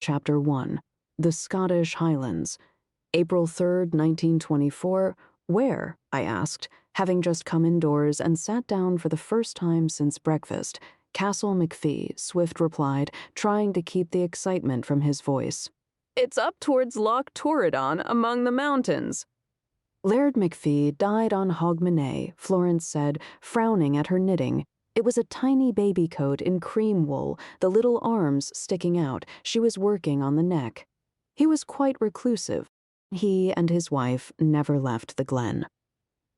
Chapter 1. The Scottish Highlands. April 3rd, 1924. Where? I asked, having just come indoors and sat down for the first time since breakfast. Castle McFee, Swift replied, trying to keep the excitement from his voice. It's up towards Loch Torridon among the mountains. Laird McFee died on Hogmanay, Florence said, frowning at her knitting. It was a tiny baby coat in cream wool, the little arms sticking out. She was working on the neck. He was quite reclusive. He and his wife never left the glen.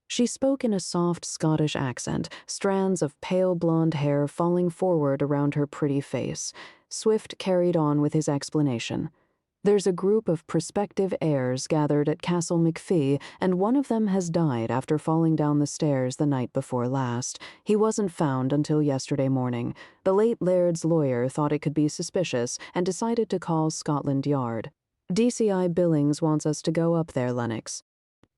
She spoke in a soft Scottish accent, strands of pale blonde hair falling forward around her pretty face. Swift carried on with his explanation. There's a group of prospective heirs gathered at Castle McFee, and one of them has died after falling down the stairs the night before last. He wasn't found until yesterday morning. The late Laird's lawyer thought it could be suspicious and decided to call Scotland Yard. DCI Billings wants us to go up there, Lennox.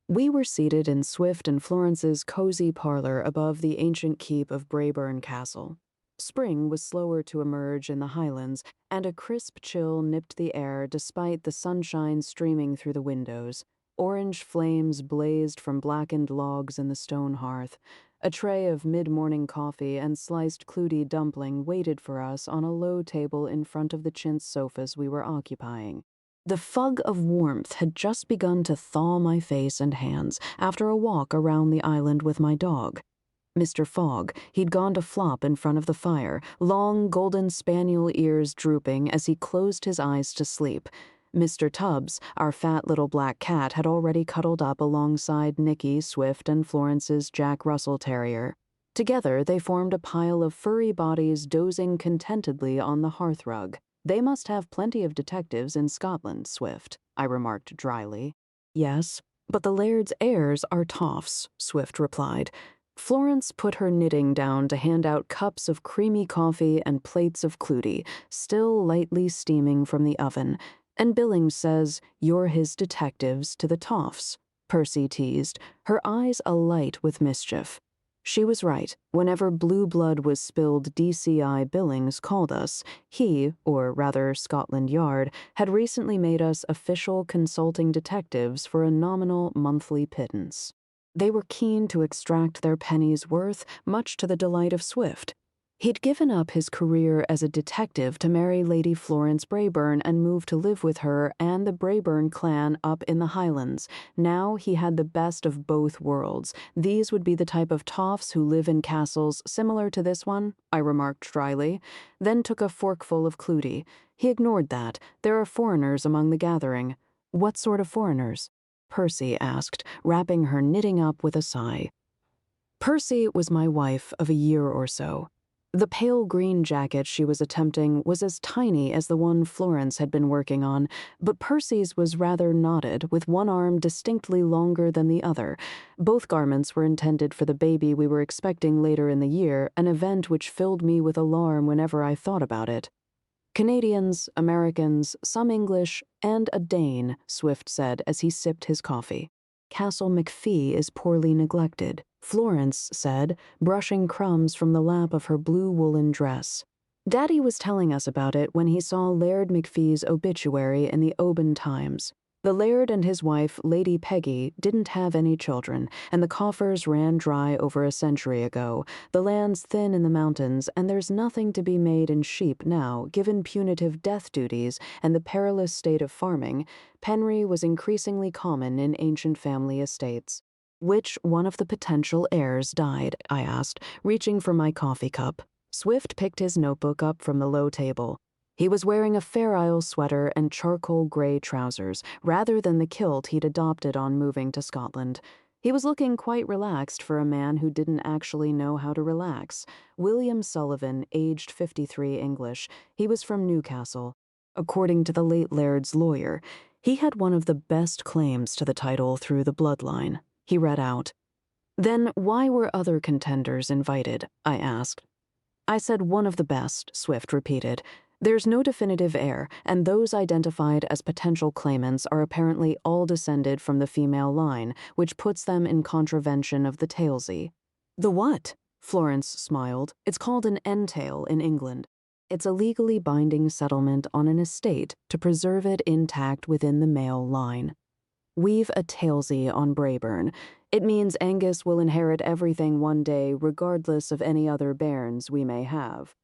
We were seated in Swift and Florence's cozy parlor above the ancient keep of Braeburn Castle. Spring was slower to emerge in the Highlands, and a crisp chill nipped the air despite the sunshine streaming through the windows. Orange flames blazed from blackened logs in the stone hearth. A tray of mid-morning coffee and sliced clootie dumpling waited for us on a low table in front of the chintz sofas we were occupying. The fug of warmth had just begun to thaw my face and hands after a walk around the island with my dog. Mr. Fogg, he'd gone to flop in front of the fire, long golden spaniel ears drooping as he closed his eyes to sleep. Mr. Tubbs, our fat little black cat, had already cuddled up alongside Nicky, Swift, and Florence's Jack Russell Terrier. Together, they formed a pile of furry bodies dozing contentedly on the hearthrug. They must have plenty of detectives in Scotland, Swift, I remarked dryly. Yes, but the Laird's heirs are toffs, Swift replied. Florence put her knitting down to hand out cups of creamy coffee and plates of clootie, still lightly steaming from the oven. And Billings says, "You're his detectives to the toffs," Percy teased, her eyes alight with mischief. She was right. Whenever blue blood was spilled, DCI Billings called us. He, or rather Scotland Yard, had recently made us official consulting detectives for a nominal monthly pittance. They were keen to extract their penny's worth, much to the delight of Swift. He'd given up his career as a detective to marry Lady Florence Braeburn and move to live with her and the Braeburn clan up in the Highlands. Now he had the best of both worlds. These would be the type of toffs who live in castles similar to this one, I remarked dryly, then took a forkful of clootie. He ignored that. There are foreigners among the gathering. What sort of foreigners? Percy asked, wrapping her knitting up with a sigh. Percy was my wife of a year or so. The pale green jacket she was attempting was as tiny as the one Florence had been working on, but Percy's was rather knotted, with one arm distinctly longer than the other. Both garments were intended for the baby we were expecting later in the year, an event which filled me with alarm whenever I thought about it. Canadians, Americans, some English, and a Dane, Swift said as he sipped his coffee. Castle McFee is poorly neglected, Florence said, brushing crumbs from the lap of her blue woolen dress. Daddy was telling us about it when he saw Laird McFee's obituary in the Oban Times. The Laird and his wife, Lady Peggy, didn't have any children, and the coffers ran dry over a century ago. The land's thin in the mountains, and there's nothing to be made in sheep now, given punitive death duties and the perilous state of farming. Penury was increasingly common in ancient family estates. Which one of the potential heirs died? I asked, reaching for my coffee cup. Swift picked his notebook up from the low table. He was wearing a Fair Isle sweater and charcoal gray trousers, rather than the kilt he'd adopted on moving to Scotland. He was looking quite relaxed for a man who didn't actually know how to relax. William Sullivan, aged 53 English. He was from Newcastle. According to the late Laird's lawyer, he had one of the best claims to the title through the bloodline. He read out. Then why were other contenders invited? I asked. I said one of the best, Swift repeated. There's no definitive heir, and those identified as potential claimants are apparently all descended from the female line, which puts them in contravention of the tailsy. The what? Florence smiled. It's called an entail in England. It's a legally binding settlement on an estate to preserve it intact within the male line. We've a tailsy on Braeburn. It means Angus will inherit everything one day regardless of any other bairns we may have.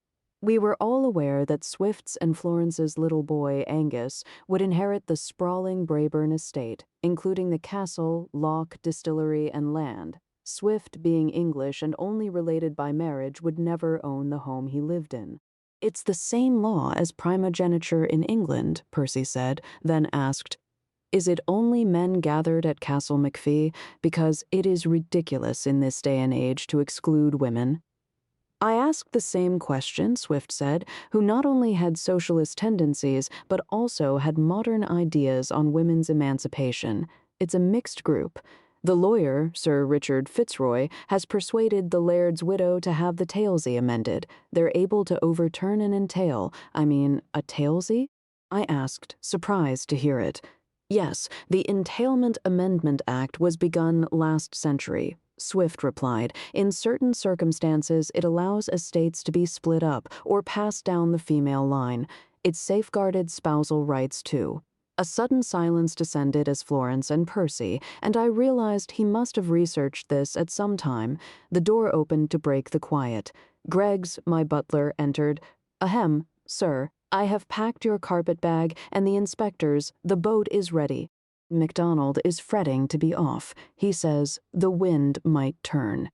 We were all aware that Swift's and Florence's little boy, Angus, would inherit the sprawling Braeburn estate, including the castle, loch, distillery, and land. Swift, being English and only related by marriage, would never own the home he lived in. It's the same law as primogeniture in England, Percy said, then asked, is it only men gathered at Castle McFee? Because it is ridiculous in this day and age to exclude women. I asked the same question, Swift said, who not only had socialist tendencies, but also had modern ideas on women's emancipation. It's a mixed group. The lawyer, Sir Richard Fitzroy, has persuaded the laird's widow to have the tailsy amended. They're able to overturn an entail. A tailsy? I asked, surprised to hear it. Yes, the Entailment Amendment Act was begun last century. Swift replied, in certain circumstances it allows estates to be split up or passed down the female line. It safeguarded spousal rights too. A sudden silence descended as Florence and Percy, and I realized he must have researched this at some time. The door opened to break the quiet. Greggs, my butler, entered. Ahem, sir, I have packed your carpet bag and the inspector's. The boat is ready. MacDonald is fretting to be off. He says the wind might turn.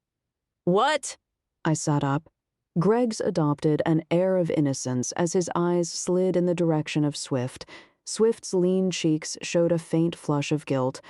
What? I sat up. Greggs adopted an air of innocence as his eyes slid in the direction of Swift. Swift's lean cheeks showed a faint flush of guilt.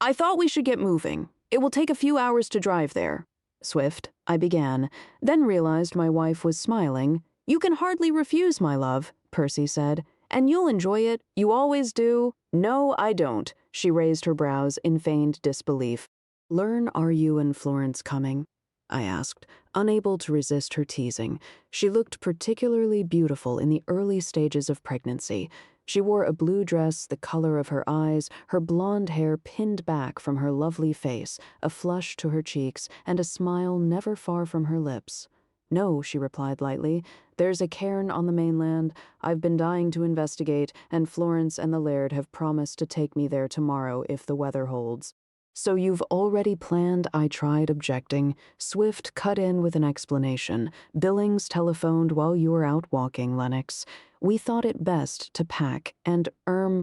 I thought we should get moving. It will take a few hours to drive there. Swift, I began, then realized my wife was smiling. You can hardly refuse, my love, Percy said. And you'll enjoy it. You always do. No, I don't. She raised her brows in feigned disbelief. Learn, are you and Florence coming? I asked, unable to resist her teasing. She looked particularly beautiful in the early stages of pregnancy. She wore a blue dress the color of her eyes, her blonde hair pinned back from her lovely face, a flush to her cheeks, and a smile never far from her lips. No, she replied lightly. There's a cairn on the mainland. I've been dying to investigate, and Florence and the Laird have promised to take me there tomorrow if the weather holds. So you've already planned? I tried objecting. Swift cut in with an explanation. Billings telephoned while you were out walking, Lennox. We thought it best to pack and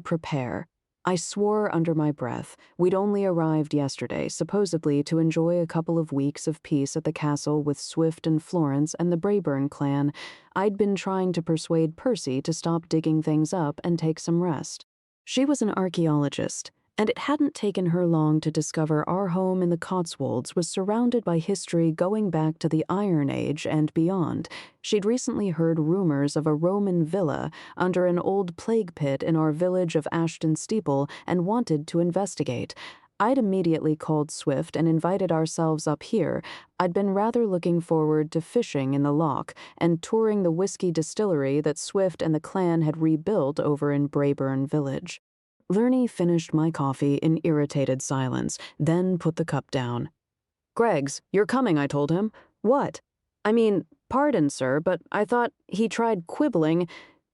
prepare. I swore under my breath. We'd only arrived yesterday, supposedly to enjoy a couple of weeks of peace at the castle with Swift and Florence and the Braeburn clan. I'd been trying to persuade Percy to stop digging things up and take some rest. She was an archaeologist, and it hadn't taken her long to discover our home in the Cotswolds was surrounded by history going back to the Iron Age and beyond. She'd recently heard rumors of a Roman villa under an old plague pit in our village of Ashton Steeple and wanted to investigate. I'd immediately called Swift and invited ourselves up here. I'd been rather looking forward to fishing in the loch and touring the whiskey distillery that Swift and the clan had rebuilt over in Braeburn village. Lurney finished my coffee in irritated silence, then put the cup down. Greggs, you're coming, I told him. What? Pardon, sir, but I thought he tried quibbling.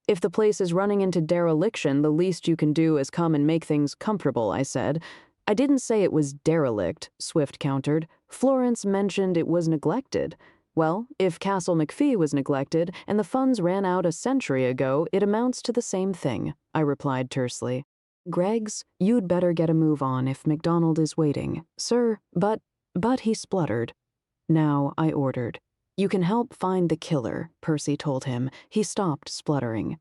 If the place is running into dereliction, the least you can do is come and make things comfortable, I said. I didn't say it was derelict, Swift countered. Florence mentioned it was neglected. Well, if Castle McFee was neglected and the funds ran out a century ago, it amounts to the same thing, I replied tersely. Greggs, you'd better get a move on if MacDonald is waiting. Sir, but he spluttered. Now, I ordered. You can help find the killer, Percy told him. He stopped spluttering.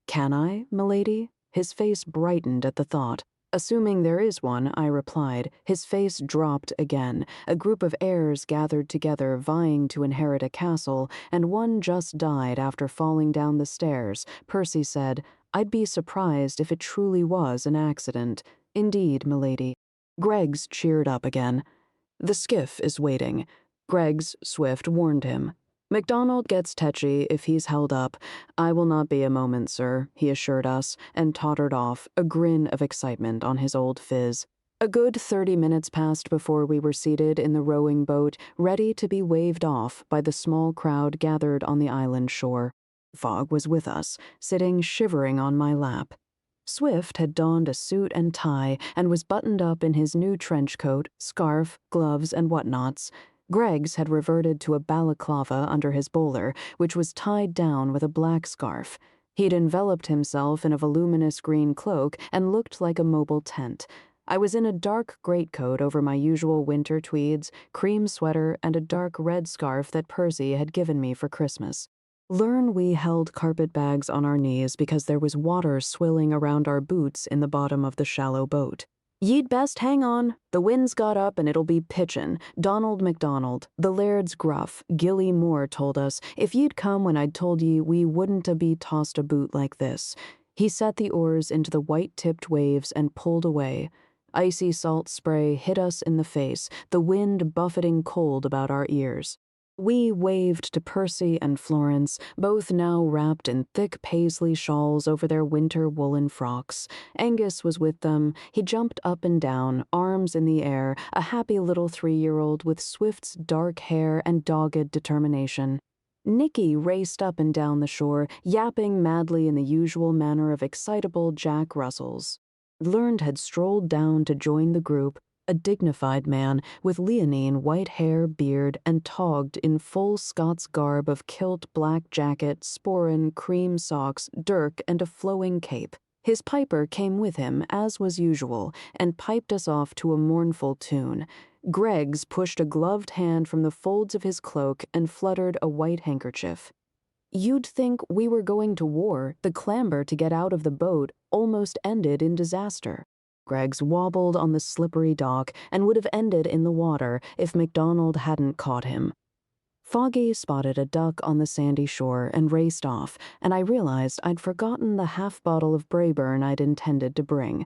Can I, milady? His face brightened at the thought. Assuming there is one, I replied. His face dropped again. A group of heirs gathered together vying to inherit a castle, and one just died after falling down the stairs. Percy said, I'd be surprised if it truly was an accident. Indeed, milady. Greggs cheered up again. The skiff is waiting. Greggs, Swift warned him. MacDonald gets tetchy if he's held up. I will not be a moment, sir, he assured us, and tottered off, a grin of excitement on his old phiz. A good 30 minutes passed before we were seated in the rowing boat, ready to be waved off by the small crowd gathered on the island shore. Fogg was with us, sitting shivering on my lap. Swift had donned a suit and tie and was buttoned up in his new trench coat, scarf, gloves, and whatnots. Greg's had reverted to a balaclava under his bowler, which was tied down with a black scarf. He'd enveloped himself in a voluminous green cloak and looked like a mobile tent. I was in a dark greatcoat over my usual winter tweeds, cream sweater, and a dark red scarf that Percy had given me for Christmas. Learn we held carpet bags on our knees because there was water swilling around our boots in the bottom of the shallow boat. "Ye'd best hang on. The wind's got up and it'll be pitchin'," Donald MacDonald, the laird's gruff, Gilly Moore, told us. "If ye'd come when I'd told ye, we wouldn't be tossed a boot like this." He set the oars into the white-tipped waves and pulled away. Icy salt spray hit us in the face, the wind buffeting cold about our ears. We waved to Percy and Florence, both now wrapped in thick paisley shawls over their winter woolen frocks. Angus was with them. He jumped up and down, arms in the air, a happy little 3-year-old with Swift's dark hair and dogged determination. Nicky raced up and down the shore, yapping madly in the usual manner of excitable Jack Russells. Learned had strolled down to join the group, a dignified man with leonine white hair, beard, and togged in full Scots garb of kilt black jacket, sporran, cream socks, dirk, and a flowing cape. His piper came with him, as was usual, and piped us off to a mournful tune. Greg's pushed a gloved hand from the folds of his cloak and fluttered a white handkerchief. You'd think we were going to war. The clamber to get out of the boat almost ended in disaster. Greg's wobbled on the slippery dock and would have ended in the water if MacDonald hadn't caught him. Foggy spotted a duck on the sandy shore and raced off, and I realized I'd forgotten the half bottle of Braeburn I'd intended to bring.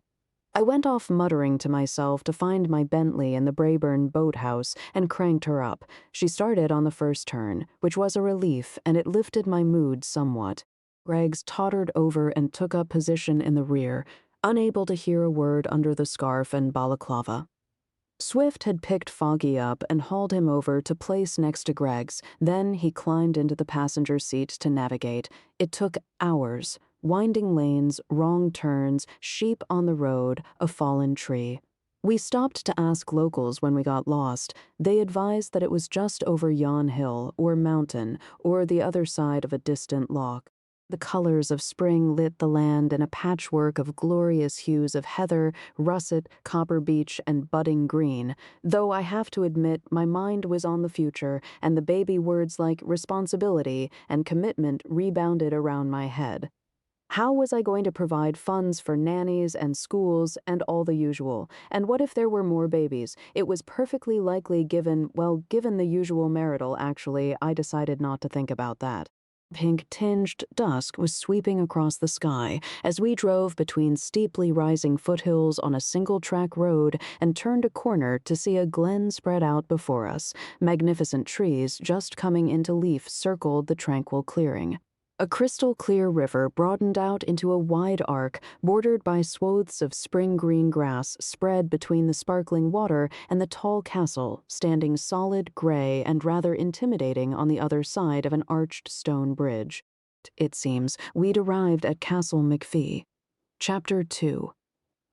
I went off muttering to myself to find my Bentley in the Braeburn boathouse and cranked her up. She started on the first turn, which was a relief, and it lifted my mood somewhat. Greg's tottered over and took up position in the rear, unable to hear a word under the scarf and balaclava. Swift had picked Foggy up and hauled him over to place next to Greg's. Then he climbed into the passenger seat to navigate. It took hours. Winding lanes, wrong turns, sheep on the road, a fallen tree. We stopped to ask locals when we got lost. They advised that it was just over yon hill, or mountain, or the other side of a distant loch. The colors of spring lit the land in a patchwork of glorious hues of heather, russet, copper beech, and budding green, though I have to admit my mind was on the future, and the baby words like responsibility and commitment rebounded around my head. How was I going to provide funds for nannies and schools and all the usual? And what if there were more babies? It was perfectly likely given the usual marital, actually, I decided not to think about that. Pink-tinged dusk was sweeping across the sky as we drove between steeply rising foothills on a single-track road and turned a corner to see a glen spread out before us. Magnificent trees just coming into leaf circled the tranquil clearing. A crystal-clear river broadened out into a wide arc, bordered by swathes of spring-green grass spread between the sparkling water and the tall castle, standing solid, gray, and rather intimidating on the other side of an arched stone bridge. It seems we'd arrived at Castle McFee. Chapter 2.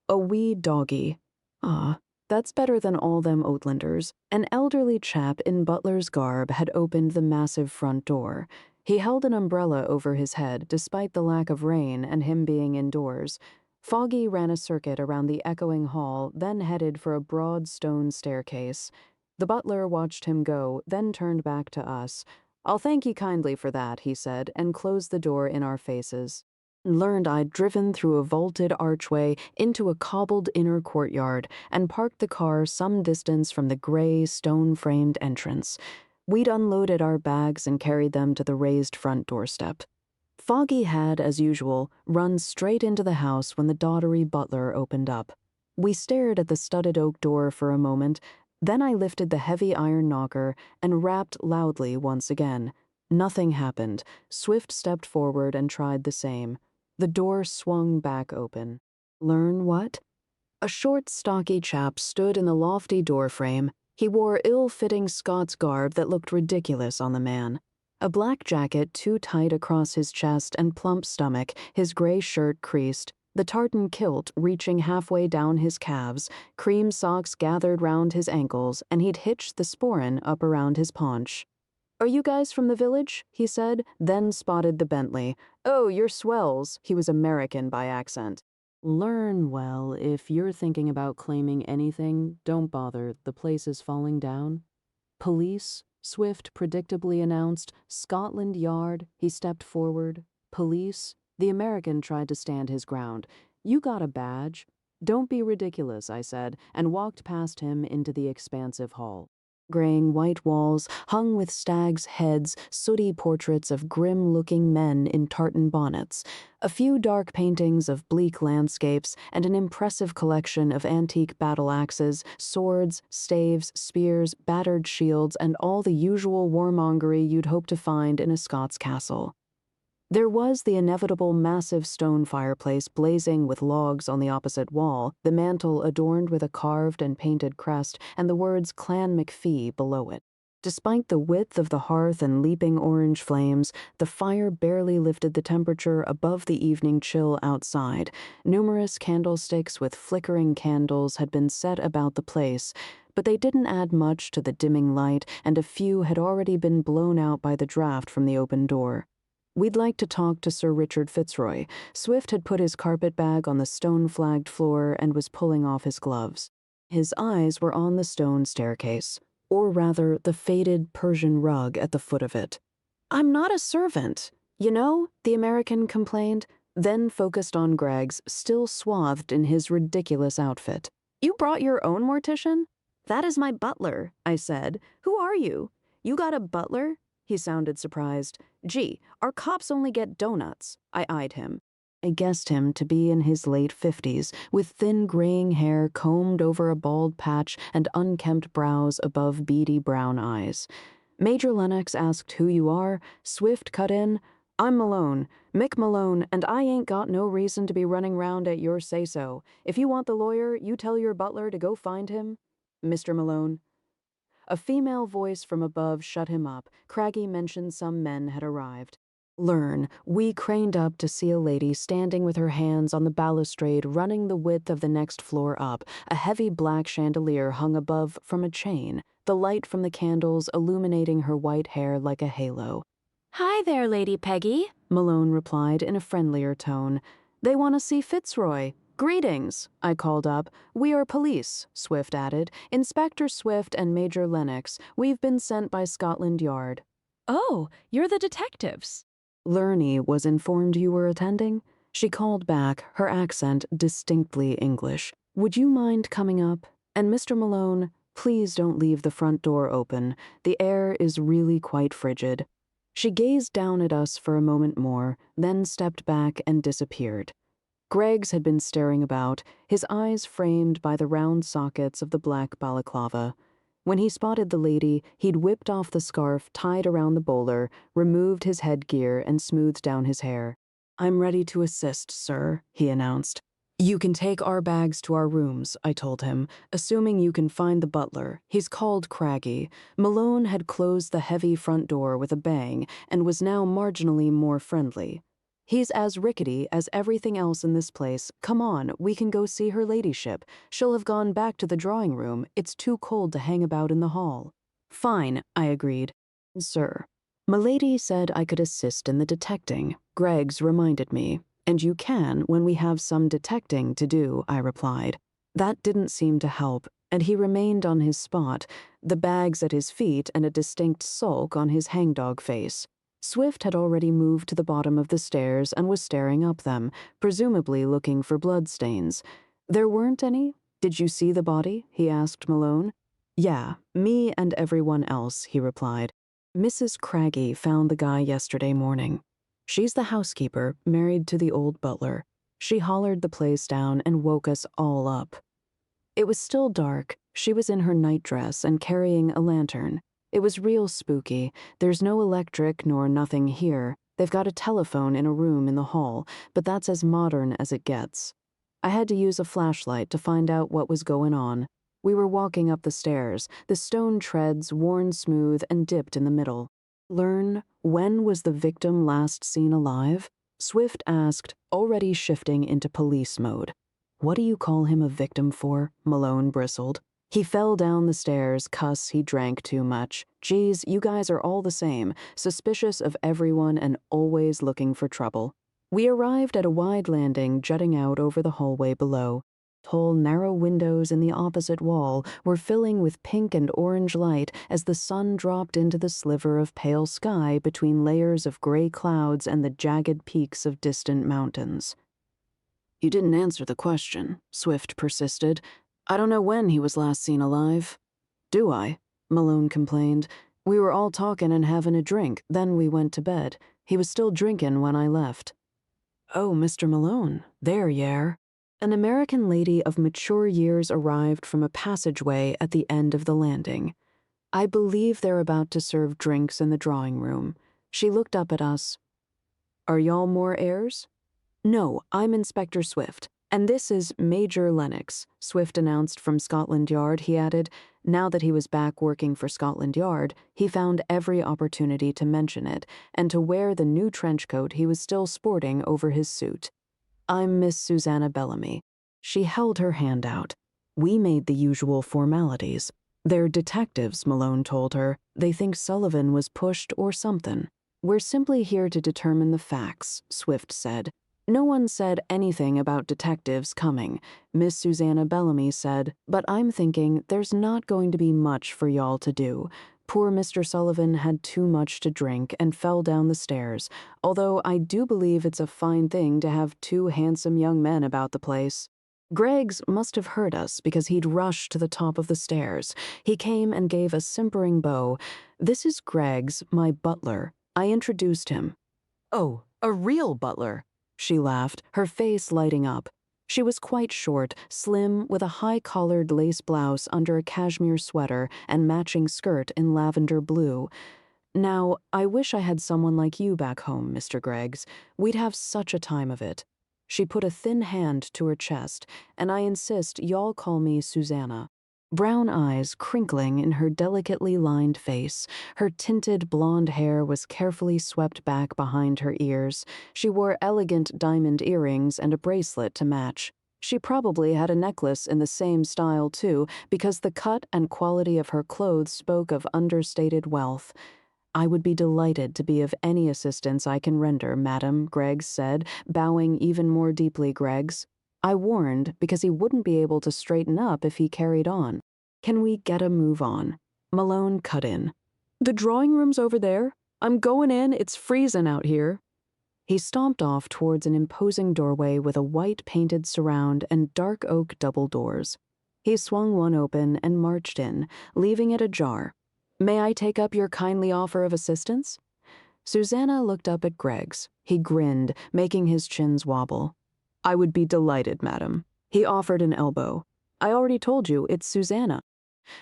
A wee doggy. Ah, that's better than all them Oatlanders. An elderly chap in butler's garb had opened the massive front door. He held an umbrella over his head, despite the lack of rain and him being indoors. Foggy ran a circuit around the echoing hall, then headed for a broad stone staircase. The butler watched him go, then turned back to us. "I'll thank ye kindly for that," he said, and closed the door in our faces. Learned I'd driven through a vaulted archway into a cobbled inner courtyard and parked the car some distance from the gray, stone-framed entrance. We'd unloaded our bags and carried them to the raised front doorstep. Foggy had, as usual, run straight into the house when the doddery butler opened up. We stared at the studded oak door for a moment, then I lifted the heavy iron knocker and rapped loudly once again. Nothing happened. Swift stepped forward and tried the same. The door swung back open. Learn what? A short, stocky chap stood in the lofty doorframe. He wore ill-fitting Scots garb that looked ridiculous on the man. A black jacket too tight across his chest and plump stomach, his gray shirt creased, the tartan kilt reaching halfway down his calves, cream socks gathered round his ankles, and he'd hitched the sporran up around his paunch. "Are you guys from the village?" he said, then spotted the Bentley. "Oh, you're swells." He was American by accent. "Learn well, if you're thinking about claiming anything, don't bother, the place is falling down." "Police," Swift predictably announced. "Scotland Yard." He stepped forward. "Police." The American tried to stand his ground. "You got a badge." "Don't be ridiculous," I said, and walked past him into the expansive hall. Graying white walls, hung with stags' heads, sooty portraits of grim-looking men in tartan bonnets, a few dark paintings of bleak landscapes, and an impressive collection of antique battle axes, swords, staves, spears, battered shields, and all the usual warmongery you'd hope to find in a Scots castle. There was the inevitable massive stone fireplace blazing with logs on the opposite wall, the mantel adorned with a carved and painted crest, and the words Clan McFee below it. Despite the width of the hearth and leaping orange flames, the fire barely lifted the temperature above the evening chill outside. Numerous candlesticks with flickering candles had been set about the place, but they didn't add much to the dimming light, and a few had already been blown out by the draft from the open door. "We'd like to talk to Sir Richard Fitzroy." Swift had put his carpet bag on the stone-flagged floor and was pulling off his gloves. His eyes were on the stone staircase, or rather the faded Persian rug at the foot of it. "I'm not a servant, you know," the American complained, then focused on Greg's, still swathed in his ridiculous outfit. "You brought your own mortician?" "That is my butler," I said. "Who are you?" "You got a butler?" He sounded surprised. "Gee, our cops only get donuts." I eyed him. I guessed him to be in his late 50s, with thin graying hair combed over a bald patch and unkempt brows above beady brown eyes. Major Lennox asked who you are. Swift cut in. "I'm Malone, Mick Malone, and I ain't got no reason to be running round at your say-so. If you want the lawyer, you tell your butler to go find him." "Mr. Malone." A female voice from above shut him up. Craggy mentioned some men had arrived. "Learn." We craned up to see a lady standing with her hands on the balustrade running the width of the next floor up. A heavy black chandelier hung above from a chain, the light from the candles illuminating her white hair like a halo. "Hi there, Lady Peggy," Malone replied in a friendlier tone. "They want to see Fitzroy." "Greetings," I called up. "We are police," Swift added. "Inspector Swift and Major Lennox. We've been sent by Scotland Yard." "Oh, you're the detectives." "Lurney was informed you were attending." She called back, her accent distinctly English. "Would you mind coming up? And Mr. Malone, please don't leave the front door open. The air is really quite frigid." She gazed down at us for a moment more, then stepped back and disappeared. Greggs had been staring about, his eyes framed by the round sockets of the black balaclava. When he spotted the lady, he'd whipped off the scarf tied around the bowler, removed his headgear, and smoothed down his hair. "I'm ready to assist, sir," he announced. "You can take our bags to our rooms," I told him, "assuming you can find the butler. He's called Craggy." Malone had closed the heavy front door with a bang and was now marginally more friendly. "He's as rickety as everything else in this place. Come on, we can go see her ladyship. She'll have gone back to the drawing room. It's too cold to hang about in the hall." "Fine," I agreed. "Sir, Milady said I could assist in the detecting," Greggs reminded me. "And you can when we have some detecting to do," I replied. That didn't seem to help, and he remained on his spot, the bags at his feet and a distinct sulk on his hangdog face. Swift had already moved to the bottom of the stairs and was staring up them, presumably looking for bloodstains. "There weren't any? Did you see the body?" he asked Malone. "Yeah, me and everyone else," he replied. "Mrs. Craggy found the guy yesterday morning. She's the housekeeper, married to the old butler. She hollered the place down and woke us all up." It was still dark. She was in her nightdress and carrying a lantern. It was real spooky. There's no electric nor nothing here. They've got a telephone in a room in the hall, but that's as modern as it gets. I had to use a flashlight to find out what was going on. We were walking up the stairs, the stone treads worn smooth and dipped in the middle. Learn when was the victim last seen alive? Swift asked, already shifting into police mode. What do you call him a victim for? Malone bristled. He fell down the stairs, cuss he drank too much. Geez, you guys are all the same, suspicious of everyone and always looking for trouble. We arrived at a wide landing jutting out over the hallway below. Tall, narrow windows in the opposite wall were filling with pink and orange light as the sun dropped into the sliver of pale sky between layers of gray clouds and the jagged peaks of distant mountains. You didn't answer the question, Swift persisted. I don't know when he was last seen alive. Do I? Malone complained. We were all talking and having a drink, then we went to bed. He was still drinking when I left. Oh, Mr. Malone, there y'are. An American lady of mature years arrived from a passageway at the end of the landing. I believe they're about to serve drinks in the drawing room. She looked up at us. Are y'all more heirs? No, I'm Inspector Swift, and this is Major Lennox, Swift announced from Scotland Yard, he added. Now that he was back working for Scotland Yard, he found every opportunity to mention it, and to wear the new trench coat he was still sporting over his suit. I'm Miss Susanna Bellamy. She held her hand out. We made the usual formalities. They're detectives, Malone told her. They think Sullivan was pushed or something. We're simply here to determine the facts, Swift said. No one said anything about detectives coming. Miss Susanna Bellamy said, but I'm thinking there's not going to be much for y'all to do. Poor Mr. Sullivan had too much to drink and fell down the stairs, although I do believe it's a fine thing to have two handsome young men about the place. Greggs must have heard us because he'd rushed to the top of the stairs. He came and gave a simpering bow. This is Greggs, my butler. I introduced him. Oh, a real butler, she laughed, her face lighting up. She was quite short, slim, with a high-collared lace blouse under a cashmere sweater and matching skirt in lavender blue. Now, I wish I had someone like you back home, Mr. Greggs. We'd have such a time of it. She put a thin hand to her chest, and I insist y'all call me Susanna. Brown eyes crinkling in her delicately lined face. Her tinted blonde hair was carefully swept back behind her ears. She wore elegant diamond earrings and a bracelet to match. She probably had a necklace in the same style, too, because the cut and quality of her clothes spoke of understated wealth. I would be delighted to be of any assistance I can render, madam, Greggs said, bowing even more deeply, Greggs. I warned because he wouldn't be able to straighten up if he carried on. Can we get a move on? Malone cut in. The drawing room's over there. I'm going in, it's freezing out here. He stomped off towards an imposing doorway with a white painted surround and dark oak double doors. He swung one open and marched in, leaving it ajar. May I take up your kindly offer of assistance? Susanna looked up at Greggs. He grinned, making his chins wobble. I would be delighted, madam. He offered an elbow. I already told you, it's Susanna.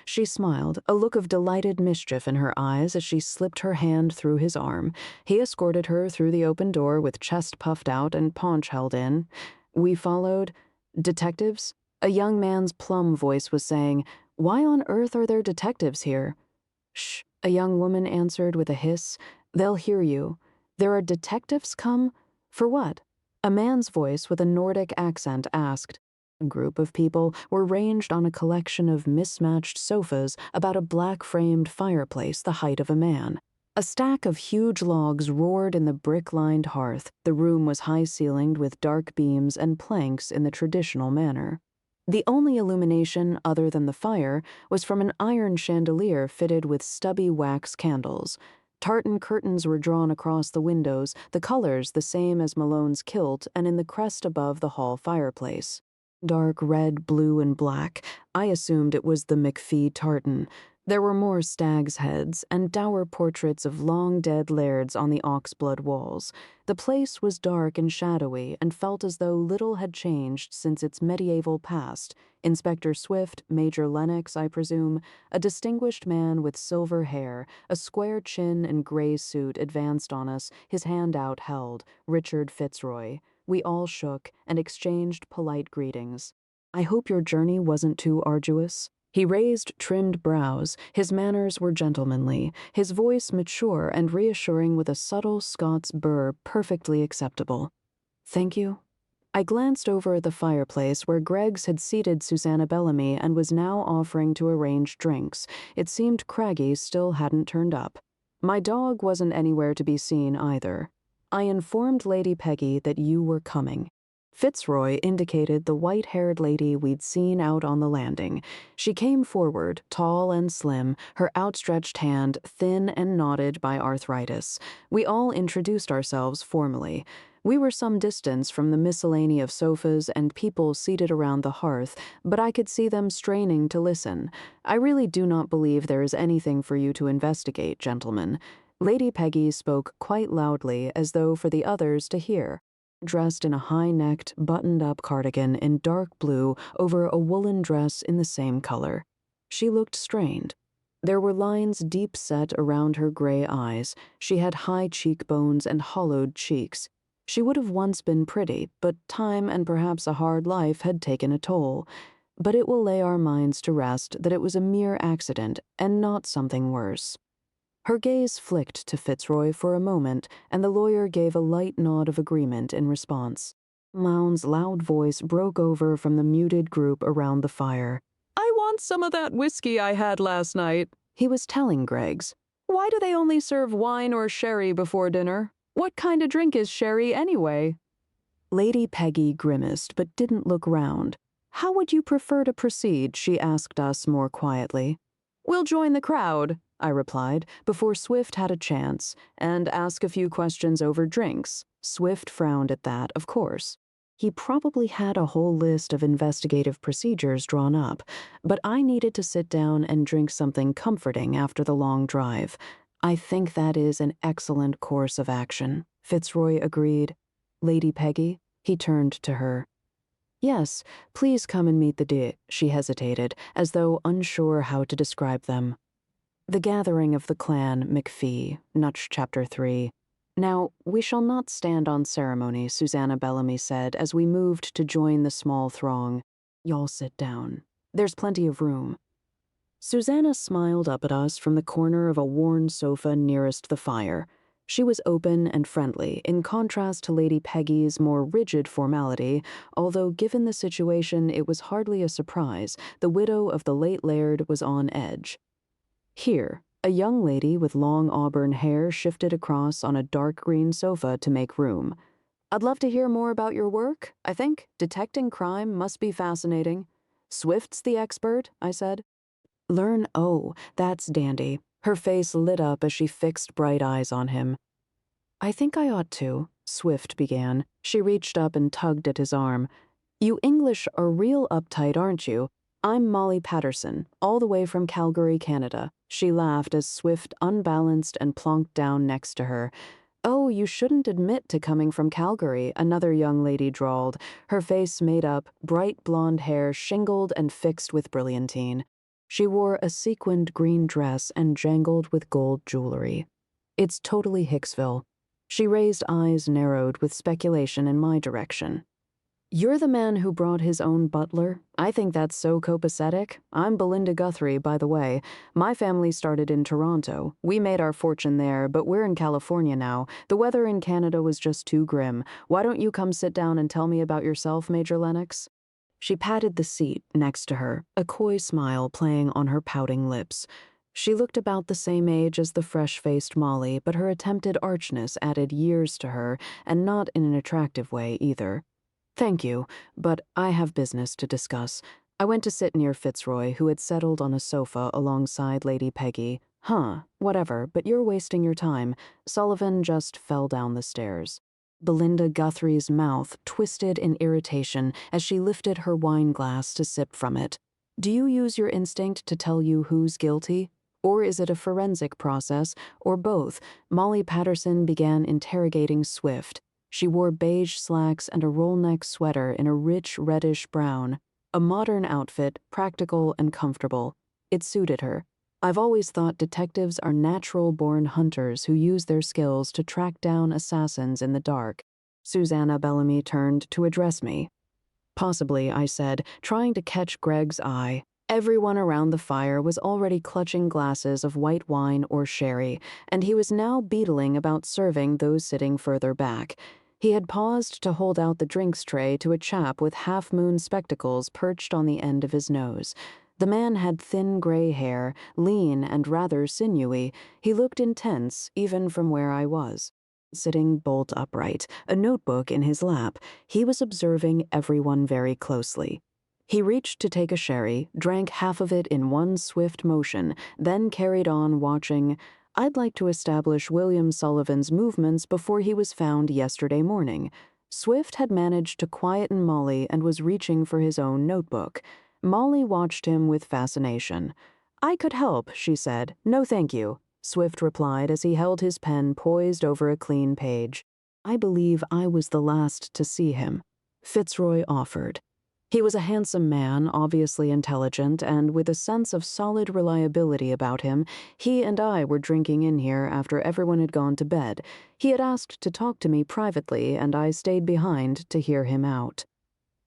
She smiled, a look of delighted mischief in her eyes as she slipped her hand through his arm. He escorted her through the open door with chest puffed out and paunch held in. We followed. Detectives? A young man's plumb voice was saying, Why on earth are there detectives here? Shh, a young woman answered with a hiss. They'll hear you. There are detectives come? For what? A man's voice with a Nordic accent asked. A group of people were ranged on a collection of mismatched sofas about a black-framed fireplace the height of a man. A stack of huge logs roared in the brick-lined hearth. The room was high-ceilinged with dark beams and planks in the traditional manner. The only illumination other than the fire was from an iron chandelier fitted with stubby wax candles. Tartan curtains were drawn across the windows, the colors the same as Malone's kilt and in the crest above the hall fireplace. Dark red, blue, and black. I assumed it was the McFee tartan. There were more stags' heads and dour portraits of long-dead lairds on the oxblood walls. The place was dark and shadowy and felt as though little had changed since its medieval past. Inspector Swift, Major Lennox, I presume, a distinguished man with silver hair, a square chin and gray suit advanced on us, his hand out held, Richard Fitzroy. We all shook and exchanged polite greetings. I hope your journey wasn't too arduous. He raised trimmed brows, his manners were gentlemanly, his voice mature and reassuring with a subtle Scots burr perfectly acceptable. "Thank you." I glanced over at the fireplace where Greggs had seated Susanna Bellamy and was now offering to arrange drinks. It seemed Craggy still hadn't turned up. My dog wasn't anywhere to be seen either. I informed Lady Peggy that you were coming. Fitzroy indicated the white-haired lady we'd seen out on the landing. She came forward, tall and slim, her outstretched hand thin and knotted by arthritis. We all introduced ourselves formally. We were some distance from the miscellany of sofas and people seated around the hearth, but I could see them straining to listen. "I really do not believe there is anything for you to investigate, gentlemen." Lady Peggy spoke quite loudly, as though for the others to hear. Dressed in a high-necked, buttoned-up cardigan in dark blue over a woolen dress in the same color. She looked strained. There were lines deep-set around her gray eyes. She had high cheekbones and hollowed cheeks. She would have once been pretty, but time and perhaps a hard life had taken a toll. But it will lay our minds to rest that it was a mere accident and not something worse. Her gaze flicked to Fitzroy for a moment, and the lawyer gave a light nod of agreement in response. Lowndes' loud voice broke over from the muted group around the fire. "I want some of that whiskey I had last night," he was telling Greggs. "Why do they only serve wine or sherry before dinner? What kind of drink is sherry anyway?" Lady Peggy grimaced but didn't look round. "How would you prefer to proceed?" she asked us more quietly. "We'll join the crowd," I replied, before Swift had a chance, "and ask a few questions over drinks." Swift frowned at that, of course. He probably had a whole list of investigative procedures drawn up, but I needed to sit down and drink something comforting after the long drive. "I think that is an excellent course of action," Fitzroy agreed. "Lady Peggy?" He turned to her. "Yes, please come and meet the She hesitated, as though unsure how to describe them. "The gathering of the clan McFee, Nutch Chapter 3. Now, we shall not stand on ceremony," Susanna Bellamy said as we moved to join the small throng. "Y'all sit down. There's plenty of room." Susanna smiled up at us from the corner of a worn sofa nearest the fire. She was open and friendly, in contrast to Lady Peggy's more rigid formality, although given the situation it was hardly a surprise. The widow of the late Laird was on edge. Here, a young lady with long auburn hair shifted across on a dark green sofa to make room. "I'd love to hear more about your work. I think detecting crime must be fascinating." "Swift's the expert," I said. "Oh, that's dandy." Her face lit up as she fixed bright eyes on him. "I think I ought to," Swift began. She reached up and tugged at his arm. "You English are real uptight, aren't you? I'm Molly Patterson, all the way from Calgary, Canada." She laughed as Swift unbalanced and plonked down next to her. "Oh, you shouldn't admit to coming from Calgary," another young lady drawled, her face made up, bright blonde hair shingled and fixed with brilliantine. She wore a sequined green dress and jangled with gold jewelry. "It's totally Hicksville." She raised eyes narrowed with speculation in my direction. "You're the man who brought his own butler? I think that's so copacetic. I'm Belinda Guthrie, by the way. My family started in Toronto. We made our fortune there, but we're in California now. The weather in Canada was just too grim. Why don't you come sit down and tell me about yourself, Major Lennox?" She patted the seat next to her, a coy smile playing on her pouting lips. She looked about the same age as the fresh-faced Molly, but her attempted archness added years to her, and not in an attractive way either. "Thank you, but I have business to discuss." I went to sit near Fitzroy, who had settled on a sofa alongside Lady Peggy. Whatever, but you're wasting your time." Sullivan just fell down the stairs. Belinda Guthrie's mouth twisted in irritation as she lifted her wine glass to sip from it. "Do you use your instinct to tell you who's guilty? Or is it a forensic process, or both?" Molly Patterson began interrogating Swift. She wore beige slacks and a roll-neck sweater in a rich reddish brown. A modern outfit, practical and comfortable. It suited her. I've always thought detectives are natural-born hunters who use their skills to track down assassins in the dark. Susanna Bellamy turned to address me. "Possibly," I said, trying to catch Greg's eye. Everyone around the fire was already clutching glasses of white wine or sherry, and he was now beetling about serving those sitting further back. He had paused to hold out the drinks tray to a chap with half-moon spectacles perched on the end of his nose. The man had thin gray hair, lean and rather sinewy. He looked intense, even from where I was. Sitting bolt upright, a notebook in his lap, he was observing everyone very closely. He reached to take a sherry, drank half of it in one swift motion, then carried on watching. I'd like to establish William Sullivan's movements before he was found yesterday morning. Swift had managed to quieten Molly and was reaching for his own notebook. Molly watched him with fascination. "I could help," she said. "No, thank you," Swift replied as he held his pen poised over a clean page. "I believe I was the last to see him," Fitzroy offered. He was a handsome man, obviously intelligent, and with a sense of solid reliability about him. He and I were drinking in here after everyone had gone to bed. He had asked to talk to me privately, and I stayed behind to hear him out.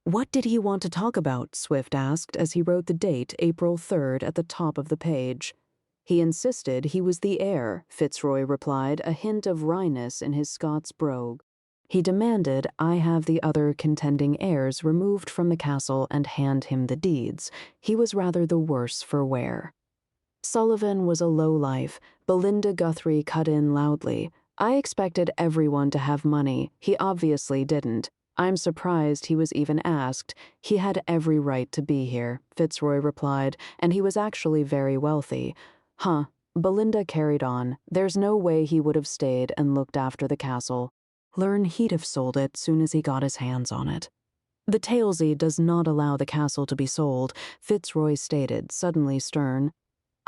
"What did he want to talk about?" Swift asked as he wrote the date, April 3rd, at the top of the page. "He insisted he was the heir," Fitzroy replied, a hint of wryness in his Scots brogue. "He demanded I have the other contending heirs removed from the castle and hand him the deeds. He was rather the worse for wear." Sullivan was a lowlife. Belinda Guthrie cut in loudly. "I expected everyone to have money. He obviously didn't. I'm surprised he was even asked. He had every right to be here," Fitzroy replied, "and he was actually very wealthy." "Huh." Belinda carried on. "There's no way he would have stayed and looked after the castle. Learn he'd have sold it soon as he got his hands on it." "The Talesy does not allow the castle to be sold," Fitzroy stated, suddenly stern.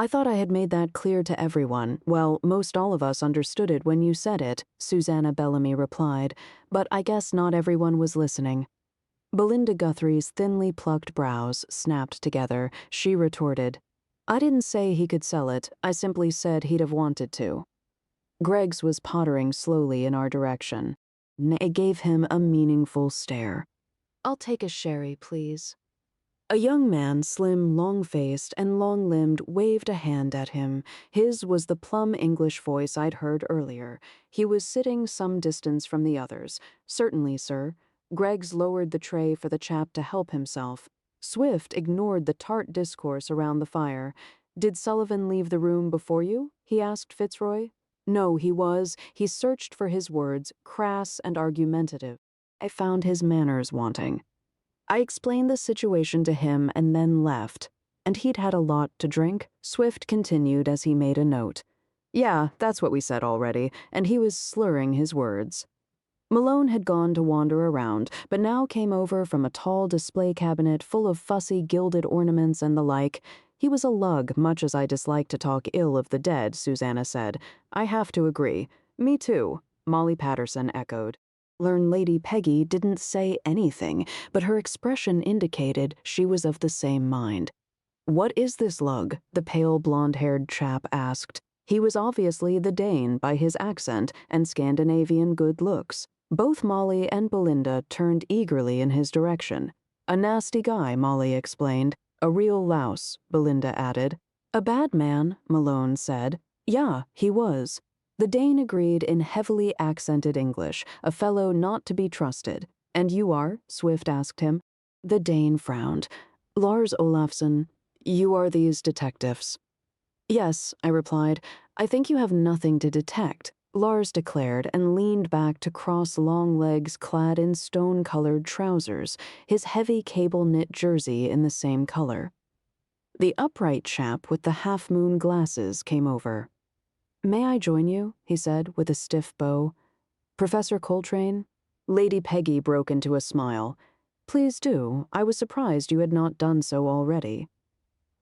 "I thought I had made that clear to everyone. Well, most all of us understood it when you said it," Susanna Bellamy replied, "but I guess not everyone was listening." Belinda Guthrie's thinly plucked brows snapped together. She retorted, "I didn't say he could sell it. I simply said he'd have wanted to." Greggs was pottering slowly in our direction. It gave him a meaningful stare. "I'll take a sherry, please." A young man, slim, long-faced, and long-limbed, waved a hand at him. His was the plumb English voice I'd heard earlier. He was sitting some distance from the others. "Certainly, sir." Greggs lowered the tray for the chap to help himself. Swift ignored the tart discourse around the fire. "Did Sullivan leave the room before you?" he asked Fitzroy. "No, he searched for his words, crass and argumentative. I found his manners wanting. I explained the situation to him and then left. And he'd had a lot to drink," Swift continued as he made a note. "Yeah, that's what we said already," and he was slurring his words. Malone had gone to wander around, but now came over from a tall display cabinet full of fussy gilded ornaments and the like. He was a lug, much as I dislike to talk ill of the dead, Susanna said. "I have to agree." "Me too," Molly Patterson echoed. Learn Lady Peggy didn't say anything, but her expression indicated she was of the same mind. "What is this lug?" the pale blonde-haired chap asked. He was obviously the Dane by his accent and Scandinavian good looks. Both Molly and Belinda turned eagerly in his direction. "A nasty guy," Molly explained. "A real louse," Belinda added. "A bad man," Malone said. "Yeah, he was." The Dane agreed in heavily accented English, a fellow not to be trusted. "And you are?" Swift asked him. The Dane frowned. "Lars Olafsson, you are these detectives." "Yes," I replied. "I think you have nothing to detect," Lars declared and leaned back to cross long legs clad in stone-colored trousers, his heavy cable-knit jersey in the same color. The upright chap with the half-moon glasses came over. "May I join you?" he said with a stiff bow. "Professor Coltrane?" Lady Peggy broke into a smile. "Please do. I was surprised you had not done so already."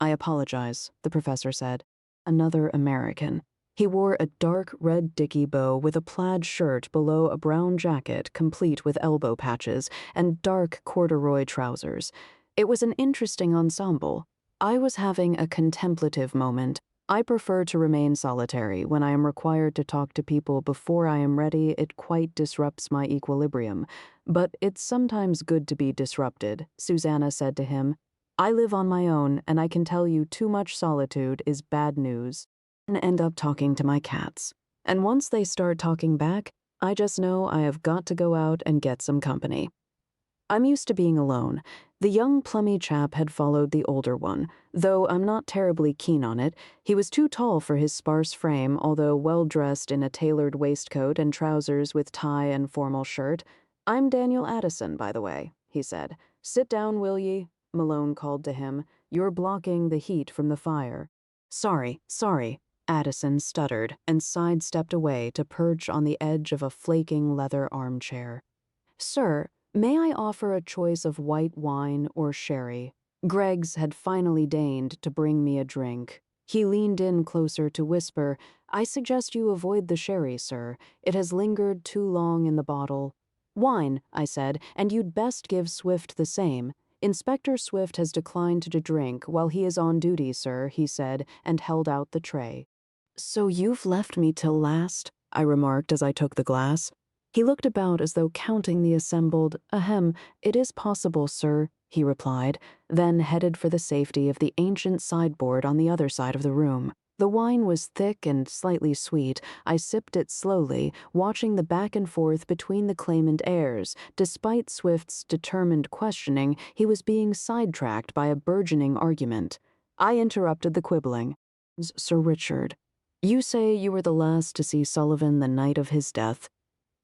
"I apologize," the professor said. Another American. He wore a dark red dicky bow with a plaid shirt below a brown jacket complete with elbow patches and dark corduroy trousers. It was an interesting ensemble. I was having a contemplative moment. I prefer to remain solitary. When I am required to talk to people before I am ready, it quite disrupts my equilibrium. But it's sometimes good to be disrupted, Susanna said to him. I live on my own, and I can tell you too much solitude is bad news. And end up talking to my cats. And once they start talking back, I just know I have got to go out and get some company. I'm used to being alone. The young plummy chap had followed the older one, though I'm not terribly keen on it. He was too tall for his sparse frame, although well-dressed in a tailored waistcoat and trousers with tie and formal shirt. "I'm Daniel Addison, by the way," he said. "Sit down, will ye?" Malone called to him. "You're blocking the heat from the fire." Sorry, Addison stuttered and sidestepped away to perch on the edge of a flaking leather armchair. "Sir, may I offer a choice of white wine or sherry?" Greggs had finally deigned to bring me a drink. He leaned in closer to whisper, "I suggest you avoid the sherry, sir. It has lingered too long in the bottle." "Wine," I said, "and you'd best give Swift the same." "Inspector Swift has declined to drink while he is on duty, sir," he said, and held out the tray. "So you've left me till last," I remarked as I took the glass. He looked about as though counting the assembled. "Ahem, it is possible, sir," he replied, then headed for the safety of the ancient sideboard on the other side of the room. The wine was thick and slightly sweet. I sipped it slowly, watching the back and forth between the claimant heirs. Despite Swift's determined questioning, he was being sidetracked by a burgeoning argument. I interrupted the quibbling. "Sir Richard, you say you were the last to see Sullivan the night of his death.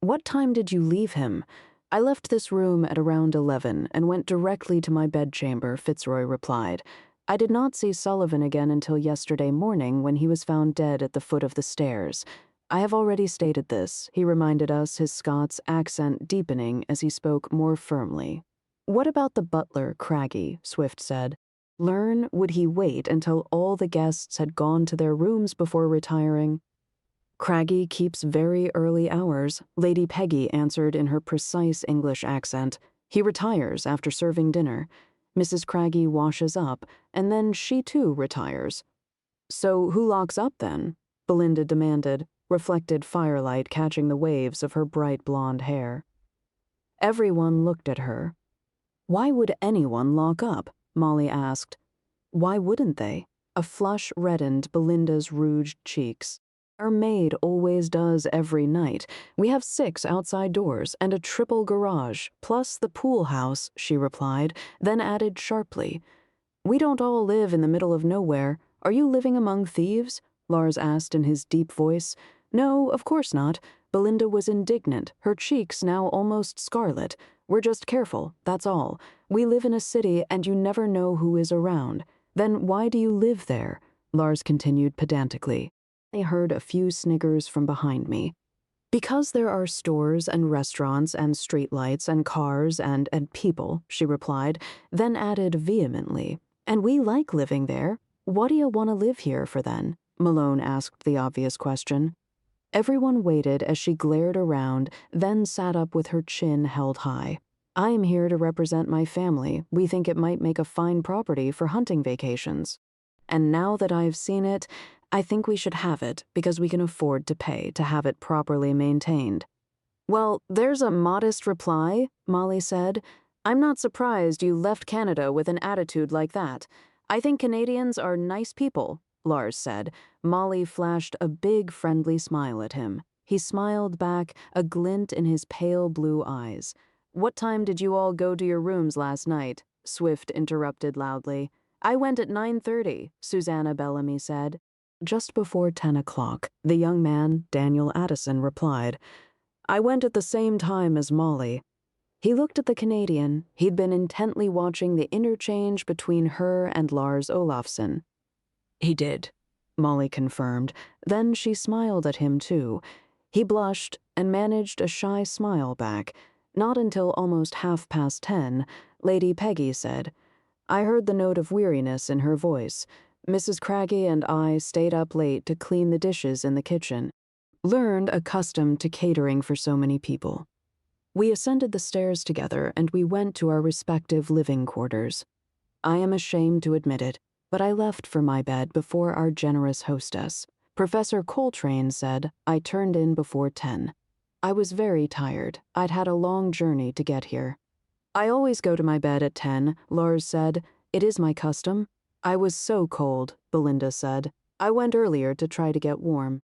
What time did you leave him?" "I left this room at around 11 and went directly to my bedchamber," Fitzroy replied. "I did not see Sullivan again until yesterday morning when he was found dead at the foot of the stairs. I have already stated this," he reminded us, his Scots accent deepening as he spoke more firmly. "What about the butler, Craggy?" Swift said. Would he wait until all the guests had gone to their rooms before retiring? "Craggy keeps very early hours," Lady Peggy answered in her precise English accent. "He retires after serving dinner. Mrs. Craggy washes up, and then she too retires." "So who locks up then?" Belinda demanded, reflected firelight catching the waves of her bright blonde hair. Everyone looked at her. "Why would anyone lock up?" Molly asked. "Why wouldn't they?" A flush reddened Belinda's rouged cheeks. "Our maid always does every night. We have 6 outside doors and a triple garage, plus the pool house," she replied, then added sharply, "We don't all live in the middle of nowhere. Are you living among thieves?" Lars asked in his deep voice. "No, of course not." Belinda was indignant, her cheeks now almost scarlet. "We're just careful, that's all. We live in a city and you never know who is around. Then why do you live there?" Lars continued pedantically. I heard a few sniggers from behind me. "Because there are stores and restaurants and streetlights and cars and people," she replied, then added vehemently, "And we like living there. What do you want to live here for then?" Malone asked the obvious question. Everyone waited as she glared around, then sat up with her chin held high. "I am here to represent my family. We think it might make a fine property for hunting vacations. And now that I've seen it, I think we should have it because we can afford to pay to have it properly maintained." "Well, there's a modest reply," Molly said. "I'm not surprised you left Canada with an attitude like that. I think Canadians are nice people," Lars said. Molly flashed a big friendly smile at him. He smiled back, a glint in his pale blue eyes. "What time did you all go to your rooms last night?" Swift interrupted loudly. "I went at 9:30, Susanna Bellamy said. "Just before 10 o'clock, the young man, Daniel Addison, replied. "I went at the same time as Molly." He looked at the Canadian. He'd been intently watching the interchange between her and Lars Olafsson. "He did," Molly confirmed. Then she smiled at him, too. He blushed and managed a shy smile back. Not until almost 10:30, Lady Peggy said. I heard the note of weariness in her voice. Mrs. Craggy and I stayed up late to clean the dishes in the kitchen. Learned accustomed to catering for so many people. We ascended the stairs together and we went to our respective living quarters. I am ashamed to admit it, but I left for my bed before our generous hostess. Professor Coltrane said I turned in before 10. I was very tired. I'd had a long journey to get here. "I always go to my bed at 10, Lars said. "It is my custom." "I was so cold," Belinda said. "I went earlier to try to get warm."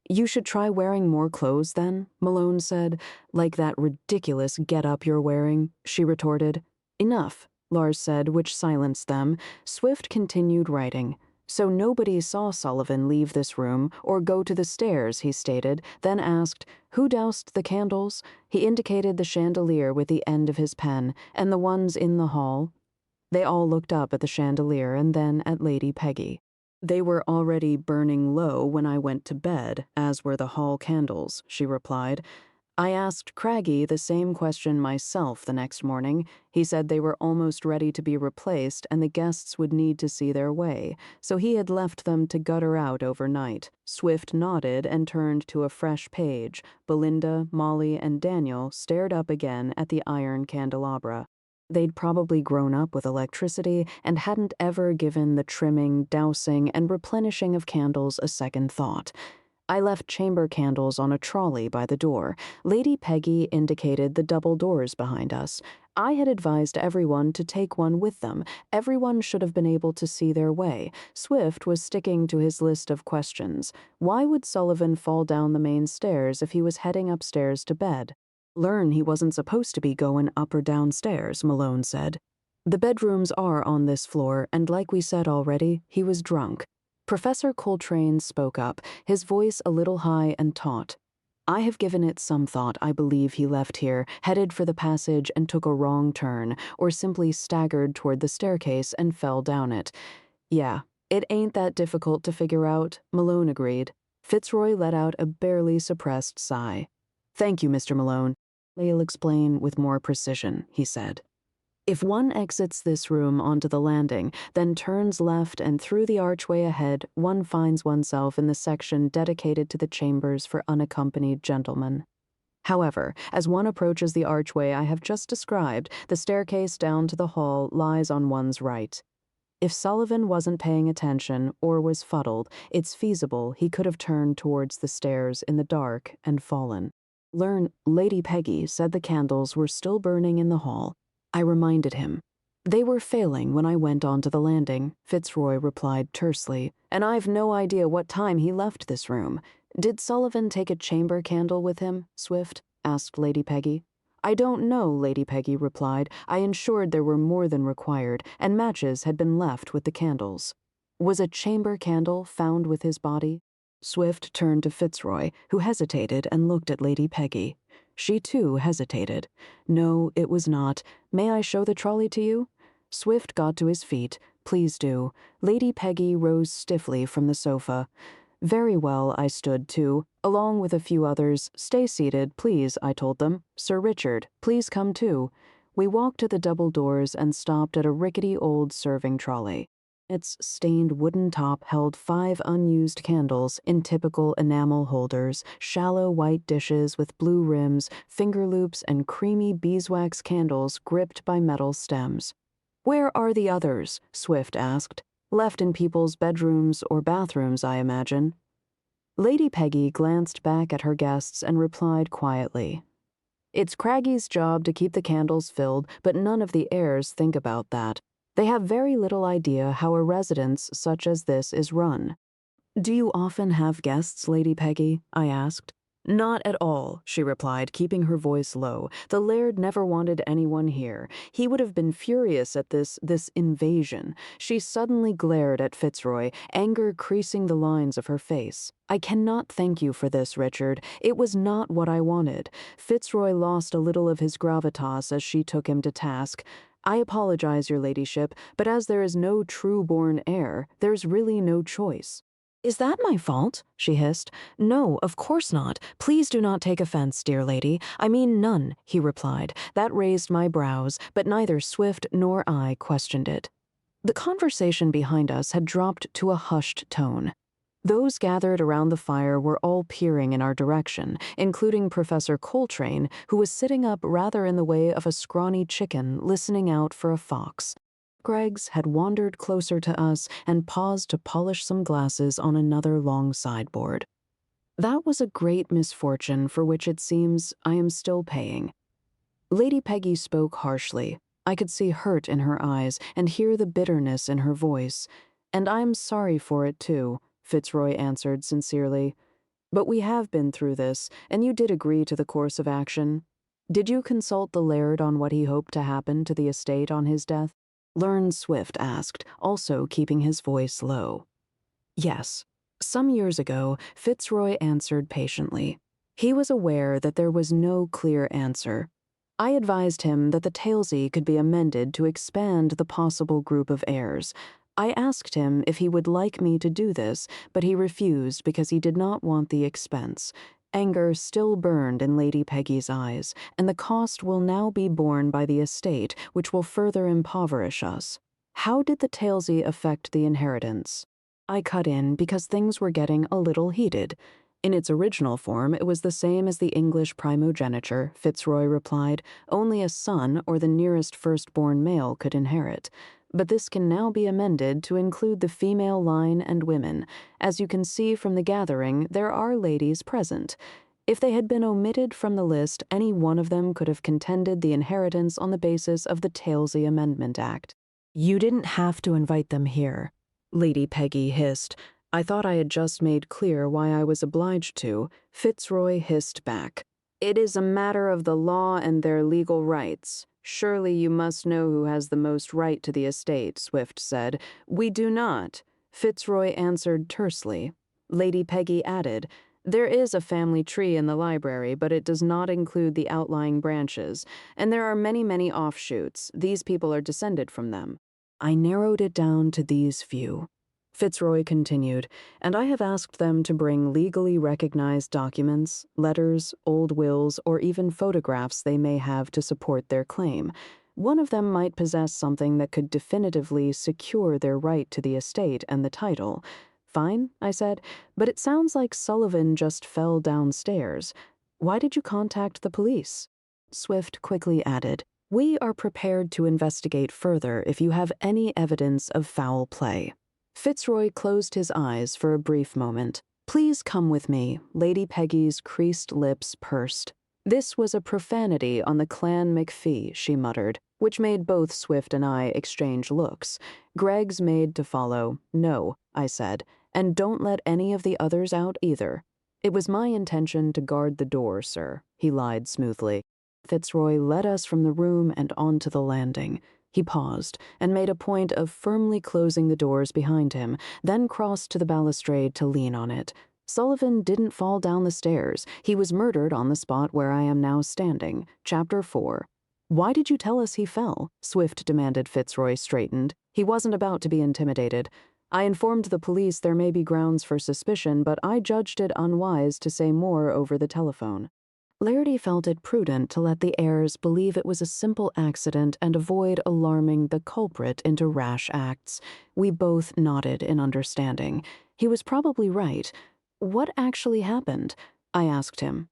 "You should try wearing more clothes then," Malone said. "Like that ridiculous get-up you're wearing," she retorted. "Enough," Lars said, which silenced them. Swift continued writing. "So nobody saw Sullivan leave this room or go to the stairs," he stated, then asked, "Who doused the candles?" He indicated the chandelier with the end of his pen, "And the ones in the hall." They all looked up at the chandelier and then at Lady Peggy. "They were already burning low when I went to bed, as were the hall candles," she replied. "I asked Craggy the same question myself the next morning. He said they were almost ready to be replaced and the guests would need to see their way, so he had left them to gutter out overnight." Swift nodded and turned to a fresh page. Belinda, Molly, and Daniel stared up again at the iron candelabra. They'd probably grown up with electricity and hadn't ever given the trimming, dousing, and replenishing of candles a second thought. "I left chamber candles on a trolley by the door." Lady Peggy indicated the double doors behind us. "I had advised everyone to take one with them. Everyone should have been able to see their way." Swift was sticking to his list of questions. Why would Sullivan fall down the main stairs if he was heading upstairs to bed? "Learn he wasn't supposed to be going up or downstairs," Malone said. "The bedrooms are on this floor, and like we said already, he was drunk." Professor Coltrane spoke up, his voice a little high and taut. "I have given it some thought. I believe he left here, headed for the passage and took a wrong turn, or simply staggered toward the staircase and fell down it. Yeah, it ain't that difficult to figure out," Malone agreed. Fitzroy let out a barely suppressed sigh. "Thank you, Mr. Malone. I'll explain with more precision," he said. "If one exits this room onto the landing, then turns left and through the archway ahead, one finds oneself in the section dedicated to the chambers for unaccompanied gentlemen. However, as one approaches the archway I have just described, the staircase down to the hall lies on one's right. If Sullivan wasn't paying attention or was fuddled, it's feasible he could have turned towards the stairs in the dark and fallen." Lady Peggy said the candles were still burning in the hall. I reminded him. "They were failing when I went onto the landing," Fitzroy replied tersely, "and I've no idea what time he left this room." "Did Sullivan take a chamber candle with him?" Swift asked Lady Peggy. "I don't know," Lady Peggy replied. "I ensured there were more than required, and matches had been left with the candles." "Was a chamber candle found with his body?" Swift turned to Fitzroy, who hesitated and looked at Lady Peggy. She too hesitated. "No, it was not. May I show the trolley to you?" Swift got to his feet. "Please do." Lady Peggy rose stiffly from the sofa. "Very well," I stood too, along with a few others. "Stay seated, please," I told them. "Sir Richard, please come too." We walked to the double doors and stopped at a rickety old serving trolley. Its stained wooden top held 5 unused candles in typical enamel holders, shallow white dishes with blue rims, finger loops, and creamy beeswax candles gripped by metal stems. "Where are the others?" Swift asked. "Left in people's bedrooms or bathrooms, I imagine." Lady Peggy glanced back at her guests and replied quietly, "It's Craggy's job to keep the candles filled, but none of the heirs think about that. They have very little idea how a residence such as this is run." "Do you often have guests, Lady Peggy?" I asked. "Not at all," she replied, keeping her voice low. "The Laird never wanted anyone here. He would have been furious at this invasion." She suddenly glared at Fitzroy, anger creasing the lines of her face. "I cannot thank you for this, Richard. It was not what I wanted." Fitzroy lost a little of his gravitas as she took him to task. "I apologize, your ladyship, but as there is no true-born heir, there's really no choice." "Is that my fault?" she hissed. "No, of course not. Please do not take offense, dear lady. I mean none," he replied. That raised my brows, but neither Swift nor I questioned it. The conversation behind us had dropped to a hushed tone. Those gathered around the fire were all peering in our direction, including Professor Coltrane, who was sitting up rather in the way of a scrawny chicken listening out for a fox. Greggs had wandered closer to us and paused to polish some glasses on another long sideboard. "That was a great misfortune for which it seems I am still paying." Lady Peggy spoke harshly. I could see hurt in her eyes and hear the bitterness in her voice. "And I'm sorry for it, too," Fitzroy answered sincerely. "But we have been through this, and you did agree to the course of action. Did you consult the laird on what he hoped to happen to the estate on his death?" Learn Swift asked, also keeping his voice low. Yes. Some years ago, Fitzroy answered patiently. He was aware that there was no clear answer. I advised him that the Talesy could be amended to expand the possible group of heirs. I asked him if he would like me to do this, but he refused because he did not want the expense. Anger still burned in Lady Peggy's eyes, and the cost will now be borne by the estate, which will further impoverish us. How did the Talesy affect the inheritance? I cut in because things were getting a little heated. In its original form, it was the same as the English primogeniture, Fitzroy replied. Only a son or the nearest firstborn male could inherit. But this can now be amended to include the female line and women. As you can see from the gathering, there are ladies present. If they had been omitted from the list, any one of them could have contended the inheritance on the basis of the Talesy Amendment Act. "You didn't have to invite them here," Lady Peggy hissed. "I thought I had just made clear why I was obliged to." Fitzroy hissed back. "It is a matter of the law and their legal rights. Surely you must know who has the most right to the estate," Swift said. "We do not," Fitzroy answered tersely. Lady Peggy added, "There is a family tree in the library, but it does not include the outlying branches, and there are many, many offshoots. These people are descended from them." I narrowed it down to these few. Fitzroy continued, "And I have asked them to bring legally recognized documents, letters, old wills, or even photographs they may have to support their claim. One of them might possess something that could definitively secure their right to the estate and the title." "Fine," I said, "but it sounds like Sullivan just fell downstairs. Why did you contact the police?" Swift quickly added, "We are prepared to investigate further if you have any evidence of foul play." Fitzroy closed his eyes for a brief moment. "Please come with me." Lady Peggy's creased lips pursed. "This was a profanity on the clan McFee," she muttered, which made both Swift and I exchange looks. "Greg's maid to follow." "No," I said, "and don't let any of the others out either." "It was my intention to guard the door, sir," he lied smoothly. Fitzroy led us from the room and onto the landing. He paused and made a point of firmly closing the doors behind him, then crossed to the balustrade to lean on it. "Sullivan didn't fall down the stairs. He was murdered on the spot where I am now standing." Chapter 4. "Why did you tell us he fell?" Swift demanded. Fitzroy straightened. "He wasn't about to be intimidated. I informed the police there may be grounds for suspicion, but I judged it unwise to say more over the telephone." Lairdy felt it prudent to let the heirs believe it was a simple accident and avoid alarming the culprit into rash acts. We both nodded in understanding. He was probably right. "What actually happened?" I asked him.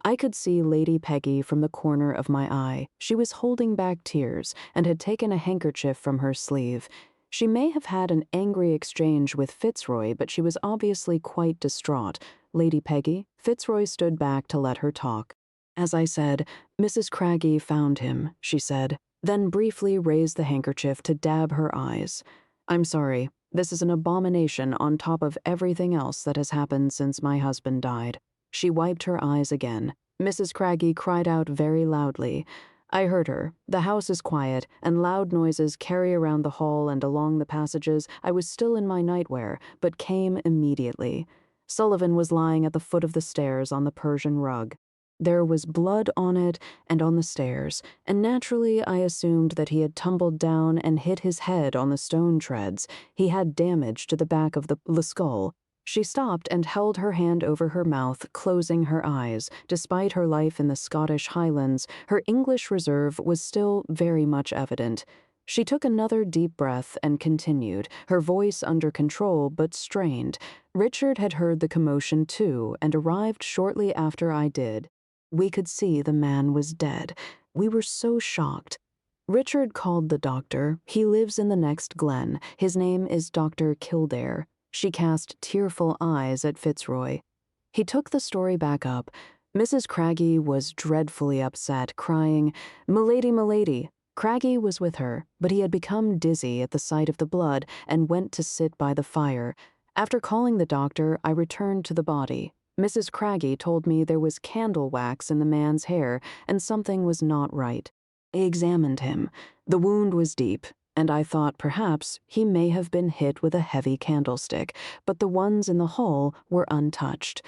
I could see Lady Peggy from the corner of my eye. She was holding back tears and had taken a handkerchief from her sleeve. She may have had an angry exchange with Fitzroy, but she was obviously quite distraught. "Lady Peggy?" Fitzroy stood back to let her talk. "As I said, Mrs. Craggy found him," she said, then briefly raised the handkerchief to dab her eyes. "I'm sorry. This is an abomination on top of everything else that has happened since my husband died." She wiped her eyes again. Mrs. Craggy cried out very loudly. I heard her. The house is quiet, and loud noises carry around the hall and along the passages. I was still in my nightwear, but came immediately. Sullivan was lying at the foot of the stairs on the Persian rug. There was blood on it and on the stairs, and naturally I assumed that he had tumbled down and hit his head on the stone treads. He had damage to the back of the skull. She stopped and held her hand over her mouth, closing her eyes. Despite her life in the Scottish Highlands, her English reserve was still very much evident. She took another deep breath and continued, her voice under control but strained. Richard had heard the commotion too and arrived shortly after I did. We could see the man was dead. We were so shocked. Richard called the doctor. He lives in the next glen. His name is Dr. Kildare. She cast tearful eyes at Fitzroy. He took the story back up. Mrs. Craggy was dreadfully upset, crying, "Milady, milady." Craggy was with her, but he had become dizzy at the sight of the blood and went to sit by the fire. After calling the doctor, I returned to the body. Mrs. Craggy told me there was candle wax in the man's hair and something was not right. I examined him. The wound was deep, and I thought perhaps he may have been hit with a heavy candlestick, but the ones in the hall were untouched.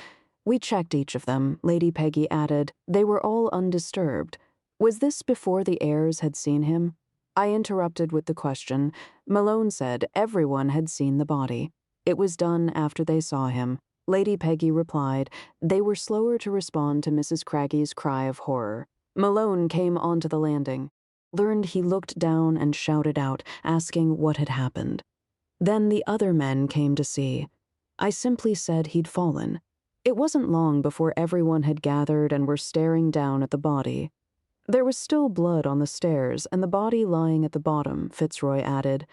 We checked each of them, Lady Peggy added. They were all undisturbed. Was this before the heirs had seen him? I interrupted with the question. Malone said everyone had seen the body. It was done after they saw him. Lady Peggy replied. They were slower to respond to Mrs. Craggy's cry of horror. Malone came onto the landing. Learned he looked down and shouted out, asking what had happened. Then the other men came to see. I simply said he'd fallen. It wasn't long before everyone had gathered and were staring down at the body. There was still blood on the stairs and the body lying at the bottom, Fitzroy added.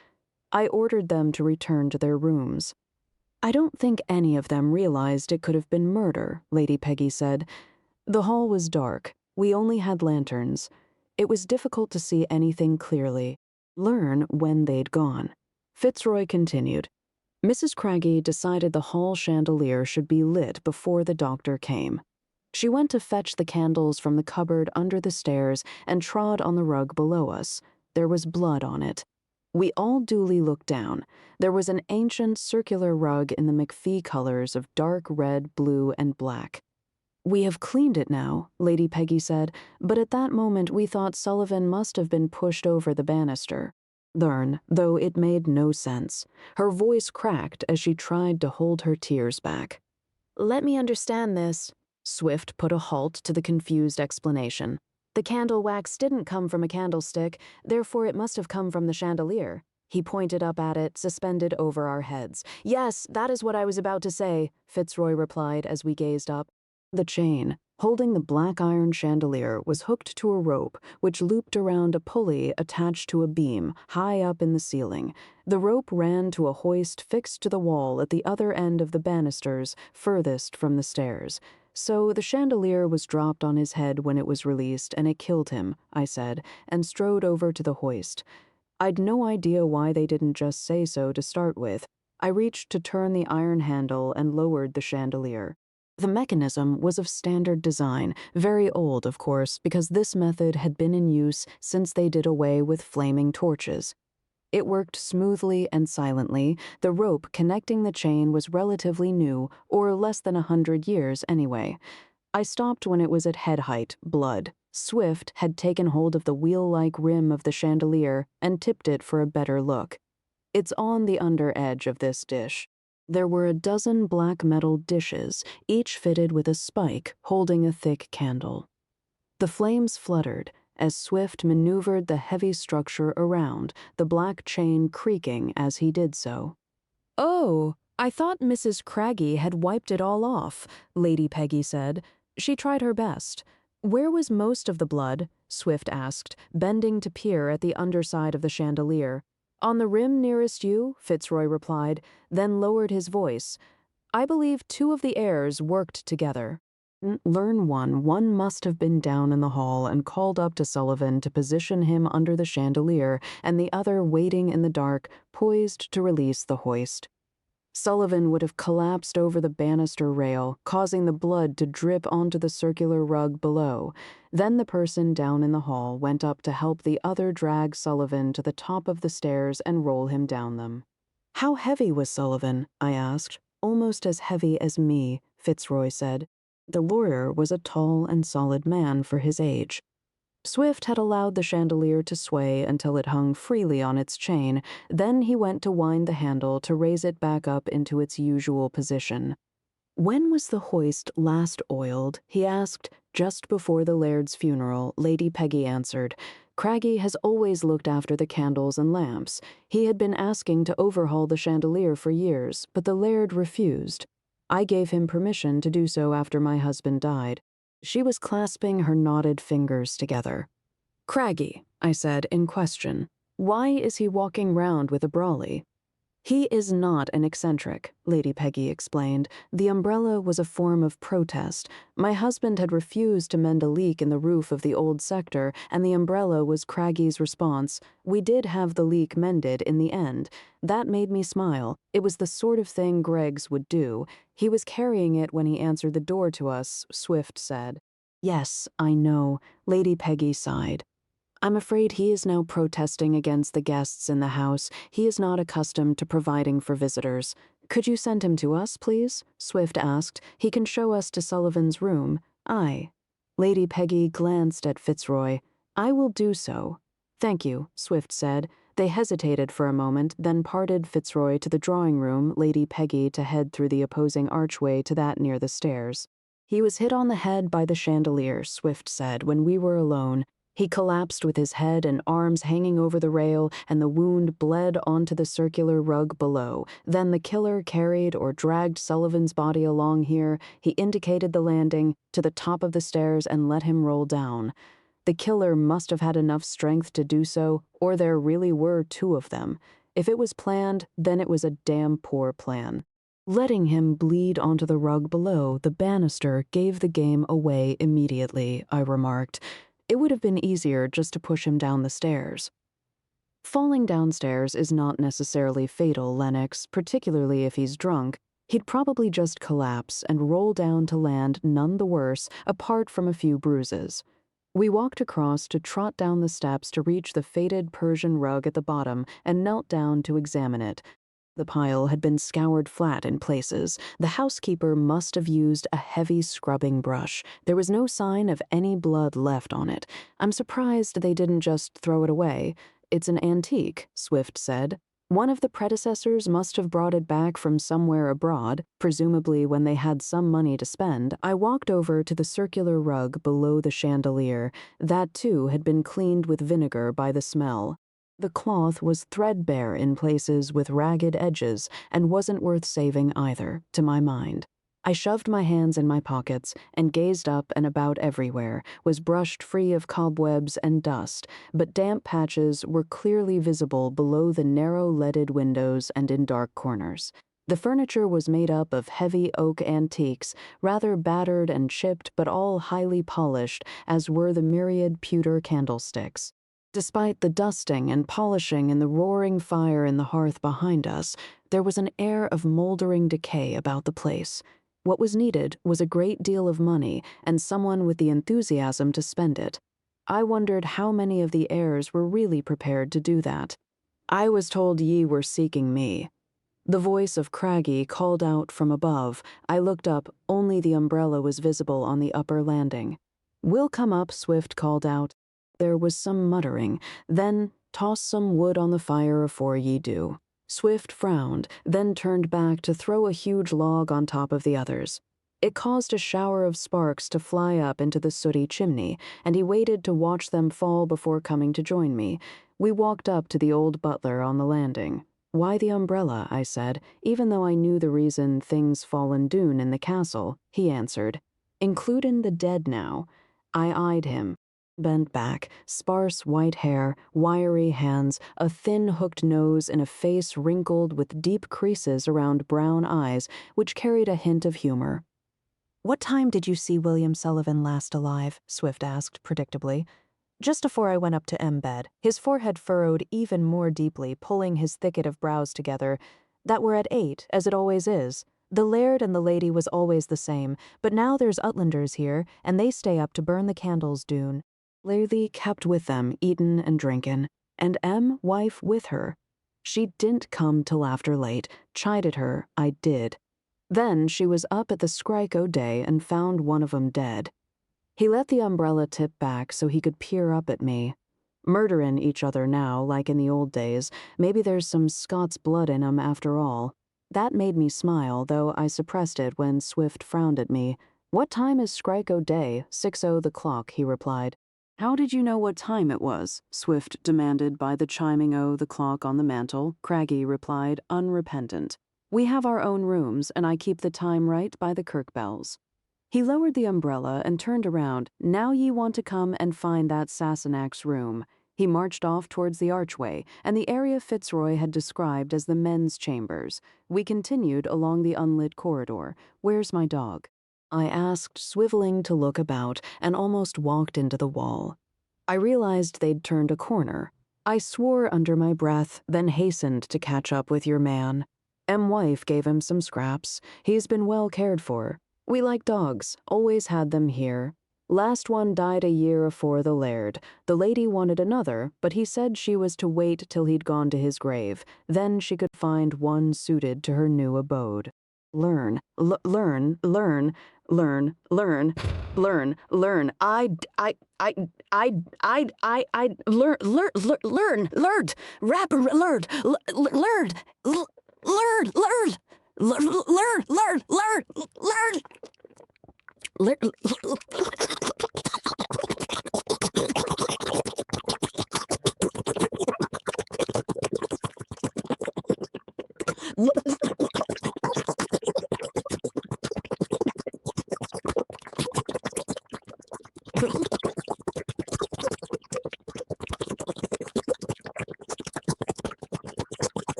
I ordered them to return to their rooms. I don't think any of them realized it could have been murder, Lady Peggy said. The hall was dark. We only had lanterns. It was difficult to see anything clearly. Learn when they'd gone. Fitzroy continued. Mrs. Craggy decided the hall chandelier should be lit before the doctor came. She went to fetch the candles from the cupboard under the stairs and trod on the rug below us. There was blood on it. We all duly looked down. There was an ancient circular rug in the McFee colors of dark red, blue, and black. We have cleaned it now, Lady Peggy said, but at that moment we thought Sullivan must have been pushed over the banister. Learn, though it made no sense. Her voice cracked as she tried to hold her tears back. Let me understand this. Swift put a halt to the confused explanation. The candle wax didn't come from a candlestick, therefore it must have come from the chandelier. He pointed up at it, suspended over our heads. Yes, that is what I was about to say, Fitzroy replied as we gazed up. The chain, holding the black iron chandelier, was hooked to a rope, which looped around a pulley attached to a beam high up in the ceiling. The rope ran to a hoist fixed to the wall at the other end of the banisters, furthest from the stairs. So the chandelier was dropped on his head when it was released, and it killed him, I said, and strode over to the hoist. I'd no idea why they didn't just say so to start with. I reached to turn the iron handle and lowered the chandelier. The mechanism was of standard design, very old, of course, because this method had been in use since they did away with flaming torches. It worked smoothly and silently. The rope connecting the chain was relatively new, or less than 100 years anyway. I stopped when it was at head height, blood. Swift had taken hold of the wheel-like rim of the chandelier and tipped it for a better look. It's on the under edge of this dish. There were a dozen black metal dishes, each fitted with a spike holding a thick candle. The flames fluttered as Swift maneuvered the heavy structure around, the black chain creaking as he did so. Oh, I thought Mrs. Craggy had wiped it all off, Lady Peggy said. She tried her best. Where was most of the blood? Swift asked, bending to peer at the underside of the chandelier. On the rim nearest you, Fitzroy replied, then lowered his voice. I believe two of the heirs worked together. Learn one must have been down in the hall and called up to Sullivan to position him under the chandelier, and the other waiting in the dark, poised to release the hoist. Sullivan would have collapsed over the banister rail, causing the blood to drip onto the circular rug below. Then the person down in the hall went up to help the other drag Sullivan to the top of the stairs and roll him down them. How heavy was Sullivan? I asked. Almost as heavy as me, Fitzroy said. The lawyer was a tall and solid man for his age. Swift had allowed the chandelier to sway until it hung freely on its chain, then he went to wind the handle to raise it back up into its usual position. When was the hoist last oiled? He asked. Just before the laird's funeral, Lady Peggy answered. Craggy has always looked after the candles and lamps. He had been asking to overhaul the chandelier for years, but the laird refused. I gave him permission to do so after my husband died. She was clasping her knotted fingers together. Craggy, I said in question. Why is he walking round with a brolly? He is not an eccentric, Lady Peggy explained. The umbrella was a form of protest. My husband had refused to mend a leak in the roof of the old sector, and the umbrella was Craggy's response. We did have the leak mended in the end. That made me smile. It was the sort of thing Greggs would do. He was carrying it when he answered the door to us, Swift said. Yes, I know, Lady Peggy sighed. I'm afraid he is now protesting against the guests in the house. He is not accustomed to providing for visitors. Could you send him to us, please? Swift asked. He can show us to Sullivan's room. Aye. Lady Peggy glanced at Fitzroy. I will do so. Thank you, Swift said. They hesitated for a moment, then parted Fitzroy to the drawing room, Lady Peggy to head through the opposing archway to that near the stairs. He was hit on the head by the chandelier, Swift said, when we were alone. He collapsed with his head and arms hanging over the rail, and the wound bled onto the circular rug below. Then the killer carried or dragged Sullivan's body along here. He indicated the landing, to the top of the stairs, and let him roll down. The killer must have had enough strength to do so, or there really were two of them. If it was planned, then it was a damn poor plan. Letting him bleed onto the rug below, the banister gave the game away immediately, I remarked. It would have been easier just to push him down the stairs. Falling downstairs is not necessarily fatal, Lennox, particularly if he's drunk. He'd probably just collapse and roll down to land none the worse, apart from a few bruises. We walked across to trot down the steps to reach the faded Persian rug at the bottom and knelt down to examine it. The pile had been scoured flat in places. The housekeeper must have used a heavy scrubbing brush. There was no sign of any blood left on it. I'm surprised they didn't just throw it away. It's an antique, Swift said. One of the predecessors must have brought it back from somewhere abroad, presumably when they had some money to spend. I walked over to the circular rug below the chandelier. That, too, had been cleaned with vinegar by the smell. The cloth was threadbare in places with ragged edges and wasn't worth saving either, to my mind. I shoved my hands in my pockets and gazed up and about everywhere, was brushed free of cobwebs and dust, but damp patches were clearly visible below the narrow leaded windows and in dark corners. The furniture was made up of heavy oak antiques, rather battered and chipped but all highly polished, as were the myriad pewter candlesticks. Despite the dusting and polishing and the roaring fire in the hearth behind us, there was an air of moldering decay about the place. What was needed was a great deal of money and someone with the enthusiasm to spend it. I wondered how many of the heirs were really prepared to do that. I was told ye were seeking me. The voice of Craggy called out from above. I looked up. Only the umbrella was visible on the upper landing. We'll come up, Swift called out. There was some muttering. Then, toss some wood on the fire afore ye do. Swift frowned, then turned back to throw a huge log on top of the others. It caused a shower of sparks to fly up into the sooty chimney, and he waited to watch them fall before coming to join me. We walked up to the old butler on the landing. Why the umbrella, I said, even though I knew the reason things fallen doon in the castle. He answered, includin' the dead now. I eyed him. Bent back, sparse white hair, wiry hands, a thin hooked nose, and a face wrinkled with deep creases around brown eyes, which carried a hint of humor. What time did you see William Sullivan last alive? Swift asked, predictably. Just afore I went up to embed, his forehead furrowed even more deeply, pulling his thicket of brows together. That were at 8, as it always is. The laird and the lady was always the same, but now there's Utlanders here, and they stay up to burn the candles doon. Lairly kept with them, eatin' and drinkin', and wife with her. She didn't come till after late, chided her, I did. Then she was up at the Scrike O'Day and found one of 'em dead. He let the umbrella tip back so he could peer up at me. Murderin' each other now, like in the old days. Maybe there's some Scots blood in 'em after all. That made me smile, though I suppressed it when Swift frowned at me. What time is Scrike O'Day? 6:00 the clock, he replied. How did you know what time it was? Swift demanded by the chiming o' the clock on the mantel. Craggy replied, unrepentant. We have our own rooms, and I keep the time right by the kirk bells. He lowered the umbrella and turned around. Now ye want to come and find that Sassenach's room. He marched off towards the archway and the area Fitzroy had described as the men's chambers. We continued along the unlit corridor. "Where's my dog?" I asked, swiveling to look about, and almost walked into the wall. I realized they'd turned a corner. I swore under my breath, then hastened to catch up with your man. Wife gave him some scraps. He's been well cared for. We like dogs, always had them here. Last one died a year afore the laird. The lady wanted another, but he said she was to wait till he'd gone to his grave. Then she could find one suited to her new abode. Learn. Learn. Learn. Learn. Learn. Learn. Learn. Learned. Rapper, learned. Learned. Learn.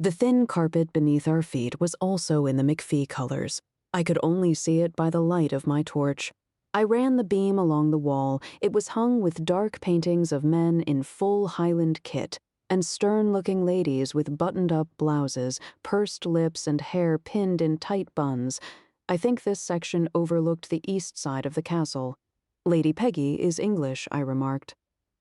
The thin carpet beneath our feet was also in the McFee colors. I could only see it by the light of my torch. I ran the beam along the wall. It was hung with dark paintings of men in full Highland kit and stern-looking ladies with buttoned-up blouses, pursed lips, and hair pinned in tight buns. I think this section overlooked the east side of the castle. Lady Peggy is English, I remarked.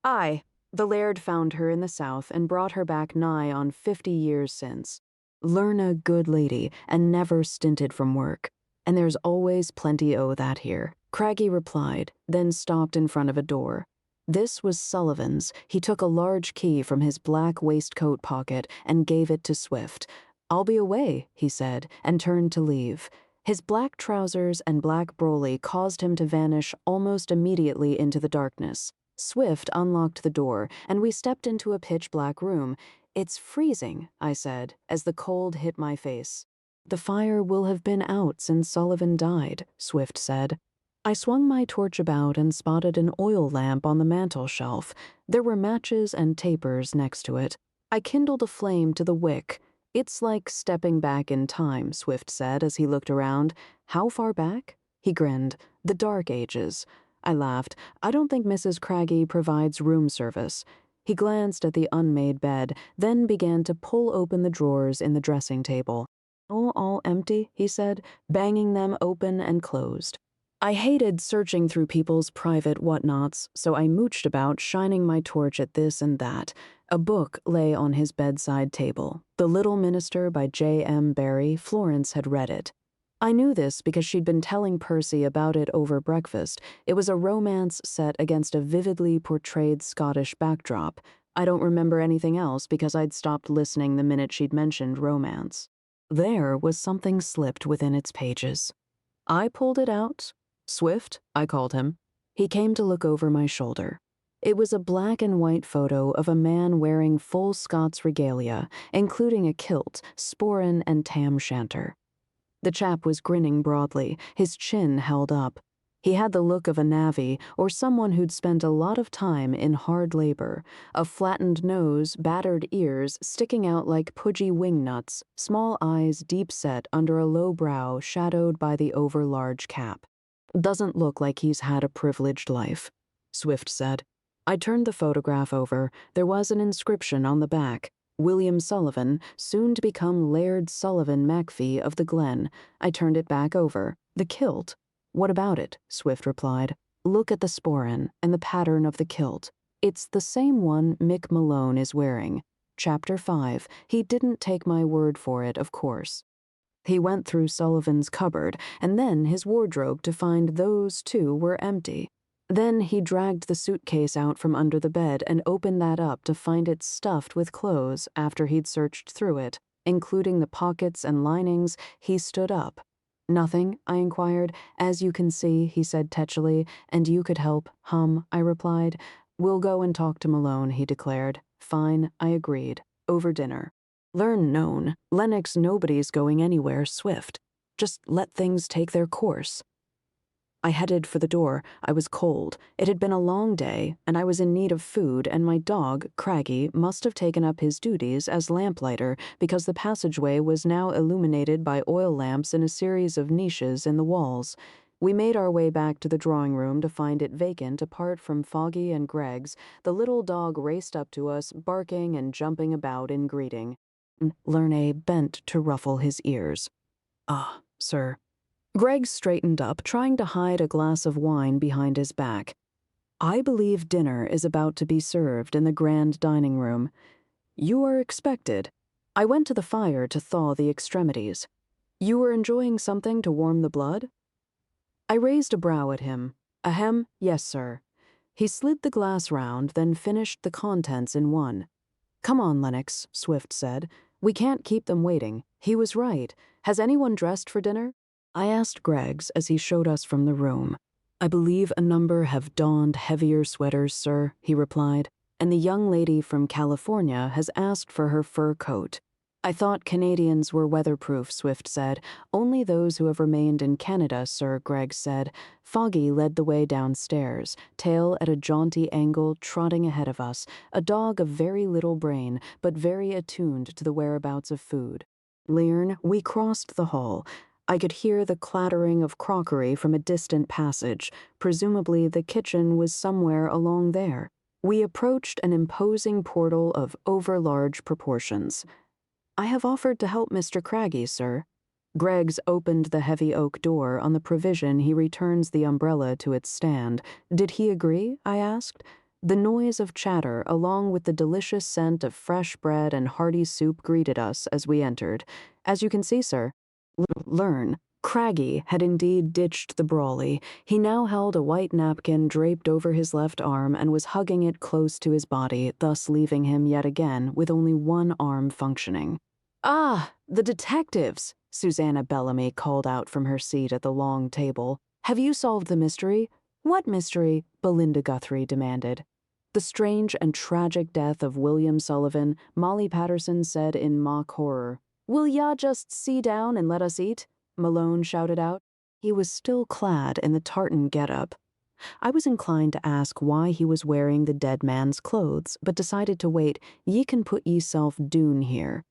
Aye. The laird found her in the south and brought her back nigh on 50 years since. Lyrna good lady, and never stinted from work. And there's always plenty o' that here. Craggy replied, then stopped in front of a door. This was Sullivan's. He took a large key from his black waistcoat pocket and gave it to Swift. I'll be away, he said, and turned to leave. His black trousers and black brolly caused him to vanish almost immediately into the darkness. Swift unlocked the door, and we stepped into a pitch-black room. It's freezing, I said, as the cold hit my face. The fire will have been out since Sullivan died, Swift said. I swung my torch about and spotted an oil lamp on the mantel shelf. There were matches and tapers next to it. I kindled a flame to the wick. It's like stepping back in time, Swift said as he looked around. How far back? He grinned. The Dark Ages. I laughed. I don't think Mrs. Craggy provides room service. He glanced at the unmade bed, then began to pull open the drawers in the dressing table. Oh, all empty, he said, banging them open and closed. I hated searching through people's private whatnots, so I mooched about, shining my torch at this and that. A book lay on his bedside table. The Little Minister by J.M. Barrie. Florence had read it. I knew this because she'd been telling Percy about it over breakfast. It was a romance set against a vividly portrayed Scottish backdrop. I don't remember anything else because I'd stopped listening the minute she'd mentioned romance. There was something slipped within its pages. I pulled it out. Swift, I called him. He came to look over my shoulder. It was a black and white photo of a man wearing full Scots regalia, including a kilt, sporran, and tam shanter. The chap was grinning broadly, his chin held up. He had the look of a navvy or someone who'd spent a lot of time in hard labor, a flattened nose, battered ears sticking out like pudgy wingnuts, small eyes deep set under a low brow shadowed by the over-large cap. Doesn't look like he's had a privileged life, Swift said. I turned the photograph over. There was an inscription on the back. William Sullivan, soon to become Laird Sullivan McFee of the Glen. I turned it back over. The kilt. What about it? Swift replied. Look at the sporran and the pattern of the kilt. It's the same one Mick Malone is wearing. Chapter 5. He didn't take my word for it, of course. He went through Sullivan's cupboard and then his wardrobe to find those too were empty. Then he dragged the suitcase out from under the bed and opened that up to find it stuffed with clothes after he'd searched through it, including the pockets and linings. He stood up. Nothing, I inquired. As you can see, he said tetchily, and you could help. I replied. We'll go and talk to Malone, he declared. Fine, I agreed. Over dinner. Learn known. Lennox nobody's going anywhere swift. Just let things take their course. I headed for the door. I was cold. It had been a long day, and I was in need of food, and my dog, Craggy, must have taken up his duties as lamplighter because the passageway was now illuminated by oil lamps in a series of niches in the walls. We made our way back to the drawing room to find it vacant apart from Foggy and Greg's. The little dog raced up to us, barking and jumping about in greeting. Lerne bent to ruffle his ears. Ah, sir. Greg straightened up, trying to hide a glass of wine behind his back. I believe dinner is about to be served in the grand dining room. You are expected. I went to the fire to thaw the extremities. You were enjoying something to warm the blood? I raised a brow at him. Ahem, yes, sir. He slid the glass round, then finished the contents in one. Come on, Lennox, Swift said. We can't keep them waiting. He was right. Has anyone dressed for dinner? I asked Greggs as he showed us from the room. I believe a number have donned heavier sweaters, sir, he replied, and the young lady from California has asked for her fur coat. I thought Canadians were weatherproof, Swift said. Only those who have remained in Canada, sir, Gregg said. Foggy led the way downstairs, tail at a jaunty angle, trotting ahead of us, a dog of very little brain, but very attuned to the whereabouts of food. Learn, we crossed the hall. I could hear the clattering of crockery from a distant passage. Presumably the kitchen was somewhere along there. We approached an imposing portal of overlarge proportions. I have offered to help Mr. Craggy, sir. Greggs opened the heavy oak door on the provision he returns the umbrella to its stand. Did he agree? I asked. The noise of chatter, along with the delicious scent of fresh bread and hearty soup, greeted us as we entered. As you can see, sir. Learn. Craggy had indeed ditched the brawly. He now held a white napkin draped over his left arm and was hugging it close to his body, thus leaving him yet again with only one arm functioning. Ah, the detectives, Susanna Bellamy called out from her seat at the long table. Have you solved the mystery? What mystery? Belinda Guthrie demanded. The strange and tragic death of William Sullivan, Molly Patterson said in mock horror. Will ya just see down and let us eat? Malone shouted out. He was still clad in the tartan getup. I was inclined to ask why he was wearing the dead man's clothes, but decided to wait. Ye can put yeself doon here.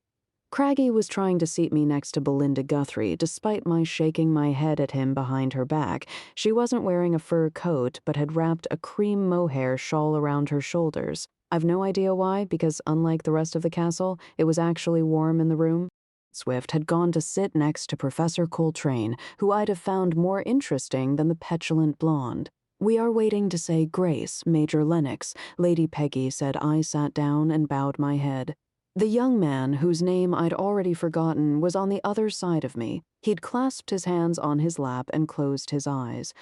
Craggy was trying to seat me next to Belinda Guthrie, despite my shaking my head at him behind her back. She wasn't wearing a fur coat, but had wrapped a cream mohair shawl around her shoulders. I've no idea why, because unlike the rest of the castle, it was actually warm in the room. Swift had gone to sit next to Professor Coltrane, who I'd have found more interesting than the petulant blonde. We are waiting to say grace, Major Lennox, Lady Peggy said. I sat down and bowed my head. The young man, whose name I'd already forgotten, was on the other side of me. He'd clasped his hands on his lap and closed his eyes.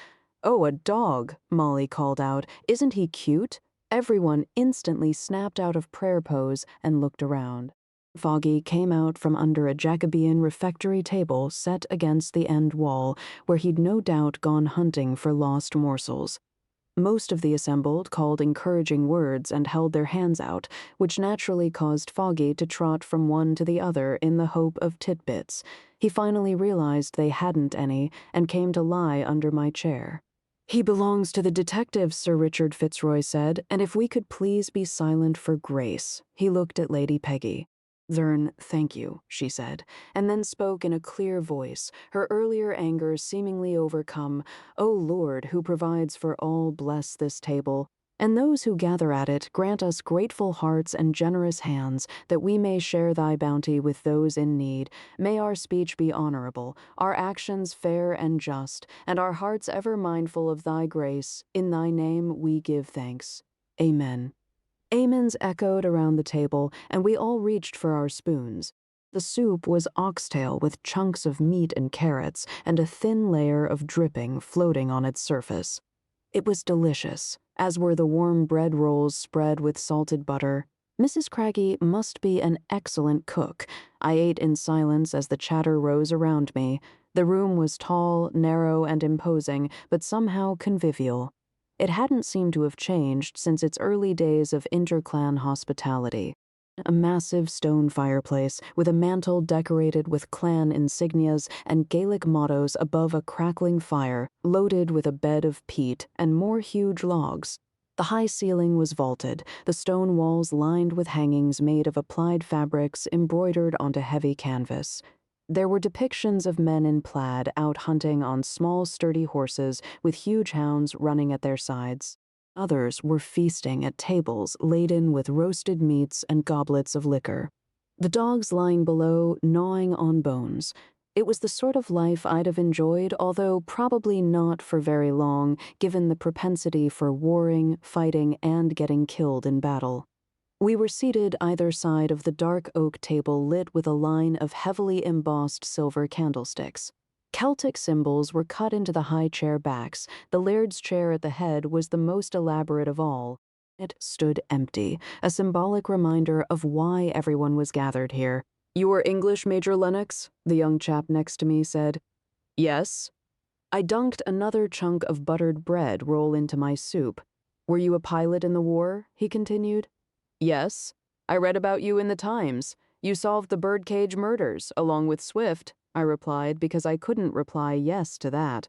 Oh, a dog, Molly called out. Isn't he cute? Everyone instantly snapped out of prayer pose and looked around. Foggy came out from under a Jacobean refectory table set against the end wall, where he'd no doubt gone hunting for lost morsels. Most of the assembled called encouraging words and held their hands out, which naturally caused Foggy to trot from one to the other in the hope of tidbits. He finally realized they hadn't any and came to lie under my chair. He belongs to the detectives, Sir Richard Fitzroy said, and if we could please be silent for grace. He looked at Lady Peggy. Zern, thank you, she said, and then spoke in a clear voice, her earlier anger seemingly overcome. O Lord, who provides for all, bless this table, and those who gather at it, grant us grateful hearts and generous hands, that we may share thy bounty with those in need. May our speech be honorable, our actions fair and just, and our hearts ever mindful of thy grace. In thy name we give thanks. Amen. Amens echoed around the table, and we all reached for our spoons. The soup was oxtail with chunks of meat and carrots, and a thin layer of dripping floating on its surface. It was delicious, as were the warm bread rolls spread with salted butter. Mrs. Craggy must be an excellent cook. I ate in silence as the chatter rose around me. The room was tall, narrow, and imposing, but somehow convivial. It hadn't seemed to have changed since its early days of interclan hospitality. A massive stone fireplace with a mantel decorated with clan insignias and Gaelic mottos above a crackling fire, loaded with a bed of peat and more huge logs. The high ceiling was vaulted, the stone walls lined with hangings made of applied fabrics embroidered onto heavy canvas. There were depictions of men in plaid out hunting on small, sturdy horses with huge hounds running at their sides. Others were feasting at tables laden with roasted meats and goblets of liquor. The dogs lying below, gnawing on bones. It was the sort of life I'd have enjoyed, although probably not for very long, given the propensity for warring, fighting, and getting killed in battle. We were seated either side of the dark oak table lit with a line of heavily embossed silver candlesticks. Celtic symbols were cut into the high chair backs. The laird's chair at the head was the most elaborate of all. It stood empty, a symbolic reminder of why everyone was gathered here. You are English, Major Lennox? The young chap next to me said. Yes. I dunked another chunk of buttered bread roll into my soup. Were you a pilot in the war? He continued. Yes. I read about you in the Times. You solved the birdcage murders, along with Swift, I replied because I couldn't reply yes to that.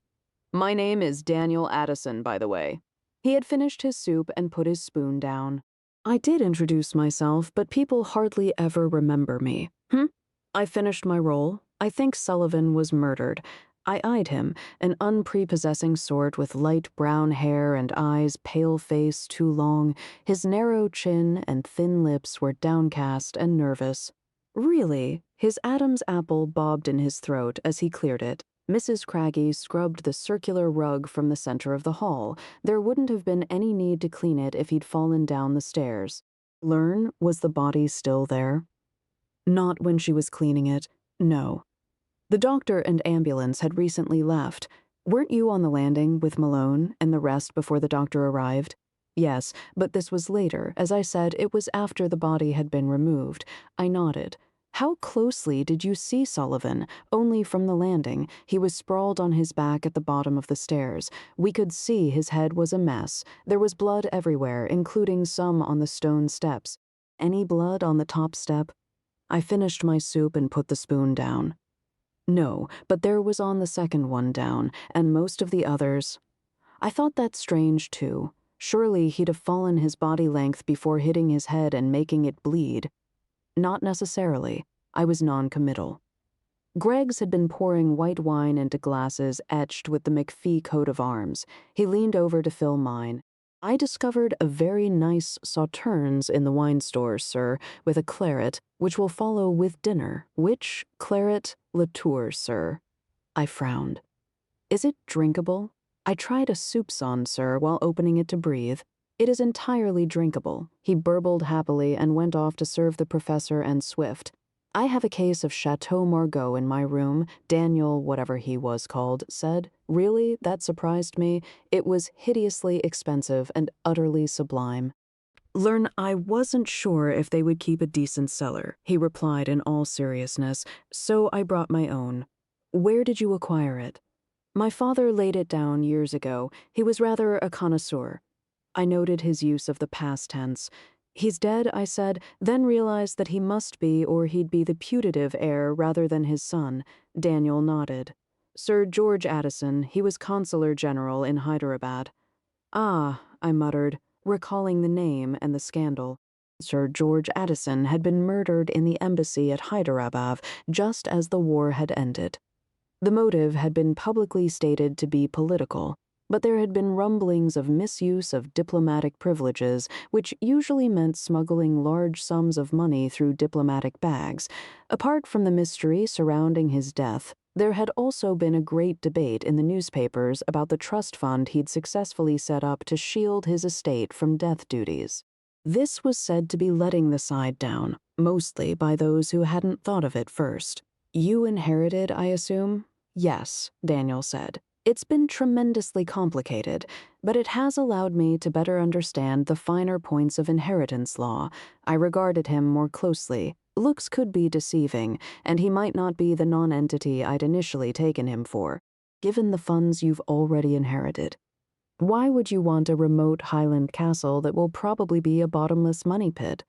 My name is Daniel Addison, by the way. He had finished his soup and put his spoon down. I did introduce myself, but people hardly ever remember me. I finished my roll. I think Sullivan was murdered. I eyed him, an unprepossessing sort with light brown hair and eyes pale face too long. His narrow chin and thin lips were downcast and nervous. Really, his Adam's apple bobbed in his throat as he cleared it. Mrs. Craggy scrubbed the circular rug from the center of the hall. There wouldn't have been any need to clean it if he'd fallen down the stairs. Learn, was the body still there? Not when she was cleaning it, no. The doctor and ambulance had recently left. Weren't you on the landing with Malone and the rest before the doctor arrived? Yes, but this was later. As I said, it was after the body had been removed. I nodded. How closely did you see Sullivan? Only from the landing. He was sprawled on his back at the bottom of the stairs. We could see his head was a mess. There was blood everywhere, including some on the stone steps. Any blood on the top step? I finished my soup and put the spoon down. No, but there was on the second one down, and most of the others. I thought that strange, too. Surely he'd have fallen his body length before hitting his head and making it bleed. Not necessarily. I was non-committal. Greggs had been pouring white wine into glasses etched with the McFee coat of arms. He leaned over to fill mine. I discovered a very nice sauternes in the wine store, sir, with a claret, which will follow with dinner. Which claret? Latour, sir. I frowned. Is it drinkable? I tried a soupçon, sir, while opening it to breathe. It is entirely drinkable. He burbled happily and went off to serve the professor and Swift. I have a case of Chateau Margaux in my room, Daniel, whatever he was called, said. Really? That surprised me. It was hideously expensive and utterly sublime. Learn, I wasn't sure if they would keep a decent cellar, he replied in all seriousness, so I brought my own. Where did you acquire it? My father laid it down years ago. He was rather a connoisseur. I noted his use of the past tense. He's dead, I said, then realized that he must be, or he'd be the putative heir rather than his son. Daniel nodded. Sir George Addison, he was consular general in Hyderabad. Ah, I muttered, recalling the name and the scandal. Sir George Addison had been murdered in the embassy at Hyderabad just as the war had ended. The motive had been publicly stated to be political, but there had been rumblings of misuse of diplomatic privileges, which usually meant smuggling large sums of money through diplomatic bags. Apart from the mystery surrounding his death, there had also been a great debate in the newspapers about the trust fund he'd successfully set up to shield his estate from death duties. This was said to be letting the side down, mostly by those who hadn't thought of it first. You inherited, I assume? Yes, Daniel said. It's been tremendously complicated, but it has allowed me to better understand the finer points of inheritance law. I regarded him more closely. Looks could be deceiving, and he might not be the nonentity I'd initially taken him for, given the funds you've already inherited. Why would you want a remote Highland castle that will probably be a bottomless money pit?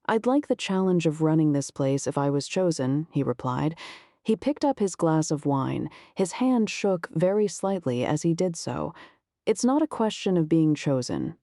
I'd like the challenge of running this place if I was chosen, he replied. He picked up his glass of wine. His hand shook very slightly as he did so. It's not a question of being chosen.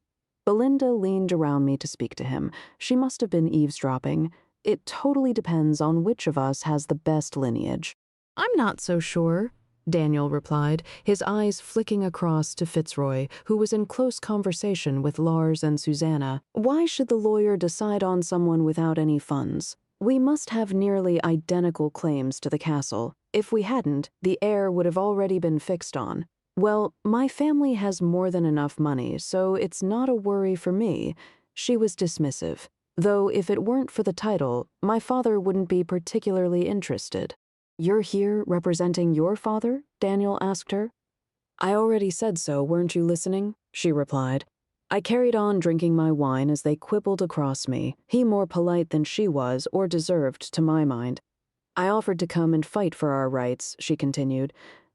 Belinda leaned around me to speak to him. She must have been eavesdropping. It totally depends on which of us has the best lineage. I'm not so sure, Daniel replied, his eyes flicking across to Fitzroy, who was in close conversation with Lars and Susanna. Why should the lawyer decide on someone without any funds? We must have nearly identical claims to the castle. If we hadn't, the heir would have already been fixed on. Well, my family has more than enough money, so it's not a worry for me. She was dismissive. Though if it weren't for the title, my father wouldn't be particularly interested. You're here representing your father? Daniel asked her. I already said so, weren't you listening? She replied. I carried on drinking my wine as they quibbled across me, he more polite than she was, or deserved, to my mind. I offered to come and fight for our rights, she continued.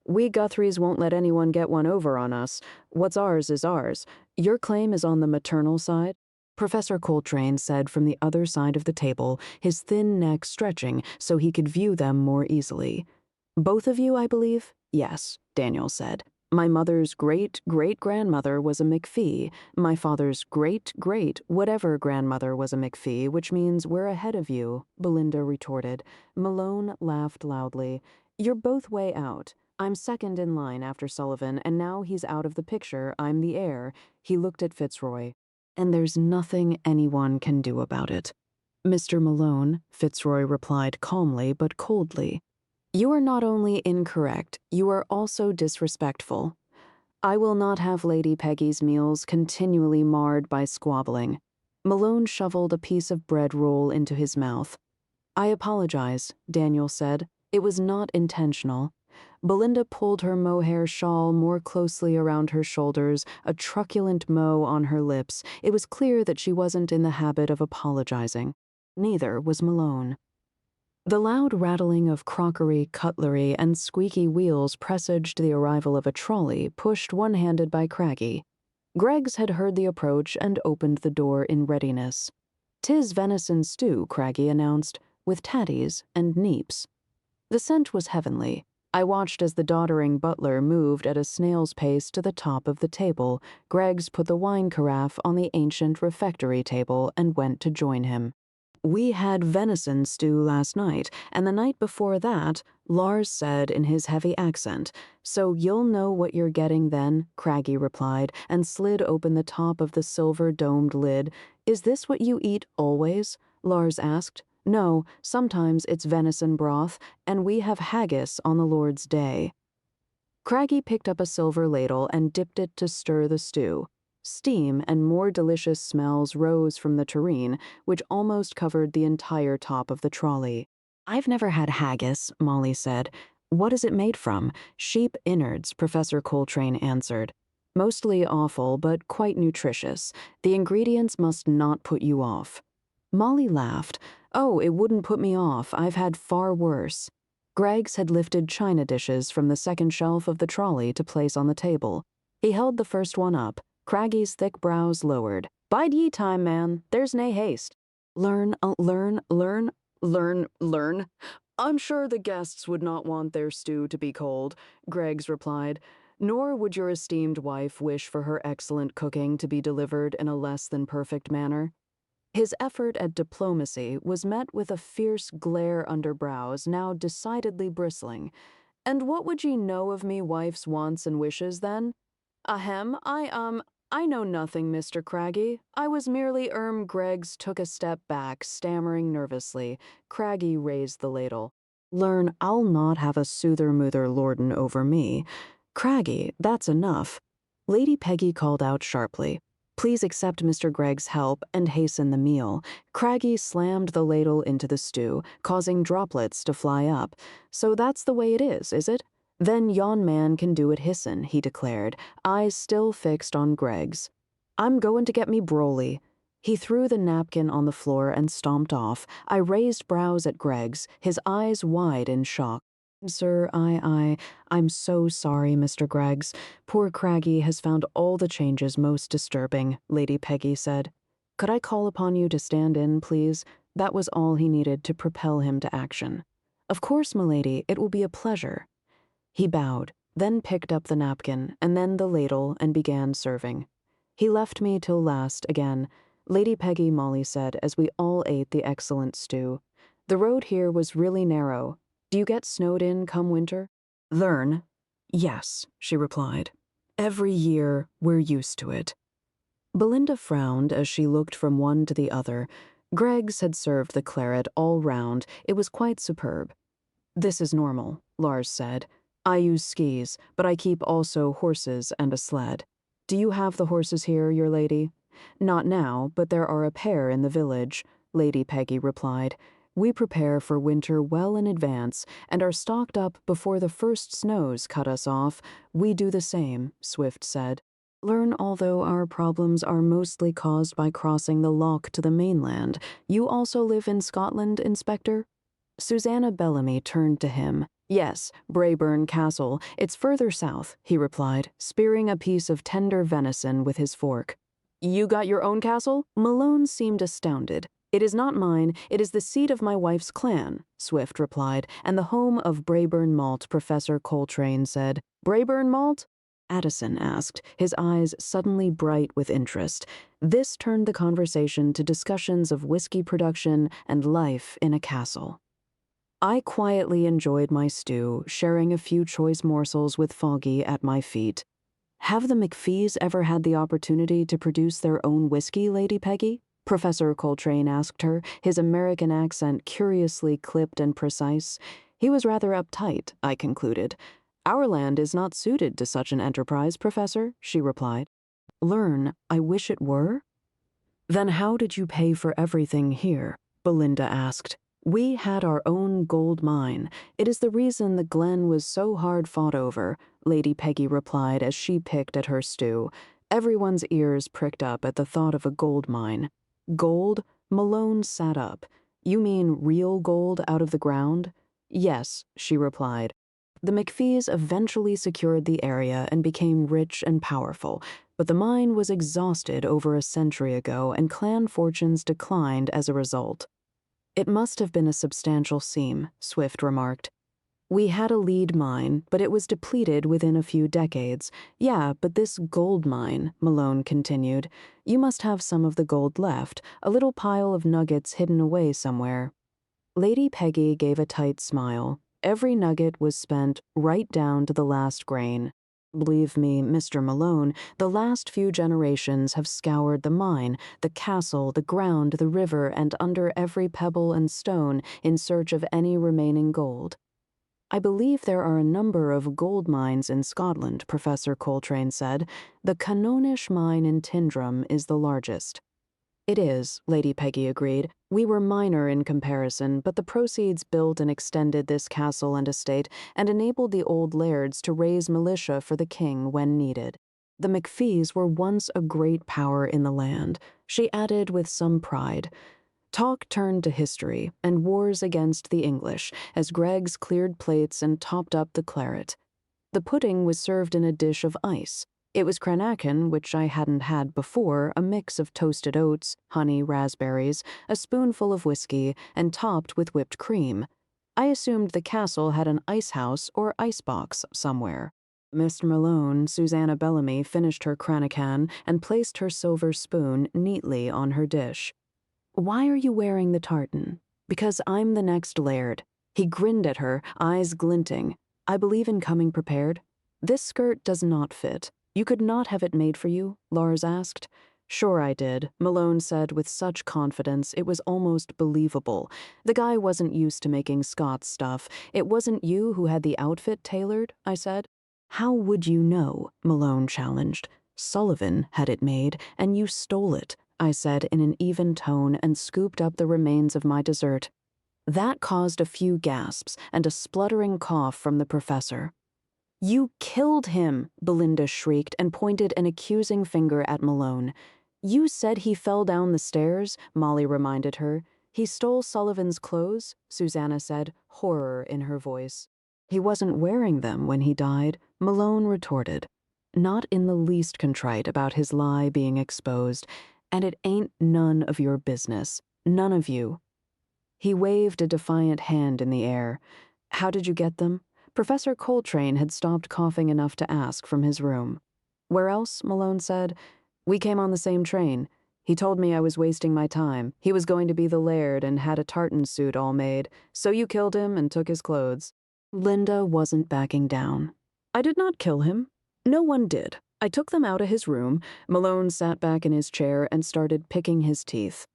We Guthries won't let anyone get one over on us. What's ours is ours. Your claim is on the maternal side? Professor Coltrane said from the other side of the table, his thin neck stretching so he could view them more easily. Both of you, I believe? Yes, Daniel said. My mother's great-great-grandmother was a McFee. My father's great-great-whatever-grandmother was a McFee, which means we're ahead of you, Belinda retorted. Malone laughed loudly. You're both way out. I'm second in line after Sullivan, and now he's out of the picture. I'm the heir. He looked at Fitzroy. And there's nothing anyone can do about it. Mr. Malone, Fitzroy replied calmly but coldly. You are not only incorrect, you are also disrespectful. I will not have Lady Peggy's meals continually marred by squabbling. Malone shoveled a piece of bread roll into his mouth. I apologize, Daniel said. It was not intentional. Belinda pulled her mohair shawl more closely around her shoulders, a truculent mow on her lips. It was clear that she wasn't in the habit of apologizing. Neither was Malone. The loud rattling of crockery, cutlery, and squeaky wheels presaged the arrival of a trolley pushed one-handed by Craggy. Greggs had heard the approach and opened the door in readiness. "'Tis venison stew," Craggy announced, "with tatties and neeps." The scent was heavenly. I watched as the doddering butler moved at a snail's pace to the top of the table. Greggs put the wine carafe on the ancient refectory table and went to join him. "We had venison stew last night, and the night before that," Lars said in his heavy accent. "So you'll know what you're getting then," Craggy replied, and slid open the top of the silver-domed lid. "Is this what you eat always?" Lars asked. "No, sometimes it's venison broth, and we have haggis on the Lord's Day." Craggy picked up a silver ladle and dipped it to stir the stew. Steam and more delicious smells rose from the tureen, which almost covered the entire top of the trolley. "I've never had haggis," Molly said. "What is it made from?" "Sheep innards," Professor Coltrane answered. "Mostly awful, but quite nutritious. The ingredients must not put you off." Molly laughed. "Oh, it wouldn't put me off. I've had far worse." Greggs had lifted china dishes from the second shelf of the trolley to place on the table. He held the first one up. Craggy's thick brows lowered. "Bide ye time, man. There's nae haste." Learn. I'm sure the guests would not want their stew to be cold," Greggs replied. "Nor would your esteemed wife wish for her excellent cooking to be delivered in a less than perfect manner." His effort at diplomacy was met with a fierce glare under brows now decidedly bristling. "And what would ye know of me wife's wants and wishes, then?" "Ahem, I know nothing, Mr. Craggy. I was merely, Greggs took a step back, stammering nervously. Craggy raised the ladle. "Learn, I'll not have a soother-moother lordin' over me. Craggy, that's enough." Lady Peggy called out sharply. "Please accept Mr. Gregg's help and hasten the meal." Craggy slammed the ladle into the stew, causing droplets to fly up. "So that's the way it is it?" "Then yon man can do it hissin'," he declared, eyes still fixed on Greggs. "I'm goin' to get me Broly." He threw the napkin on the floor and stomped off. I raised brows at Greggs, his eyes wide in shock. "Sir, I'm so sorry, Mr. Greggs. Poor Craggy has found all the changes most disturbing," Lady Peggy said. "Could I call upon you to stand in, please?" That was all he needed to propel him to action. "Of course, milady, it will be a pleasure." He bowed, then picked up the napkin, and then the ladle, and began serving. He left me till last again. Lady Peggy, Molly said, as we all ate the excellent stew. "The road here was really narrow. Do you get snowed in come winter?" "Learn." "Yes," she replied. "Every year we're used to it." Belinda frowned as she looked from one to the other. Greggs had served the claret all round. It was quite superb. "This is normal," Lars said. "I use skis, but I keep also horses and a sled. Do you have the horses here, your lady?" "Not now, but there are a pair in the village," Lady Peggy replied. "We prepare for winter well in advance and are stocked up before the first snows cut us off." "We do the same," Swift said. "Learn, although our problems are mostly caused by crossing the loch to the mainland. You also live in Scotland, Inspector?" Susanna Bellamy turned to him. "Yes, Braeburn Castle. It's further south," he replied, spearing a piece of tender venison with his fork. You got your own castle? Malone seemed astounded. It is not mine, it is the seat of my wife's clan, Swift replied, and the home of Braeburn Malt, Professor Coltrane said. Braeburn Malt? Addison asked, his eyes suddenly bright with interest. This turned the conversation to discussions of whiskey production and life in a castle. I quietly enjoyed my stew, sharing a few choice morsels with Foggy at my feet. Have the McFees ever had the opportunity to produce their own whiskey, Lady Peggy? Professor Coltrane asked her, his American accent curiously clipped and precise. He was rather uptight, I concluded. Our land is not suited to such an enterprise, Professor, she replied. Learn, I wish it were? Then how did you pay for everything here? Belinda asked. We had our own gold mine. It is the reason the Glen was so hard fought over, Lady Peggy replied as she picked at her stew. Everyone's ears pricked up at the thought of a gold mine. Gold? Malone sat up. You mean real gold out of the ground? Yes, she replied. The McFees eventually secured the area and became rich and powerful, but the mine was exhausted over a century ago and clan fortunes declined as a result. It must have been a substantial seam, Swift remarked. We had a lead mine, but it was depleted within a few decades. Yeah, but this gold mine, Malone continued. You must have some of the gold left, a little pile of nuggets hidden away somewhere. Lady Peggy gave a tight smile. Every nugget was spent right down to the last grain. Believe me, Mr. Malone, the last few generations have scoured the mine, the castle, the ground, the river, and under every pebble and stone in search of any remaining gold. I believe there are a number of gold mines in Scotland, Professor Coltrane said. The Canonish mine in Tindrum is the largest. It is, Lady Peggy agreed. We were minor in comparison, but the proceeds built and extended this castle and estate and enabled the old lairds to raise militia for the king when needed. The McFees were once a great power in the land, she added with some pride. Talk turned to history and wars against the English as Greggs cleared plates and topped up the claret. The pudding was served in a dish of ice. It was Cranachan, which I hadn't had before, a mix of toasted oats, honey, raspberries, a spoonful of whiskey, and topped with whipped cream. I assumed the castle had an ice house or icebox somewhere. Mr. Malone, Susanna Bellamy finished her Cranachan and placed her silver spoon neatly on her dish. Why are you wearing the tartan? Because I'm the next laird. He grinned at her, eyes glinting. I believe in coming prepared. This skirt does not fit. You could not have it made for you? Lars asked. Sure I did, Malone said with such confidence it was almost believable. The guy wasn't used to making Scots stuff. It wasn't you who had the outfit tailored, I said. How would you know? Malone challenged. Sullivan had it made, and you stole it, I said in an even tone and scooped up the remains of my dessert. That caused a few gasps and a spluttering cough from the professor. You killed him, Belinda shrieked and pointed an accusing finger at Malone. You said he fell down the stairs, Molly reminded her. He stole Sullivan's clothes, Susanna said, horror in her voice. He wasn't wearing them when he died, Malone retorted. Not in the least contrite about his lie being exposed, and it ain't none of your business. None of you. He waved a defiant hand in the air. How did you get them? Professor Coltrane had stopped coughing enough to ask from his room. Where else? Malone said. We came on the same train. He told me I was wasting my time. He was going to be the laird and had a tartan suit all made. So you killed him and took his clothes. Linda wasn't backing down. I did not kill him. No one did. I took them out of his room. Malone sat back in his chair and started picking his teeth.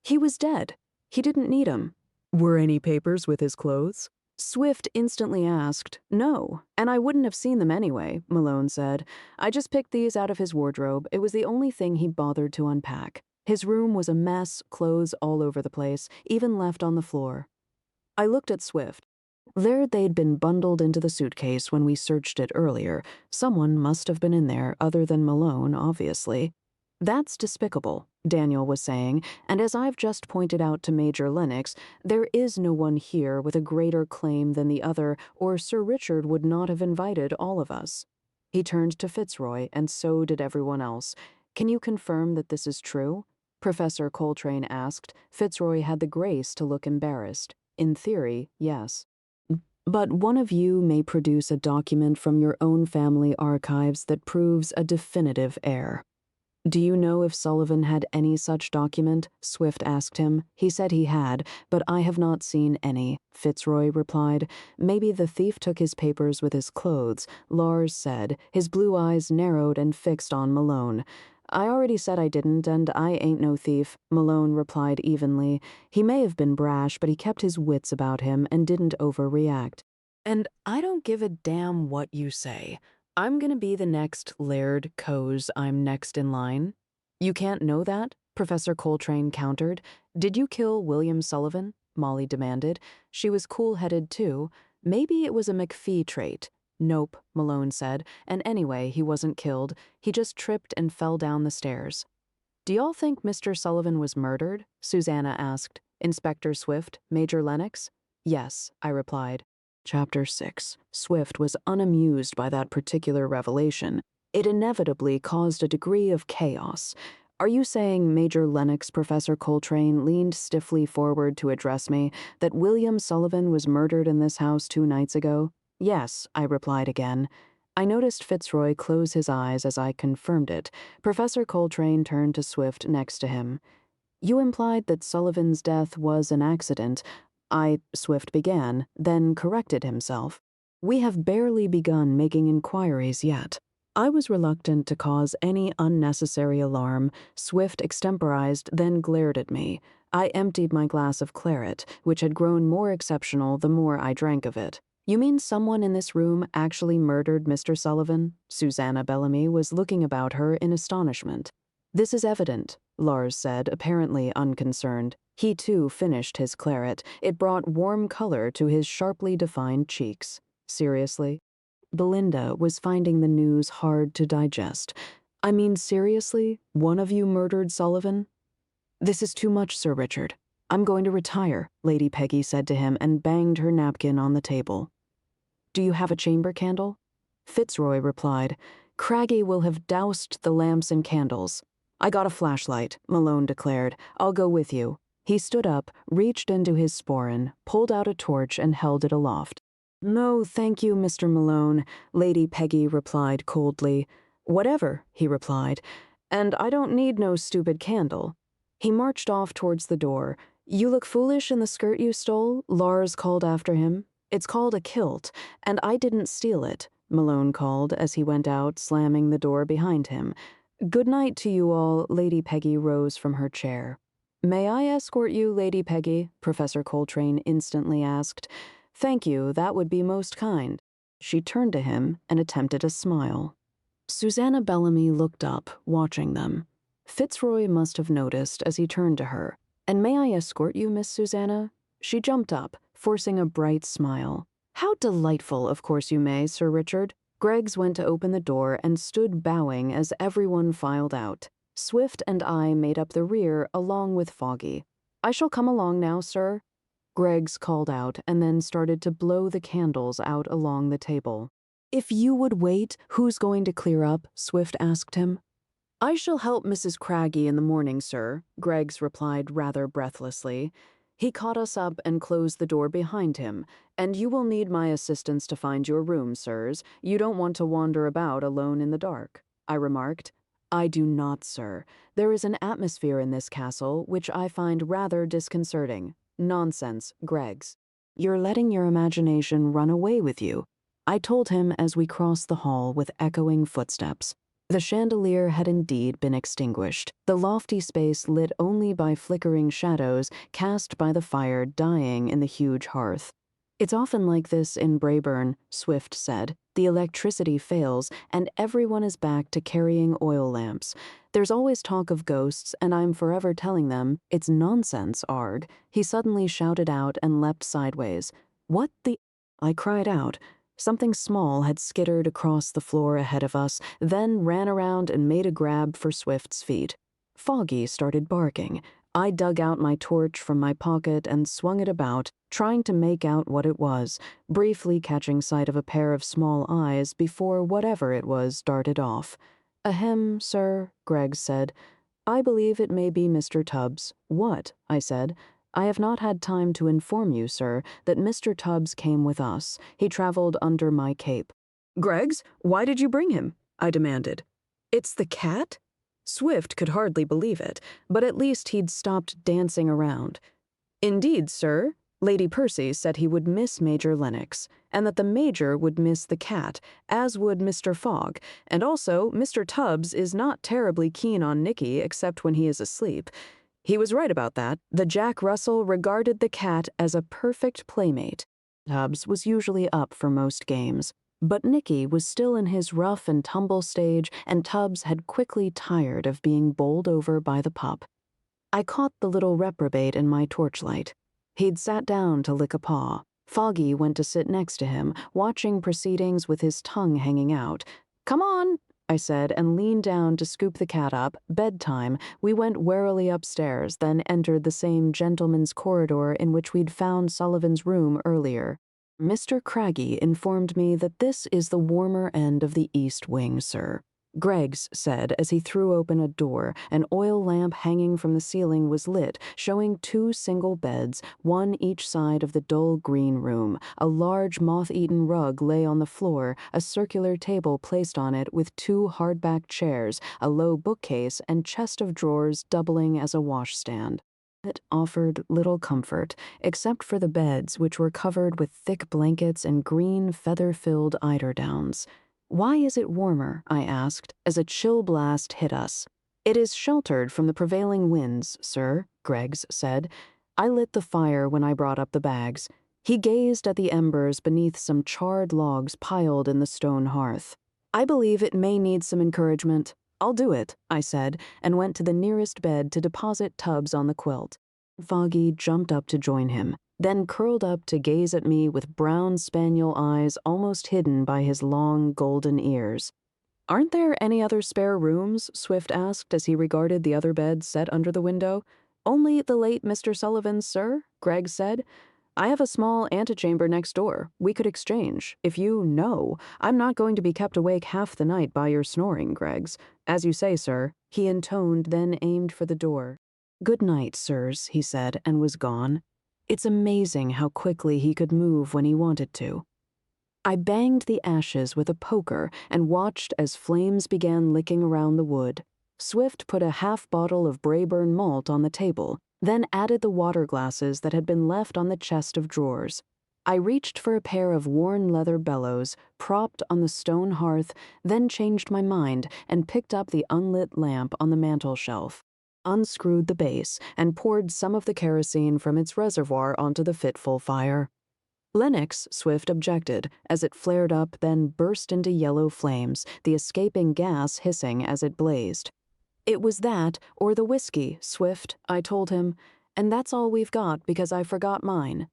He was dead. He didn't need 'em. Were any papers with his clothes? Swift instantly asked, No, and I wouldn't have seen them anyway, Malone said. I just picked these out of his wardrobe. It was the only thing he bothered to unpack. His room was a mess, clothes all over the place, even left on the floor. I looked at Swift. There they'd been bundled into the suitcase when we searched it earlier. Someone must have been in there other than Malone, obviously. That's despicable, Daniel was saying, and as I've just pointed out to Major Lennox, there is no one here with a greater claim than the other, or Sir Richard would not have invited all of us. He turned to Fitzroy, and so did everyone else. Can you confirm that this is true? Professor Coltrane asked. Fitzroy had the grace to look embarrassed. In theory, yes. But one of you may produce a document from your own family archives that proves a definitive heir. Do you know if Sullivan had any such document? Swift asked him. He said he had, but I have not seen any, Fitzroy replied. Maybe the thief took his papers with his clothes, Lars said, his blue eyes narrowed and fixed on Malone. I already said I didn't, and I ain't no thief, Malone replied evenly. He may have been brash, but he kept his wits about him and didn't overreact. And I don't give a damn what you say. I'm gonna be the next Laird Coase. I'm next in line. You can't know that? Professor Coltrane countered. Did you kill William Sullivan? Molly demanded. She was cool-headed too. Maybe it was a McFee trait. Nope, Malone said, and anyway, he wasn't killed. He just tripped and fell down the stairs. Do y'all think Mr. Sullivan was murdered? Susanna asked. Inspector Swift, Major Lennox? Yes, I replied. Chapter 6. Swift was unamused by that particular revelation. It inevitably caused a degree of chaos. Are you saying, Major Lennox, Professor Coltrane leaned stiffly forward to address me, that William Sullivan was murdered in this house 2 nights ago? Yes, I replied again. I noticed Fitzroy close his eyes as I confirmed it. Professor Coltrane turned to Swift next to him. You implied that Sullivan's death was an accident. Swift began, then corrected himself. We have barely begun making inquiries yet. I was reluctant to cause any unnecessary alarm. Swift extemporized, then glared at me. I emptied my glass of claret, which had grown more exceptional the more I drank of it. You mean someone in this room actually murdered Mr. Sullivan? Susanna Bellamy was looking about her in astonishment. This is evident, Lars said, apparently unconcerned. He too finished his claret. It brought warm color to his sharply defined cheeks. Seriously? Belinda was finding the news hard to digest. I mean, seriously? One of you murdered Sullivan? This is too much, Sir Richard. I'm going to retire, Lady Peggy said to him and banged her napkin on the table. Do you have a chamber candle? Fitzroy replied. Craggy will have doused the lamps and candles. I got a flashlight, Malone declared. I'll go with you. He stood up, reached into his sporran, pulled out a torch and held it aloft. No, thank you, Mr. Malone, Lady Peggy replied coldly. Whatever, he replied. And I don't need no stupid candle. He marched off towards the door. You look foolish in the skirt you stole, Lars called after him. It's called a kilt, and I didn't steal it, Malone called as he went out, slamming the door behind him. Good night to you all, Lady Peggy rose from her chair. May I escort you, Lady Peggy? Professor Coltrane instantly asked. Thank you, that would be most kind. She turned to him and attempted a smile. Susanna Bellamy looked up, watching them. Fitzroy must have noticed as he turned to her. And may I escort you, Miss Susanna? She jumped up, forcing a bright smile. How delightful, of course you may, Sir Richard. Greggs went to open the door and stood bowing as everyone filed out. Swift and I made up the rear along with Foggy. I shall come along now, sir. Greggs called out and then started to blow the candles out along the table. If you would wait, who's going to clear up? Swift asked him. I shall help Mrs. Craggy in the morning, sir, Greggs replied rather breathlessly. He caught us up and closed the door behind him. And you will need my assistance to find your room, sirs. You don't want to wander about alone in the dark, I remarked. I do not, sir. There is an atmosphere in this castle which I find rather disconcerting. Nonsense, Greggs. You're letting your imagination run away with you, I told him as we crossed the hall with echoing footsteps. The chandelier had indeed been extinguished, the lofty space lit only by flickering shadows cast by the fire dying in the huge hearth. It's often like this in Braeburn, Swift said. The electricity fails, and everyone is back to carrying oil lamps. There's always talk of ghosts, and I'm forever telling them, it's nonsense, Arg. He suddenly shouted out and leapt sideways. What the... I cried out. Something small had skittered across the floor ahead of us, then ran around and made a grab for Swift's feet. Foggy started barking. I dug out my torch from my pocket and swung it about, trying to make out what it was, briefly catching sight of a pair of small eyes before whatever it was darted off. Ahem, sir, Greggs said. I believe it may be Mr. Tubbs. What? I said. I have not had time to inform you, sir, that Mr. Tubbs came with us. He traveled under my cape. Greggs, why did you bring him? I demanded. It's the cat? Swift could hardly believe it, but at least he'd stopped dancing around. Indeed, sir. Lady Percy said he would miss Major Lennox, and that the Major would miss the cat, as would Mr. Fogg, and also Mr. Tubbs is not terribly keen on Nicky except when he is asleep. He was right about that. The Jack Russell regarded the cat as a perfect playmate. Tubbs was usually up for most games, but Nicky was still in his rough and tumble stage, and Tubbs had quickly tired of being bowled over by the pup. I caught the little reprobate in my torchlight. He'd sat down to lick a paw. Foggy went to sit next to him, watching proceedings with his tongue hanging out. Come on, I said, and leaned down to scoop the cat up. Bedtime. We went warily upstairs, then entered the same gentleman's corridor in which we'd found Sullivan's room earlier. Mr. Craggy informed me that this is the warmer end of the east wing, sir. Greggs said as he threw open a door. An oil lamp hanging from the ceiling was lit, showing 2 single beds, one each side of the dull green room. A large moth-eaten rug lay on the floor, a circular table placed on it with 2 hardback chairs, a low bookcase, and chest of drawers doubling as a washstand. It offered little comfort, except for the beds, which were covered with thick blankets and green, feather-filled eiderdowns. Why is it warmer? I asked, as a chill blast hit us. It is sheltered from the prevailing winds, sir, Greggs said. I lit the fire when I brought up the bags. He gazed at the embers beneath some charred logs piled in the stone hearth. I believe it may need some encouragement. I'll do it, I said, and went to the nearest bed to deposit Tubbs on the quilt. Foggy jumped up to join him, then curled up to gaze at me with brown spaniel eyes almost hidden by his long golden ears. Aren't there any other spare rooms? Swift asked as he regarded the other bed set under the window. Only the late Mr. Sullivan's, sir, Gregg said. I have a small antechamber next door. We could exchange. If you know, I'm not going to be kept awake half the night by your snoring, Greggs. As you say, sir, he intoned, then aimed for the door. Good night, sirs, he said, and was gone. It's amazing how quickly he could move when he wanted to. I banged the ashes with a poker and watched as flames began licking around the wood. Swift put a half bottle of Braeburn malt on the table, then added the water glasses that had been left on the chest of drawers. I reached for a pair of worn leather bellows, propped on the stone hearth, then changed my mind and picked up the unlit lamp on the mantel shelf, unscrewed the base, and poured some of the kerosene from its reservoir onto the fitful fire. Lennox, Swift objected, as it flared up, then burst into yellow flames, the escaping gas hissing as it blazed. It was that, or the whiskey, Swift, I told him, and that's all we've got because I forgot mine.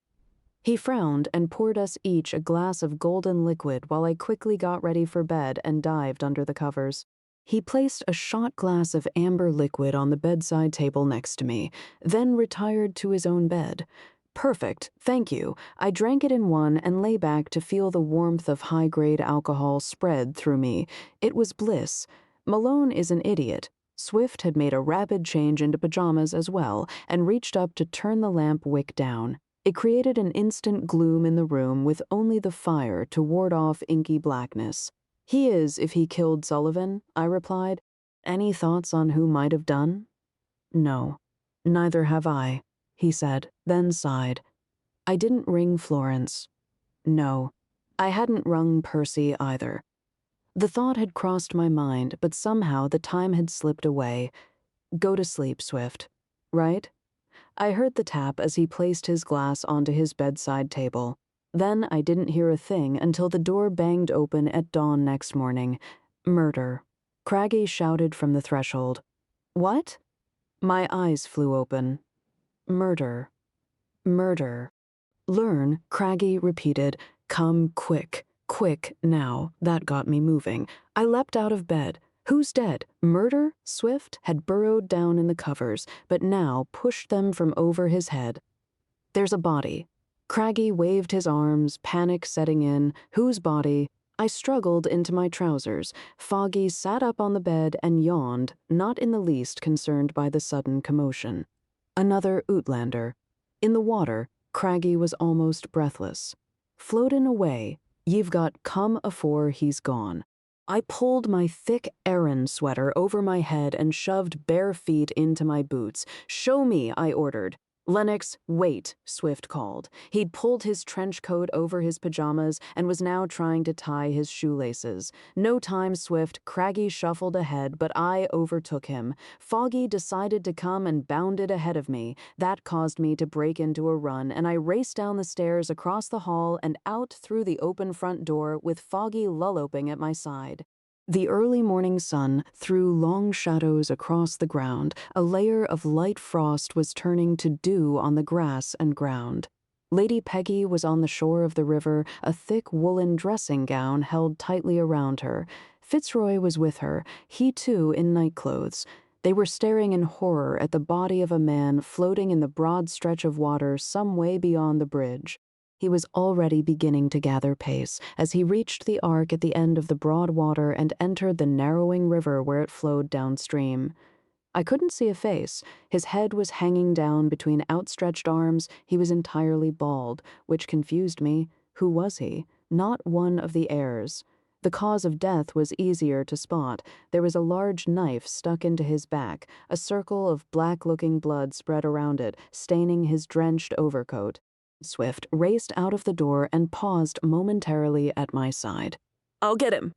He frowned and poured us each a glass of golden liquid while I quickly got ready for bed and dived under the covers. He placed a shot glass of amber liquid on the bedside table next to me, then retired to his own bed. Perfect, thank you. I drank it in one and lay back to feel the warmth of high-grade alcohol spread through me. It was bliss. Malone is an idiot. Swift had made a rapid change into pajamas as well and reached up to turn the lamp wick down. It created an instant gloom in the room with only the fire to ward off inky blackness. He is, if he killed Sullivan, I replied. Any thoughts on who might have done? No, neither have I, he said, then sighed. I didn't ring Florence. No, I hadn't rung Percy either. The thought had crossed my mind, but somehow the time had slipped away. Go to sleep, Swift. Right? I heard the tap as he placed his glass onto his bedside table. Then I didn't hear a thing until the door banged open at dawn next morning. Murder. Craggy shouted from the threshold. What? My eyes flew open. Murder. Murder. Learn, Craggy repeated. Come quick. Quick, now. That got me moving. I leapt out of bed. Who's dead? Murder? Swift had burrowed down in the covers, but now pushed them from over his head. There's a body. Craggy waved his arms, panic setting in. Whose body? I struggled into my trousers. Foggy sat up on the bed and yawned, not in the least concerned by the sudden commotion. Another Uitlander. In the water, Craggy was almost breathless. Floatin' away, ye've got come afore he's gone. I pulled my thick Aran sweater over my head and shoved bare feet into my boots. Show me, I ordered. Lennox, wait, Swift called. He'd pulled his trench coat over his pajamas and was now trying to tie his shoelaces. No time, Swift. Craggy shuffled ahead, but I overtook him. Foggy decided to come and bounded ahead of me. That caused me to break into a run, and I raced down the stairs across the hall and out through the open front door with Foggy lulloping at my side. The early morning sun threw long shadows across the ground. A layer of light frost was turning to dew on the grass and ground. Lady Peggy was on the shore of the river, a thick woolen dressing gown held tightly around her. Fitzroy was with her, he too in nightclothes. They were staring in horror at the body of a man floating in the broad stretch of water some way beyond the bridge. He was already beginning to gather pace as he reached the arc at the end of the broad water and entered the narrowing river where it flowed downstream. I couldn't see a face. His head was hanging down between outstretched arms. He was entirely bald, which confused me. Who was he? Not one of the heirs. The cause of death was easier to spot. There was a large knife stuck into his back. A circle of black-looking blood spread around it, staining his drenched overcoat. Swift raced out of the door and paused momentarily at my side. "I'll get him."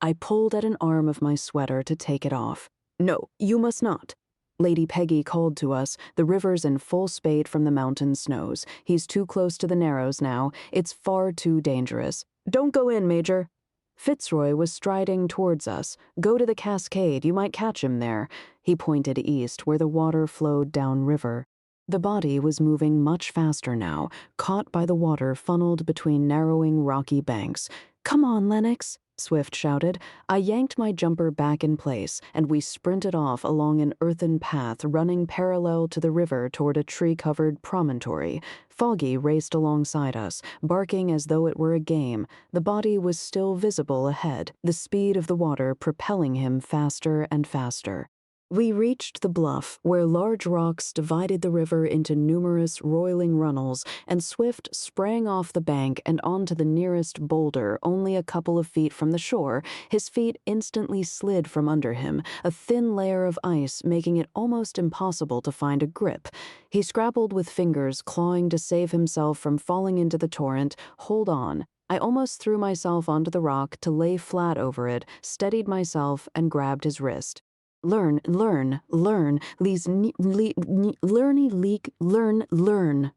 I pulled at an arm of my sweater to take it off. "No, you must not." Lady Peggy called to us. The river's in full spate from the mountain snows. He's too close to the Narrows now. It's far too dangerous. "Don't go in, Major." Fitzroy was striding towards us. "Go to the cascade. You might catch him there." He pointed east, where the water flowed downriver. The body was moving much faster now, caught by the water funneled between narrowing rocky banks. "Come on, Lennox," Swift shouted. I yanked my jumper back in place, and we sprinted off along an earthen path running parallel to the river toward a tree-covered promontory. Foggy raced alongside us, barking as though it were a game. The body was still visible ahead, the speed of the water propelling him faster and faster. We reached the bluff, where large rocks divided the river into numerous roiling runnels, and Swift sprang off the bank and onto the nearest boulder only a couple of feet from the shore. His feet instantly slid from under him, a thin layer of ice making it almost impossible to find a grip. He scrabbled with fingers, clawing to save himself from falling into the torrent. "Hold on." I almost threw myself onto the rock to lay flat over it, steadied myself, and grabbed his wrist. Learn, learny leak, learn, learn,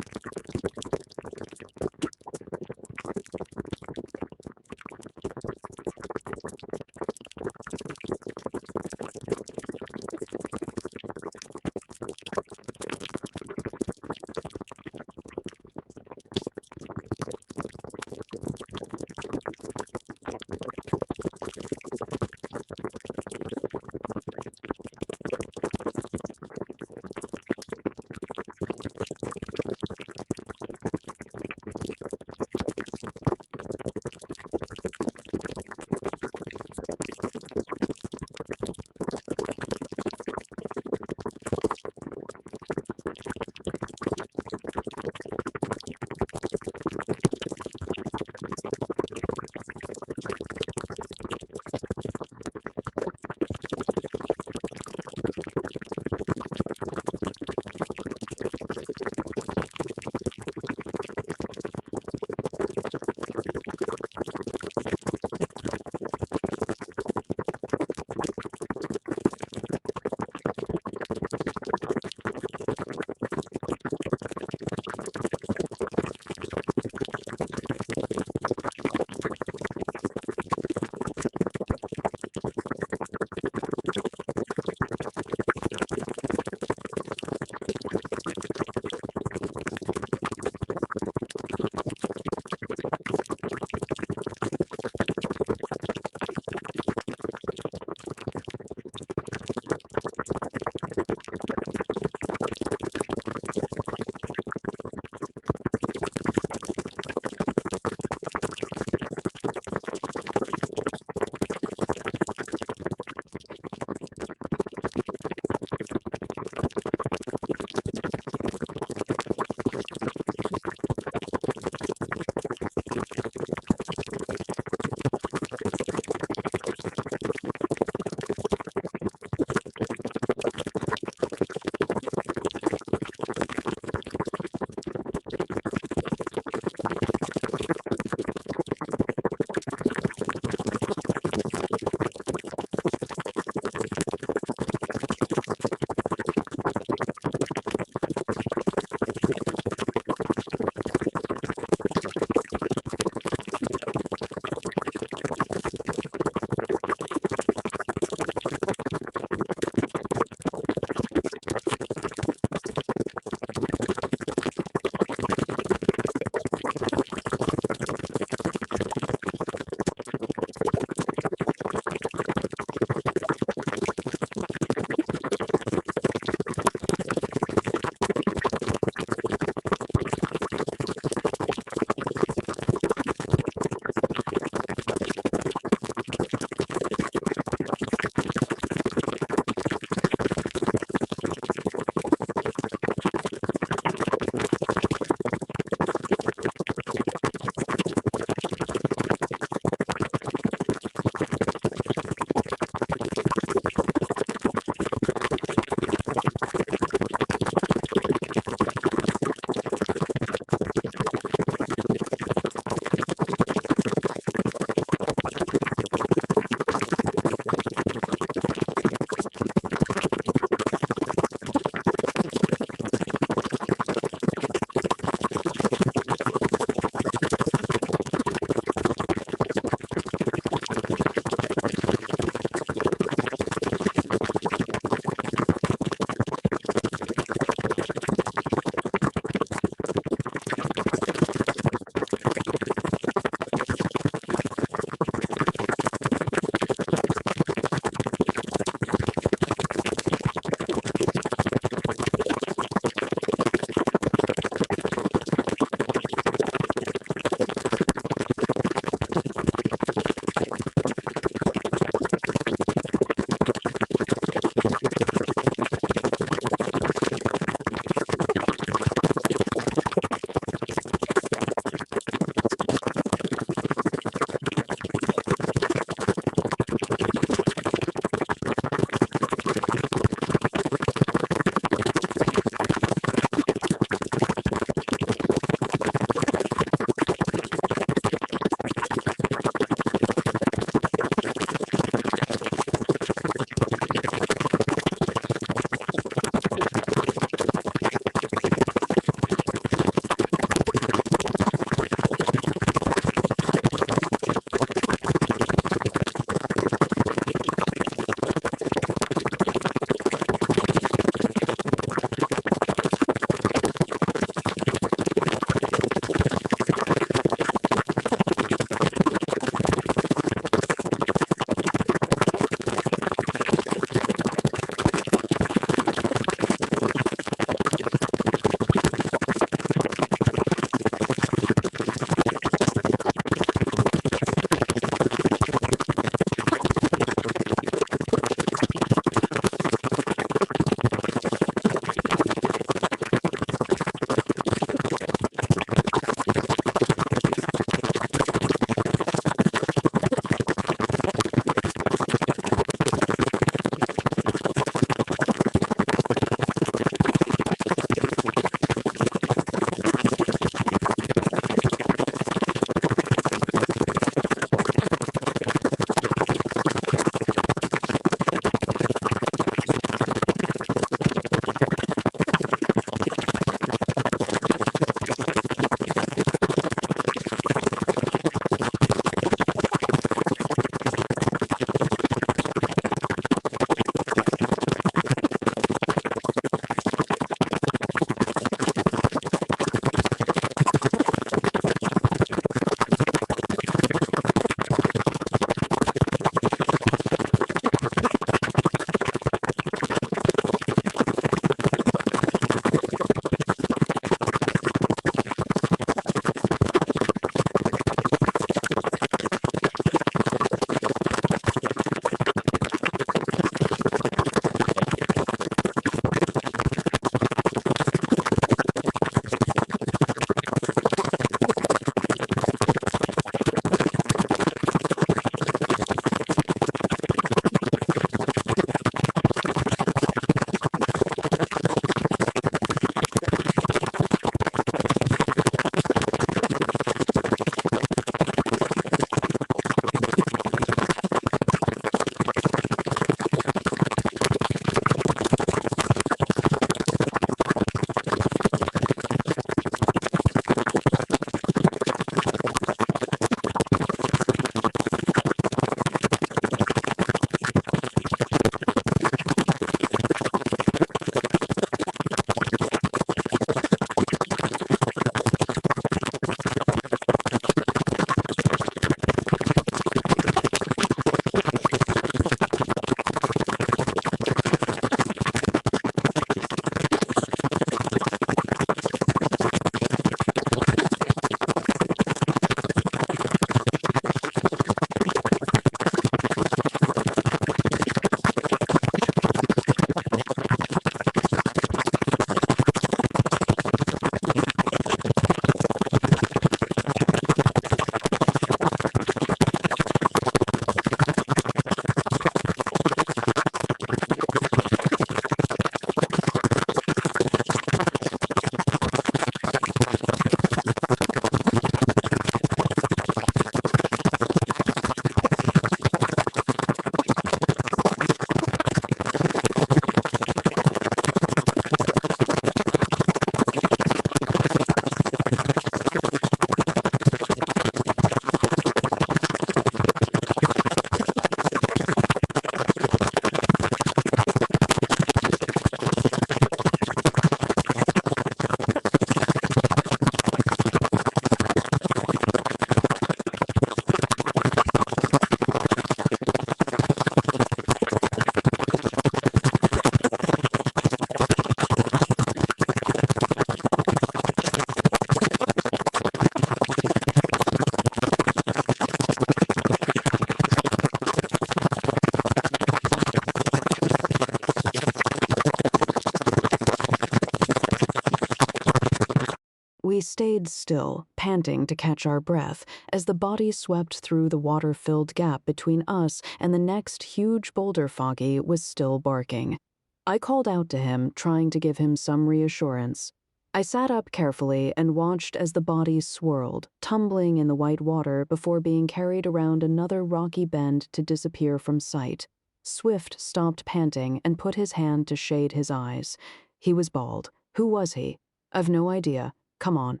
We stayed still, panting to catch our breath, as the body swept through the water-filled gap between us and the next huge boulder Foggy was still barking. I called out to him, trying to give him some reassurance. I sat up carefully and watched as the body swirled, tumbling in the white water before being carried around another rocky bend to disappear from sight. Swift stopped panting and put his hand to shade his eyes. He was bald. Who was he? I've no idea. Come on.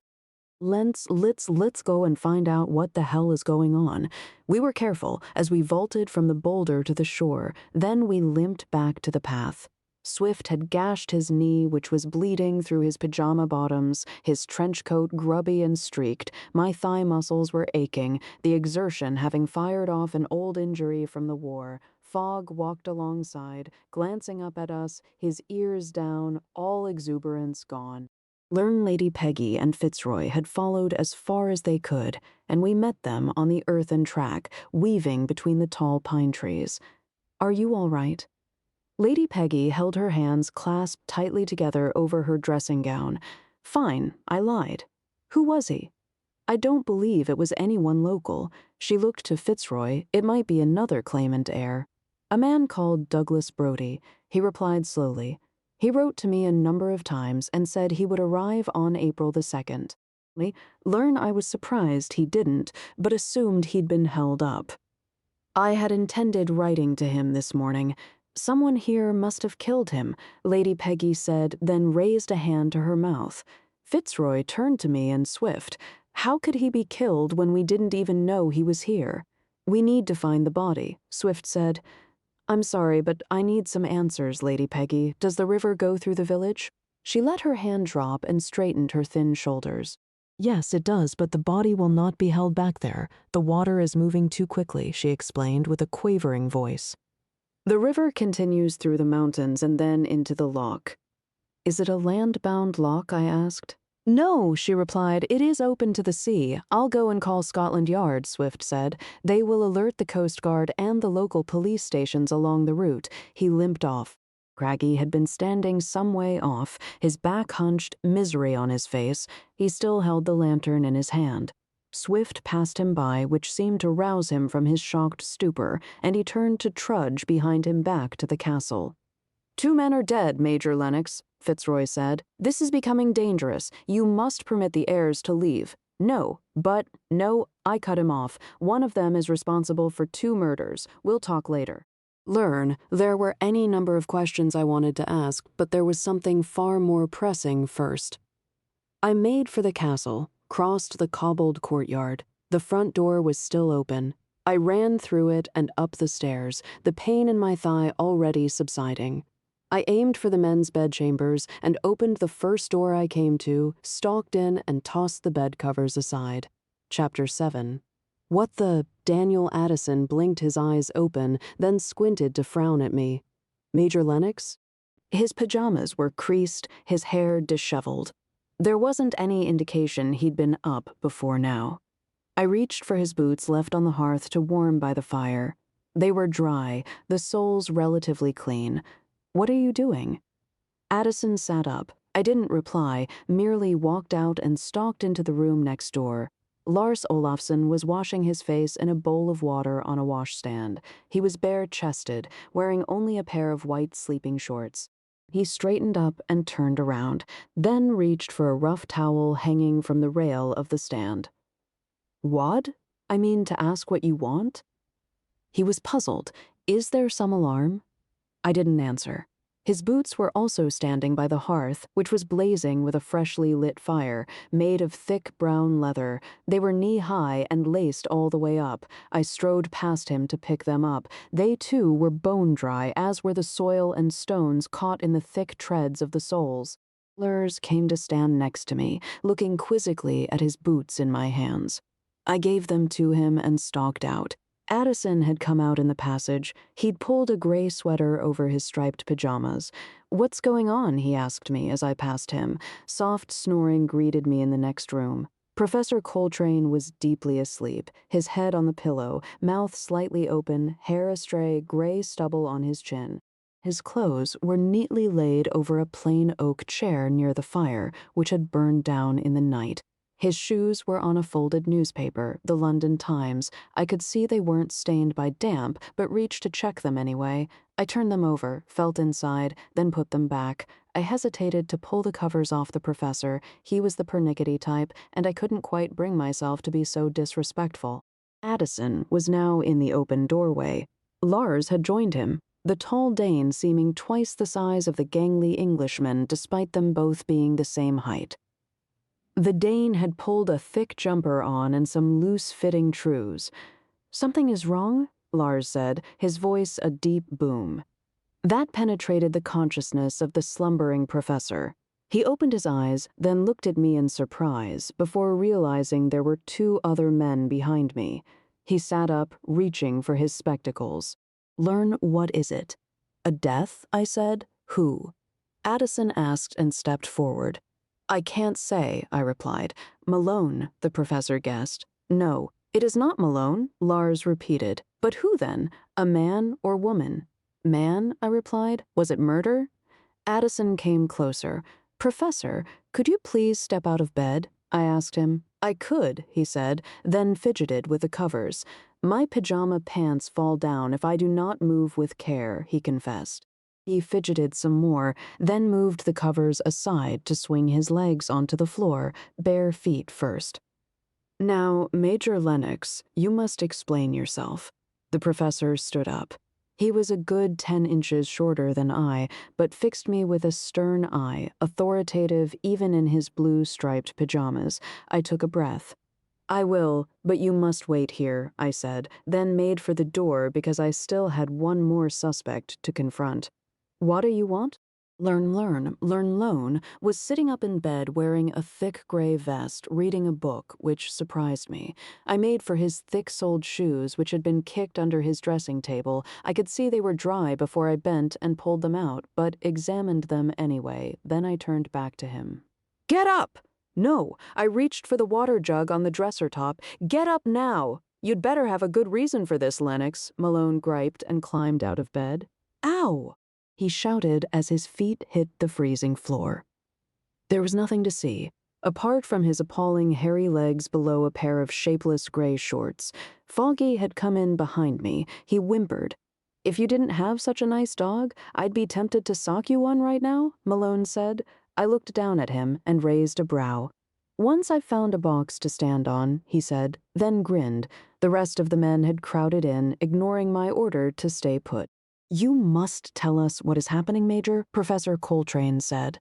Let's go and find out what the hell is going on. We were careful as we vaulted from the boulder to the shore. Then we limped back to the path. Swift had gashed his knee, which was bleeding through his pajama bottoms, his trench coat grubby and streaked. My thigh muscles were aching, the exertion having fired off an old injury from the war. Fogg walked alongside, glancing up at us, his ears down, all exuberance gone. Learn Lady Peggy and Fitzroy had followed as far as they could, and we met them on the earthen track, weaving between the tall pine trees. Are you all right? Lady Peggy held her hands clasped tightly together over her dressing gown. Fine, I lied. Who was he? I don't believe it was anyone local. She looked to Fitzroy. It might be another claimant heir. A man called Douglas Brodie. He replied slowly. He wrote to me a number of times and said he would arrive on April the 2nd. Learn I was surprised he didn't, but assumed he'd been held up. I had intended writing to him this morning. Someone here must have killed him, Lady Peggy said, then raised a hand to her mouth. Fitzroy turned to me and Swift. How could he be killed when we didn't even know he was here? We need to find the body, Swift said. I'm sorry, but I need some answers, Lady Peggy. Does the river go through the village? She let her hand drop and straightened her thin shoulders. Yes, it does, but the body will not be held back there. The water is moving too quickly, she explained with a quavering voice. The river continues through the mountains and then into the loch. Is it a land-bound loch? I asked. No, she replied. It is open to the sea. I'll go and call Scotland Yard, Swift said. They will alert the Coast Guard and the local police stations along the route. He limped off. Craggy had been standing some way off, his back hunched, misery on his face. He still held the lantern in his hand. Swift passed him by, which seemed to rouse him from his shocked stupor, and he turned to trudge behind him back to the castle. 2 men are dead, Major Lennox, Fitzroy said. This is becoming dangerous. You must permit the heirs to leave. No, I cut him off. One of them is responsible for 2 murders. We'll talk later. Learn, there were any number of questions I wanted to ask, but there was something far more pressing first. I made for the castle, crossed the cobbled courtyard. The front door was still open. I ran through it and up the stairs, the pain in my thigh already subsiding. I aimed for the men's bedchambers and opened the first door I came to, stalked in and tossed the bed covers aside. Chapter 7. What the... Daniel Addison blinked his eyes open, then squinted to frown at me. Major Lennox? His pajamas were creased, his hair disheveled. There wasn't any indication he'd been up before now. I reached for his boots left on the hearth to warm by the fire. They were dry, the soles relatively clean. What are you doing? Addison sat up. I didn't reply, merely walked out and stalked into the room next door. Lars Olafsson was washing his face in a bowl of water on a washstand. He was bare-chested, wearing only a pair of white sleeping shorts. He straightened up and turned around, then reached for a rough towel hanging from the rail of the stand. What? I mean, to ask what you want? He was puzzled. Is there some alarm? I didn't answer. His boots were also standing by the hearth, which was blazing with a freshly lit fire, made of thick brown leather. They were knee-high and laced all the way up. I strode past him to pick them up. They, too, were bone-dry, as were the soil and stones caught in the thick treads of the soles. Lurs came to stand next to me, looking quizzically at his boots in my hands. I gave them to him and stalked out. Addison had come out in the passage. He'd pulled a gray sweater over his striped pajamas. What's going on? He asked me as I passed him. Soft snoring greeted me in the next room. Professor Coltrane was deeply asleep, his head on the pillow, mouth slightly open, hair astray, gray stubble on his chin. His clothes were neatly laid over a plain oak chair near the fire, which had burned down in the night. His shoes were on a folded newspaper, the London Times. I could see they weren't stained by damp, but reached to check them anyway. I turned them over, felt inside, then put them back. I hesitated to pull the covers off the professor. He was the pernickety type, and I couldn't quite bring myself to be so disrespectful. Addison was now in the open doorway. Lars had joined him, the tall Dane seeming twice the size of the gangly Englishman despite them both being the same height. The Dane had pulled a thick jumper on and some loose-fitting trews. "Something is wrong?" Lars said, his voice a deep boom. That penetrated the consciousness of the slumbering professor. He opened his eyes, then looked at me in surprise, before realizing there were two other men behind me. He sat up, reaching for his spectacles. "Learn, what is it?" "A death?" I said. "Who?" Addison asked and stepped forward. "I can't say," I replied. "Malone," the professor guessed. "No, it is not Malone," Lars repeated. "But who then? A man or woman?" "Man," I replied. "Was it murder?" Addison came closer. "Professor, could you please step out of bed?" I asked him. "I could," he said, then fidgeted with the covers. "My pajama pants fall down if I do not move with care," he confessed. He fidgeted some more, then moved the covers aside to swing his legs onto the floor, bare feet first. "Now, Major Lennox, you must explain yourself." The professor stood up. He was a good 10 inches shorter than I, but fixed me with a stern eye, authoritative even in his blue-striped pajamas. I took a breath. "I will, but you must wait here," I said, then made for the door because I still had one more suspect to confront. "What do you want?" Learn, was sitting up in bed wearing a thick gray vest, reading a book, which surprised me. I made for his thick-soled shoes, which had been kicked under his dressing table. I could see they were dry before I bent and pulled them out, but examined them anyway. Then I turned back to him. "Get up!" "No, I reached for the water jug on the dresser top. Get up now!" "You'd better have a good reason for this, Lennox," Malone griped and climbed out of bed. "Ow!" he shouted as his feet hit the freezing floor. There was nothing to see, apart from his appalling hairy legs below a pair of shapeless gray shorts. Foggy had come in behind me. He whimpered. "If you didn't have such a nice dog, I'd be tempted to sock you one right now," Malone said. I looked down at him and raised a brow. "Once I've found a box to stand on," he said, then grinned. The rest of the men had crowded in, ignoring my order to stay put. "You must tell us what is happening, Major," Professor Coltrane said.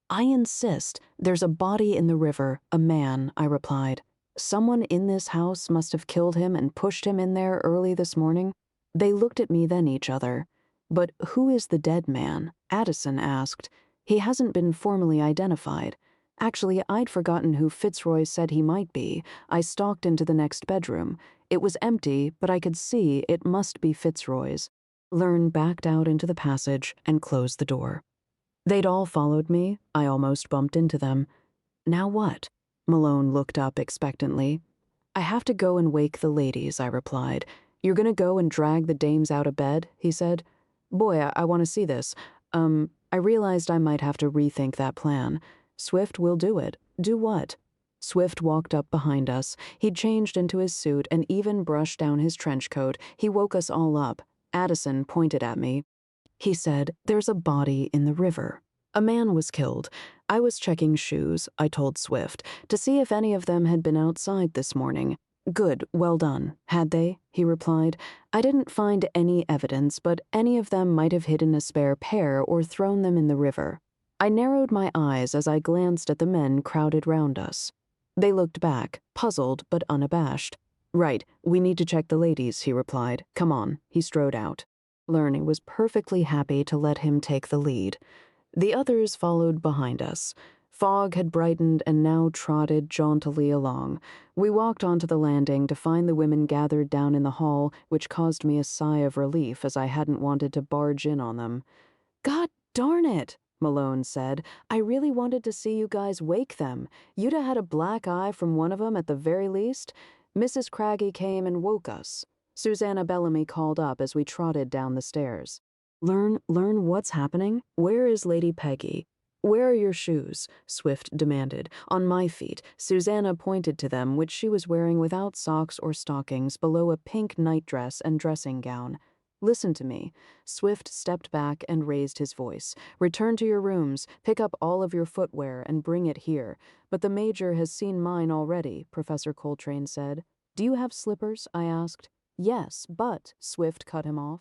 "I insist. There's a body in the river, a man," I replied. "Someone in this house must have killed him and pushed him in there early this morning." They looked at me, then each other. "But who is the dead man?" Addison asked. "He hasn't been formally identified." Actually, I'd forgotten who Fitzroy said he might be. I stalked into the next bedroom. It was empty, but I could see it must be Fitzroy's. Lern backed out into the passage and closed the door. They'd all followed me. I almost bumped into them. "Now what?" Malone looked up expectantly. "I have to go and wake the ladies," I replied. "You're gonna go and drag the dames out of bed?" he said. "Boy, I want to see this. I realized I might have to rethink that plan. Swift will do it." "Do what?" Swift walked up behind us. He'd changed into his suit and even brushed down his trench coat. He woke us all up. Addison pointed at me. He said, "There's a body in the river." A man was killed. I was checking shoes, I told Swift, to see if any of them had been outside this morning. "Good, well done. Had they?" he replied. "I didn't find any evidence, but any of them might have hidden a spare pair or thrown them in the river." I narrowed my eyes as I glanced at the men crowded round us. They looked back, puzzled but unabashed. "Right, we need to check the ladies," he replied. "Come on." He strode out. Learning was perfectly happy to let him take the lead. The others followed behind us. Fog had brightened and now trotted jauntily along. We walked onto the landing to find the women gathered down in the hall, which caused me a sigh of relief as I hadn't wanted to barge in on them. "God darn it," Malone said. "I really wanted to see you guys wake them. You'd have had a black eye from one of them at the very least." Mrs. Craggy came and woke us. Susanna Bellamy called up as we trotted down the stairs. Learn what's happening? Where is Lady Peggy? Where are your shoes? Swift demanded. On my feet. Susanna pointed to them, which she was wearing without socks or stockings, below a pink nightdress and dressing gown. Listen to me. Swift stepped back and raised his voice. Return to your rooms, pick up all of your footwear, and bring it here. But the Major has seen mine already, Professor Coltrane said. Do you have slippers? I asked. Yes, but, Swift cut him off.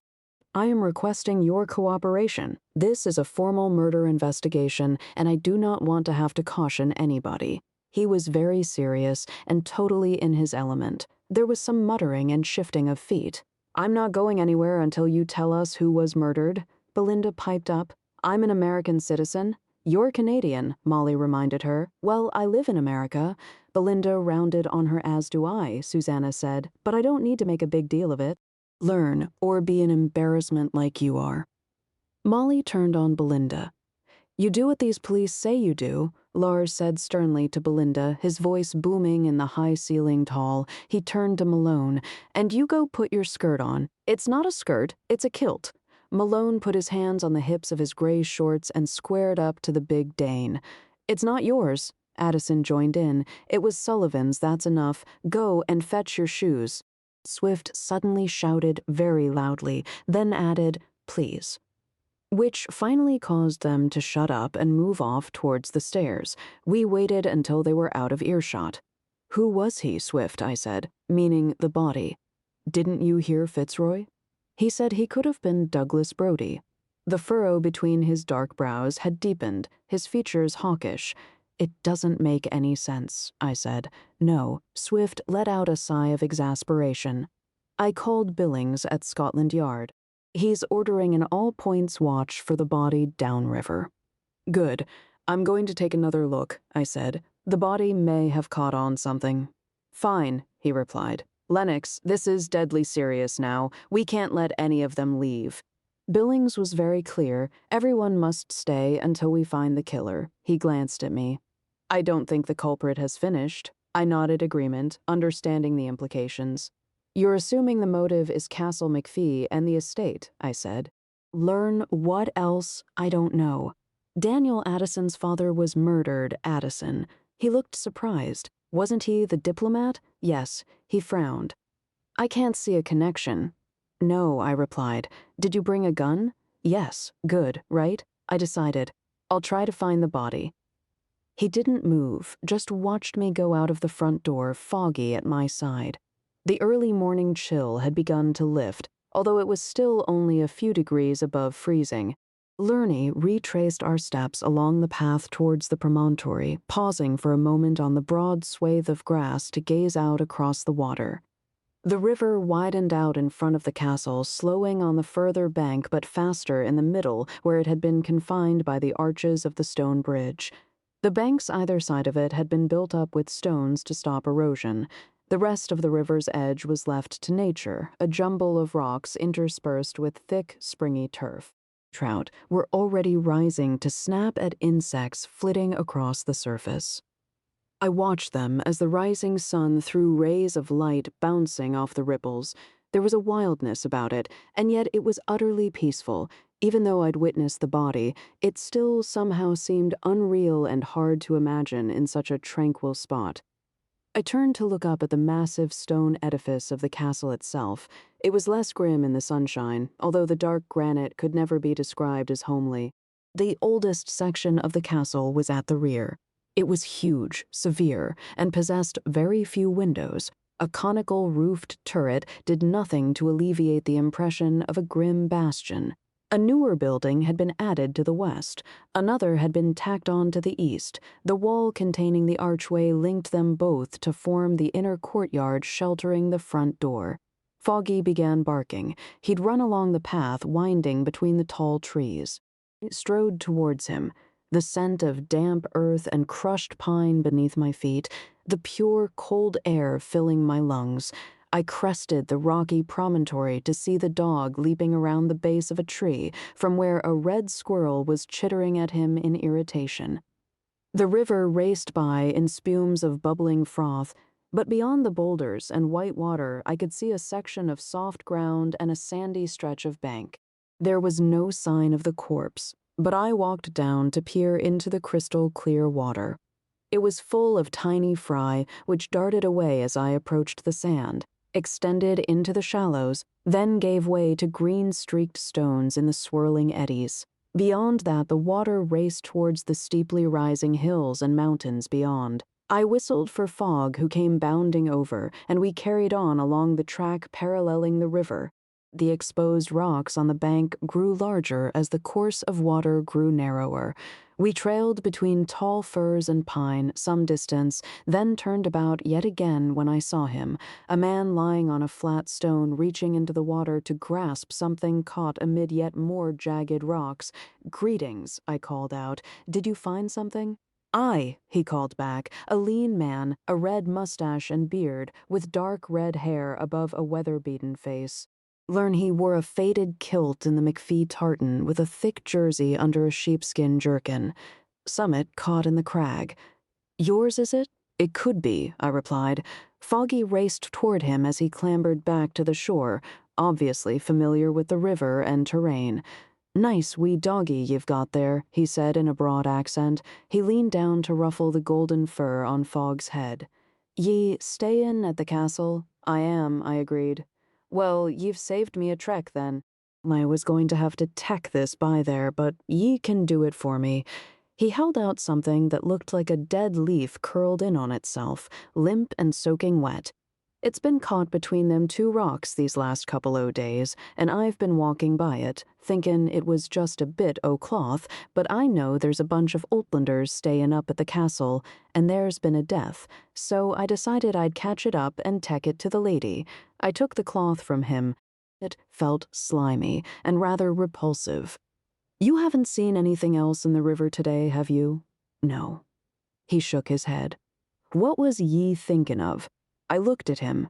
I am requesting your cooperation. This is a formal murder investigation, and I do not want to have to caution anybody. He was very serious and totally in his element. There was some muttering and shifting of feet. I'm not going anywhere until you tell us who was murdered, Belinda piped up. I'm an American citizen. You're Canadian, Molly reminded her. Well, I live in America. Belinda rounded on her as do I, Susanna said, but I don't need to make a big deal of it. Learn, or be an embarrassment like you are. Molly turned on Belinda. You do what these police say you do, Lars said sternly to Belinda, his voice booming in the high-ceilinged hall. He turned to Malone. And you go put your skirt on. It's not a skirt, it's a kilt. Malone put his hands on the hips of his gray shorts and squared up to the big Dane. It's not yours, Addison joined in. It was Sullivan's, that's enough. Go and fetch your shoes. Swift suddenly shouted very loudly, then added, please, which finally caused them to shut up and move off towards the stairs. We waited until they were out of earshot. Who was he, Swift, I said, meaning the body. Didn't you hear Fitzroy? He said he could have been Douglas Brody. The furrow between his dark brows had deepened, his features hawkish. It doesn't make any sense, I said. No, Swift let out a sigh of exasperation. I called Billings at Scotland Yard. He's ordering an all-points watch for the body downriver. Good. I'm going to take another look, I said. The body may have caught on something. Fine, he replied. Lennox, this is deadly serious now. We can't let any of them leave. Billings was very clear. Everyone must stay until we find the killer. He glanced at me. I don't think the culprit has finished. I nodded agreement, understanding the implications. You're assuming the motive is Castle McFee and the estate, I said. Learn what else? I don't know. Daniel Addison's father was murdered, Addison. He looked surprised. Wasn't he the diplomat? Yes, he frowned. I can't see a connection. No, I replied. Did you bring a gun? Yes, good, right? I decided. I'll try to find the body. He didn't move, just watched me go out of the front door, foggy at my side. The early morning chill had begun to lift, although it was still only a few degrees above freezing. Lurney retraced our steps along the path towards the promontory, pausing for a moment on the broad swathe of grass to gaze out across the water. The river widened out in front of the castle, slowing on the further bank but faster in the middle where it had been confined by the arches of the stone bridge. The banks either side of it had been built up with stones to stop erosion. The rest of the river's edge was left to nature, a jumble of rocks interspersed with thick, springy turf. Trout were already rising to snap at insects flitting across the surface. I watched them as the rising sun threw rays of light bouncing off the ripples. There was a wildness about it, and yet it was utterly peaceful. Even though I'd witnessed the body, it still somehow seemed unreal and hard to imagine in such a tranquil spot. I turned to look up at the massive stone edifice of the castle itself. It was less grim in the sunshine, although the dark granite could never be described as homely. The oldest section of the castle was at the rear. It was huge, severe, and possessed very few windows. A conical roofed turret did nothing to alleviate the impression of a grim bastion. A newer building had been added to the west. Another had been tacked on to the east. The wall containing the archway linked them both to form the inner courtyard sheltering the front door. Foggy began barking. He'd run along the path winding between the tall trees. I strode towards him, the scent of damp earth and crushed pine beneath my feet, the pure, cold air filling my lungs. I crested the rocky promontory to see the dog leaping around the base of a tree from where a red squirrel was chittering at him in irritation. The river raced by in spumes of bubbling froth, but beyond the boulders and white water I could see a section of soft ground and a sandy stretch of bank. There was no sign of the corpse, but I walked down to peer into the crystal clear water. It was full of tiny fry, which darted away as I approached the sand, extended into the shallows, then gave way to green-streaked stones in the swirling eddies. Beyond that, the water raced towards the steeply rising hills and mountains beyond. I whistled for Fogg, who came bounding over, and we carried on along the track paralleling the river. The exposed rocks on the bank grew larger as the course of water grew narrower. We trailed between tall firs and pine some distance, then turned about yet again when I saw him, a man lying on a flat stone reaching into the water to grasp something caught amid yet more jagged rocks. "Greetings," I called out. "Did you find something?" "Aye," he called back, a lean man, a red mustache and beard, with dark red hair above a weather-beaten face. Learn he wore a faded kilt in the McFee tartan with a thick jersey under a sheepskin jerkin. Summit caught in the crag. "Yours, is it?" "It could be," I replied. Foggy raced toward him as he clambered back to the shore, obviously familiar with the river and terrain. "Nice wee doggy you've got there," he said in a broad accent. He leaned down to ruffle the golden fur on Fogg's head. "Ye stayin' at the castle?" "I am," I agreed. "Well, you've saved me a trek, then. I was going to have to tack this by there, but ye can do it for me." He held out something that looked like a dead leaf curled in on itself, limp and soaking wet. "It's been caught between them two rocks these last couple o' days, and I've been walking by it, thinkin' it was just a bit o' cloth, but I know there's a bunch of Uitlanders stayin' up at the castle, and there's been a death, so I decided I'd catch it up and take it to the lady. I took the cloth from him. It felt slimy and rather repulsive. You haven't seen anything else in the river today, have you?" "No." He shook his head. "What was ye thinkin' of?" I looked at him.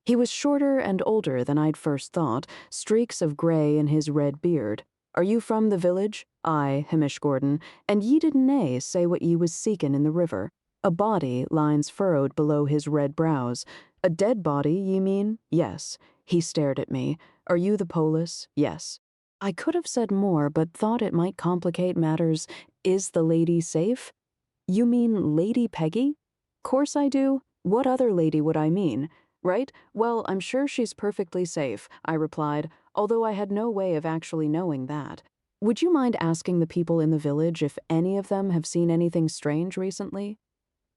He was shorter and older than I'd first thought, streaks of gray in his red beard. "Are you from the village?" "Aye, Hamish Gordon. And ye didn't say what ye was seekin' in the river." A body, lines furrowed below his red brows. "A dead body, ye mean?" "Yes." He stared at me. "Are you the polis?" "Yes." I could have said more, but thought it might complicate matters. "Is the lady safe?" "You mean Lady Peggy?" "Course I do. What other lady would I mean? Right? Well, I'm sure she's perfectly safe," I replied, although I had no way of actually knowing that. "Would you mind asking the people in the village if any of them have seen anything strange recently?"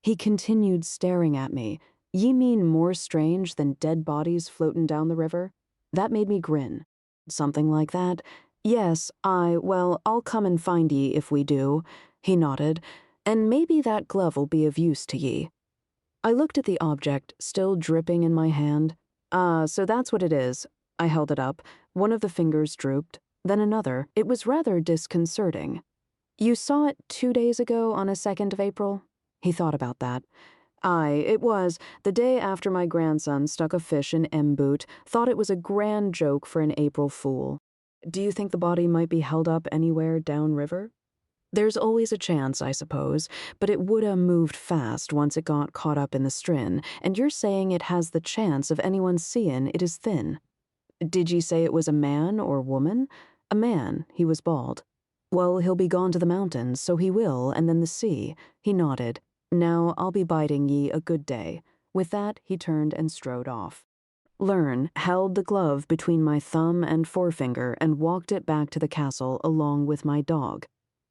He continued staring at me. "Ye mean more strange than dead bodies floatin' down the river?" That made me grin. "Something like that. Yes, well, I'll come and find ye if we do." He nodded. "And maybe that glove'll be of use to ye." I looked at the object, still dripping in my hand. "Ah, so that's what it is." I held it up. One of the fingers drooped, then another. It was rather disconcerting. "You saw it 2 days ago on a 2nd of April?" He thought about that. "Aye, it was, the day after my grandson stuck a fish in M-boot, thought it was a grand joke for an April fool." "Do you think the body might be held up anywhere downriver?" "There's always a chance, I suppose, but it would-a moved fast once it got caught up in the strin, and you're saying it has the chance of anyone seein' it is thin." "Did ye say it was a man or woman?" "A man. He was bald." "Well, he'll be gone to the mountains, so he will, and then the sea." He nodded. "Now I'll be bidding ye a good day." With that, he turned and strode off. Learn held the glove between my thumb and forefinger and walked it back to the castle along with my dog.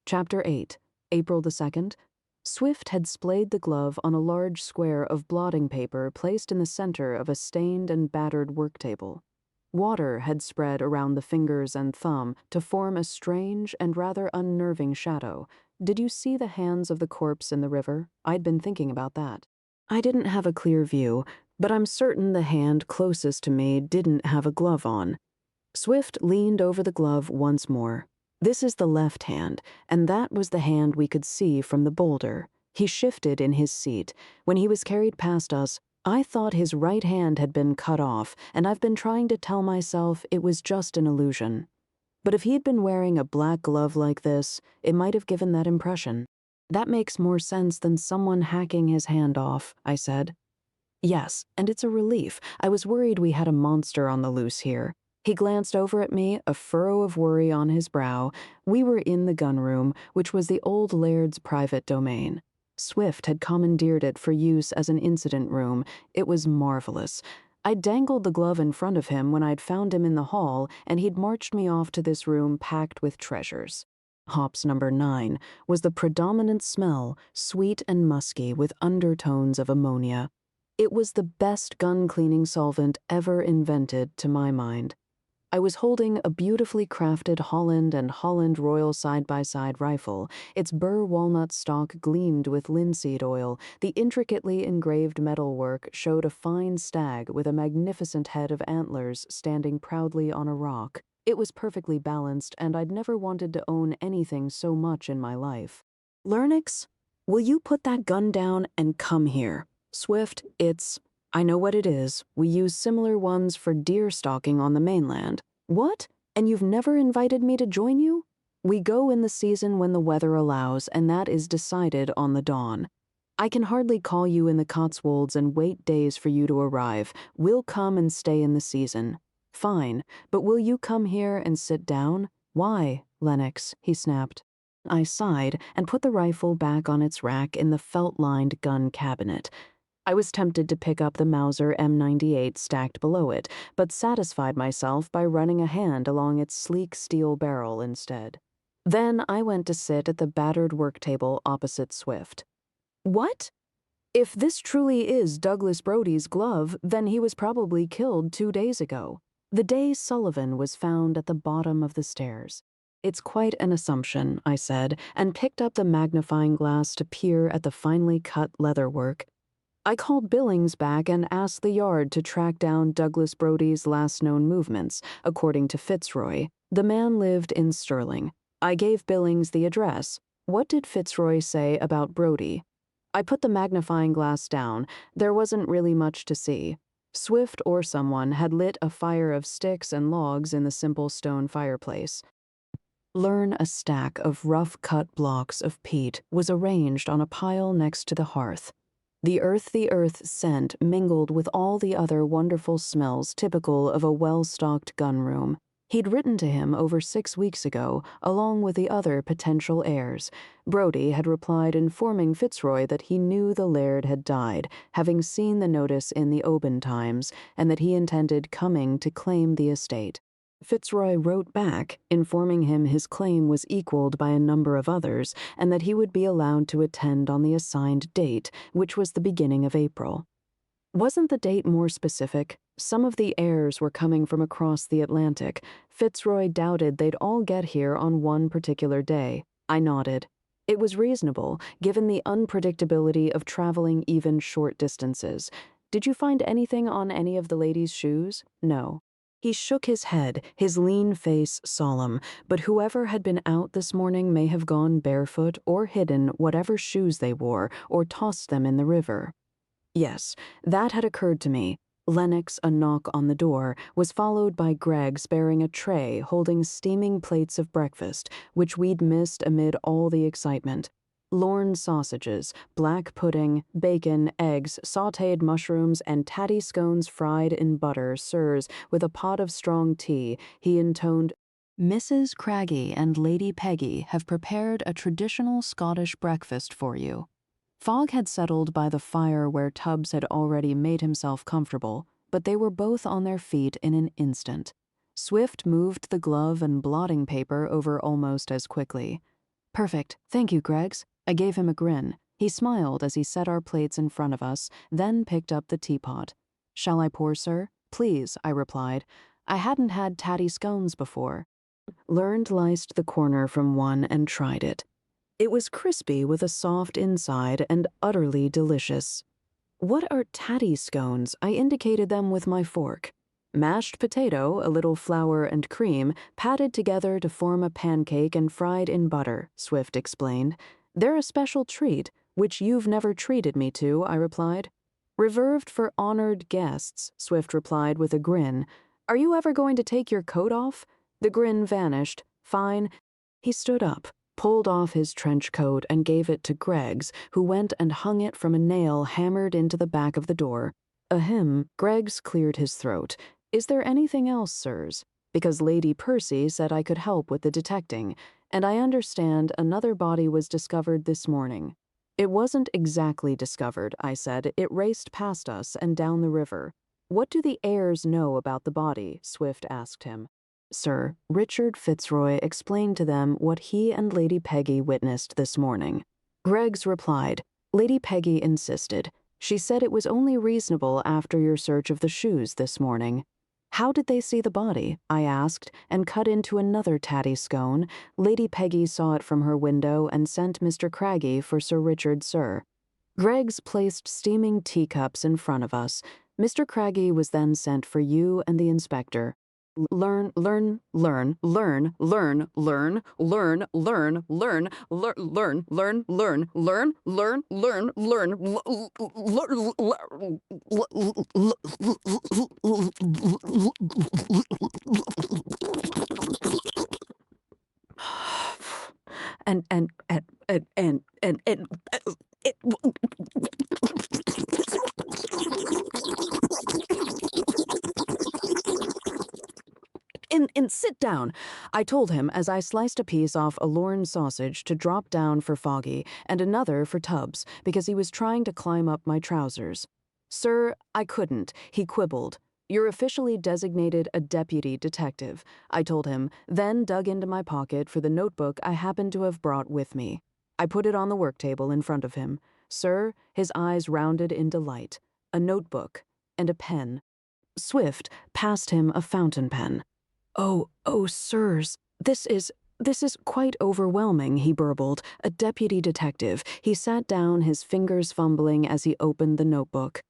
Chapter 8, April the 2nd. Swift had splayed the glove on a large square of blotting paper placed in the center of a stained and battered work table. Water had spread around the fingers and thumb to form a strange and rather unnerving shadow. Did you see the hands of the corpse in the river? I'd been thinking about that. I didn't have a clear view, but I'm certain the hand closest to me didn't have a glove on. Swift leaned over the glove once more. "This is the left hand, and that was the hand we could see from the boulder." He shifted in his seat. "When he was carried past us, I thought his right hand had been cut off, and I've been trying to tell myself it was just an illusion. But if he'd been wearing a black glove like this, it might have given that impression." "That makes more sense than someone hacking his hand off," I said. "Yes, and it's a relief. I was worried we had a monster on the loose here." He glanced over at me, a furrow of worry on his brow. We were in the gun room, which was the old laird's private domain. Swift had commandeered it for use as an incident room. It was marvelous. I dangled the glove in front of him when I'd found him in the hall, and he'd marched me off to this room packed with treasures. Hops number 9 was the predominant smell, sweet and musky with undertones of ammonia. It was the best gun-cleaning solvent ever invented, to my mind. I was holding a beautifully crafted Holland and Holland Royal side-by-side rifle. Its burr walnut stock gleamed with linseed oil. The intricately engraved metalwork showed a fine stag with a magnificent head of antlers standing proudly on a rock. It was perfectly balanced, and I'd never wanted to own anything so much in my life. Lernix, will you put that gun down and come here? Swift, I know what it is. We use similar ones for deer stalking on the mainland. What? And you've never invited me to join you? We go in the season when the weather allows, and that is decided on the dawn. I can hardly call you in the Cotswolds and wait days for you to arrive. We'll come and stay in the season. Fine, but will you come here and sit down? Why, Lennox, he snapped. I sighed and put the rifle back on its rack in the felt-lined gun cabinet. I was tempted to pick up the Mauser M98 stacked below it, but satisfied myself by running a hand along its sleek steel barrel instead. Then I went to sit at the battered work table opposite Swift. What? If this truly is Douglas Brody's glove, then he was probably killed 2 days ago. The day Sullivan was found at the bottom of the stairs. It's quite an assumption, I said, and picked up the magnifying glass to peer at the finely cut leatherwork. I called Billings back and asked the yard to track down Douglas Brody's last known movements, according to Fitzroy. The man lived in Stirling. I gave Billings the address. What did Fitzroy say about Brody? I put the magnifying glass down. There wasn't really much to see. Swift or someone had lit a fire of sticks and logs in the simple stone fireplace. A stack of rough-cut blocks of peat was arranged on a pile next to the hearth. The earth scent mingled with all the other wonderful smells typical of a well-stocked gun room. He'd written to him over 6 weeks ago, along with the other potential heirs. Brody had replied informing Fitzroy that he knew the laird had died, having seen the notice in the Oban Times, and that he intended coming to claim the estate. Fitzroy wrote back, informing him his claim was equaled by a number of others, and that he would be allowed to attend on the assigned date, which was the beginning of April. Wasn't the date more specific? Some of the heirs were coming from across the Atlantic. Fitzroy doubted they'd all get here on one particular day. I nodded. It was reasonable, given the unpredictability of traveling even short distances. Did you find anything on any of the ladies' shoes? No. He shook his head, his lean face solemn, but whoever had been out this morning may have gone barefoot or hidden whatever shoes they wore or tossed them in the river. Yes, that had occurred to me. Lennox, a knock on the door, was followed by Greggs bearing a tray holding steaming plates of breakfast, which we'd missed amid all the excitement. Lorne sausages, black pudding, bacon, eggs, sautéed mushrooms, and tatty scones fried in butter, sirs, with a pot of strong tea. He intoned, "Mrs. Craggy and Lady Peggy have prepared a traditional Scottish breakfast for you." Fogg had settled by the fire where Tubbs had already made himself comfortable, but they were both on their feet in an instant. Swift moved the glove and blotting paper over almost as quickly. "Perfect. Thank you, Greggs." I gave him a grin. He smiled as he set our plates in front of us, then picked up the teapot. "Shall I pour, sir?" "Please," I replied. I hadn't had tatty scones before. Sliced the corner from one and tried it. It was crispy with a soft inside and utterly delicious. "What are tatty scones?" I indicated them with my fork. "Mashed potato, a little flour and cream, patted together to form a pancake and fried in butter," Swift explained. "They're a special treat, which you've never treated me to," I replied. "Reserved for honored guests," Swift replied with a grin. "Are you ever going to take your coat off?" The grin vanished. "Fine." He stood up, pulled off his trench coat, and gave it to Greggs, who went and hung it from a nail hammered into the back of the door. Greggs cleared his throat. "Is there anything else, sirs?" because Lady Percy said I could help with the detecting, and I understand another body was discovered this morning. It wasn't exactly discovered, I said. It raced past us and down the river. What do the heirs know about the body? Swift asked him. Sir, Richard Fitzroy explained to them what he and Lady Peggy witnessed this morning. Greggs replied, Lady Peggy insisted. She said it was only reasonable after your search of the shoes this morning. How did they see the body? I asked, and cut into another tatty scone. Lady Peggy saw it from her window and sent Mr. Craggy for Sir Richard, sir. Greggs placed steaming teacups in front of us. Mr. Craggy was then sent for you and the inspector. Learn, learn, learn, learn, learn, learn, learn, learn, learn, learn, learn, learn, learn, learn, learn, and and sit down, I told him as I sliced a piece off a Lorne sausage to drop down for Foggy and another for Tubbs because he was trying to climb up my trousers. Sir, I couldn't, he quibbled. You're officially designated a deputy detective, I told him, then dug into my pocket for the notebook I happened to have brought with me. I put it on the work table in front of him. Sir, his eyes rounded in delight. A notebook and a pen. Swift passed him a fountain pen. Oh, sirs, this is quite overwhelming, he burbled. A deputy detective. He sat down, his fingers fumbling as he opened the notebook.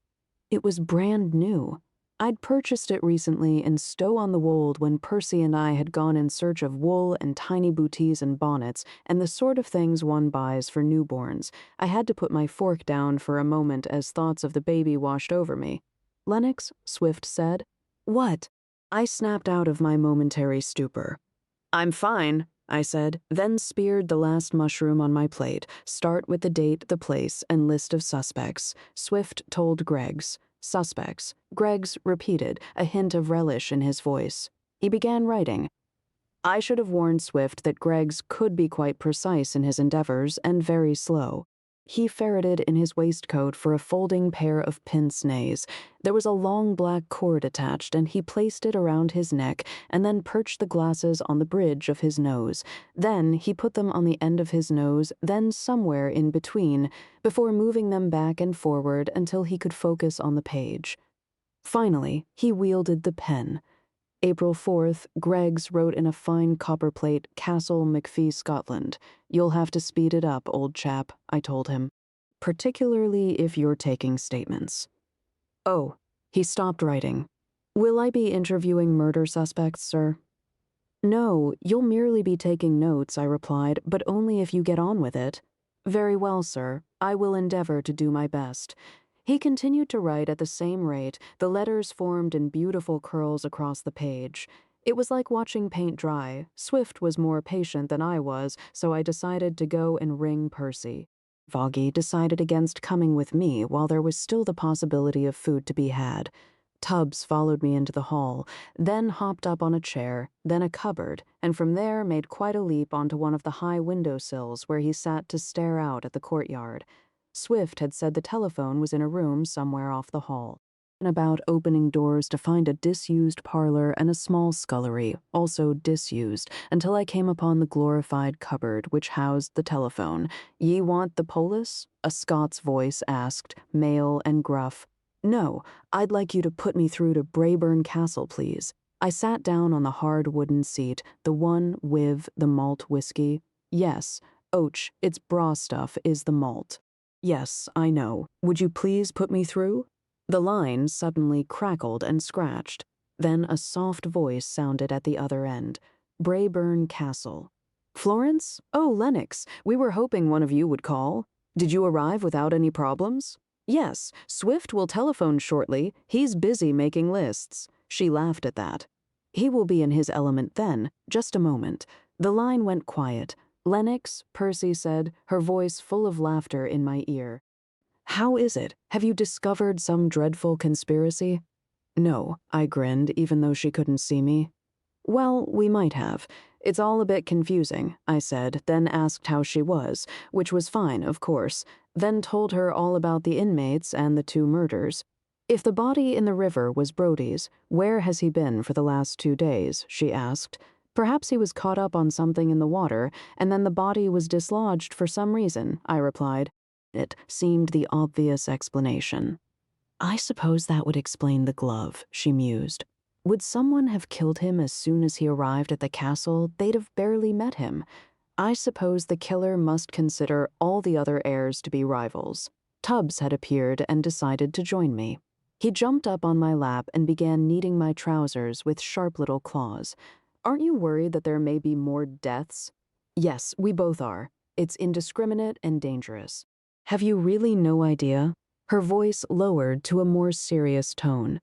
It was brand new. I'd purchased it recently in Stow-on-the-Wold when Percy and I had gone in search of wool and tiny bootees and bonnets and the sort of things one buys for newborns. I had to put my fork down for a moment as thoughts of the baby washed over me. Lennox, Swift said. What? I snapped out of my momentary stupor. I'm fine, I said, then speared the last mushroom on my plate. Start with the date, the place, and list of suspects. Swift told Greggs. Suspects. Greggs repeated, a hint of relish in his voice. He began writing. I should have warned Swift that Greggs could be quite precise in his endeavors and very slow. He ferreted in his waistcoat for a folding pair of pince-nez. There was a long black cord attached, and he placed it around his neck and then perched the glasses on the bridge of his nose. Then he put them on the end of his nose, then somewhere in between, before moving them back and forward until he could focus on the page. Finally, he wielded the pen. April 4th, Greggs wrote in a fine copperplate, Castle, McFee, Scotland. You'll have to speed it up, old chap, I told him. Particularly if you're taking statements. Oh, he stopped writing. Will I be interviewing murder suspects, sir? No, you'll merely be taking notes, I replied, but only if you get on with it. Very well, sir. I will endeavor to do my best. He continued to write at the same rate, the letters formed in beautiful curls across the page. It was like watching paint dry. Swift was more patient than I was, so I decided to go and ring Percy. Foggy decided against coming with me while there was still the possibility of food to be had. Tubbs followed me into the hall, then hopped up on a chair, then a cupboard, and from there made quite a leap onto one of the high windowsills where he sat to stare out at the courtyard. Swift had said the telephone was in a room somewhere off the hall, and about opening doors to find a disused parlor and a small scullery, also disused, until I came upon the glorified cupboard which housed the telephone. Ye want the polis? A Scots voice asked, male and gruff. No, I'd like you to put me through to Braeburn Castle, please. I sat down on the hard wooden seat, the one with the malt whiskey. Yes, Och, it's Braw stuff is the malt. Yes, I know. Would you please put me through? The line suddenly crackled and scratched. Then a soft voice sounded at the other end. Braeburn Castle. Florence? Oh, Lennox, we were hoping one of you would call. Did you arrive without any problems? Yes, Swift will telephone shortly. He's busy making lists. She laughed at that. He will be in his element then. Just a moment. The line went quiet. Lennox, Percy said, her voice full of laughter in my ear. How is it? Have you discovered some dreadful conspiracy? No, I grinned, even though she couldn't see me. Well, we might have. It's all a bit confusing, I said, then asked how she was, which was fine, of course, then told her all about the inmates and the 2 murders. If the body in the river was Brody's, where has he been for the last 2 days, she asked. Perhaps he was caught up on something in the water, and then the body was dislodged for some reason, I replied. It seemed the obvious explanation. I suppose that would explain the glove, she mused. Would someone have killed him as soon as he arrived at the castle? They'd have barely met him. I suppose the killer must consider all the other heirs to be rivals. Tubbs had appeared and decided to join me. He jumped up on my lap and began kneading my trousers with sharp little claws. Aren't you worried that there may be more deaths? Yes, we both are. It's indiscriminate and dangerous. Have you really no idea? Her voice lowered to a more serious tone.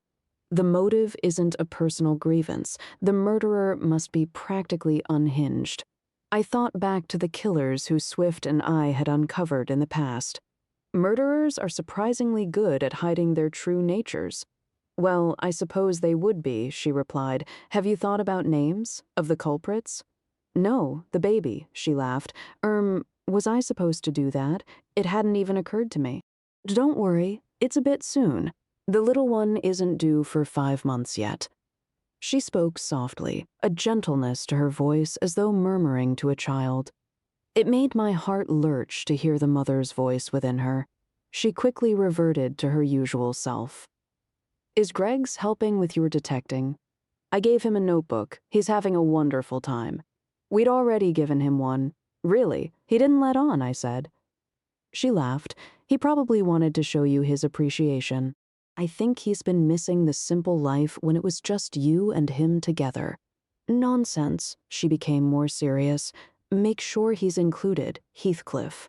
The motive isn't a personal grievance. The murderer must be practically unhinged. I thought back to the killers who Swift and I had uncovered in the past. Murderers are surprisingly good at hiding their true natures. Well, I suppose they would be, she replied. Have you thought about names of the culprits? No, the baby, she laughed. Was I supposed to do that? It hadn't even occurred to me. Don't worry, it's a bit soon. The little one isn't due for 5 months yet. She spoke softly, a gentleness to her voice as though murmuring to a child. It made my heart lurch to hear the mother's voice within her. She quickly reverted to her usual self. Is Greg's helping with your detecting? I gave him a notebook. He's having a wonderful time. We'd already given him one. Really, he didn't let on, I said. She laughed. He probably wanted to show you his appreciation. I think he's been missing the simple life when it was just you and him together. Nonsense, she became more serious. Make sure he's included, Heathcliff.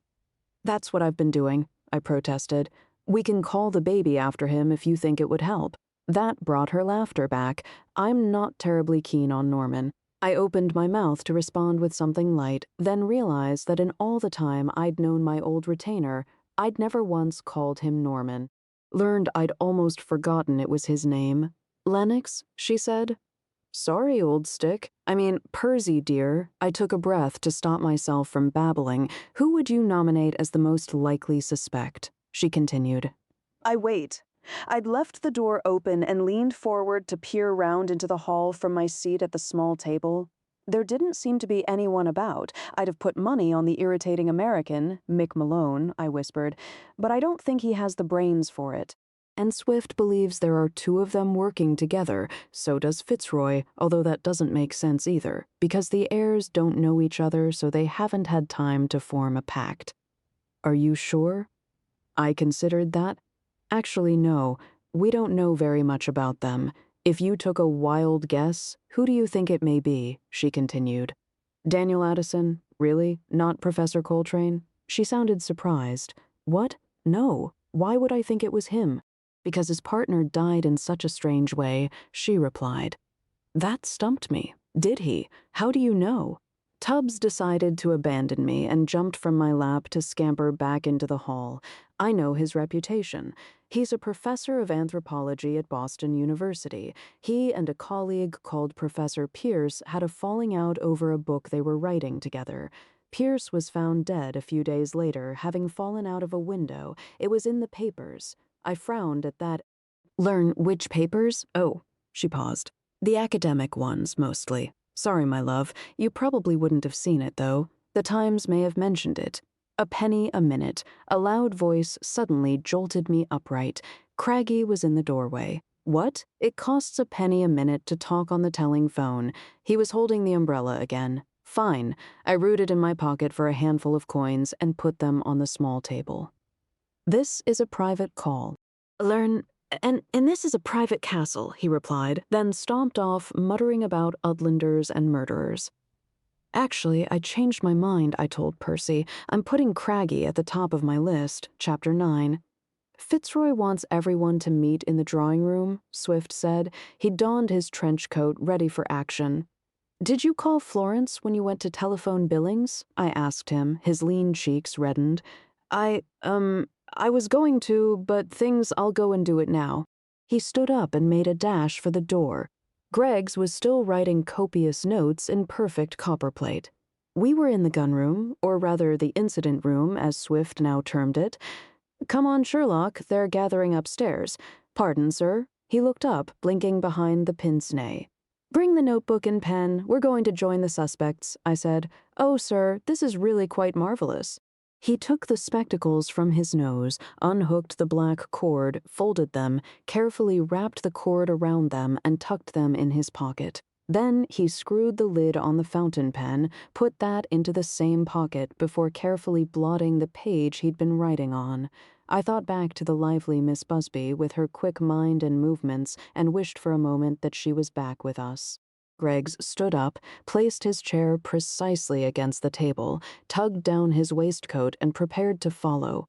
That's what I've been doing, I protested. We can call the baby after him if you think it would help. That brought her laughter back. I'm not terribly keen on Norman. I opened my mouth to respond with something light, then realized that in all the time I'd known my old retainer, I'd never once called him Norman. Learned I'd almost forgotten it was his name. Lennox, she said. Sorry, old stick. Percy, dear. I took a breath to stop myself from babbling. Who would you nominate as the most likely suspect? She continued. I'd left the door open and leaned forward to peer round into the hall from my seat at the small table. There didn't seem to be anyone about. I'd have put money on the irritating American, Mick Malone, I whispered, but I don't think he has the brains for it. And Swift believes there are 2 of them working together, so does Fitzroy, although that doesn't make sense either, because the heirs don't know each other, so they haven't had time to form a pact. Are you sure? I considered that. Actually, no, we don't know very much about them. If you took a wild guess, who do you think it may be? She continued. Daniel Addison? Really? Not Professor Coltrane? She sounded surprised. What? No. Why would I think it was him? Because his partner died in such a strange way, she replied. That stumped me. Did he? How do you know? Tubbs decided to abandon me and jumped from my lap to scamper back into the hall. I know his reputation. He's a professor of anthropology at Boston University. He and a colleague called Professor Pierce had a falling out over a book they were writing together. Pierce was found dead a few days later, having fallen out of a window. It was in the papers. I frowned at that. Learn which papers? Oh, she paused. The academic ones, mostly. Sorry, my love. You probably wouldn't have seen it, though. The Times may have mentioned it. A penny a minute. A loud voice suddenly jolted me upright. Craggy was in the doorway. What? It costs a penny a minute to talk on the telling phone. He was holding the umbrella again. Fine. I rooted in my pocket for a handful of coins and put them on the small table. This is a private call. And this is a private castle, he replied, then stomped off, muttering about Udlanders and murderers. Actually, I changed my mind, I told Percy. I'm putting Craggy at the top of my list, Chapter 9. Fitzroy wants everyone to meet in the drawing room, Swift said. He donned his trench coat, ready for action. Did you call Florence when you went to telephone Billings? I asked him, his lean cheeks reddened. I was going to, but I'll go and do it now. He stood up and made a dash for the door. Greggs was still writing copious notes in perfect copperplate. We were in the gunroom, or rather the incident room, as Swift now termed it. "Come on, Sherlock, they're gathering upstairs. Pardon, sir." He looked up, blinking behind the pince-nez. "Bring the notebook and pen. We're going to join the suspects," I said. "Oh, sir, this is really quite marvelous." He took the spectacles from his nose, unhooked the black cord, folded them, carefully wrapped the cord around them, and tucked them in his pocket. Then he screwed the lid on the fountain pen, put that into the same pocket before carefully blotting the page he'd been writing on. I thought back to the lively Miss Busby with her quick mind and movements and wished for a moment that she was back with us. Greggs stood up, placed his chair precisely against the table, tugged down his waistcoat, and prepared to follow.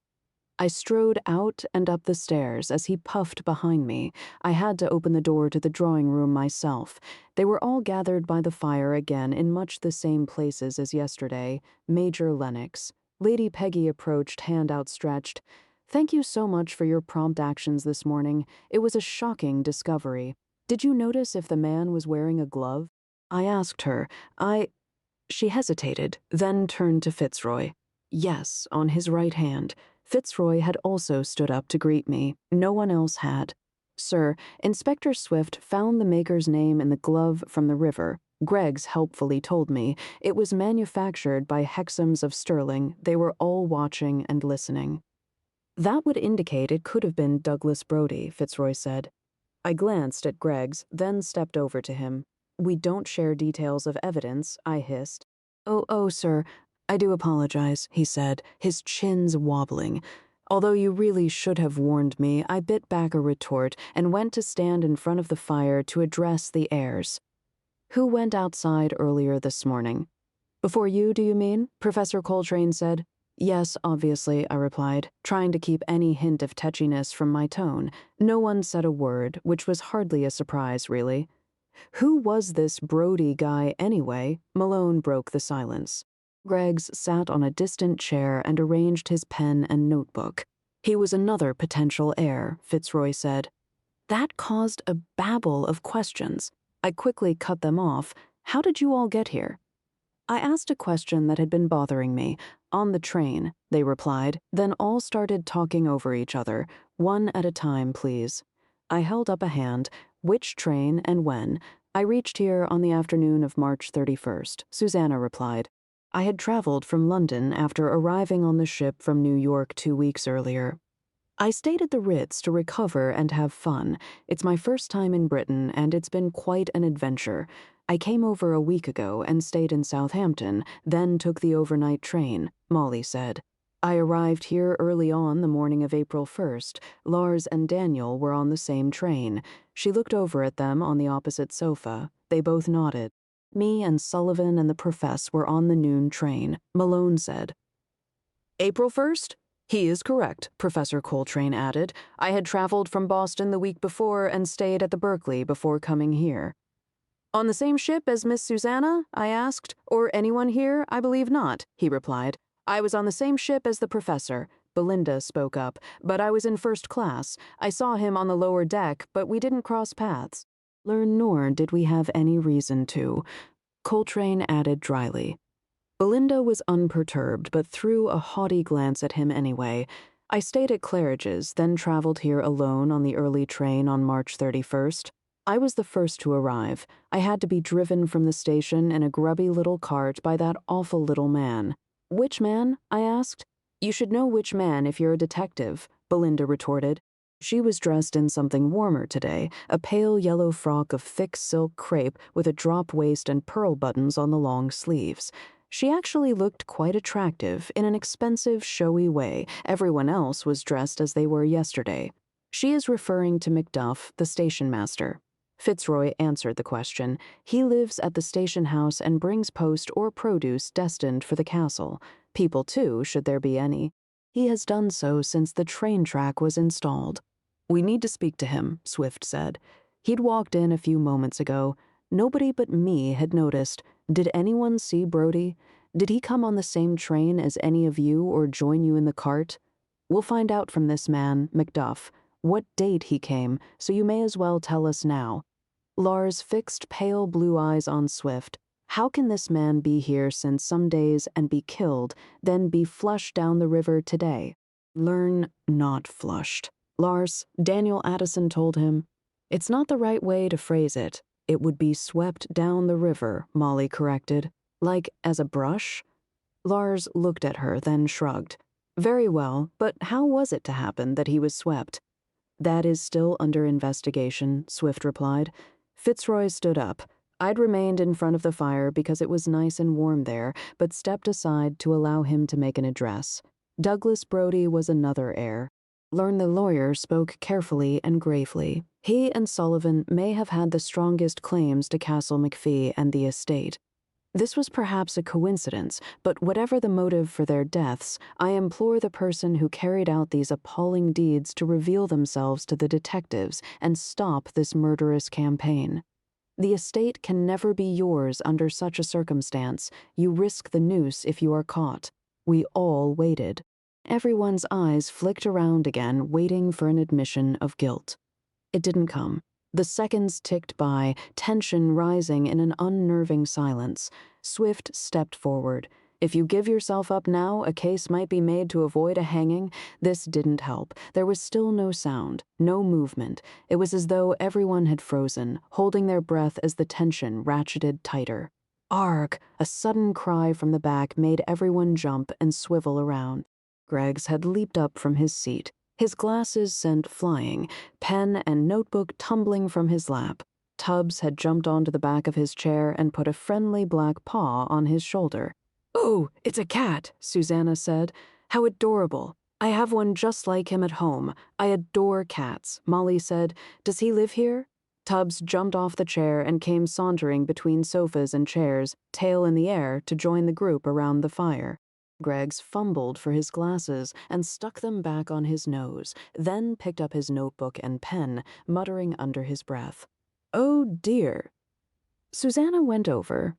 I strode out and up the stairs as he puffed behind me. I had to open the door to the drawing room myself. They were all gathered by the fire again in much the same places as yesterday. Major Lennox. Lady Peggy approached, hand outstretched. "Thank you so much for your prompt actions this morning. It was a shocking discovery. Did you notice if the man was wearing a glove?" I asked her. She hesitated, then turned to Fitzroy. Yes, on his right hand. Fitzroy had also stood up to greet me. No one else had. "Sir, Inspector Swift found the maker's name in the glove from the river. Greggs helpfully told me. It was manufactured by Hexams of Sterling. They were all watching and listening." "That would indicate it could have been Douglas Brodie," Fitzroy said. I glanced at Greggs, then stepped over to him. "We don't share details of evidence," I hissed. Oh, sir, I do apologize," he said, his chins wobbling. "Although you really should have warned me," I bit back a retort and went to stand in front of the fire to address the heirs. "Who went outside earlier this morning?" "Before you, do you mean?" Professor Coltrane said. "Yes, obviously," I replied, trying to keep any hint of tetchiness from my tone. No one said a word, which was hardly a surprise, really. "Who was this Brodie guy, anyway?" Malone broke the silence. Greggs sat on a distant chair and arranged his pen and notebook. "He was another potential heir," Fitzroy said. That caused a babble of questions. I quickly cut them off. "How did you all get here?" I asked a question that had been bothering me. "On the train," they replied, then all started talking over each other. "One at a time, please." I held up a hand. "Which train and when?" "I reached here on the afternoon of March 31st, Susanna replied. "I had traveled from London after arriving on the ship from New York 2 weeks earlier. I stayed at the Ritz to recover and have fun. It's my first time in Britain, and it's been quite an adventure. I came over a week ago and stayed in Southampton, then took the overnight train," Molly said. "I arrived here early on the morning of April 1st. Lars and Daniel were on the same train." She looked over at them on the opposite sofa. They both nodded. "Me and Sullivan and the Profess were on the noon train," Malone said. "April 1st? He is correct," Professor Coltrane added. "I had traveled from Boston the week before and stayed at the Berkeley before coming here." "On the same ship as Miss Susanna?" I asked. "Or anyone here? I believe not," he replied. "I was on the same ship as the professor." Belinda spoke up. "But I was in first class. I saw him on the lower deck, but we didn't cross paths." Nor did we have any reason to," Coltrane added dryly. Belinda was unperturbed, but threw a haughty glance at him anyway. "I stayed at Claridge's, then traveled here alone on the early train on March 31st. I was the first to arrive. I had to be driven from the station in a grubby little cart by that awful little man." "Which man?" I asked. "You should know which man if you're a detective," Belinda retorted. She was dressed in something warmer today, a pale yellow frock of thick silk crepe with a drop waist and pearl buttons on the long sleeves. She actually looked quite attractive in an expensive, showy way. Everyone else was dressed as they were yesterday. "She is referring to Macduff, the station master." Fitzroy answered the question. "He lives at the station house and brings post or produce destined for the castle. People, too, should there be any. He has done so since the train track was installed." "We need to speak to him," Swift said. He'd walked in a few moments ago. Nobody but me had noticed. Did anyone see Brodie? Did he come on the same train as any of you or join you in the cart? We'll find out from this man, Macduff, what date he came, so you may as well tell us now. Lars fixed pale blue eyes on Swift. How can this man be here since some days and be killed, then be flushed down the river today? Learn not flushed. Lars, Daniel Addison told him. It's not the right way to phrase it. It would be swept down the river, Molly corrected. Like as a brush? Lars looked at her, then shrugged. Very well, but how was it to happen that he was swept? That is still under investigation, Swift replied. Fitzroy stood up. I'd remained in front of the fire because it was nice and warm there, but stepped aside to allow him to make an address. Douglas Brody was another heir. Learn the lawyer spoke carefully and gravely. He and Sullivan may have had the strongest claims to Castle McFee and the estate. This was perhaps a coincidence, but whatever the motive for their deaths, I implore the person who carried out these appalling deeds to reveal themselves to the detectives and stop this murderous campaign. The estate can never be yours under such a circumstance. You risk the noose if you are caught. We all waited. Everyone's eyes flicked around again, waiting for an admission of guilt. It didn't come. The seconds ticked by, tension rising in an unnerving silence. Swift stepped forward. If you give yourself up now, a case might be made to avoid a hanging. This didn't help. There was still no sound, no movement. It was as though everyone had frozen, holding their breath as the tension ratcheted tighter. Arg! A sudden cry from the back made everyone jump and swivel around. Greggs had leaped up from his seat. His glasses sent flying, pen and notebook tumbling from his lap. Tubbs had jumped onto the back of his chair and put a friendly black paw on his shoulder. "Oh, it's a cat," Susanna said. "How adorable. I have one just like him at home. I adore cats," Molly said. "Does he live here?" Tubbs jumped off the chair and came sauntering between sofas and chairs, tail in the air, to join the group around the fire. Greggs fumbled for his glasses and stuck them back on his nose, then picked up his notebook and pen, muttering under his breath. "Oh, dear." Susanna went over.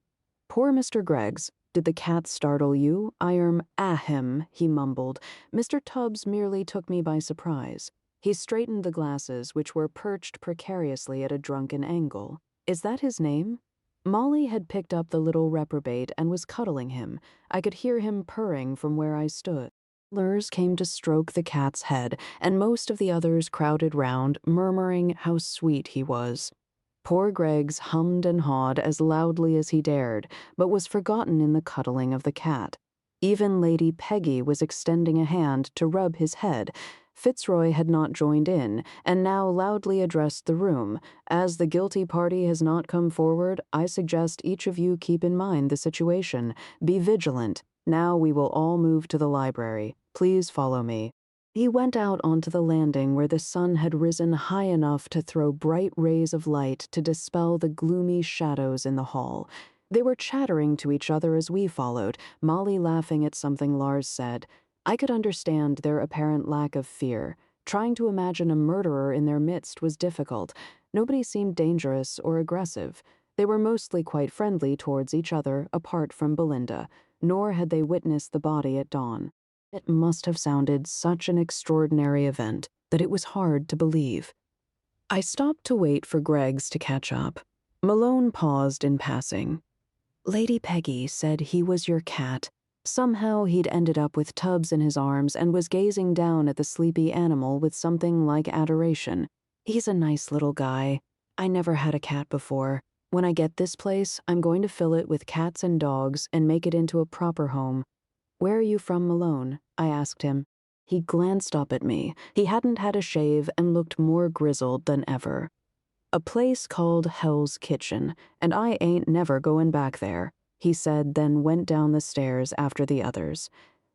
"Poor Mr. Greggs. Did the cat startle you? Ahem," he mumbled. "Mr. Tubbs merely took me by surprise." He straightened the glasses, which were perched precariously at a drunken angle. "Is that his name?" Molly had picked up the little reprobate and was cuddling him. I could hear him purring from where I stood. Lurs came to stroke the cat's head, and most of the others crowded round, murmuring how sweet he was. Poor Greggs hummed and hawed as loudly as he dared, but was forgotten in the cuddling of the cat. Even Lady Peggy was extending a hand to rub his head. Fitzroy had not joined in, and now loudly addressed the room. "As the guilty party has not come forward, I suggest each of you keep in mind the situation. Be vigilant. Now we will all move to the library. Please follow me." He went out onto the landing where the sun had risen high enough to throw bright rays of light to dispel the gloomy shadows in the hall. They were chattering to each other as we followed, Molly laughing at something Lars said. I could understand their apparent lack of fear. Trying to imagine a murderer in their midst was difficult. Nobody seemed dangerous or aggressive. They were mostly quite friendly towards each other, apart from Belinda, nor had they witnessed the body at dawn. It must have sounded such an extraordinary event that it was hard to believe. I stopped to wait for Greggs to catch up. Malone paused in passing. "Lady Peggy said he was your cat. Somehow he'd ended up with Tubbs in his arms and was gazing down at the sleepy animal with something like adoration. He's a nice little guy. I never had a cat before. When I get this place, I'm going to fill it with cats and dogs and make it into a proper home." "Where are you from, Malone?" I asked him. He glanced up at me. He hadn't had a shave and looked more grizzled than ever. "A place called Hell's Kitchen, and I ain't never going back there," he said, then went down the stairs after the others.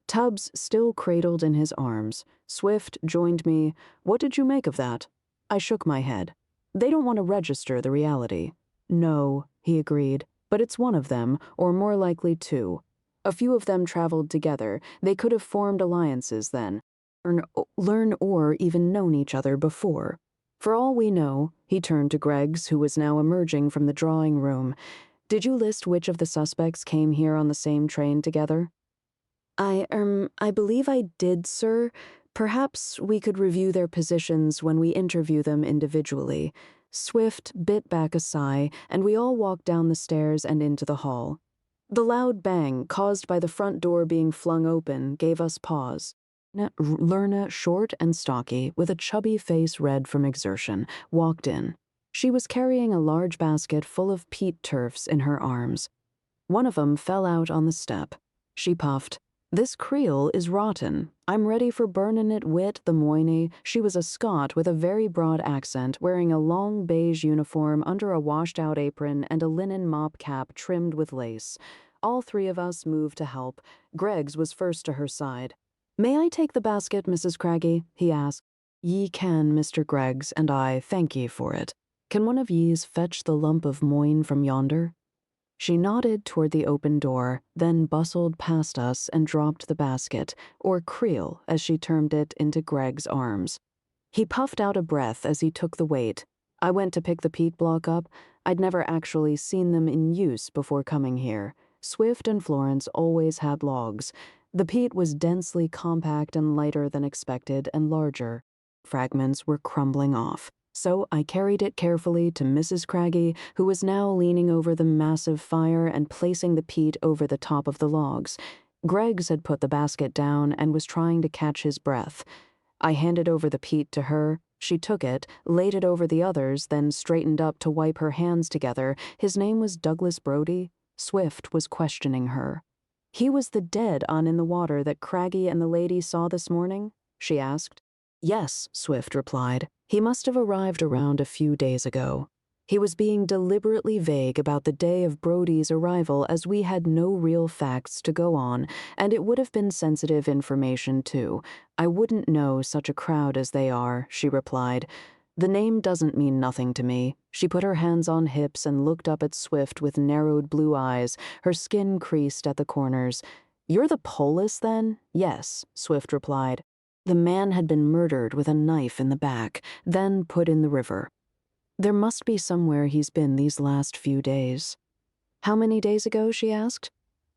Tubbs still cradled in his arms. Swift joined me. "What did you make of that?" I shook my head. "They don't want to register the reality." "No," he agreed, "but it's one of them, or more likely two. A few of them traveled together. They could have formed alliances then. Learn or even known each other before. For all we know," he turned to Greggs, who was now emerging from the drawing room. "Did you list which of the suspects came here on the same train together?" I believe I did, sir. Perhaps we could review their positions when we interview them individually. Swift bit back a sigh, and we all walked down the stairs and into the hall. The loud bang, caused by the front door being flung open, gave us pause. Lerna, short and stocky, with a chubby face red from exertion, walked in. She was carrying a large basket full of peat turfs in her arms. One of them fell out on the step. She puffed. "This creel is rotten. I'm ready for burnin' it wit the moiny." She was a Scot with a very broad accent, wearing a long beige uniform under a washed-out apron and a linen mop cap trimmed with lace. All three of us moved to help. Greggs was first to her side. "May I take the basket, Mrs. Craggy?" he asked. "Ye can, Mr. Greggs, and I thank ye for it. Can one of ye's fetch the lump of moyne from yonder?" She nodded toward the open door, then bustled past us and dropped the basket, or creel, as she termed it, into Greg's arms. He puffed out a breath as he took the weight. I went to pick the peat block up. I'd never actually seen them in use before coming here. Swift and Florence always had logs. The peat was densely compact and lighter than expected and larger. Fragments were crumbling off. So I carried it carefully to Mrs. Craggy, who was now leaning over the massive fire and placing the peat over the top of the logs. Greggs had put the basket down and was trying to catch his breath. I handed over the peat to her. She took it, laid it over the others, then straightened up to wipe her hands together. His name was Douglas Brodie. Swift was questioning her. "He was the dead on in the water that Craggy and the lady saw this morning?" she asked. "Yes," Swift replied. "He must have arrived around a few days ago." He was being deliberately vague about the day of Brodie's arrival, as we had no real facts to go on, and it would have been sensitive information too. "I wouldn't know such a crowd as they are," she replied. "The name doesn't mean nothing to me." She put her hands on hips and looked up at Swift with narrowed blue eyes, her skin creased at the corners. "You're the Polis, then?" "Yes," Swift replied. "The man had been murdered with a knife in the back, then put in the river. There must be somewhere he's been these last few days." "How many days ago?" she asked.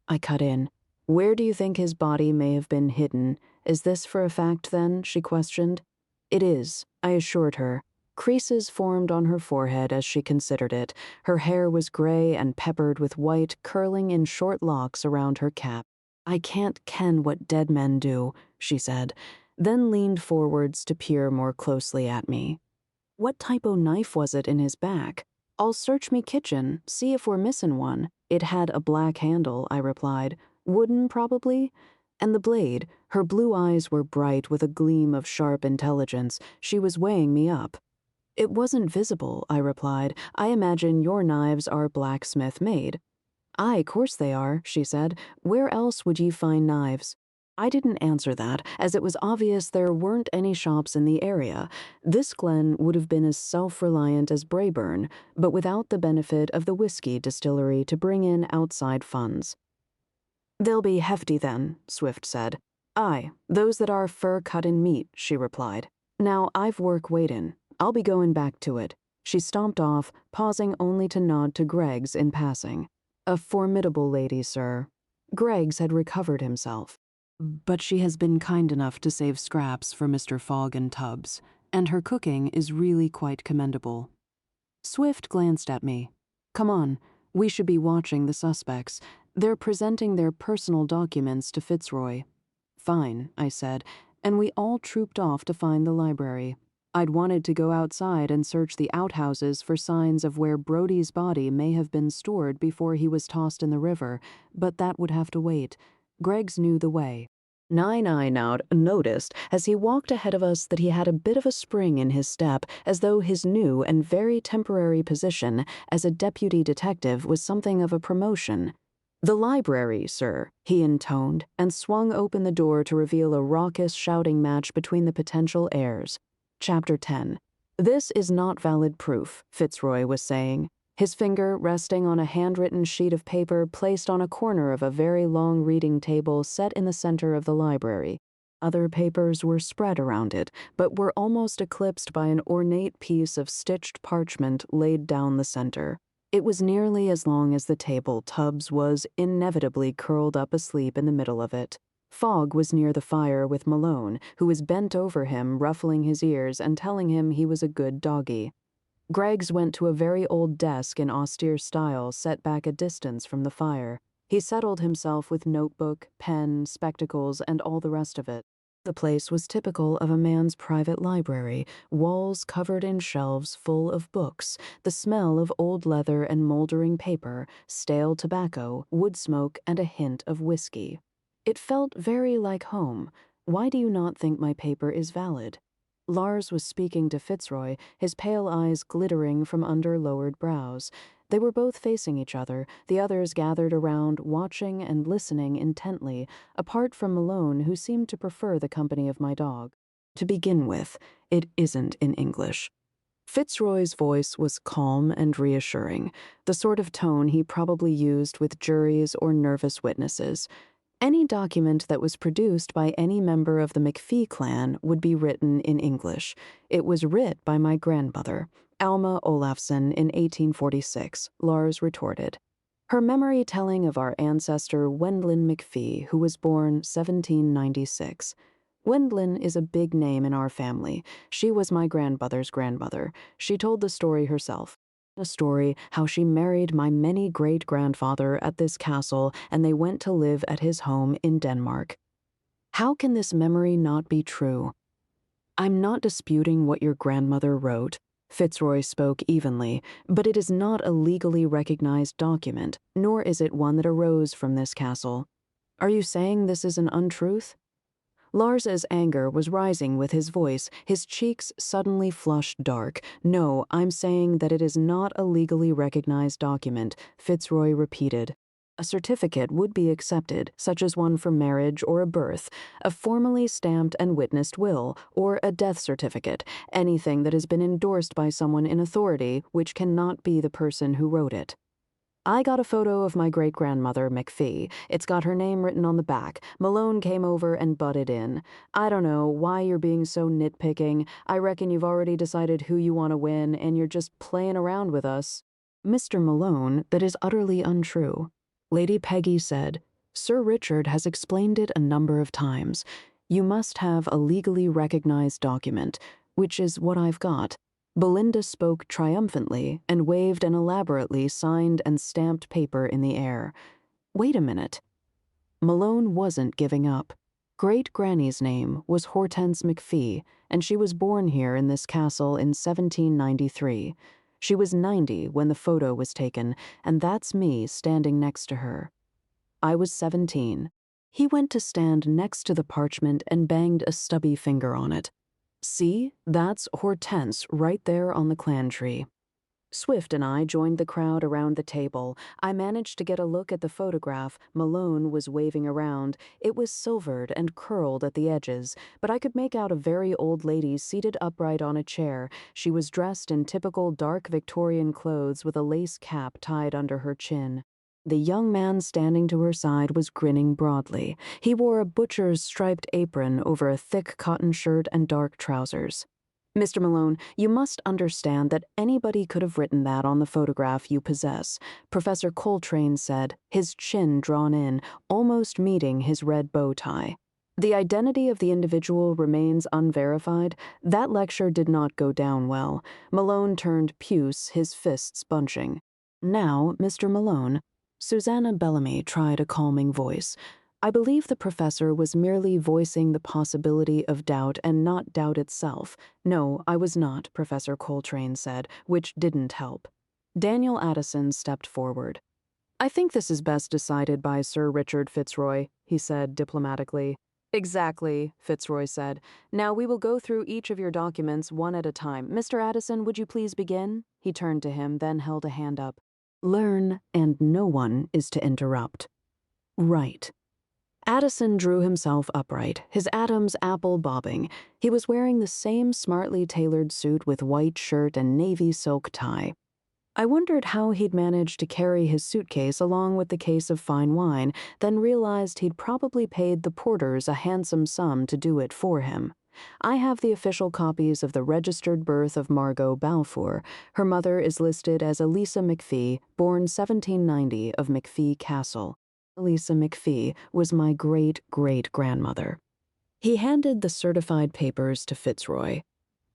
I cut in. "Where do you think his body may have been hidden? Is this for a fact, then?" she questioned. "It is," I assured her. Creases formed on her forehead as she considered it. Her hair was gray and peppered with white, curling in short locks around her cap. "I can't ken what dead men do," she said, then leaned forwards to peer more closely at me. "What type o' knife was it in his back? I'll search me kitchen, see if we're missin' one." "It had a black handle," I replied. "Wooden, probably?" "And the blade." Her blue eyes were bright with a gleam of sharp intelligence. She was weighing me up. "It wasn't visible," I replied. "I imagine your knives are blacksmith-made." "Aye, course they are," she said. "Where else would ye find knives?" I didn't answer that, as it was obvious there weren't any shops in the area. This Glen would have been as self-reliant as Braeburn, but without the benefit of the whiskey distillery to bring in outside funds. "They'll be hefty then," Swift said. "Aye, those that are fur cut in meat," she replied. "Now I've work waitin'. I'll be going back to it." She stomped off, pausing only to nod to Greggs in passing. "A formidable lady, sir." Greggs had recovered himself. "But she has been kind enough to save scraps for Mr. Fogg and Tubbs, and her cooking is really quite commendable." Swift glanced at me. "Come on, we should be watching the suspects. They're presenting their personal documents to Fitzroy." "Fine," I said, and we all trooped off to find the library. I'd wanted to go outside and search the outhouses for signs of where Brodie's body may have been stored before he was tossed in the river, but that would have to wait. Greggs knew the way. Nine-Eye now noticed as he walked ahead of us that he had a bit of a spring in his step, as though his new and very temporary position as a deputy detective was something of a promotion. "The library, sir," he intoned, and swung open the door to reveal a raucous shouting match between the potential heirs. Chapter 10. "This is not valid proof," Fitzroy was saying, his finger resting on a handwritten sheet of paper placed on a corner of a very long reading table set in the center of the library. Other papers were spread around it, but were almost eclipsed by an ornate piece of stitched parchment laid down the center. It was nearly as long as the table. Tubbs was inevitably curled up asleep in the middle of it. Fogg was near the fire with Malone, who was bent over him, ruffling his ears and telling him he was a good doggy. Greggs went to a very old desk in austere style set back a distance from the fire. He settled himself with notebook, pen, spectacles, and all the rest of it. The place was typical of a man's private library, walls covered in shelves full of books, the smell of old leather and moldering paper, stale tobacco, wood smoke, and a hint of whiskey. It felt very like home. Why do you not think my paper is valid? Lars was speaking to Fitzroy, his pale eyes glittering from under lowered brows. They were both facing each other, the others gathered around, watching and listening intently, apart from Malone, who seemed to prefer the company of my dog. To begin with, it isn't in English. Fitzroy's voice was calm and reassuring, the sort of tone he probably used with juries or nervous witnesses. Any document that was produced by any member of the McFee clan would be written in English. It was writ by my grandmother, Alma Olafsson, in 1846, Lars retorted. Her memory telling of our ancestor Wendlin McFee, who was born 1796. Wendlin is a big name in our family. She was my grandmother's grandmother. She told the story herself. A story how she married my many great-grandfather at this castle and they went to live at his home in Denmark. How can this memory not be true? I'm not disputing what your grandmother wrote. Fitzroy spoke evenly, but it is not a legally recognized document, nor is it one that arose from this castle. Are you saying this is an untruth? Lars's anger was rising with his voice, his cheeks suddenly flushed dark. No, I'm saying that it is not a legally recognized document, Fitzroy repeated. A certificate would be accepted, such as one for marriage or a birth, a formally stamped and witnessed will, or a death certificate, anything that has been endorsed by someone in authority which cannot be the person who wrote it. I got a photo of my great-grandmother, McFee. It's got her name written on the back. Malone came over and butted in. I don't know why you're being so nitpicking. I reckon you've already decided who you want to win, and you're just playing around with us. Mr. Malone, that is utterly untrue. Lady Peggy said, Sir Richard has explained it a number of times. You must have a legally recognized document, which is what I've got. Belinda spoke triumphantly and waved an elaborately signed and stamped paper in the air. Wait a minute. Malone wasn't giving up. Great-granny's name was Hortense McFee, and she was born here in this castle in 1793. She was 90 when the photo was taken, and that's me standing next to her. I was 17. He went to stand next to the parchment and banged a stubby finger on it. See, that's Hortense right there on the clan tree. Swift and I joined the crowd around the table. I managed to get a look at the photograph Malone was waving around. It was silvered and curled at the edges, but I could make out a very old lady seated upright on a chair. She was dressed in typical dark Victorian clothes with a lace cap tied under her chin. The young man standing to her side was grinning broadly. He wore a butcher's striped apron over a thick cotton shirt and dark trousers. Mr. Malone, you must understand that anybody could have written that on the photograph you possess, Professor Coltrane said, his chin drawn in, almost meeting his red bow tie. The identity of the individual remains unverified. That lecture did not go down well. Malone turned puce, his fists bunching. Now, Mr. Malone, Susanna Bellamy tried a calming voice. I believe the professor was merely voicing the possibility of doubt and not doubt itself. No, I was not, Professor Coltrane said, which didn't help. Daniel Addison stepped forward. I think this is best decided by Sir Richard Fitzroy, he said diplomatically. Exactly, Fitzroy said. Now we will go through each of your documents one at a time. Mr. Addison, would you please begin? He turned to him, then held a hand up. Learn, and no one is to interrupt. Right. Addison drew himself upright, his Adam's apple bobbing. He was wearing the same smartly tailored suit with white shirt and navy silk tie. I wondered how he'd managed to carry his suitcase along with the case of fine wine, then realized he'd probably paid the porters a handsome sum to do it for him. I have the official copies of the registered birth of Margot Balfour. Her mother is listed as Elisa McFee, born 1790 of McFee Castle. Elisa McFee was my great-great-grandmother. He handed the certified papers to Fitzroy.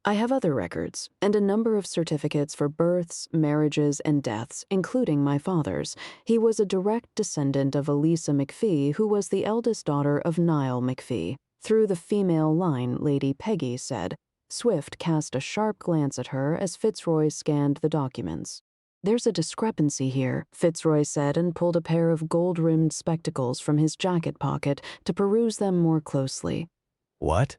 I have other records, and a number of certificates for births, marriages, and deaths, including my father's. He was a direct descendant of Elisa McFee, who was the eldest daughter of Niall McFee. Through the female line, Lady Peggy said. Swift cast a sharp glance at her as Fitzroy scanned the documents. There's a discrepancy here, Fitzroy said, and pulled a pair of gold-rimmed spectacles from his jacket pocket to peruse them more closely. What?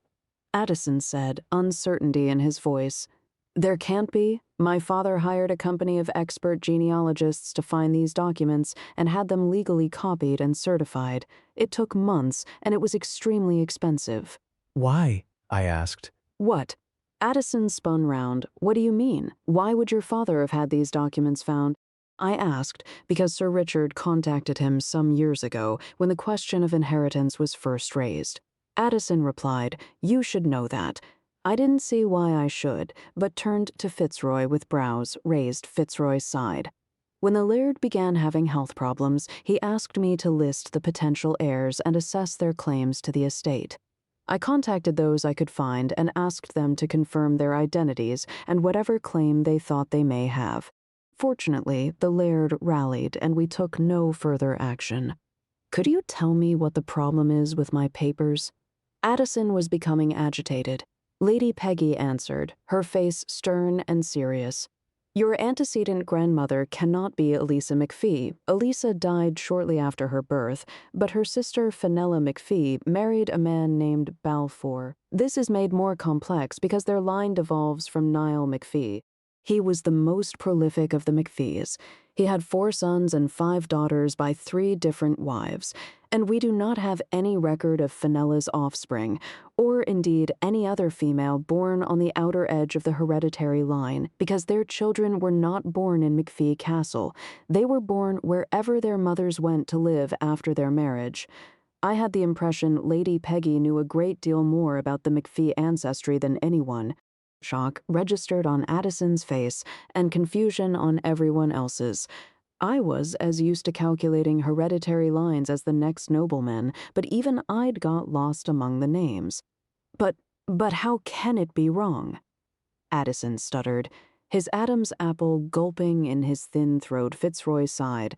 Addison said, uncertainty in his voice. There can't be. My father hired a company of expert genealogists to find these documents and had them legally copied and certified. It took months, and it was extremely expensive. Why? I asked. What? Addison spun round. What do you mean? Why would your father have had these documents found? I asked because Sir Richard contacted him some years ago when the question of inheritance was first raised. Addison replied, You should know that. I didn't see why I should, but turned to Fitzroy with brows raised Fitzroy's side. When the Laird began having health problems, he asked me to list the potential heirs and assess their claims to the estate. I contacted those I could find and asked them to confirm their identities and whatever claim they thought they may have. Fortunately, the Laird rallied and we took no further action. Could you tell me what the problem is with my papers? Addison was becoming agitated. Lady Peggy answered, her face stern and serious. Your antecedent grandmother cannot be Elisa McFee. Elisa died shortly after her birth, but her sister Fenella McFee married a man named Balfour. This is made more complex because their line devolves from Niall McFee. He was the most prolific of the McFees. He had 4 sons and 5 daughters by 3 different wives, and we do not have any record of Fenella's offspring, or indeed any other female born on the outer edge of the hereditary line, because their children were not born in McFee Castle. They were born wherever their mothers went to live after their marriage. I had the impression Lady Peggy knew a great deal more about the McFee ancestry than anyone. Shock registered on Addison's face and confusion on everyone else's. I was as used to calculating hereditary lines as the next nobleman, but even I'd got lost among the names. But how can it be wrong? Addison stuttered, his Adam's apple gulping in his thin throat. Fitzroy sighed.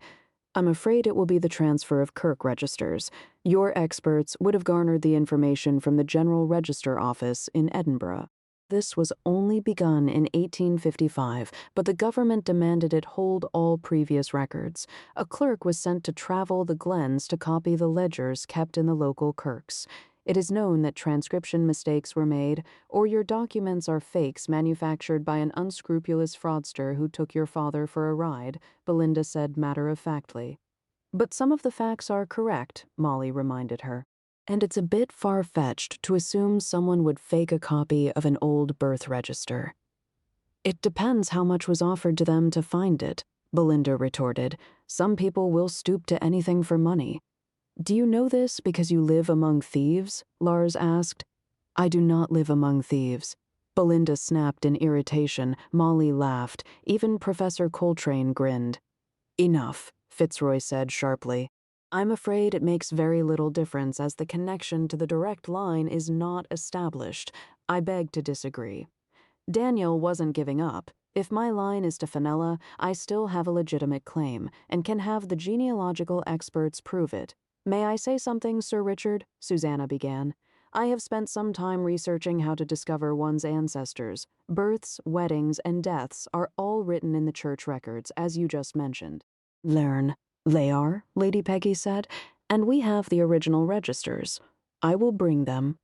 I'm afraid it will be the transfer of Kirk registers. Your experts would have garnered the information from the General Register Office in Edinburgh. This was only begun in 1855, but the government demanded it hold all previous records. A clerk was sent to travel the glens to copy the ledgers kept in the local Kirks. It is known that transcription mistakes were made, or your documents are fakes manufactured by an unscrupulous fraudster who took your father for a ride, Belinda said matter-of-factly. But some of the facts are correct, Molly reminded her. And it's a bit far-fetched to assume someone would fake a copy of an old birth register. It depends how much was offered to them to find it, Belinda retorted. Some people will stoop to anything for money. Do you know this because you live among thieves? Lars asked. I do not live among thieves. Belinda snapped in irritation. Molly laughed. Even Professor Coltrane grinned. Enough, Fitzroy said sharply. I'm afraid it makes very little difference as the connection to the direct line is not established. I beg to disagree. Daniel wasn't giving up. If my line is to Fenella, I still have a legitimate claim and can have the genealogical experts prove it. May I say something, Sir Richard? Susanna began. I have spent some time researching how to discover one's ancestors. Births, weddings, and deaths are all written in the church records, as you just mentioned. Learn. They are, Lady Peggy said, and we have the original registers. I will bring them.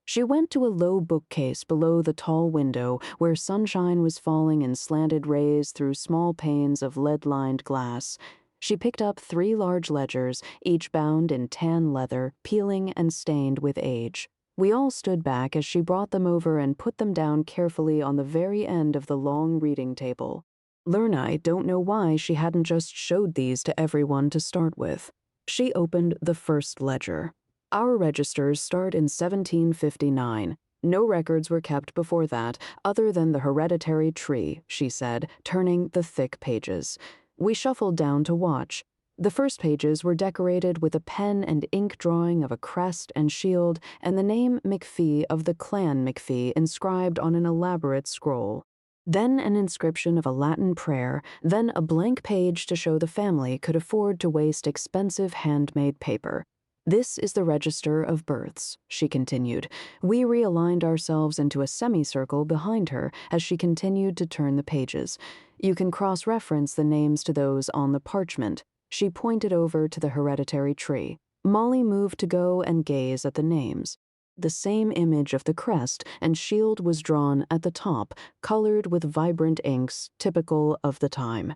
She went to a low bookcase below the tall window where sunshine was falling in slanted rays through small panes of lead-lined glass. She picked up 3 large ledgers, each bound in tan leather, peeling and stained with age. We all stood back as she brought them over and put them down carefully on the very end of the long reading table. Lernai don't know why she hadn't just showed these to everyone to start with. She opened the first ledger. Our registers start in 1759. No records were kept before that, other than the hereditary tree, she said, turning the thick pages. We shuffled down to watch. The first pages were decorated with a pen and ink drawing of a crest and shield and the name McFee of the clan McFee inscribed on an elaborate scroll. Then an inscription of a Latin prayer, then a blank page to show the family could afford to waste expensive handmade paper. "This is the register of births," she continued. We realigned ourselves into a semicircle behind her as she continued to turn the pages. "You can cross-reference the names to those on the parchment." She pointed over to the hereditary tree. Molly moved to go and gaze at the names. The same image of the crest and shield was drawn at the top, colored with vibrant inks typical of the time.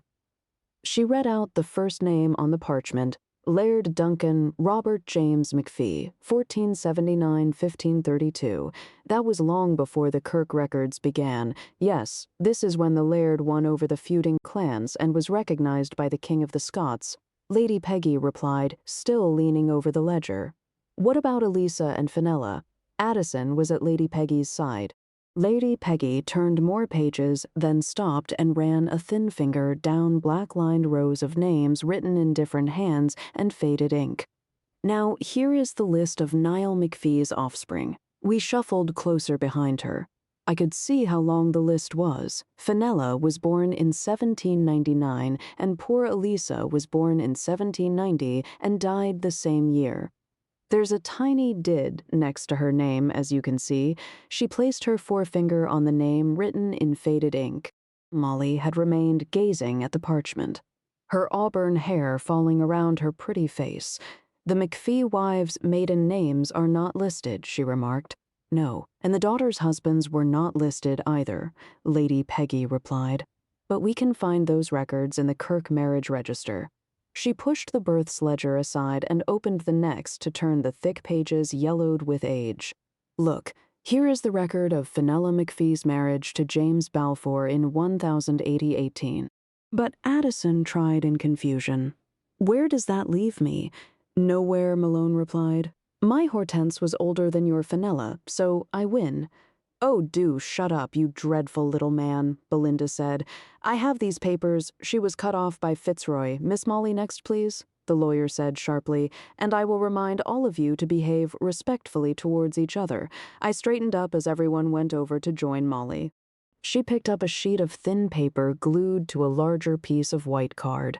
She read out the first name on the parchment: Laird Duncan Robert James McFee, 1479–1532. That was long before the Kirk records began. Yes, this is when the Laird won over the feuding clans and was recognized by the King of the Scots. Lady Peggy replied, still leaning over the ledger. "What about Elisa and Fenella?" Addison was at Lady Peggy's side. Lady Peggy turned more pages, then stopped and ran a thin finger down black-lined rows of names written in different hands and faded ink. "Now, here is the list of Niall McFee's offspring." We shuffled closer behind her. I could see how long the list was. Fenella was born in 1799, and poor Elisa was born in 1790 and died the same year. There's a tiny did next to her name, as you can see. She placed her forefinger on the name written in faded ink. Molly had remained gazing at the parchment, her auburn hair falling around her pretty face. "The McFee wives' maiden names are not listed," she remarked. "No, and the daughters' husbands were not listed either," Lady Peggy replied. "But we can find those records in the Kirk marriage register." She pushed the births ledger aside and opened the next to turn the thick pages yellowed with age. "Look, here is the record of Fenella McFee's marriage to James Balfour in 1080–18. But Addison tried in confusion. "Where does that leave me?" "Nowhere," Malone replied. "My Hortense was older than your Fenella, so I win." "Oh, do shut up, you dreadful little man," Belinda said. "I have these papers. She was cut off by Fitzroy. Miss Molly next, please," the lawyer said sharply, "and I will remind all of you to behave respectfully towards each other." I straightened up as everyone went over to join Molly. She picked up a sheet of thin paper glued to a larger piece of white card.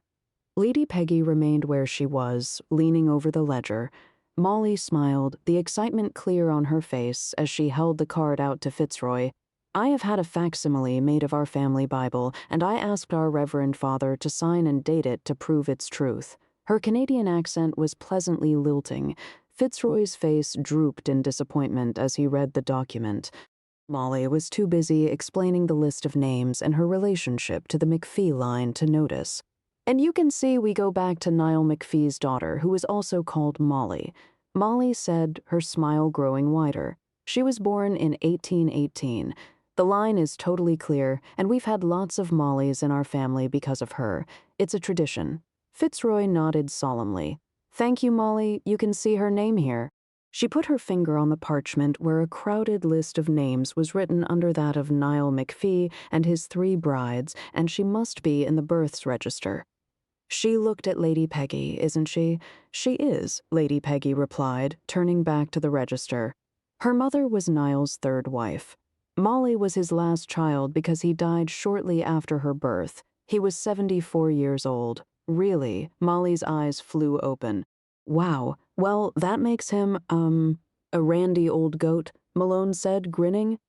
Lady Peggy remained where she was, leaning over the ledger. Molly smiled, the excitement clear on her face as she held the card out to Fitzroy. "I have had a facsimile made of our family Bible, and I asked our Reverend Father to sign and date it to prove its truth." Her Canadian accent was pleasantly lilting. Fitzroy's face drooped in disappointment as he read the document. Molly was too busy explaining the list of names and her relationship to the McFee line to notice. "And you can see we go back to Niall McFee's daughter, who is also called Molly." Molly said, her smile growing wider. "She was born in 1818. The line is totally clear, and we've had lots of Mollys in our family because of her. It's a tradition." Fitzroy nodded solemnly. "Thank you, Molly. You can see her name here." She put her finger on the parchment where a crowded list of names was written under that of Niall McFee and his 3 brides, and she must be in the births register. "She looked at Lady Peggy, isn't she?" "She is," Lady Peggy replied, turning back to the register. Her mother was Niall's 3rd wife. Molly was his last child because he died shortly after her birth. He was 74 years old. "Really?" Molly's eyes flew open. "Wow. Well, that makes him, a randy old goat," Malone said, grinning.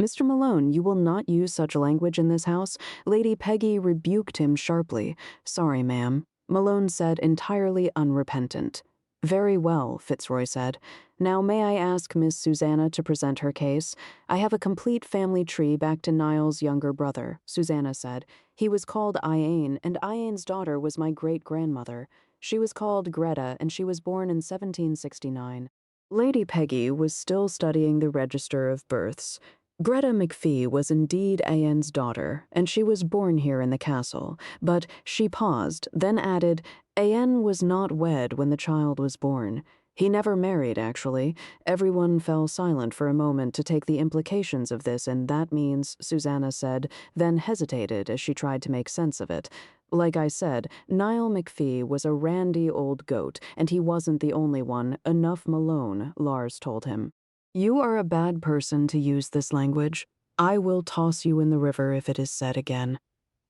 "Mr. Malone, you will not use such language in this house." Lady Peggy rebuked him sharply. "Sorry, ma'am," Malone said, entirely unrepentant. "Very well," Fitzroy said. "Now may I ask Miss Susanna to present her case?" "I have a complete family tree back to Niall's younger brother," Susanna said. "He was called Iane, and Iane's daughter was my great-grandmother. She was called Greta, and she was born in 1769. Lady Peggy was still studying the register of births. Greta McFee was indeed Iane's daughter, and she was born here in the castle, but she paused, then added, "Iane was not wed when the child was born. He never married, actually. Everyone fell silent for a moment to take the implications of this, and that means, Susanna said, then hesitated as she tried to make sense of it. Like I said, Niall McFee was a randy old goat, and he wasn't the only one. Enough Malone, Lars told him. You are a bad person to use this language. I will toss you in the river if it is said again.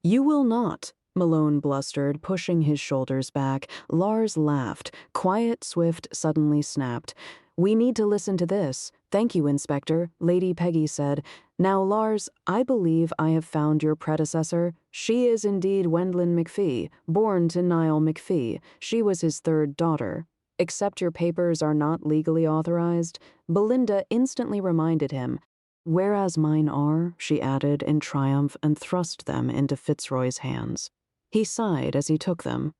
You will not, Malone blustered, pushing his shoulders back. Lars laughed. Quiet, swift, suddenly snapped. We need to listen to this. Thank you, Inspector, Lady Peggy said. Now, Lars, I believe I have found your predecessor. She is indeed Wendlyn McFee, born to Niall McFee. She was his third daughter. Except your papers are not legally authorized, Belinda instantly reminded him. Whereas mine are, she added in triumph and thrust them into Fitzroy's hands. He sighed as he took them.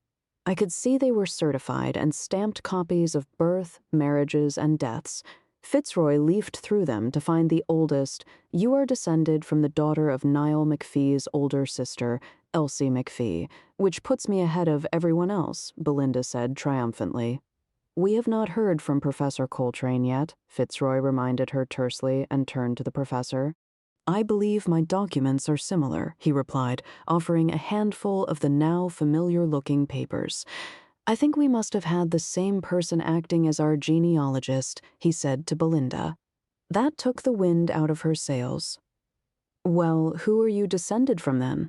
I could see they were certified and stamped copies of birth, marriages, and deaths. Fitzroy leafed through them to find the oldest. You are descended from the daughter of Niall McFee's older sister, Elsie McFee, which puts me ahead of everyone else, Belinda said triumphantly. We have not heard from Professor Coltrane yet, Fitzroy reminded her tersely and turned to the professor. I believe my documents are similar, he replied, offering a handful of the now familiar-looking papers. I think we must have had the same person acting as our genealogist, he said to Belinda. That took the wind out of her sails. Well, who are you descended from then?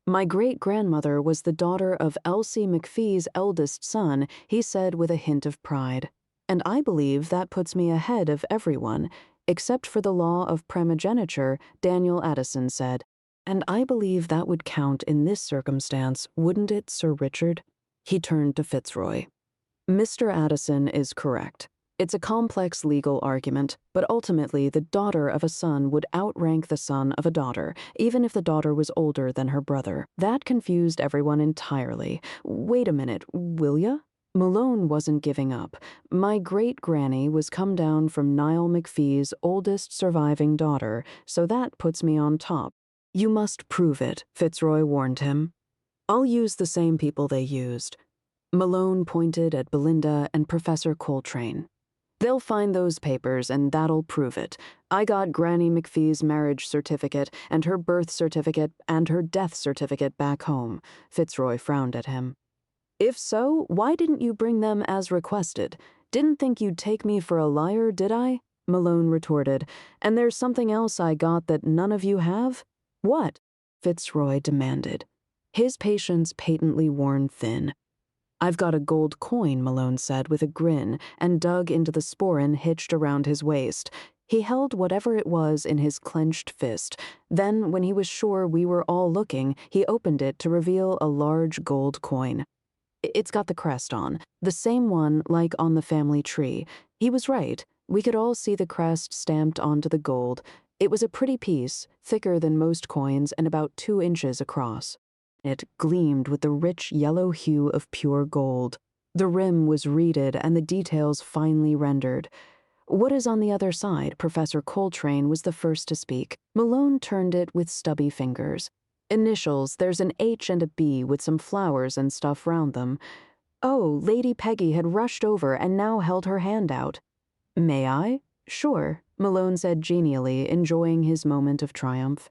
My great-grandmother was the daughter of Elsie McFee's eldest son, he said with a hint of pride. And I believe that puts me ahead of everyone, except for the law of primogeniture, Daniel Addison said. And I believe that would count in this circumstance, wouldn't it, Sir Richard? He turned to Fitzroy. Mr. Addison is correct. It's a complex legal argument, but ultimately the daughter of a son would outrank the son of a daughter, even if the daughter was older than her brother. That confused everyone entirely. Wait a minute, will ya? Malone wasn't giving up. My great-granny was come down from Niall McFee's oldest surviving daughter, so that puts me on top. You must prove it, Fitzroy warned him. I'll use the same people they used. Malone pointed at Belinda and Professor Coltrane. They'll find those papers, and that'll prove it. I got Granny McFee's marriage certificate, and her birth certificate, and her death certificate back home. Fitzroy frowned at him. If so, why didn't you bring them as requested? Didn't think you'd take me for a liar, did I? Malone retorted. And there's something else I got that none of you have? What? Fitzroy demanded. His patience patently worn thin. I've got a gold coin, Malone said with a grin, and dug into the sporran hitched around his waist. He held whatever it was in his clenched fist. Then, when he was sure we were all looking, he opened it to reveal a large gold coin. It's got the crest on, the same one like on the family tree. He was right. We could all see the crest stamped onto the gold. It was a pretty piece, thicker than most coins and about 2 inches across. It gleamed with the rich yellow hue of pure gold. The rim was reeded and the details finely rendered. What is on the other side? Professor Coltrane was the first to speak. Malone turned it with stubby fingers. Initials, there's an H and a B with some flowers and stuff round them. Oh, Lady Peggy had rushed over and now held her hand out. May I? Sure, Malone said genially, enjoying his moment of triumph.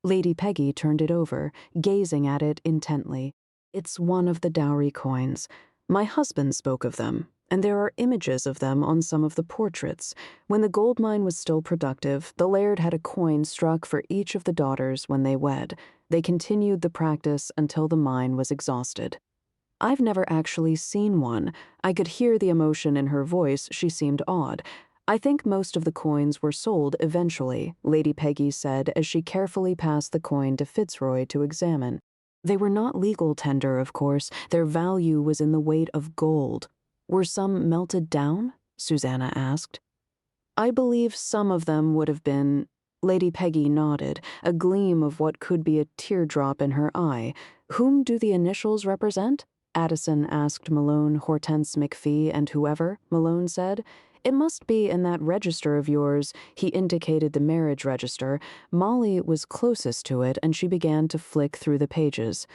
Lady Peggy turned it over, gazing at it intently. It's one of the dowry coins. My husband spoke of them, and there are images of them on some of the portraits. When the gold mine was still productive, the laird had a coin struck for each of the daughters when they wed. They continued the practice until the mine was exhausted. I've never actually seen one. I could hear the emotion in her voice. She seemed awed. I think most of the coins were sold eventually, Lady Peggy said as she carefully passed the coin to Fitzroy to examine. They were not legal tender, of course. Their value was in the weight of gold. Were some melted down? Susanna asked. I believe some of them would have been. Lady Peggy nodded, a gleam of what could be a teardrop in her eye. Whom do the initials represent? Addison asked Malone, Hortense McFee, and whoever, Malone said. It must be in that register of yours. He indicated the marriage register. Molly was closest to it, and she began to flick through the pages.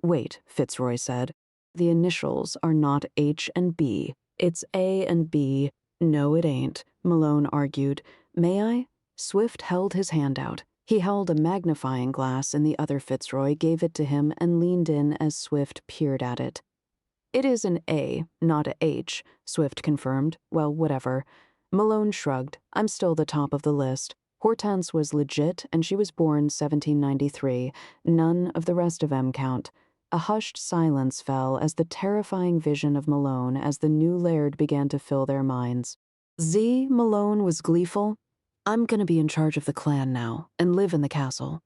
Wait, Fitzroy said. The initials are not H and B. It's A and B. No, it ain't, Malone argued. May I? Swift held his hand out. He held a magnifying glass in the other Fitzroy, gave it to him, and leaned in as Swift peered at it. It is an A, not a H, Swift confirmed. Well, whatever. Malone shrugged. I'm still the top of the list. Hortense was legit, and she was born 1793. None of the rest of them count. A hushed silence fell as the terrifying vision of Malone as the new Laird began to fill their minds. Z, Malone was gleeful. I'm gonna be in charge of the clan now, and live in the castle.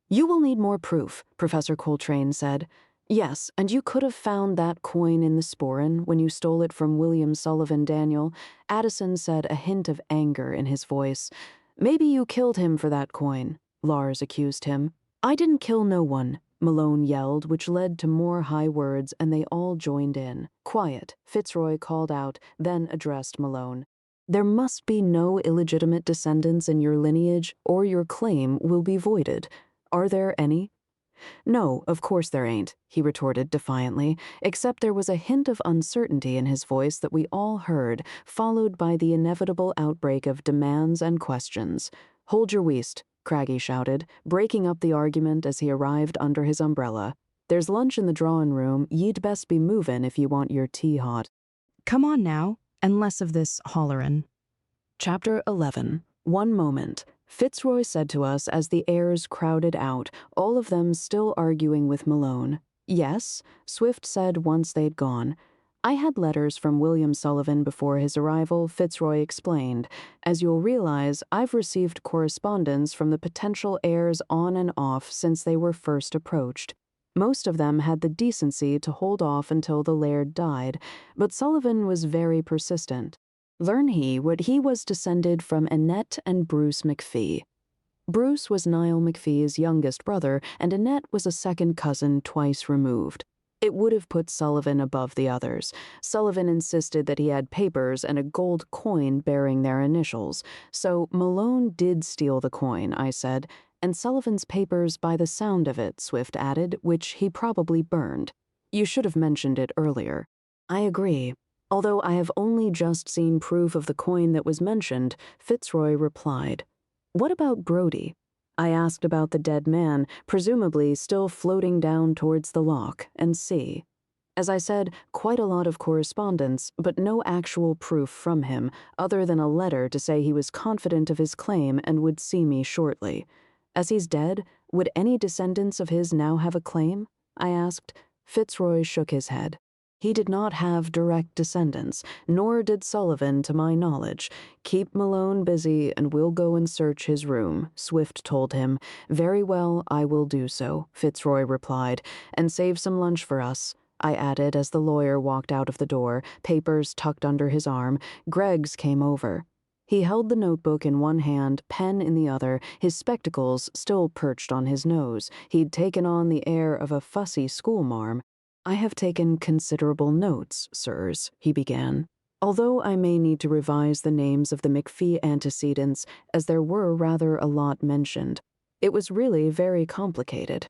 You will need more proof, Professor Coltrane said. Yes, and you could have found that coin in the sporran when you stole it from William Sullivan Daniel. Addison said, a hint of anger in his voice. Maybe you killed him for that coin, Lars accused him. I didn't kill no one, Malone yelled, which led to more high words, and they all joined in. Quiet, Fitzroy called out, then addressed Malone. There must be no illegitimate descendants in your lineage, or your claim will be voided. Are there any? No, of course there ain't, he retorted defiantly, except there was a hint of uncertainty in his voice that we all heard, followed by the inevitable outbreak of demands and questions. Hold your weast, Craggy shouted, breaking up the argument as he arrived under his umbrella. There's lunch in the drawing room. Ye'd best be movin' if you want your tea hot. Come on now, and less of this hollerin'. Chapter 11. One moment. Fitzroy said to us as the heirs crowded out, all of them still arguing with Malone. Yes, Swift said once they'd gone. I had letters from William Sullivan before his arrival, Fitzroy explained. As you'll realize, I've received correspondence from the potential heirs on and off since they were first approached. Most of them had the decency to hold off until the Laird died, but Sullivan was very persistent. Learn he what he was descended from Annette and Bruce McFee. Bruce was Niall McFee's youngest brother, and Annette was a second cousin twice removed. It would have put Sullivan above the others. Sullivan insisted that he had papers and a gold coin bearing their initials, so Malone did steal the coin, I said, and Sullivan's papers by the sound of it, Swift added, which he probably burned. You should have mentioned it earlier. I agree. Although I have only just seen proof of the coin that was mentioned, Fitzroy replied. What about Brodie? I asked about the dead man, presumably still floating down towards the loch and sea. As I said, quite a lot of correspondence, but no actual proof from him, other than a letter to say he was confident of his claim and would see me shortly. As he's dead, would any descendants of his now have a claim? I asked. Fitzroy shook his head. He did not have direct descendants, nor did Sullivan, to my knowledge. Keep Malone busy, and we'll go and search his room, Swift told him. Very well, I will do so, Fitzroy replied, and save some lunch for us, I added as the lawyer walked out of the door, papers tucked under his arm. Greggs came over. He held the notebook in one hand, pen in the other, his spectacles still perched on his nose. He'd taken on the air of a fussy schoolmarm. I have taken considerable notes, sirs, he began, although I may need to revise the names of the McFee antecedents, as there were rather a lot mentioned. It was really very complicated.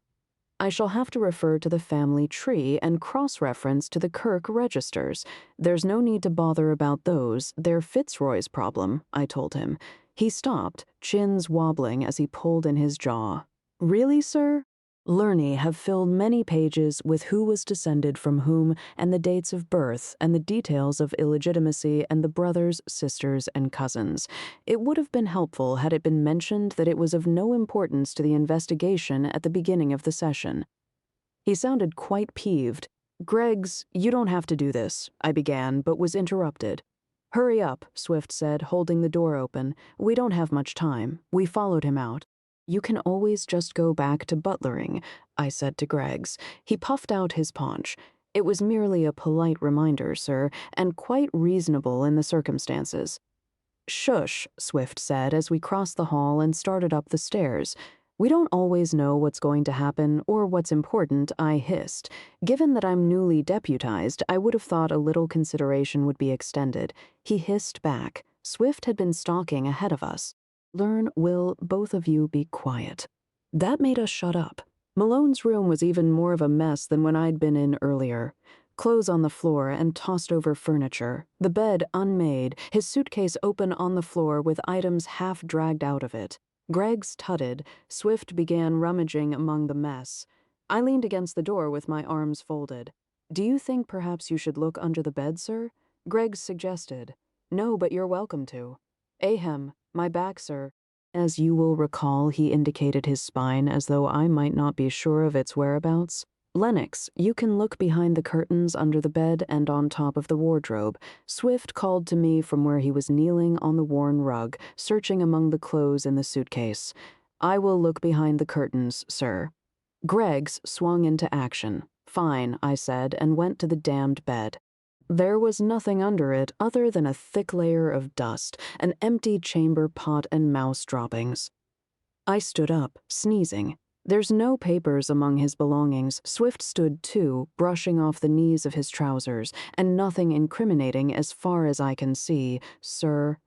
I shall have to refer to the family tree and cross-reference to the Kirk registers. There's no need to bother about those. They're Fitzroy's problem, I told him. He stopped, chins wobbling as he pulled in his jaw. Really, sir? Lurney have filled many pages with who was descended from whom and the dates of birth and the details of illegitimacy and the brothers, sisters, and cousins. It would have been helpful had it been mentioned that it was of no importance to the investigation at the beginning of the session. He sounded quite peeved. Greggs, you don't have to do this, I began, but was interrupted. Hurry up, Swift said, holding the door open. We don't have much time. We followed him out. You can always just go back to butlering, I said to Greggs. He puffed out his paunch. It was merely a polite reminder, sir, and quite reasonable in the circumstances. Shush, Swift said as we crossed the hall and started up the stairs. We don't always know what's going to happen or what's important, I hissed. Given that I'm newly deputized, I would have thought a little consideration would be extended. He hissed back. Swift had been stalking ahead of us. Will both of you be quiet? That made us shut up. Malone's room was even more of a mess than when I'd been in earlier. Clothes on the floor and tossed over furniture, the bed unmade, his suitcase open on the floor with items half dragged out of it. Greg's tutted. Swift began rummaging among the mess. I leaned against the door with my arms folded. "Do you think perhaps you should look under the bed, sir?" Greg suggested. "No, but you're welcome to." "Ahem, my back, sir." As you will recall, he indicated his spine as though I might not be sure of its whereabouts. "Lennox, you can look behind the curtains under the bed and on top of the wardrobe." Swift called to me from where he was kneeling on the worn rug, searching among the clothes in the suitcase. "I will look behind the curtains, sir." Greg's swung into action. "Fine," I said, and went to the damned bed. There was nothing under it other than a thick layer of dust, an empty chamber pot and mouse droppings. I stood up, sneezing. There's no papers among his belongings. Swift stood too, brushing off the knees of his trousers, and nothing incriminating as far as I can see. Sir,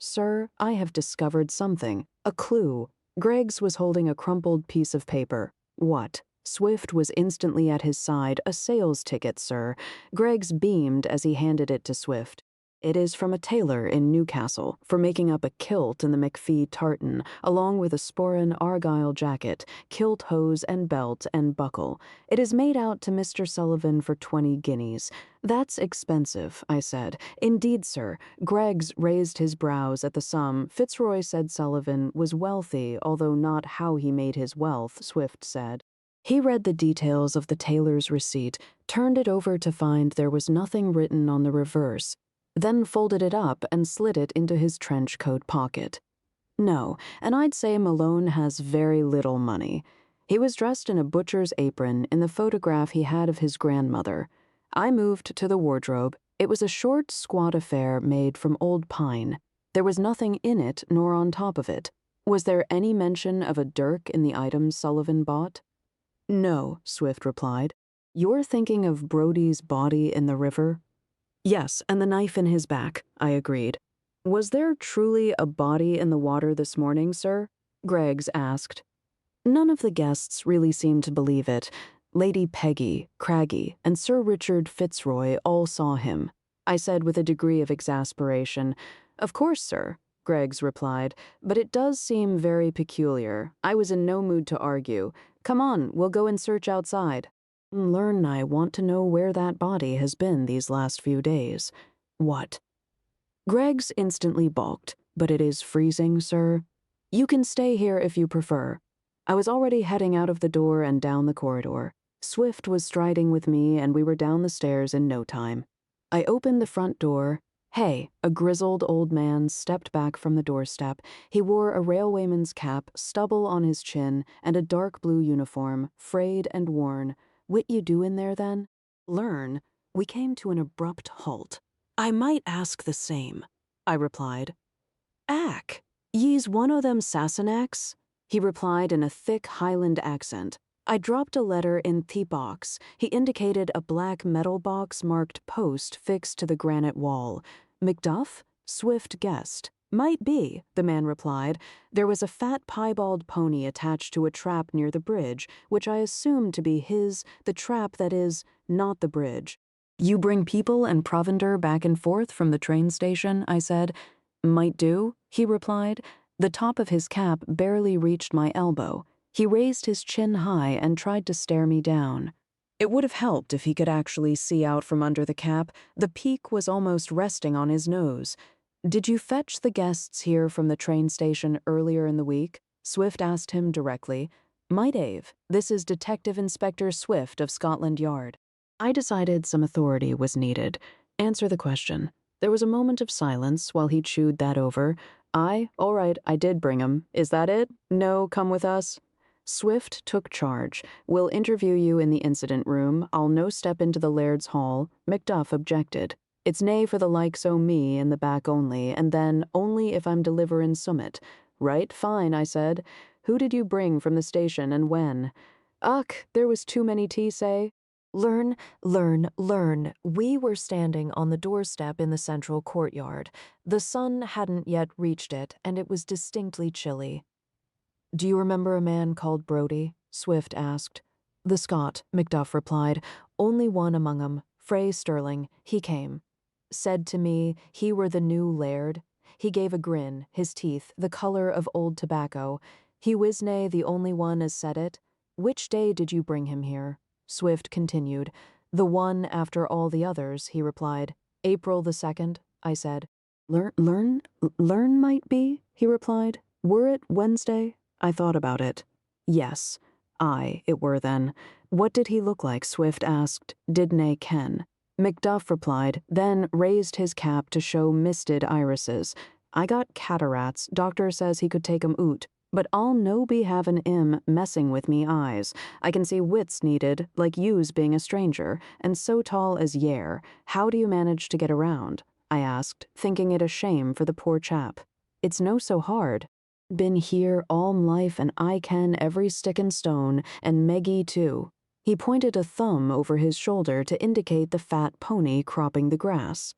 I have discovered something. A clue." Greg's was holding a crumpled piece of paper. "What?" Swift was instantly at his side. "A sales ticket, sir." Greg's beamed as he handed it to Swift. "It is from a tailor in Newcastle for making up a kilt in the McFee tartan, along with a sporan argyle jacket, kilt hose and belt and buckle. It is made out to Mr. Sullivan for 20 guineas. "That's expensive," I said. "Indeed, sir." Greggs raised his brows at the sum. Fitzroy said Sullivan was wealthy, although not how he made his wealth, Swift said. He read the details of the tailor's receipt, turned it over to find there was nothing written on the reverse, then folded it up and slid it into his trench coat pocket. "No, and I'd say Malone has very little money. He was dressed in a butcher's apron in the photograph he had of his grandmother. I moved to the wardrobe. It was a short, squat affair made from old pine. There was nothing in it nor on top of it. Was there any mention of a dirk in the items Sullivan bought?" "No," Swift replied. "You're thinking of Brody's body in the river?" "Yes, and the knife in his back," I agreed. "Was there truly a body in the water this morning, sir?" Greggs asked. None of the guests really seemed to believe it. Lady Peggy, Craggy, and Sir Richard Fitzroy all saw him. I said with a degree of exasperation, "Of course, sir," Greggs replied, "but it does seem very peculiar." I was in no mood to argue. "Come on, we'll go and search outside." "Learn, I want to know where that body has been these last few days." "What?" Greggs instantly balked. "But it is freezing, sir." "You can stay here if you prefer." I was already heading out of the door and down the corridor. Swift was striding with me, and we were down the stairs in no time. I opened the front door. "Hey," a grizzled old man stepped back from the doorstep. He wore a railwayman's cap, stubble on his chin, and a dark blue uniform, frayed and worn. "What you do in there, then?" "Learn." We came to an abrupt halt. "I might ask the same," I replied. "Ack, ye's one o' them Sassenachs?" he replied in a thick Highland accent. I dropped a letter in the box. He indicated a black metal box marked post fixed to the granite wall. "Macduff?" Swift guessed. "Might be," the man replied. There was a fat piebald pony attached to a trap near the bridge, which I assumed to be the trap that is, not the bridge. "You bring people and provender back and forth from the train station?" I said. "Might do," he replied. The top of his cap barely reached my elbow. He raised his chin high and tried to stare me down. It would have helped if he could actually see out from under the cap. The peak was almost resting on his nose. "Did you fetch the guests here from the train station earlier in the week?" Swift asked him directly. "Might have. This is Detective Inspector Swift of Scotland Yard." I decided some authority was needed. "Answer the question." There was a moment of silence while he chewed that over. All right, I did bring 'em. Is that it? No, come with us." Swift took charge. "We'll interview you in the incident room. I'll no step into the Laird's hall." Macduff objected. "It's nae for the likes o' me in the back only, and then only if I'm deliverin' summit." "Right, fine," I said. "Who did you bring from the station and when?" "Ach, there was too many to say." "Learn. We were standing on the doorstep in the central courtyard. The sun hadn't yet reached it, and it was distinctly chilly." "Do you remember a man called Brody?" Swift asked. "The Scot," Macduff replied. "Only one among 'em. Frey Sterling, he came. Said to me he were the new laird. He gave a grin, his teeth, the color of old tobacco. He wasna the only one as said it. Which day did you bring him here? Swift continued. The one after all the others, he replied. April the 2nd, I said. Learn might be, he replied. Were it Wednesday? I thought about it. Yes. Aye, it were then. What did he look like? Swift asked. Didn't ken. Macduff replied, then raised his cap to show misted irises. I got cataracts. Doctor says he could take 'em oot. But I'll no be havin' 'im messing with me eyes. I can see wits needed, like you's being a stranger, and so tall as Yare. How do you manage to get around? I asked, thinking it a shame for the poor chap. It's no so hard. Been here all m life and I ken every stick and stone, and Meggie too. He pointed a thumb over his shoulder to indicate the fat pony cropping the grass.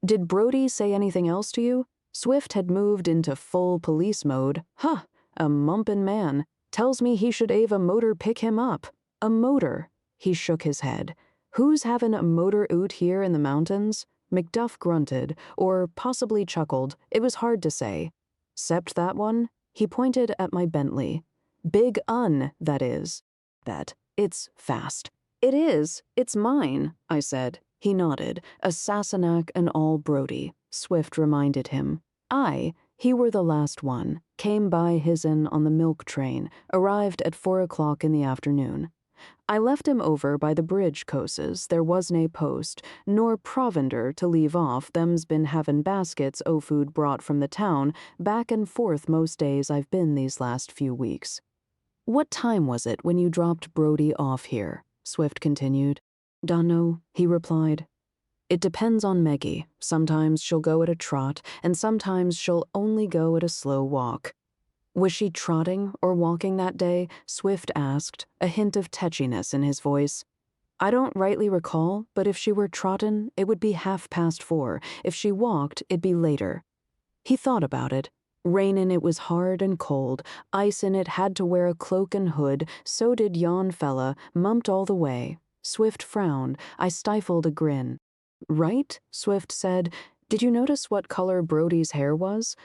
Did Brody say anything else to you? Swift had moved into full police mode. Huh, a mumpin' man. Tells me he should have a motor pick him up. A motor. He shook his head. Who's having a motor oot here in the mountains? Macduff grunted, or possibly chuckled. It was hard to say. Cept that one? He pointed at my Bentley. Big Un, that is. Bet. It's fast. It is. It's mine, I said. He nodded. A Sassenach and all Brody. Swift reminded him. He were the last one. Came by his'n on the milk train. Arrived at 4 o'clock in the afternoon. I left him over by the bridge coases. There was nae post, nor provender to leave off. Them's been havin' baskets o' food brought from the town, back and forth most days I've been these last few weeks. What time was it when you dropped Brody off here? Swift continued. Dunno, he replied. It depends on Meggie. Sometimes she'll go at a trot, and sometimes she'll only go at a slow walk. Was she trotting or walking that day? Swift asked, a hint of tetchiness in his voice. I don't rightly recall, but if she were trottin', it would be 4:30. If she walked, it'd be later. He thought about it. Rainin' it was hard and cold. Ice in it had to wear a cloak and hood. So did yon fella, mumped all the way. Swift frowned. I stifled a grin. Right? Swift said. Did you notice what color Brody's hair was?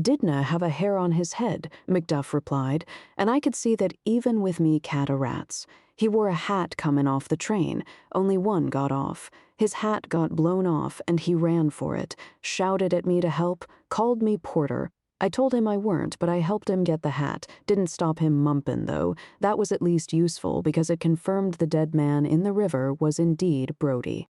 Didna have a hair on his head, Macduff replied, and I could see that even with me cataracts. He wore a hat comin' off the train. Only one got off. His hat got blown off, and he ran for it, shouted at me to help, called me porter. I told him I weren't, but I helped him get the hat. Didn't stop him mumpin', though. That was at least useful, because it confirmed the dead man in the river was indeed Brody.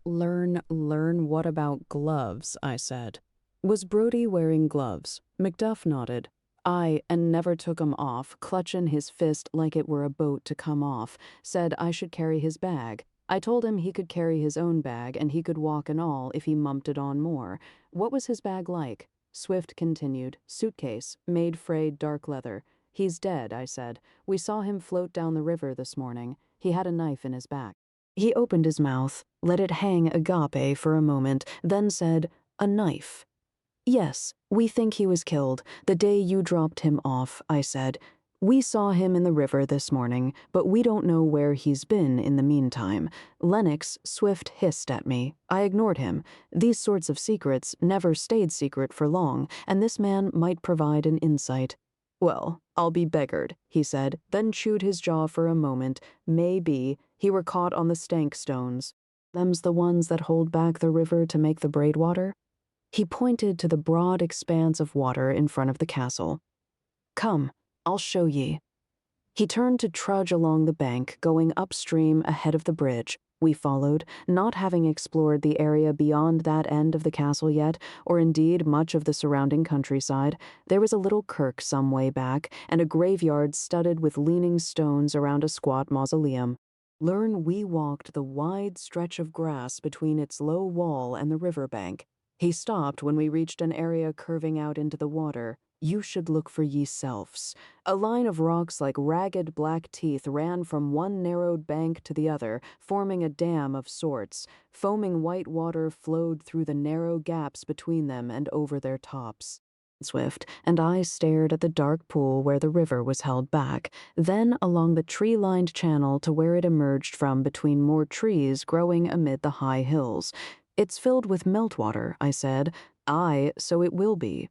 Learn what about gloves, I said. Was Brody wearing gloves? Macduff nodded. Aye, and never took 'em off, clutchin' his fist like it were a boat to come off. Said I should carry his bag. I told him he could carry his own bag, and he could walk and all if he mumped it on more. What was his bag like? Swift continued. Suitcase, made frayed dark leather. He's dead, I said. We saw him float down the river this morning. He had a knife in his back. He opened his mouth, let it hang agape for a moment, then said, a knife. Yes, we think he was killed. The day you dropped him off, I said. We saw him in the river this morning, but we don't know where he's been in the meantime. Lennox Swift hissed at me. I ignored him. These sorts of secrets never stayed secret for long, and this man might provide an insight. Well, I'll be beggared, he said, then chewed his jaw for a moment. Maybe he were caught on the stank stones. Them's the ones that hold back the river to make the braidwater? He pointed to the broad expanse of water in front of the castle. Come, I'll show ye. He turned to trudge along the bank, going upstream ahead of the bridge. We followed, not having explored the area beyond that end of the castle yet, or indeed much of the surrounding countryside. There was a little kirk some way back, and a graveyard studded with leaning stones around a squat mausoleum. We walked the wide stretch of grass between its low wall and the river bank. He stopped when we reached an area curving out into the water. You should look for ye-selfs. A line of rocks like ragged black teeth ran from one narrowed bank to the other, forming a dam of sorts. Foaming white water flowed through the narrow gaps between them and over their tops. Swift and I stared at the dark pool where the river was held back, then along the tree-lined channel to where it emerged from between more trees growing amid the high hills. It's filled with meltwater, I said. Aye, so it will be.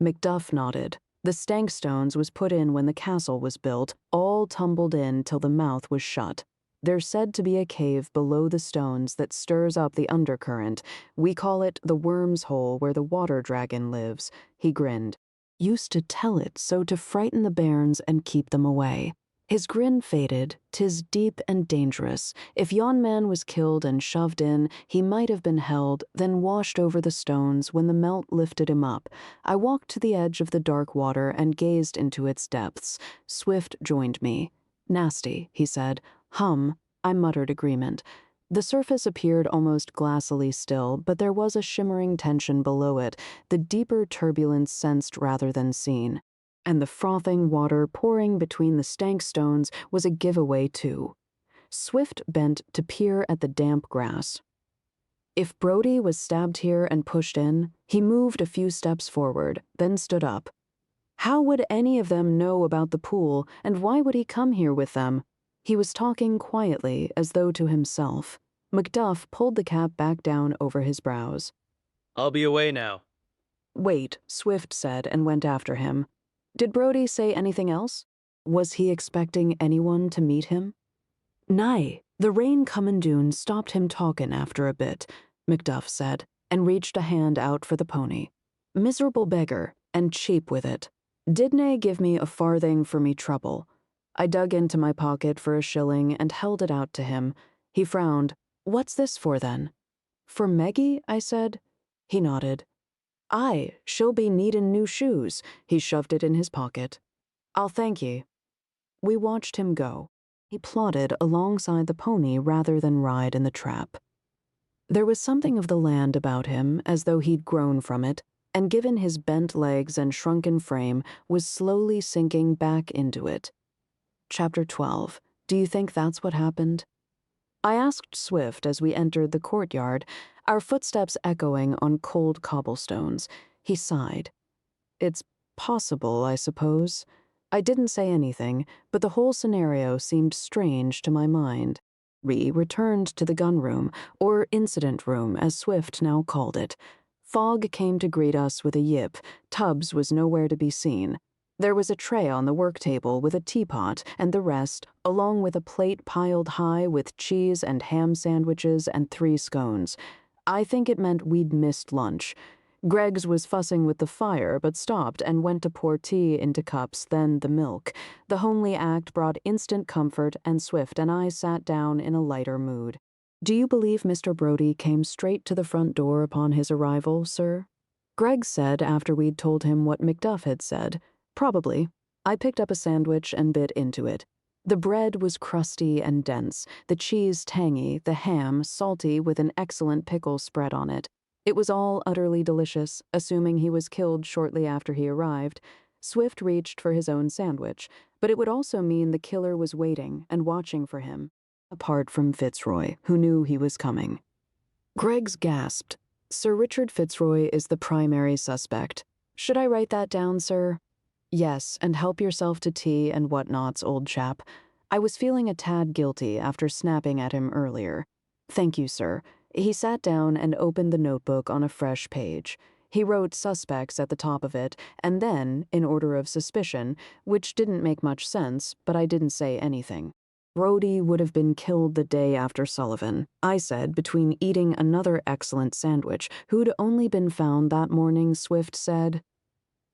Macduff nodded. The Stankstones was put in when the castle was built, all tumbled in till the mouth was shut. There's said to be a cave below the stones that stirs up the undercurrent. We call it the Worm's Hole where the water dragon lives. He grinned. Used to tell it so to frighten the bairns and keep them away. His grin faded. 'Tis deep and dangerous. If yon man was killed and shoved in, he might have been held, then washed over the stones when the melt lifted him up. I walked to the edge of the dark water and gazed into its depths. Swift joined me. Nasty, he said. Hum, I muttered agreement. The surface appeared almost glassily still, but there was a shimmering tension below it, the deeper turbulence sensed rather than seen. And the frothing water pouring between the Stankstones was a giveaway too. Swift bent to peer at the damp grass. If Brody was stabbed here and pushed in, he moved a few steps forward, then stood up. How would any of them know about the pool, and why would he come here with them? He was talking quietly, as though to himself. Macduff pulled the cap back down over his brows. I'll be away now. Wait, Swift said and went after him. Did Brody say anything else? Was he expecting anyone to meet him? Nay, the rain comin' doon stopped him talkin' after a bit, Macduff said, and reached a hand out for the pony. Miserable beggar, and cheap with it. Didnae give me a farthing for me trouble. I dug into my pocket for a shilling and held it out to him. He frowned. What's this for, then? For Meggie, I said. He nodded. Aye, she'll be needin' new shoes. He shoved it in his pocket. I'll thank ye. We watched him go. He plodded alongside the pony rather than ride in the trap. There was something of the land about him, as though he'd grown from it, and given his bent legs and shrunken frame, was slowly sinking back into it. Chapter 12. Do you think that's what happened? I asked Swift as we entered the courtyard, our footsteps echoing on cold cobblestones. He sighed. It's possible, I suppose. I didn't say anything, but the whole scenario seemed strange to my mind. We returned to the gun room, or incident room, as Swift now called it. Fogg came to greet us with a yip. Tubbs was nowhere to be seen. There was a tray on the work table with a teapot and the rest, along with a plate piled high with cheese and ham sandwiches and 3 scones. I think it meant we'd missed lunch. Greggs was fussing with the fire, but stopped and went to pour tea into cups, then the milk. The homely act brought instant comfort, and Swift and I sat down in a lighter mood. Do you believe Mr. Brody came straight to the front door upon his arrival, sir? Greggs said after we'd told him what Macduff had said. Probably. I picked up a sandwich and bit into it. The bread was crusty and dense, the cheese tangy, the ham salty with an excellent pickle spread on it. It was all utterly delicious, assuming he was killed shortly after he arrived. Swift reached for his own sandwich, but it would also mean the killer was waiting and watching for him, apart from Fitzroy, who knew he was coming. Greggs gasped. Sir Richard Fitzroy is the primary suspect. Should I write that down, sir? Yes, and help yourself to tea and whatnots, old chap. I was feeling a tad guilty after snapping at him earlier. Thank you, sir. He sat down and opened the notebook on a fresh page. He wrote suspects at the top of it, and then, in order of suspicion, which didn't make much sense, but I didn't say anything. Brody would have been killed the day after Sullivan, I said, between eating another excellent sandwich, who'd only been found that morning, Swift said.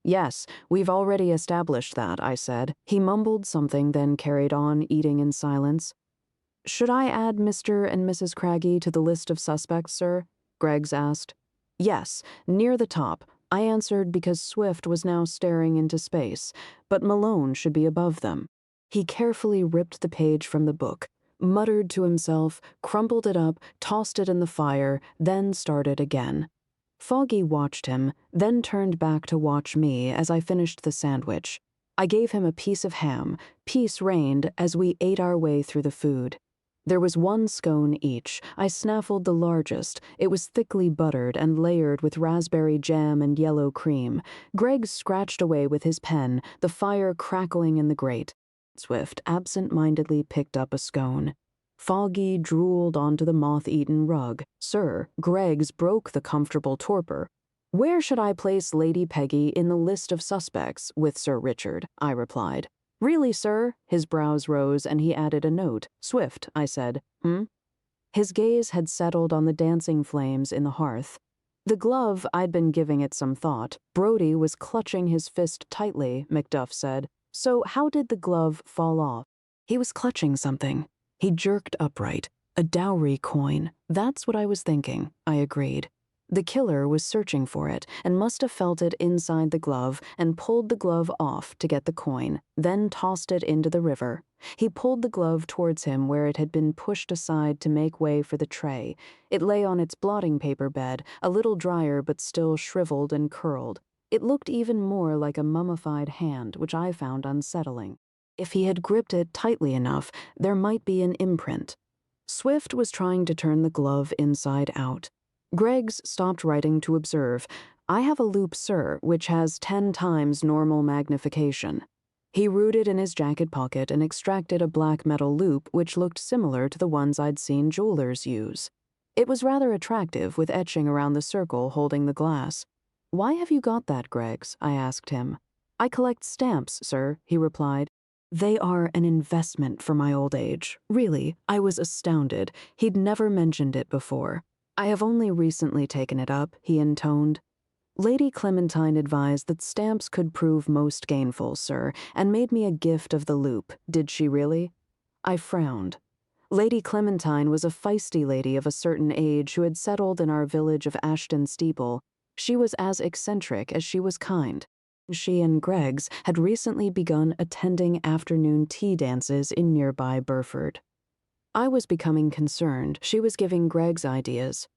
Yes, we've already established that, I said. He mumbled something, then carried on, eating in silence. Should I add Mr. and Mrs. Craggy to the list of suspects, sir? Greggs asked. Yes, near the top. I answered because Swift was now staring into space, but Malone should be above them. He carefully ripped the page from the book, muttered to himself, crumpled it up, tossed it in the fire, then started again. Foggy watched him, then turned back to watch me as I finished the sandwich. I gave him a piece of ham. Peace reigned as we ate our way through the food. There was one scone each. I snaffled the largest. It was thickly buttered and layered with raspberry jam and yellow cream. Greg scratched away with his pen, the fire crackling in the grate. Swift absent-mindedly picked up a scone. Foggy drooled onto the moth-eaten rug. Sir, Greg's broke the comfortable torpor. Where should I place Lady Peggy in the list of suspects with Sir Richard? I replied. Really, sir? His brows rose and he added a note. Swift, I said. His gaze had settled on the dancing flames in the hearth. The glove, I'd been giving it some thought. Brody was clutching his fist tightly, Macduff said. So how did the glove fall off? He was clutching something. He jerked upright. A dowry coin. That's what I was thinking, I agreed. The killer was searching for it and must have felt it inside the glove and pulled the glove off to get the coin, then tossed it into the river. He pulled the glove towards him where it had been pushed aside to make way for the tray. It lay on its blotting paper bed, a little drier but still shriveled and curled. It looked even more like a mummified hand, which I found unsettling. If he had gripped it tightly enough, there might be an imprint. Swift was trying to turn the glove inside out. Greggs stopped writing to observe. I have a loupe, sir, which has 10 times normal magnification. He rooted in his jacket pocket and extracted a black metal loupe which looked similar to the ones I'd seen jewelers use. It was rather attractive, with etching around the circle holding the glass. Why have you got that, Greggs? I asked him. I collect stamps, sir, he replied. They are an investment for my old age. Really, I was astounded. He'd never mentioned it before. I have only recently taken it up, he intoned. Lady Clementine advised that stamps could prove most gainful, sir, and made me a gift of the loupe. Did she really? I frowned. Lady Clementine was a feisty lady of a certain age who had settled in our village of Ashton Steeple. She was as eccentric as she was kind. She and Greggs had recently begun attending afternoon tea dances in nearby Burford. I was becoming concerned. She was giving Greggs ideas.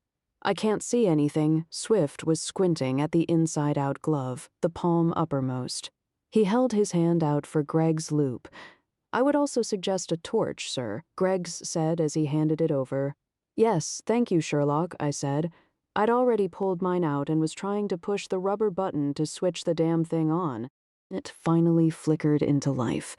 I can't see anything. Swift was squinting at the inside-out glove, the palm uppermost. He held his hand out for Greg's loupe. I would also suggest a torch, sir, Greggs said as he handed it over. Yes, thank you, Sherlock, I said. I'd already pulled mine out and was trying to push the rubber button to switch the damn thing on. It finally flickered into life.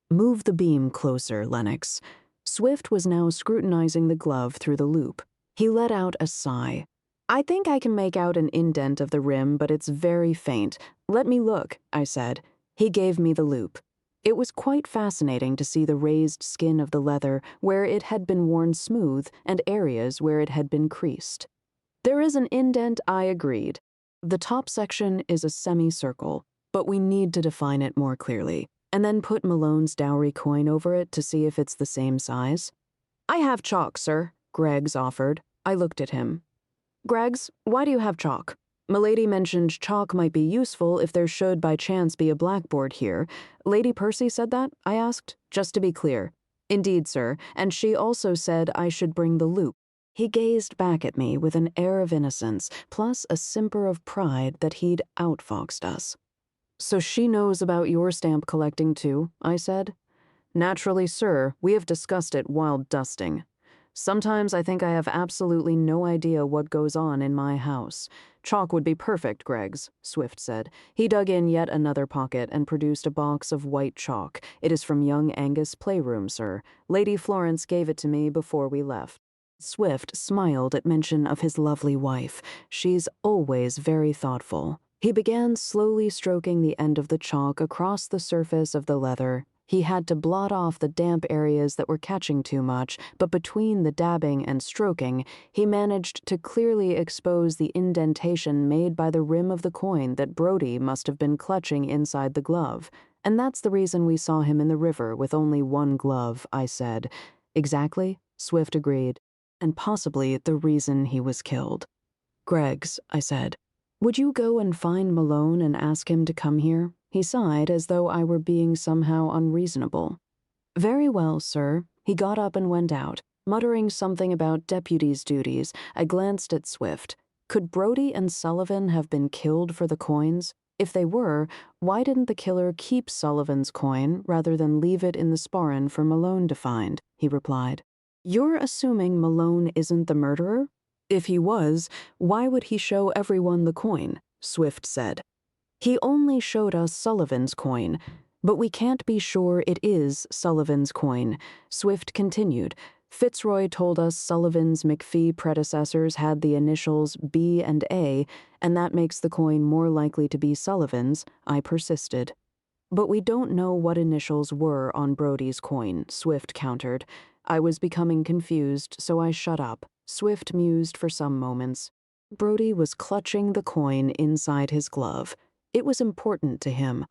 Move the beam closer, Lennox. Swift was now scrutinizing the glove through the loupe. He let out a sigh. I think I can make out an indent of the rim, but it's very faint. Let me look, I said. He gave me the loupe. It was quite fascinating to see the raised skin of the leather where it had been worn smooth and areas where it had been creased. There is an indent, I agreed. The top section is a semicircle, but we need to define it more clearly, and then put Malone's dowry coin over it to see if it's the same size. I have chalk, sir, Greggs offered. I looked at him. Greggs, why do you have chalk? Milady mentioned chalk might be useful if there should by chance be a blackboard here. Lady Percy said that? I asked, just to be clear. Indeed, sir, and she also said I should bring the loupe. He gazed back at me with an air of innocence, plus a simper of pride that he'd outfoxed us. So she knows about your stamp collecting too, I said. Naturally, sir, we have discussed it while dusting. Sometimes I think I have absolutely no idea what goes on in my house. Chalk would be perfect, Greggs, Swift said. He dug in yet another pocket and produced a box of white chalk. It is from young Angus' playroom, sir. Lady Florence gave it to me before we left. Swift smiled at mention of his lovely wife. She's always very thoughtful. He began slowly stroking the end of the chalk across the surface of the leather. He had to blot off the damp areas that were catching too much, but between the dabbing and stroking, he managed to clearly expose the indentation made by the rim of the coin that Brody must have been clutching inside the glove. And that's the reason we saw him in the river with only one glove, I said. Exactly, Swift agreed. And possibly the reason he was killed. Greggs, I said, would you go and find Malone and ask him to come here? He sighed as though I were being somehow unreasonable. Very well, sir. He got up and went out. Muttering something about deputy's duties, I glanced at Swift. Could Brody and Sullivan have been killed for the coins? If they were, why didn't the killer keep Sullivan's coin rather than leave it in the sporran for Malone to find? He replied. You're assuming Malone isn't the murderer? If he was, why would he show everyone the coin? Swift said. He only showed us Sullivan's coin, but we can't be sure it is Sullivan's coin. Swift continued. Fitzroy told us Sullivan's McFee predecessors had the initials B and A, and that makes the coin more likely to be Sullivan's. I persisted. But we don't know what initials were on Brody's coin, Swift countered. I was becoming confused, so I shut up. Swift mused for some moments. Brody was clutching the coin inside his glove. It was important to him.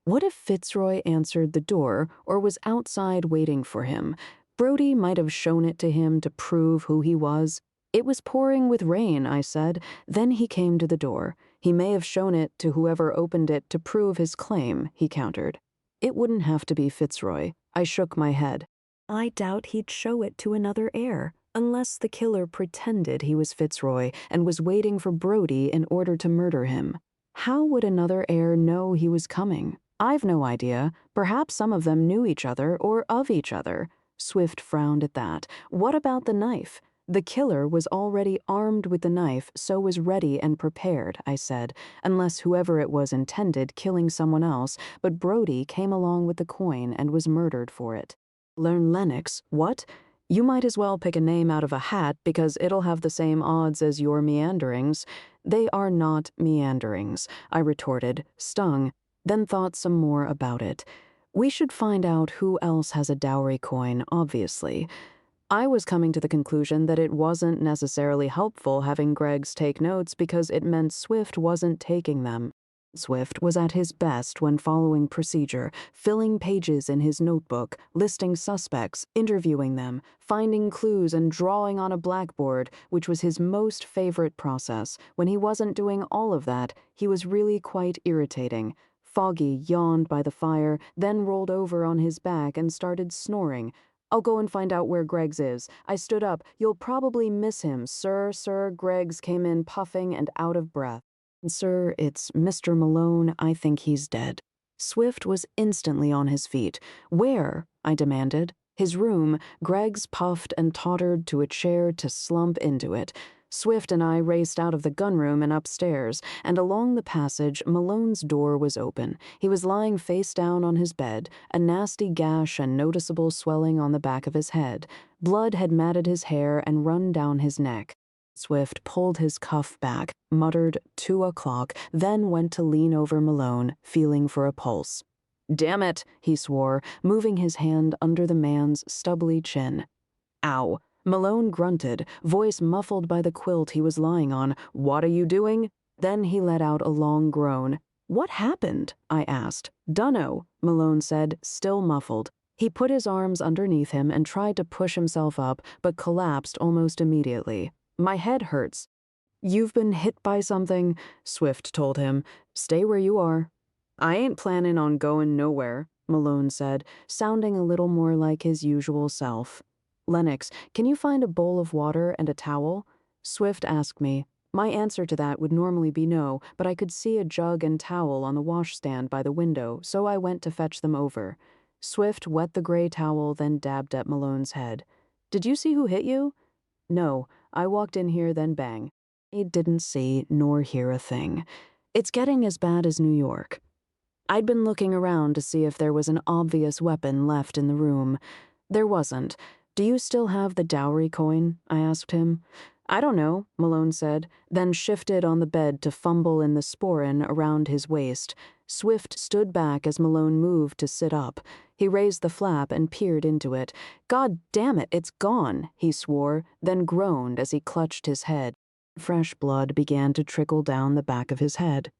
What if Fitzroy answered the door or was outside waiting for him? Brody might have shown it to him to prove who he was. It was pouring with rain, I said. Then he came to the door. He may have shown it to whoever opened it to prove his claim, he countered. It wouldn't have to be Fitzroy. I shook my head. I doubt he'd show it to another heir, unless the killer pretended he was Fitzroy and was waiting for Brody in order to murder him. How would another heir know he was coming? I've no idea. Perhaps some of them knew each other or of each other. Swift frowned at that. What about the knife? The killer was already armed with the knife, so was ready and prepared, I said, unless whoever it was intended killing someone else, but Brody came along with the coin and was murdered for it. Learn Lennox? What? You might as well pick a name out of a hat because it'll have the same odds as your meanderings. They are not meanderings, I retorted, stung, then thought some more about it. We should find out who else has a dowry coin, obviously. I was coming to the conclusion that it wasn't necessarily helpful having Greggs take notes because it meant Swift wasn't taking them. Swift was at his best when following procedure, filling pages in his notebook, listing suspects, interviewing them, finding clues and drawing on a blackboard, which was his most favorite process. When he wasn't doing all of that, he was really quite irritating. Foggy yawned by the fire, then rolled over on his back and started snoring. I'll go and find out where Greggs is. I stood up. You'll probably miss him, sir. Greggs came in puffing and out of breath. Sir, it's Mr. Malone. I think he's dead. Swift was instantly on his feet. Where? I demanded. His room. Greggs puffed and tottered to a chair to slump into it. Swift and I raced out of the gunroom and upstairs, and along the passage, Malone's door was open. He was lying face down on his bed, a nasty gash and noticeable swelling on the back of his head. Blood had matted his hair and run down his neck. Swift pulled his cuff back, muttered 2 o'clock, then went to lean over Malone, feeling for a pulse. Damn it, he swore, moving his hand under the man's stubbly chin. Ow. Malone grunted, voice muffled by the quilt he was lying on. What are you doing? Then he let out a long groan. What happened? I asked. Dunno, Malone said, still muffled. He put his arms underneath him and tried to push himself up, but collapsed almost immediately. My head hurts. You've been hit by something, Swift told him. Stay where you are. I ain't planning on going nowhere, Malone said, sounding a little more like his usual self. Lennox, can you find a bowl of water and a towel? Swift asked me. My answer to that would normally be no, but I could see a jug and towel on the washstand by the window, so I went to fetch them over. Swift wet the gray towel, then dabbed at Malone's head. Did you see who hit you? No, I walked in here, then bang. I didn't see nor hear a thing. It's getting as bad as New York. I'd been looking around to see if there was an obvious weapon left in the room. There wasn't. Do you still have the dowry coin? I asked him. I don't know, Malone said, then shifted on the bed to fumble in the sporran around his waist. Swift stood back as Malone moved to sit up. He raised the flap and peered into it. God damn it, it's gone, he swore, then groaned as he clutched his head. Fresh blood began to trickle down the back of his head.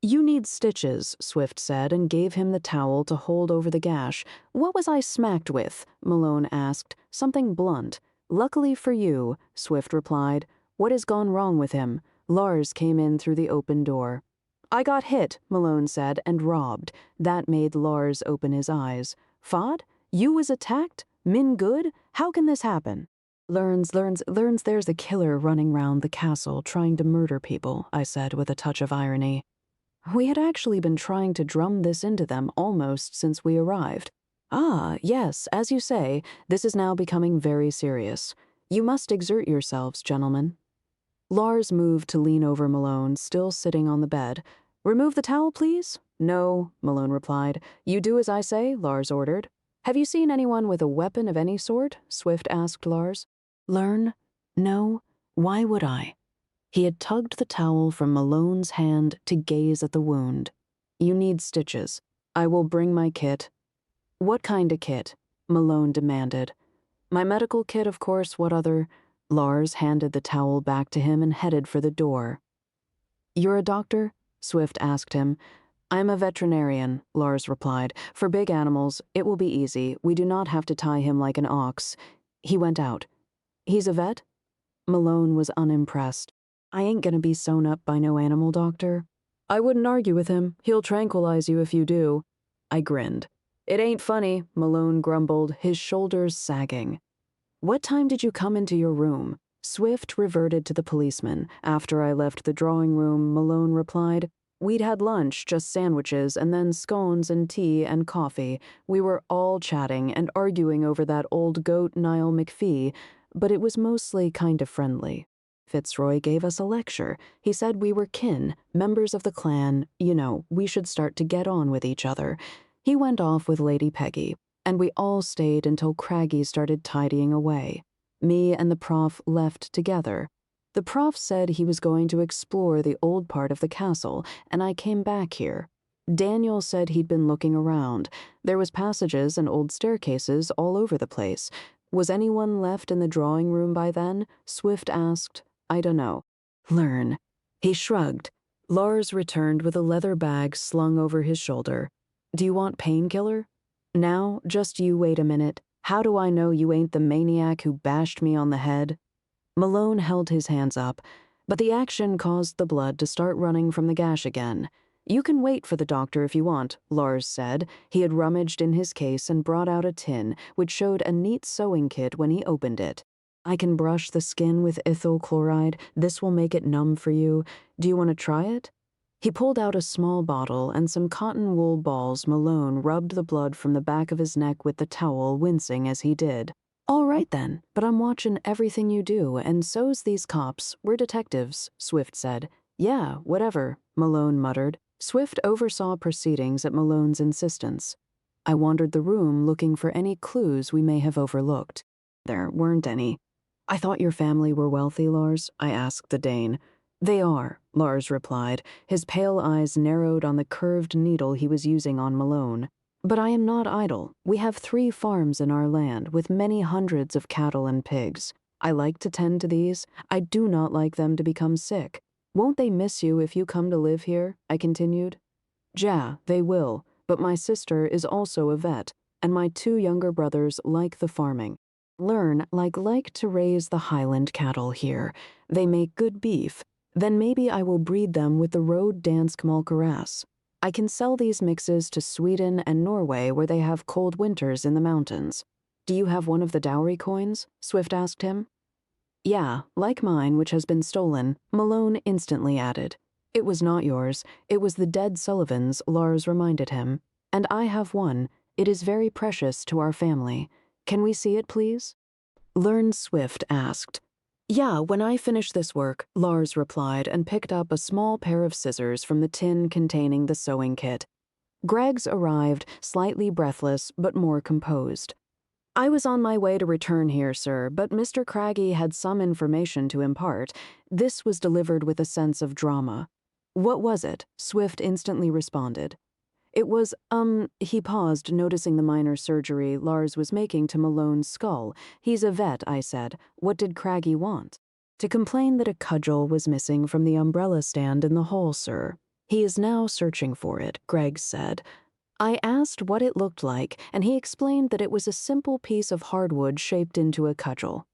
You need stitches, Swift said, and gave him the towel to hold over the gash. What was I smacked with? Malone asked. Something blunt. Luckily for you, Swift replied. What has gone wrong with him? Lars came in through the open door. I got hit, Malone said, and robbed. That made Lars open his eyes. Fod? You was attacked? Min good? How can this happen? Learns there's a killer running round the castle trying to murder people, I said with a touch of irony. We had actually been trying to drum this into them almost since we arrived. Ah, yes, as you say, this is now becoming very serious. You must exert yourselves, gentlemen. Lars moved to lean over Malone, still sitting on the bed. Remove the towel, please? No, Malone replied. You do as I say, Lars ordered. Have you seen anyone with a weapon of any sort? Swift asked Lars. Learn? No. Why would I? He had tugged the towel from Malone's hand to gaze at the wound. You need stitches. I will bring my kit. What kind of kit? Malone demanded. My medical kit, of course, what other? Lars handed the towel back to him and headed for the door. You're a doctor? Swift asked him. I'm a veterinarian, Lars replied. For big animals, it will be easy. We do not have to tie him like an ox. He went out. He's a vet? Malone was unimpressed. I ain't gonna be sewn up by no animal doctor. I wouldn't argue with him. He'll tranquilize you if you do. I grinned. It ain't funny, Malone grumbled, his shoulders sagging. What time did you come into your room? Swift reverted to the policeman. After I left the drawing room, Malone replied, We'd had lunch, just sandwiches, and then scones and tea and coffee. We were all chatting and arguing over that old goat Niall McFee, but it was mostly kind of friendly. Fitzroy gave us a lecture. He said we were kin, members of the clan, we should start to get on with each other. He went off with Lady Peggy, and we all stayed until Craggy started tidying away. Me and the prof left together. The prof said he was going to explore the old part of the castle, and I came back here. Daniel said he'd been looking around. There was passages and old staircases all over the place. Was anyone left in the drawing room by then? Swift asked. I don't know. Learn. He shrugged. Lars returned with a leather bag slung over his shoulder. Do you want painkiller? Now, just you wait a minute. How do I know you ain't the maniac who bashed me on the head? Malone held his hands up, but the action caused the blood to start running from the gash again. You can wait for the doctor if you want, Lars said. He had rummaged in his case and brought out a tin, which showed a neat sewing kit when he opened it. I can brush the skin with ethyl chloride. This will make it numb for you. Do you want to try it? He pulled out a small bottle and some cotton wool balls. Malone rubbed the blood from the back of his neck with the towel, wincing as he did. All right then, but I'm watching everything you do, and so's these cops. We're detectives, Swift said. Yeah, whatever, Malone muttered. Swift oversaw proceedings at Malone's insistence. I wandered the room looking for any clues we may have overlooked. There weren't any. I thought your family were wealthy, Lars, I asked the Dane. They are, Lars replied, his pale eyes narrowed on the curved needle he was using on Malone. But I am not idle. We have 3 farms in our land, with many hundreds of cattle and pigs. I like to tend to these. I do not like them to become sick. Won't they miss you if you come to live here? I continued. Ja, they will, but my sister is also a vet, and my 2 younger brothers like the farming. Learn, like to raise the Highland cattle here. They make good beef. Then maybe I will breed them with the Road Dansk Malkeras. I can sell these mixes to Sweden and Norway where they have cold winters in the mountains. Do you have one of the dowry coins? Swift asked him. Yeah, like mine, which has been stolen, Malone instantly added. It was not yours. It was the dead Sullivan's, Lars reminded him. And I have one. It is very precious to our family. Can we see it, please? Learn Swift asked. Yeah, when I finish this work, Lars replied and picked up a small pair of scissors from the tin containing the sewing kit. Greggs arrived, slightly breathless but more composed. I was on my way to return here, sir, but Mr. Craggy had some information to impart. This was delivered with a sense of drama. What was it? Swift instantly responded. It was, he paused, noticing the minor surgery Lars was making to Malone's skull. He's a vet, I said. What did Craggy want? To complain that a cudgel was missing from the umbrella stand in the hall, sir. He is now searching for it, Greggs said. I asked what it looked like, and he explained that it was a simple piece of hardwood shaped into a cudgel.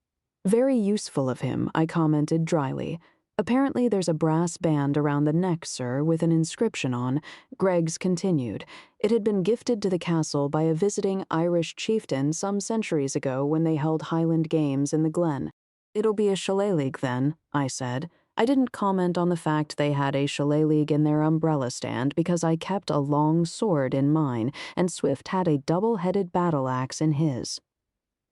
Very useful of him, I commented dryly. Apparently there's a brass band around the neck, sir, with an inscription on. Greggs continued. It had been gifted to the castle by a visiting Irish chieftain some centuries ago when they held Highland games in the glen. It'll be a shillelagh then, I said. I didn't comment on the fact they had a shillelagh in their umbrella stand because I kept a long sword in mine, and Swift had a double-headed battle axe in his.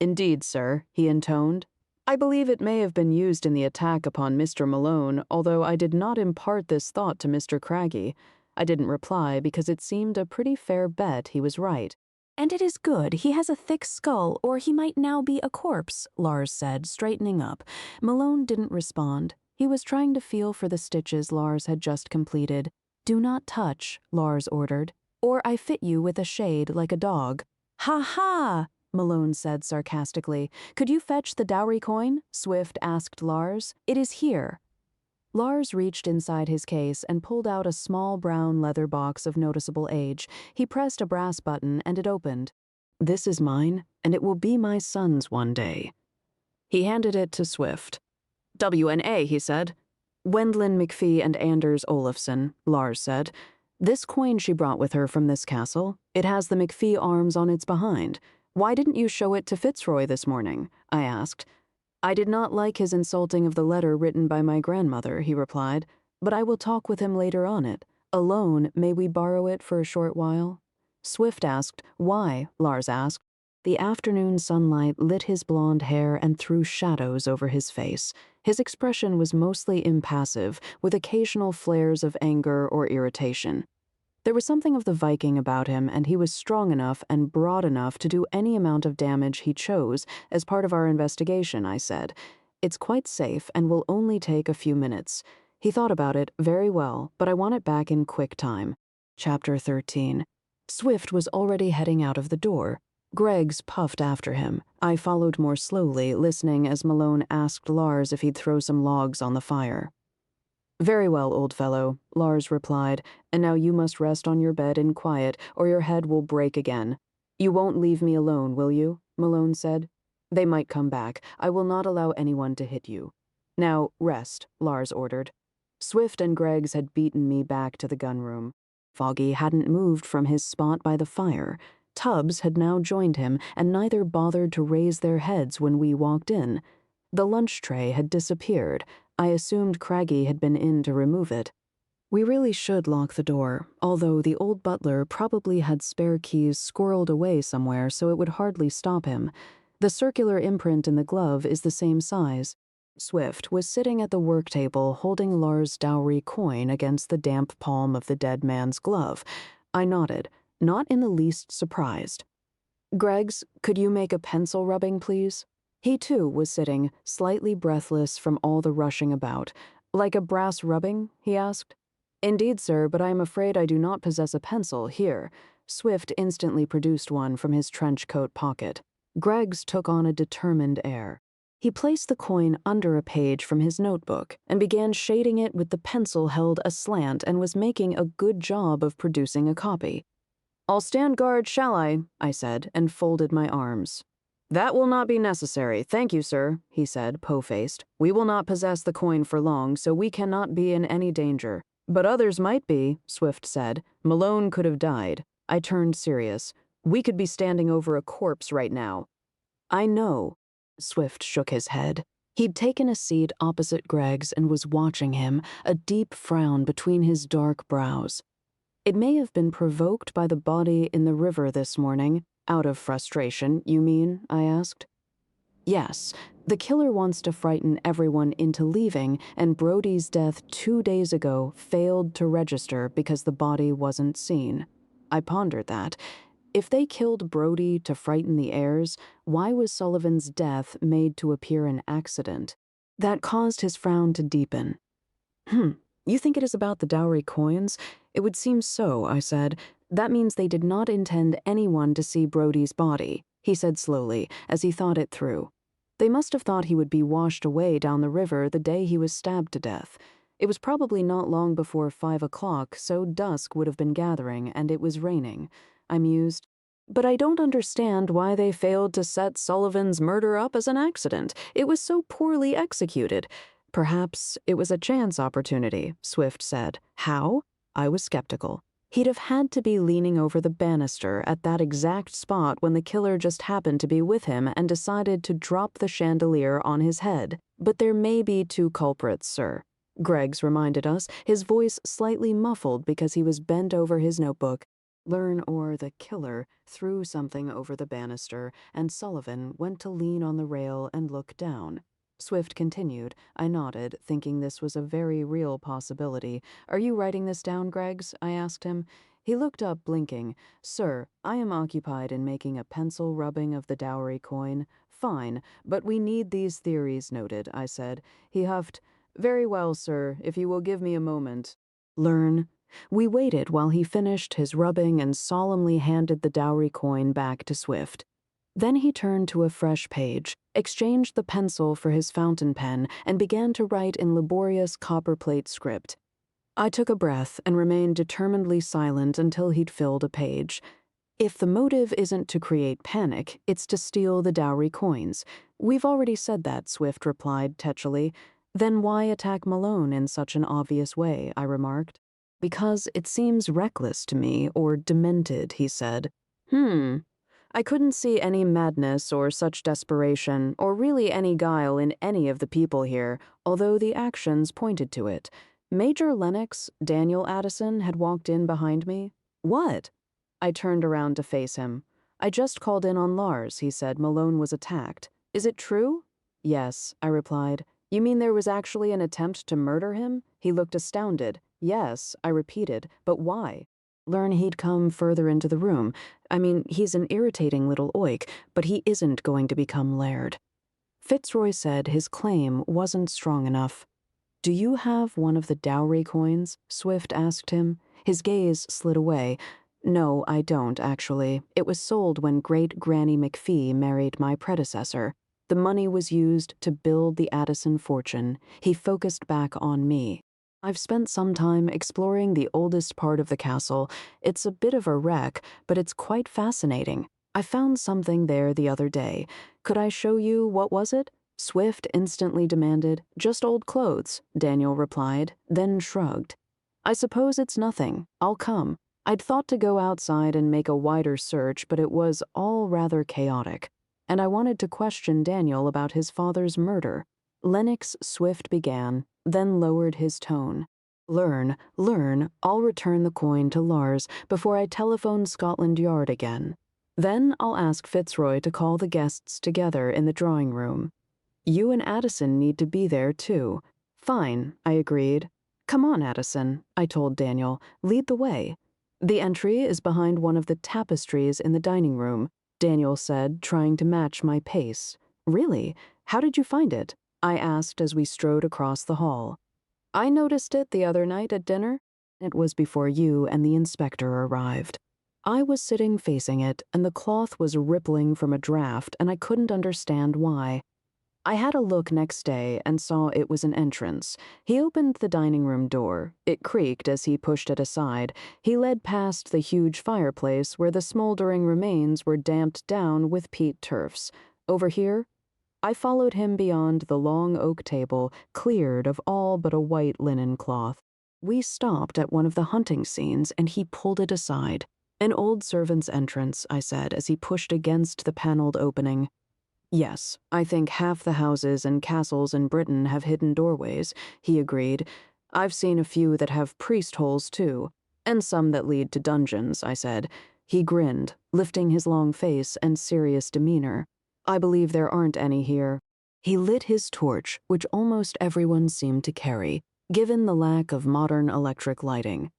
"Indeed, sir," he intoned. "I believe it may have been used in the attack upon Mr. Malone, although I did not impart this thought to Mr. Craggy. I didn't reply because it seemed a pretty fair bet he was right. And it is good he has a thick skull, or he might now be a corpse, Lars said, straightening up. Malone didn't respond. He was trying to feel for the stitches Lars had just completed. "Do not touch," Lars ordered, "or I fit you with a shade like a dog." "Ha ha!" Malone said sarcastically. "Could you fetch the dowry coin?" Swift asked Lars. "It is here." Lars reached inside his case and pulled out a small brown leather box of noticeable age. He pressed a brass button and it opened. "This is mine, and it will be my son's one day." He handed it to Swift. "W&A," he said. "Wendlin McFee and Anders Olafsson," Lars said. "This coin she brought with her from this castle. It has the McFee arms on its behind. Why didn't you show it to Fitzroy this morning?" I asked. "I did not like his insulting of the letter written by my grandmother," he replied, "but I will talk with him later on it. Alone, may we borrow it for a short while?" Swift asked. "Why?" Lars asked. The afternoon sunlight lit his blonde hair and threw shadows over his face. His expression was mostly impassive, with occasional flares of anger or irritation. There was something of the Viking about him, and he was strong enough and broad enough to do any amount of damage he chose as part of our investigation, I said. "It's quite safe and will only take a few minutes." He thought about it. "Very well, but I want it back in quick time." Chapter 13. Swift was already heading out of the door. Greggs puffed after him. I followed more slowly, listening as Malone asked Lars if he'd throw some logs on the fire. "Very well, old fellow," Lars replied, "and now you must rest on your bed in quiet, or your head will break again." "You won't leave me alone, will you?" Malone said. "They might come back. I will not allow anyone to hit you." "Now, rest," Lars ordered. Swift and Greggs had beaten me back to the gunroom. Foggy hadn't moved from his spot by the fire. Tubbs had now joined him, and neither bothered to raise their heads when we walked in. The lunch tray had disappeared. I assumed Craggy had been in to remove it. We really should lock the door, although the old butler probably had spare keys squirreled away somewhere so it would hardly stop him. The circular imprint in the glove is the same size. Swift was sitting at the work table holding Lars' dowry coin against the damp palm of the dead man's glove. I nodded, not in the least surprised. "Greggs, could you make a pencil rubbing, please?" He, too, was sitting, slightly breathless from all the rushing about. "Like a brass rubbing?" he asked. "Indeed, sir, but I am afraid I do not possess a pencil here." Swift instantly produced one from his trench coat pocket. Greggs took on a determined air. He placed the coin under a page from his notebook and began shading it with the pencil held aslant and was making a good job of producing a copy. "I'll stand guard, shall I said, and folded my arms. "That will not be necessary, thank you, sir," he said, po-faced. "We will not possess the coin for long, so we cannot be in any danger." "But others might be," Swift said. "Malone could have died." I turned serious. "We could be standing over a corpse right now." "I know." Swift shook his head. He'd taken a seat opposite Greggs and was watching him, a deep frown between his dark brows. "It may have been provoked by the body in the river this morning. Out of frustration, you mean?" I asked. "Yes. The killer wants to frighten everyone into leaving, and Brody's death 2 days ago failed to register because the body wasn't seen." I pondered that. If they killed Brody to frighten the heirs, why was Sullivan's death made to appear an accident? That caused his frown to deepen. You think it is about the dowry coins? It would seem so," I said. "That means they did not intend anyone to see Brody's body," he said slowly, as he thought it through. "They must have thought he would be washed away down the river the day he was stabbed to death. It was probably not long before 5 o'clock, so dusk would have been gathering, and it was raining." I mused. "But I don't understand why they failed to set Sullivan's murder up as an accident. It was so poorly executed." "Perhaps it was a chance opportunity," Swift said. "How?" I was skeptical. He'd have had to be leaning over the banister at that exact spot when the killer just happened to be with him and decided to drop the chandelier on his head. "But there may be 2 culprits, sir." Greggs reminded us, his voice slightly muffled because he was bent over his notebook. Learn or the killer threw something over the banister, and Sullivan went to lean on the rail and look down. Swift continued. I nodded, thinking this was a very real possibility. Are you writing this down, Greggs? I asked him. He looked up, blinking. Sir, I am occupied in making a pencil rubbing of the dowry coin. Fine, but we need these theories noted, I said. He huffed. Very well, sir, if you will give me a moment. Learn. We waited while he finished his rubbing and solemnly handed the dowry coin back to Swift. Then he turned to a fresh page, exchanged the pencil for his fountain pen, and began to write in laborious copperplate script. I took a breath and remained determinedly silent until he'd filled a page. If the motive isn't to create panic, it's to steal the dowry coins. We've already said that, Swift replied tetchily. Then why attack Malone in such an obvious way, I remarked. Because it seems reckless to me, or demented, he said. I couldn't see any madness or such desperation, or really any guile in any of the people here, although the actions pointed to it. Major Lennox, Daniel Addison, had walked in behind me. What? I turned around to face him. I just called in on Lars, he said. Malone was attacked. Is it true? Yes, I replied. You mean there was actually an attempt to murder him? He looked astounded. Yes, I repeated, but why? Learn he'd come further into the room. I mean, he's an irritating little oik, but he isn't going to become Laird. Fitzroy said his claim wasn't strong enough. Do you have one of the dowry coins? Swift asked him. His gaze slid away. No, I don't, actually. It was sold when Great Granny McFee married my predecessor. The money was used to build the Addison fortune. He focused back on me. I've spent some time exploring the oldest part of the castle. It's a bit of a wreck, but it's quite fascinating. I found something there the other day. Could I show you? What was it? Swift instantly demanded. Just old clothes, Daniel replied, then shrugged. I suppose it's nothing. I'll come. I'd thought to go outside and make a wider search, but it was all rather chaotic. And I wanted to question Daniel about his father's murder. Lennox Swift began, then lowered his tone. Learn, I'll return the coin to Lars before I telephone Scotland Yard again. Then I'll ask Fitzroy to call the guests together in the drawing room. You and Addison need to be there, too. Fine, I agreed. Come on, Addison, I told Daniel. Lead the way. The entry is behind one of the tapestries in the dining room, Daniel said, trying to match my pace. Really? How did you find it? I asked as we strode across the hall. I noticed it the other night at dinner. It was before you and the inspector arrived. I was sitting facing it, and the cloth was rippling from a draft, and I couldn't understand why. I had a look next day and saw it was an entrance. He opened the dining room door. It creaked as he pushed it aside. He led past the huge fireplace where the smoldering remains were damped down with peat turfs. Over here, I followed him beyond the long oak table, cleared of all but a white linen cloth. We stopped at one of the hunting scenes, and he pulled it aside. An old servant's entrance, I said, as he pushed against the paneled opening. Yes, I think half the houses and castles in Britain have hidden doorways, he agreed. I've seen a few that have priest holes, too. And some that lead to dungeons, I said. He grinned, lifting his long face and serious demeanor. I believe there aren't any here. He lit his torch, which almost everyone seemed to carry, given the lack of modern electric lighting.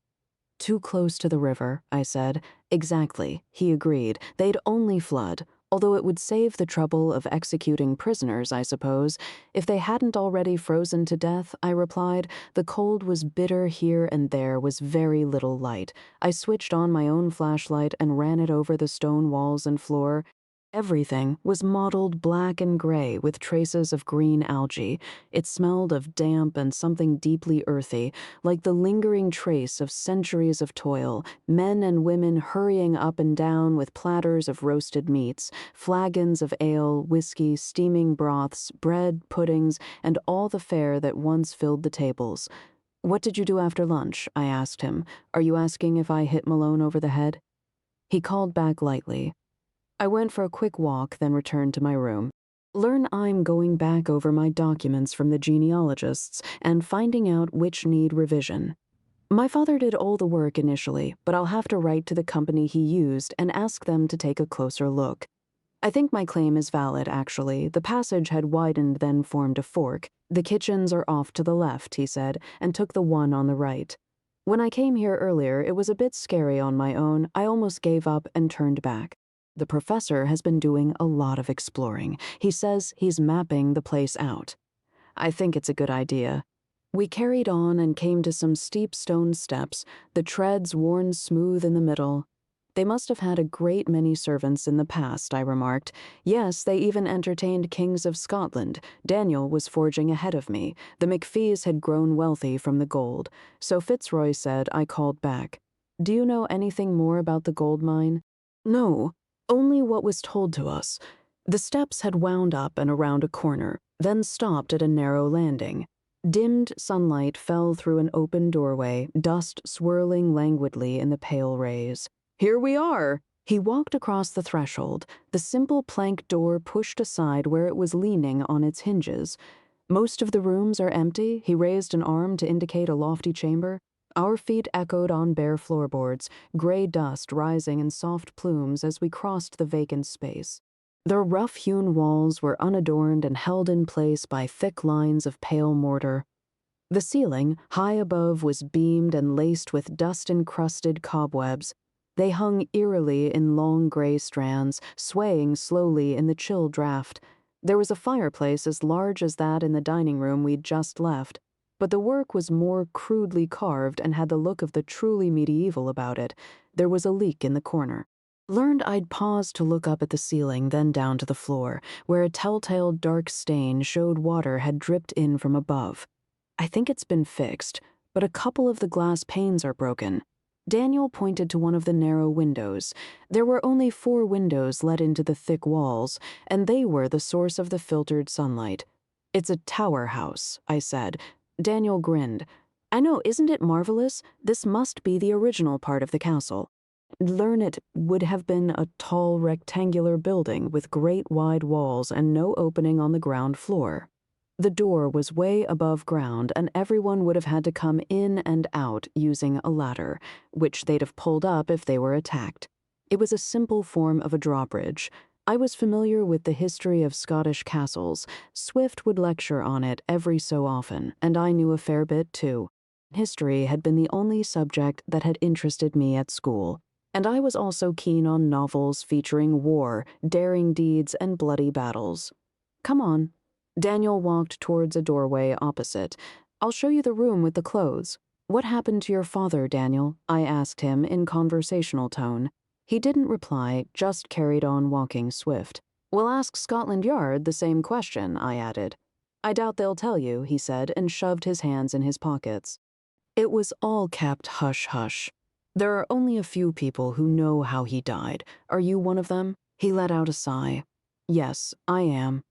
Too close to the river, I said. Exactly, he agreed. They'd only flood, although it would save the trouble of executing prisoners, I suppose. If they hadn't already frozen to death, I replied. The cold was bitter here, and there was very little light. I switched on my own flashlight and ran it over the stone walls and floor. Everything was mottled black and gray with traces of green algae. It smelled of damp and something deeply earthy, like the lingering trace of centuries of toil, men and women hurrying up and down with platters of roasted meats, flagons of ale, whiskey, steaming broths, bread, puddings, and all the fare that once filled the tables. What did you do after lunch? I asked him. Are you asking if I hit Malone over the head? He called back lightly. I went for a quick walk, then returned to my room. Learn I'm going back over my documents from the genealogists and finding out which need revision. My father did all the work initially, but I'll have to write to the company he used and ask them to take a closer look. I think my claim is valid, actually. The passage had widened, then formed a fork. The kitchens are off to the left, he said, and took the one on the right. When I came here earlier, it was a bit scary on my own. I almost gave up and turned back. The professor has been doing a lot of exploring. He says he's mapping the place out. I think it's a good idea. We carried on and came to some steep stone steps, the treads worn smooth in the middle. They must have had a great many servants in the past, I remarked. Yes, they even entertained kings of Scotland. Daniel was forging ahead of me. The McFees had grown wealthy from the gold. So Fitzroy said. I called back. Do you know anything more about the gold mine? No, only what was told to us. The steps had wound up and around a corner, then stopped at a narrow landing. Dimmed sunlight fell through an open doorway, dust swirling languidly in the pale rays. Here we are! He walked across the threshold, the simple plank door pushed aside where it was leaning on its hinges. Most of the rooms are empty. He raised an arm to indicate a lofty chamber. Our feet echoed on bare floorboards, gray dust rising in soft plumes as we crossed the vacant space. Their rough-hewn walls were unadorned and held in place by thick lines of pale mortar. The ceiling, high above, was beamed and laced with dust-encrusted cobwebs. They hung eerily in long gray strands, swaying slowly in the chill draft. There was a fireplace as large as that in the dining room we'd just left, but the work was more crudely carved and had the look of the truly medieval about it. There was a leak in the corner. Learned I'd paused to look up at the ceiling, then down to the floor, where a telltale dark stain showed water had dripped in from above. I think it's been fixed, but a couple of the glass panes are broken. Daniel pointed to one of the narrow windows. There were only 4 windows let into the thick walls, and they were the source of the filtered sunlight. It's a tower house, I said. Daniel grinned. I know, isn't it marvelous? This must be the original part of the castle. Learn it would have been a tall rectangular building with great wide walls and no opening on the ground floor. The door was way above ground, and everyone would have had to come in and out using a ladder, which they'd have pulled up if they were attacked. It was a simple form of a drawbridge. I was familiar with the history of Scottish castles. Swift would lecture on it every so often, and I knew a fair bit too. History had been the only subject that had interested me at school. And I was also keen on novels featuring war, daring deeds, and bloody battles. Come on. Daniel walked towards a doorway opposite. I'll show you the room with the clothes. What happened to your father, Daniel? I asked him in conversational tone. He didn't reply, just carried on walking swift. We'll ask Scotland Yard the same question, I added. I doubt they'll tell you, he said, and shoved his hands in his pockets. It was all kept hush-hush. There are only a few people who know how he died. Are you one of them? He let out a sigh. Yes, I am.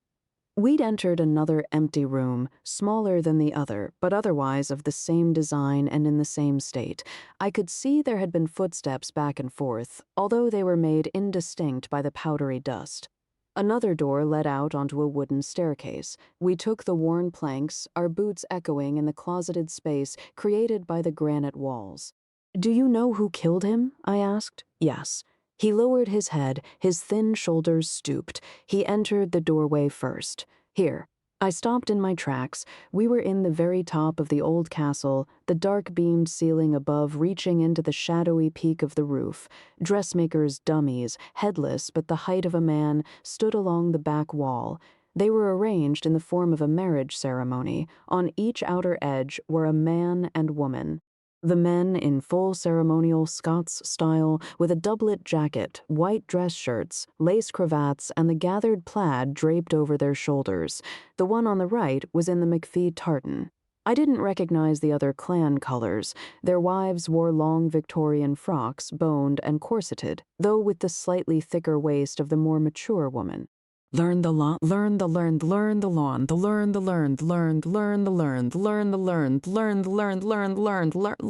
We'd entered another empty room, smaller than the other, but otherwise of the same design and in the same state. I could see there had been footsteps back and forth, although they were made indistinct by the powdery dust. Another door led out onto a wooden staircase. We took the worn planks, our boots echoing in the closeted space created by the granite walls. Do you know who killed him? I asked. Yes. He lowered his head, his thin shoulders stooped. He entered the doorway first. Here. I stopped in my tracks. We were in the very top of the old castle, the dark-beamed ceiling above reaching into the shadowy peak of the roof. Dressmakers' dummies, headless but the height of a man, stood along the back wall. They were arranged in the form of a marriage ceremony. On each outer edge were a man and woman. The men in full ceremonial Scots style with a doublet jacket, white dress shirts, lace cravats, and the gathered plaid draped over their shoulders. The one on the right was in the McFee tartan. I didn't recognize the other clan colors. Their wives wore long Victorian frocks, boned and corseted, though with the slightly thicker waist of the more mature woman. Learn the lawn, learn the learned, learn the lawn, the learn the learned, learned, learn the learned, learn the learned, learn the learned, learned, learned,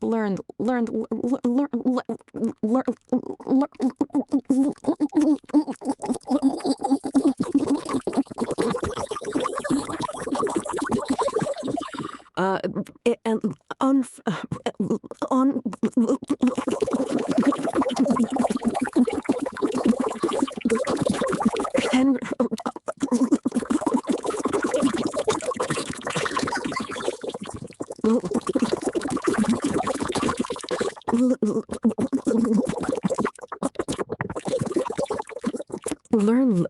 learned, learned, learned, And on Henry. Learn.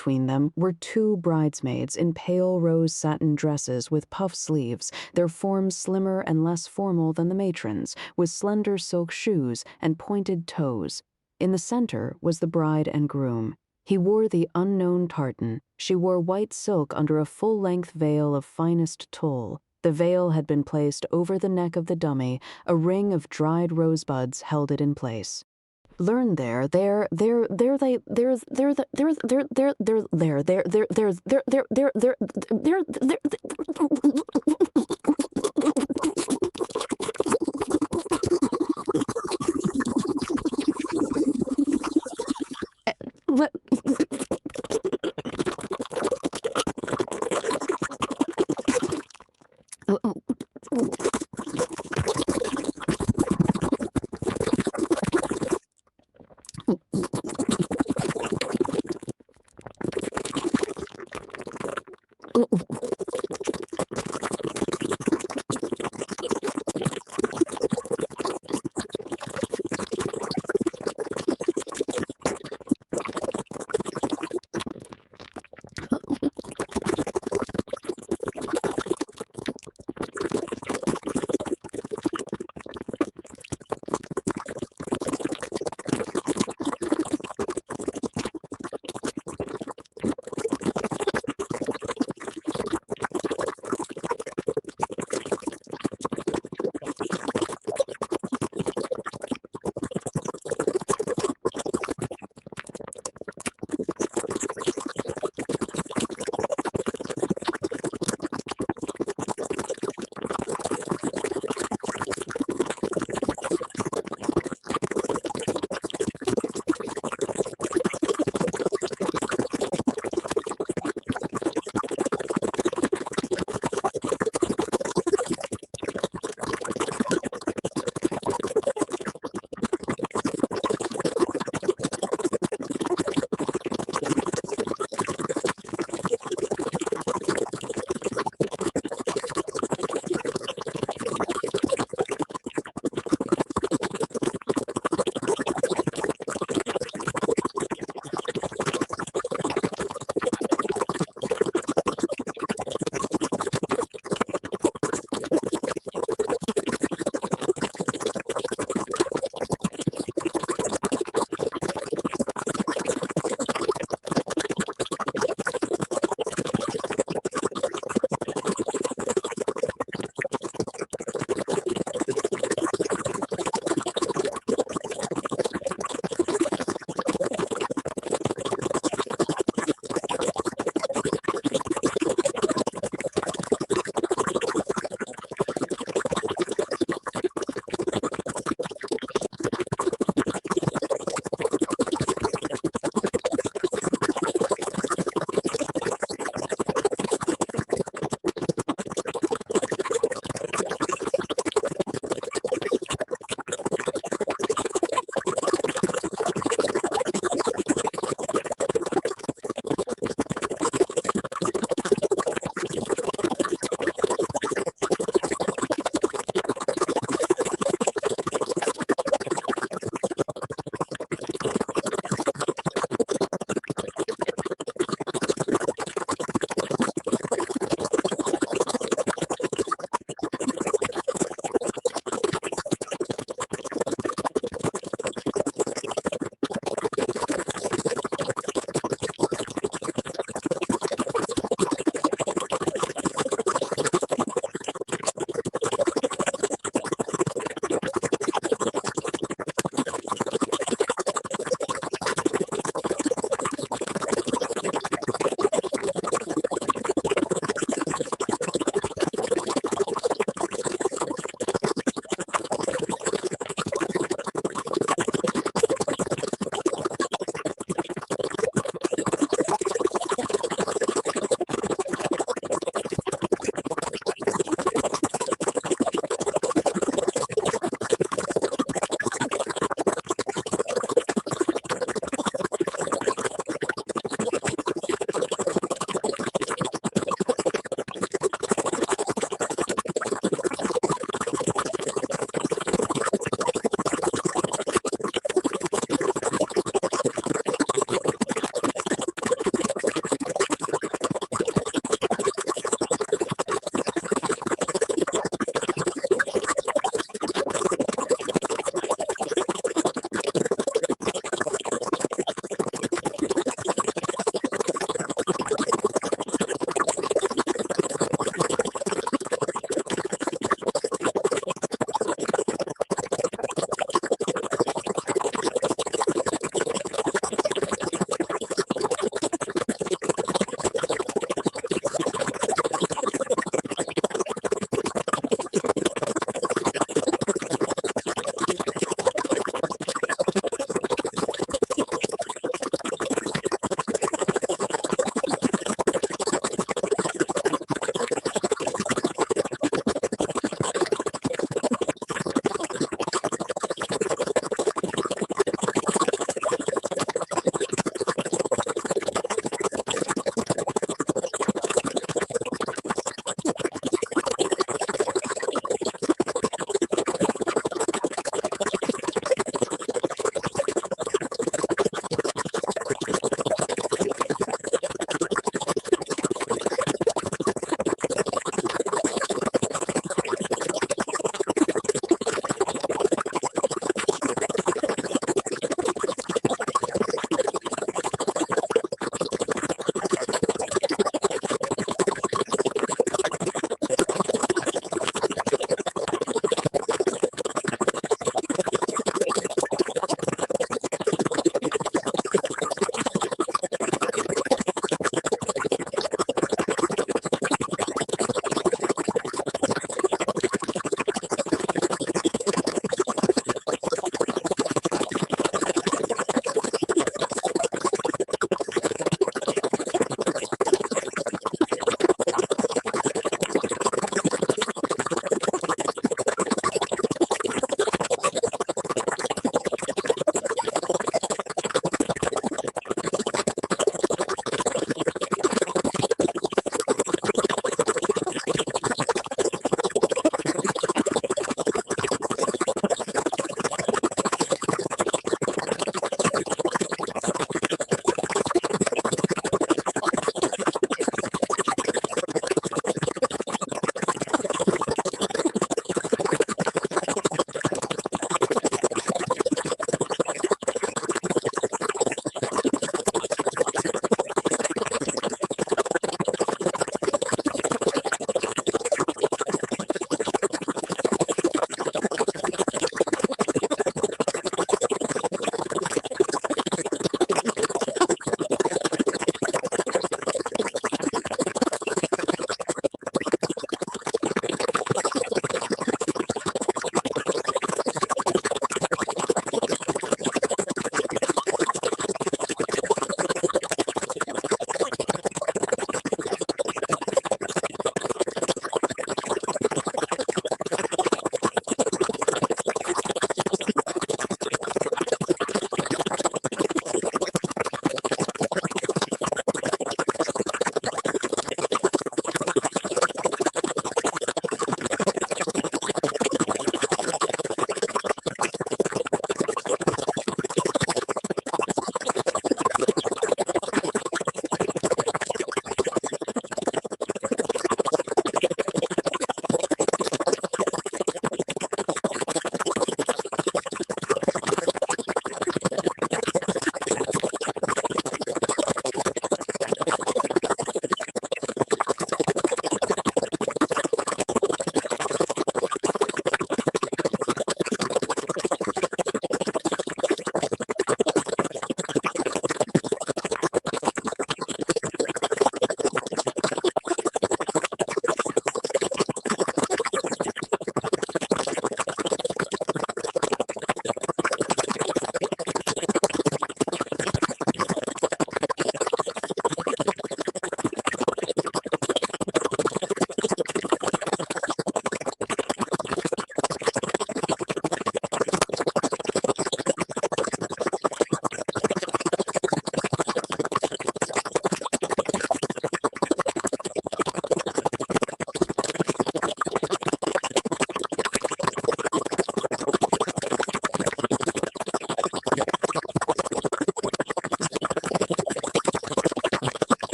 between them were two bridesmaids in pale rose satin dresses with puff sleeves, their forms slimmer and less formal than the matron's, with slender silk shoes and pointed toes. In the center was the bride and groom. He wore the unknown tartan. She wore white silk under a full-length veil of finest tulle. The veil had been placed over the neck of the dummy. A ring of dried rosebuds held it in place. Learn there, there, there, there, they, there's, there, there, there, there, there, there, there, there, there's, there, there, there, there, there, there.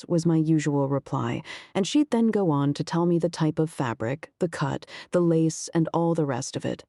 "Yes," was my usual reply, and she'd then go on to tell me the type of fabric, the cut, the lace, and all the rest of it.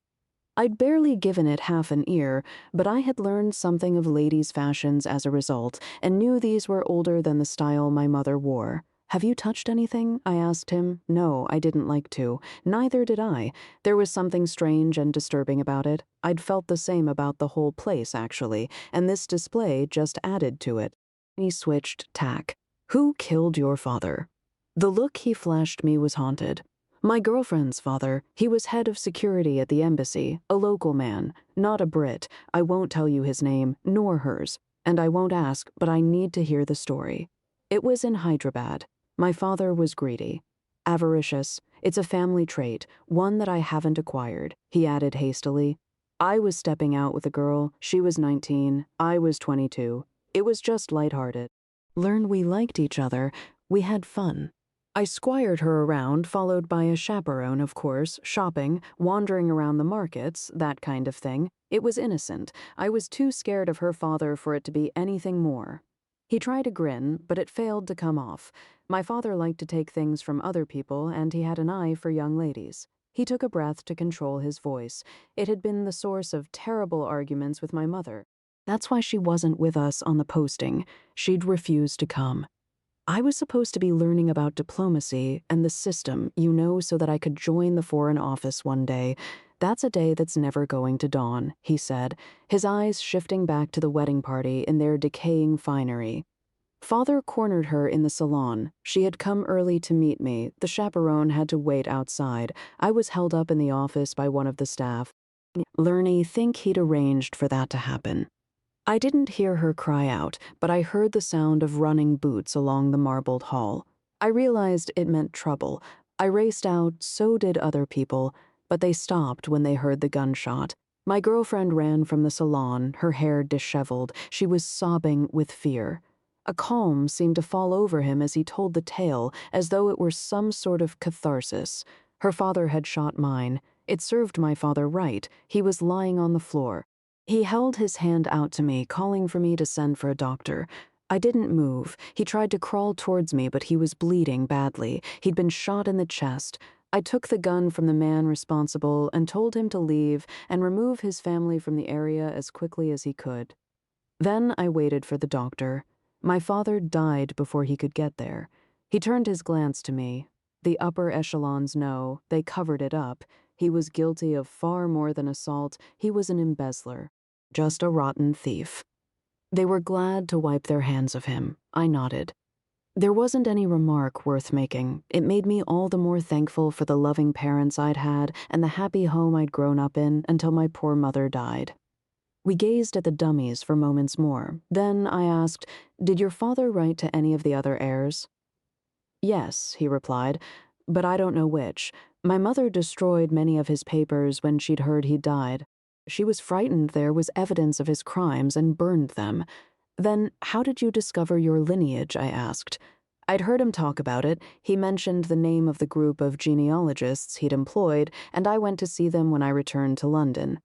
I'd barely given it half an ear, but I had learned something of ladies' fashions as a result, and knew these were older than the style my mother wore. "Have you touched anything?" I asked him. No, I didn't like to. Neither did I. There was something strange and disturbing about it. I'd felt the same about the whole place, actually, and this display just added to it. He switched tack. "Who killed your father?" The look he flashed me was haunted. "My girlfriend's father. He was head of security at the embassy, a local man, not a Brit. I won't tell you his name, nor hers. And I won't ask, but I need to hear the story. It was in Hyderabad. My father was greedy. Avaricious. It's a family trait, one that I haven't acquired," he added hastily. "I was stepping out with a girl. She was 19. I was 22. It was just lighthearted. Learned we liked each other. We had fun. I squired her around, followed by a chaperone, of course, shopping, wandering around the markets, that kind of thing. It was innocent. I was too scared of her father for it to be anything more." He tried a grin, but it failed to come off. My father liked to take things from other people, and he had an eye for young ladies. He took a breath to control his voice. It had been the source of terrible arguments with my mother. That's why she wasn't with us on the posting. She'd refused to come. I was supposed to be learning about diplomacy and the system, so that I could join the Foreign Office one day. That's a day that's never going to dawn, he said, his eyes shifting back to the wedding party in their decaying finery. Father cornered her in the salon. She had come early to meet me. The chaperone had to wait outside. I was held up in the office by one of the staff. Lerny think he'd arranged for that to happen. I didn't hear her cry out, but I heard the sound of running boots along the marbled hall. I realized it meant trouble. I raced out, so did other people, but they stopped when they heard the gunshot. My girlfriend ran from the salon, her hair disheveled. She was sobbing with fear. A calm seemed to fall over him as he told the tale, as though it were some sort of catharsis. Her father had shot mine. It served my father right. He was lying on the floor. He held his hand out to me, calling for me to send for a doctor. I didn't move. He tried to crawl towards me, but he was bleeding badly. He'd been shot in the chest. I took the gun from the man responsible and told him to leave and remove his family from the area as quickly as he could. Then I waited for the doctor. My father died before he could get there. He turned his glance to me. The upper echelons know. They covered it up. He was guilty of far more than assault. He was an embezzler. Just a rotten thief. They were glad to wipe their hands of him. I nodded. There wasn't any remark worth making. It made me all the more thankful for the loving parents I'd had and the happy home I'd grown up in until my poor mother died. We gazed at the dummies for moments more. Then I asked, "Did your father write to any of the other heirs?" "Yes," he replied, "but I don't know which. My mother destroyed many of his papers when she'd heard he died. She was frightened there was evidence of his crimes and burned them." "Then how did you discover your lineage?" I asked. I'd heard him talk about it. He mentioned the name of the group of genealogists he'd employed, and I went to see them when I returned to London.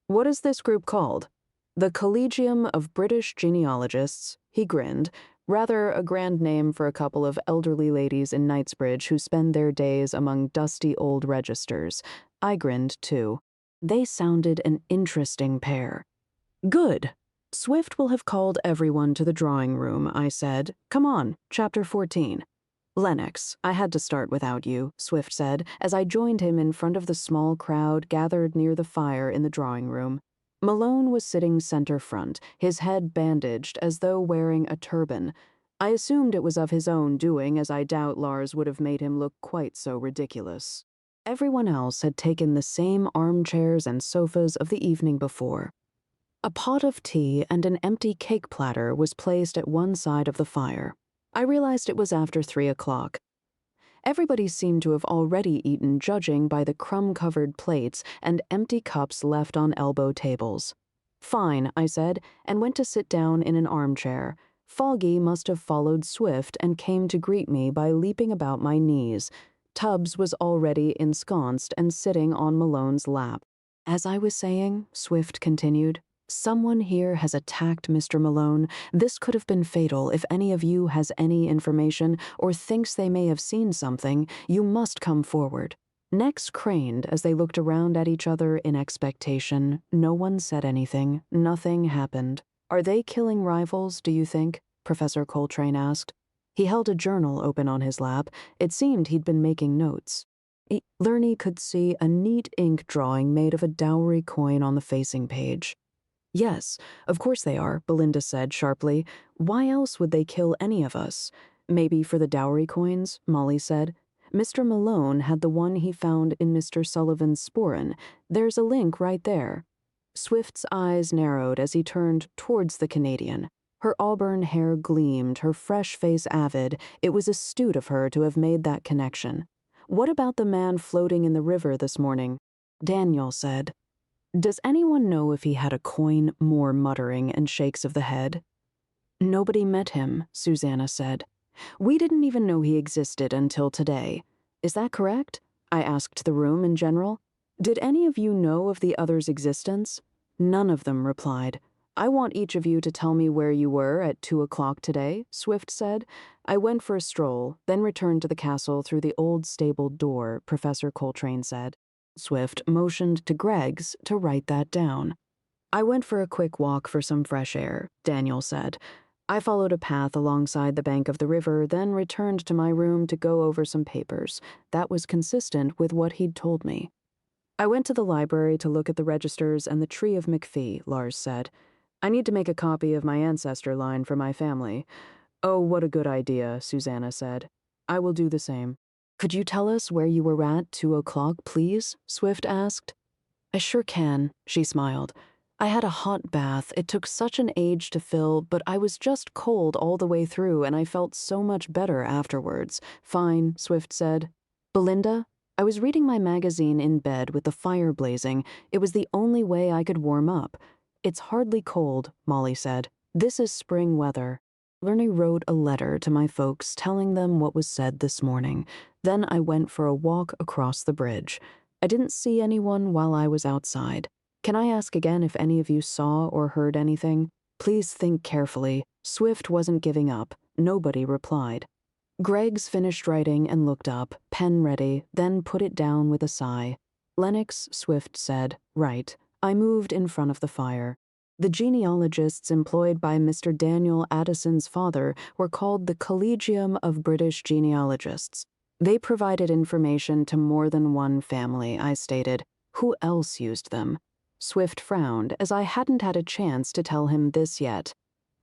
"What is this group called?" "The Collegium of British Genealogists." He grinned. Rather a grand name for a couple of elderly ladies in Knightsbridge who spend their days among dusty old registers. I grinned, too. They sounded an interesting pair. "Good. Swift will have called everyone to the drawing room," I said. "Come on, chapter 14. "Lennox, I had to start without you," Swift said, as I joined him in front of the small crowd gathered near the fire in the drawing room. Malone was sitting center front, his head bandaged as though wearing a turban. I assumed it was of his own doing, as I doubt Lars would have made him look quite so ridiculous. Everyone else had taken the same armchairs and sofas of the evening before. A pot of tea and an empty cake platter was placed at one side of the fire. I realized it was after 3 o'clock. Everybody seemed to have already eaten, judging by the crumb-covered plates and empty cups left on elbow tables. "Fine," I said, and went to sit down in an armchair. Foggy must have followed Swift and came to greet me by leaping about my knees. Tubbs was already ensconced and sitting on Malone's lap. "As I was saying," Swift continued, Someone here has attacked Mr. Malone. This could have been fatal. If any of you has any information or thinks they may have seen something, you must come forward." Necks craned as they looked around at each other in expectation. No one said anything. Nothing happened. "Are they killing rivals, do you think?" Professor Coltrane asked. He held a journal open on his lap. It seemed he'd been making notes. Lerny could see a neat ink drawing made of a dowry coin on the facing page. "Yes, of course they are," Belinda said sharply. "Why else would they kill any of us?" "Maybe for the dowry coins," Molly said. "Mr. Malone had the one he found in Mr. Sullivan's sporran. There's a link right there." Swift's eyes narrowed as he turned towards the Canadian. Her auburn hair gleamed, her fresh face avid. It was astute of her to have made that connection. "What about the man floating in the river this morning?" Daniel said. "Does anyone know if he had a coin?" More muttering and shakes of the head. "Nobody met him," Susanna said. "We didn't even know he existed until today. Is that correct?" I asked the room in general. "Did any of you know of the other's existence?" None of them replied. "I want each of you to tell me where you were at 2 o'clock today," Swift said. "I went for a stroll, then returned to the castle through the old stable door," Professor Coltrane said. Swift motioned to Greggs to write that down. "I went for a quick walk for some fresh air," Daniel said. "I followed a path alongside the bank of the river, then returned to my room to go over some papers. That was consistent with what he'd told me." "I went to the library to look at the registers and the tree of McFee," Lars said. "I need to make a copy of my ancestor line for my family." "Oh, what a good idea," Susanna said. "I will do the same." "Could you tell us where you were at 2 o'clock, please?" Swift asked. "I sure can," she smiled. "I had a hot bath. It took such an age to fill, but I was just cold all the way through, and I felt so much better afterwards." "Fine," Swift said. "Belinda? I was reading my magazine in bed with the fire blazing. It was the only way I could warm up." "It's hardly cold," Molly said. "This is spring weather." Lerny wrote a letter to my folks telling them what was said this morning. Then I went for a walk across the bridge. I didn't see anyone while I was outside. Can I ask again if any of you saw or heard anything? Please think carefully. Swift wasn't giving up. Nobody replied. Greggs finished writing and looked up, pen ready, then put it down with a sigh. "Lennox," Swift said, "right." I moved in front of the fire. The genealogists employed by Mr. Daniel Addison's father were called the Collegium of British Genealogists. They provided information to more than one family, I stated. Who else used them? Swift frowned, as I hadn't had a chance to tell him this yet.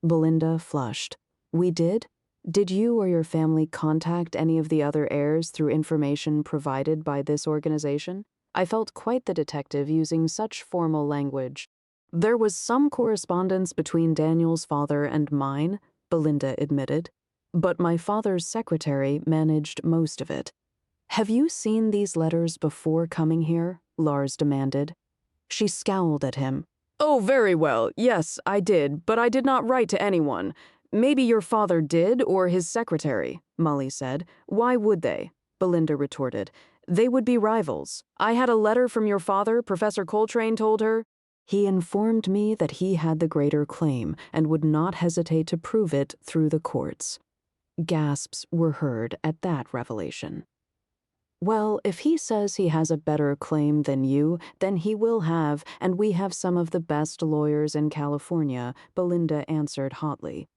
Belinda flushed. "We did? Did you or your family contact any of the other heirs through information provided by this organization?" I felt quite the detective using such formal language. "There was some correspondence between Daniel's father and mine," Belinda admitted. "But my father's secretary managed most of it." "Have you seen these letters before coming here?" Lars demanded. She scowled at him. "Oh, very well. Yes, I did, but I did not write to anyone. Maybe your father did, or his secretary," Molly said. "Why would they?" Belinda retorted. "They would be rivals. I had a letter from your father, Professor Coltrane told her. He informed me that he had the greater claim and would not hesitate to prove it through the courts." Gasps were heard at that revelation. "Well, if he says he has a better claim than you, then he will have, and we have some of the best lawyers in California," Belinda answered hotly.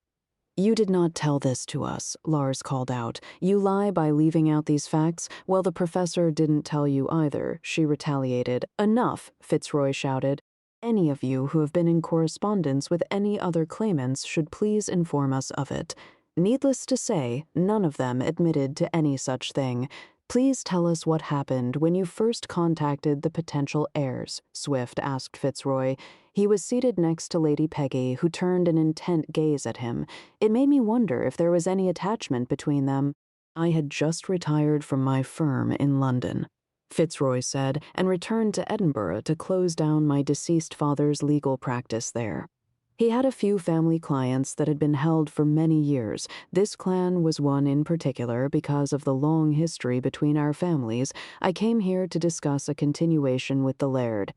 "You did not tell this to us," Lars called out. "You lie by leaving out these facts. Well, the professor didn't tell you either," she retaliated. "Enough," Fitzroy shouted. "Any of you who have been in correspondence with any other claimants should please inform us of it." Needless to say, none of them admitted to any such thing. "Please tell us what happened when you first contacted the potential heirs," Swift asked Fitzroy. He was seated next to Lady Peggy, who turned an intent gaze at him. It made me wonder if there was any attachment between them. "I had just retired from my firm in London," Fitzroy said, and returned to Edinburgh to close down my deceased father's legal practice there. He had a few family clients that had been held for many years. This clan was one in particular because of the long history between our families. I came here to discuss a continuation with the Laird.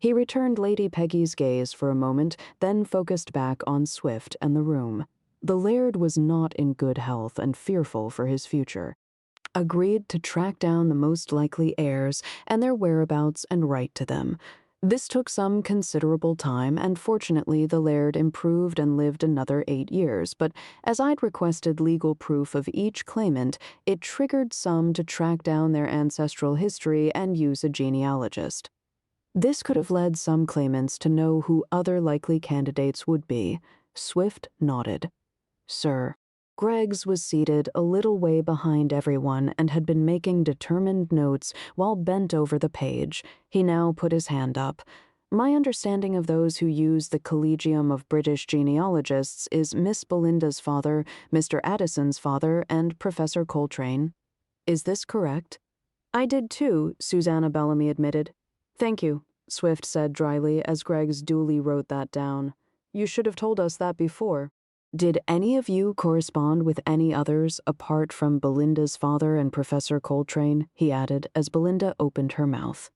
He returned Lady Peggy's gaze for a moment, then focused back on Swift and the room. The Laird was not in good health and fearful for his future. Agreed to track down the most likely heirs and their whereabouts and write to them. This took some considerable time, and fortunately the Laird improved and lived another 8 years, but as I'd requested legal proof of each claimant, it triggered some to track down their ancestral history and use a genealogist. This could have led some claimants to know who other likely candidates would be. Swift nodded. Sir. Greggs was seated a little way behind everyone and had been making determined notes while bent over the page. He now put his hand up. My understanding of those who use the Collegium of British Genealogists is Miss Belinda's father, Mr. Addison's father, and Professor Coltrane. Is this correct? I did too, Susanna Bellamy admitted. Thank you, Swift said dryly as Greggs duly wrote that down. You should have told us that before. Did any of you correspond with any others apart from Belinda's father and Professor Coltrane? He added as Belinda opened her mouth.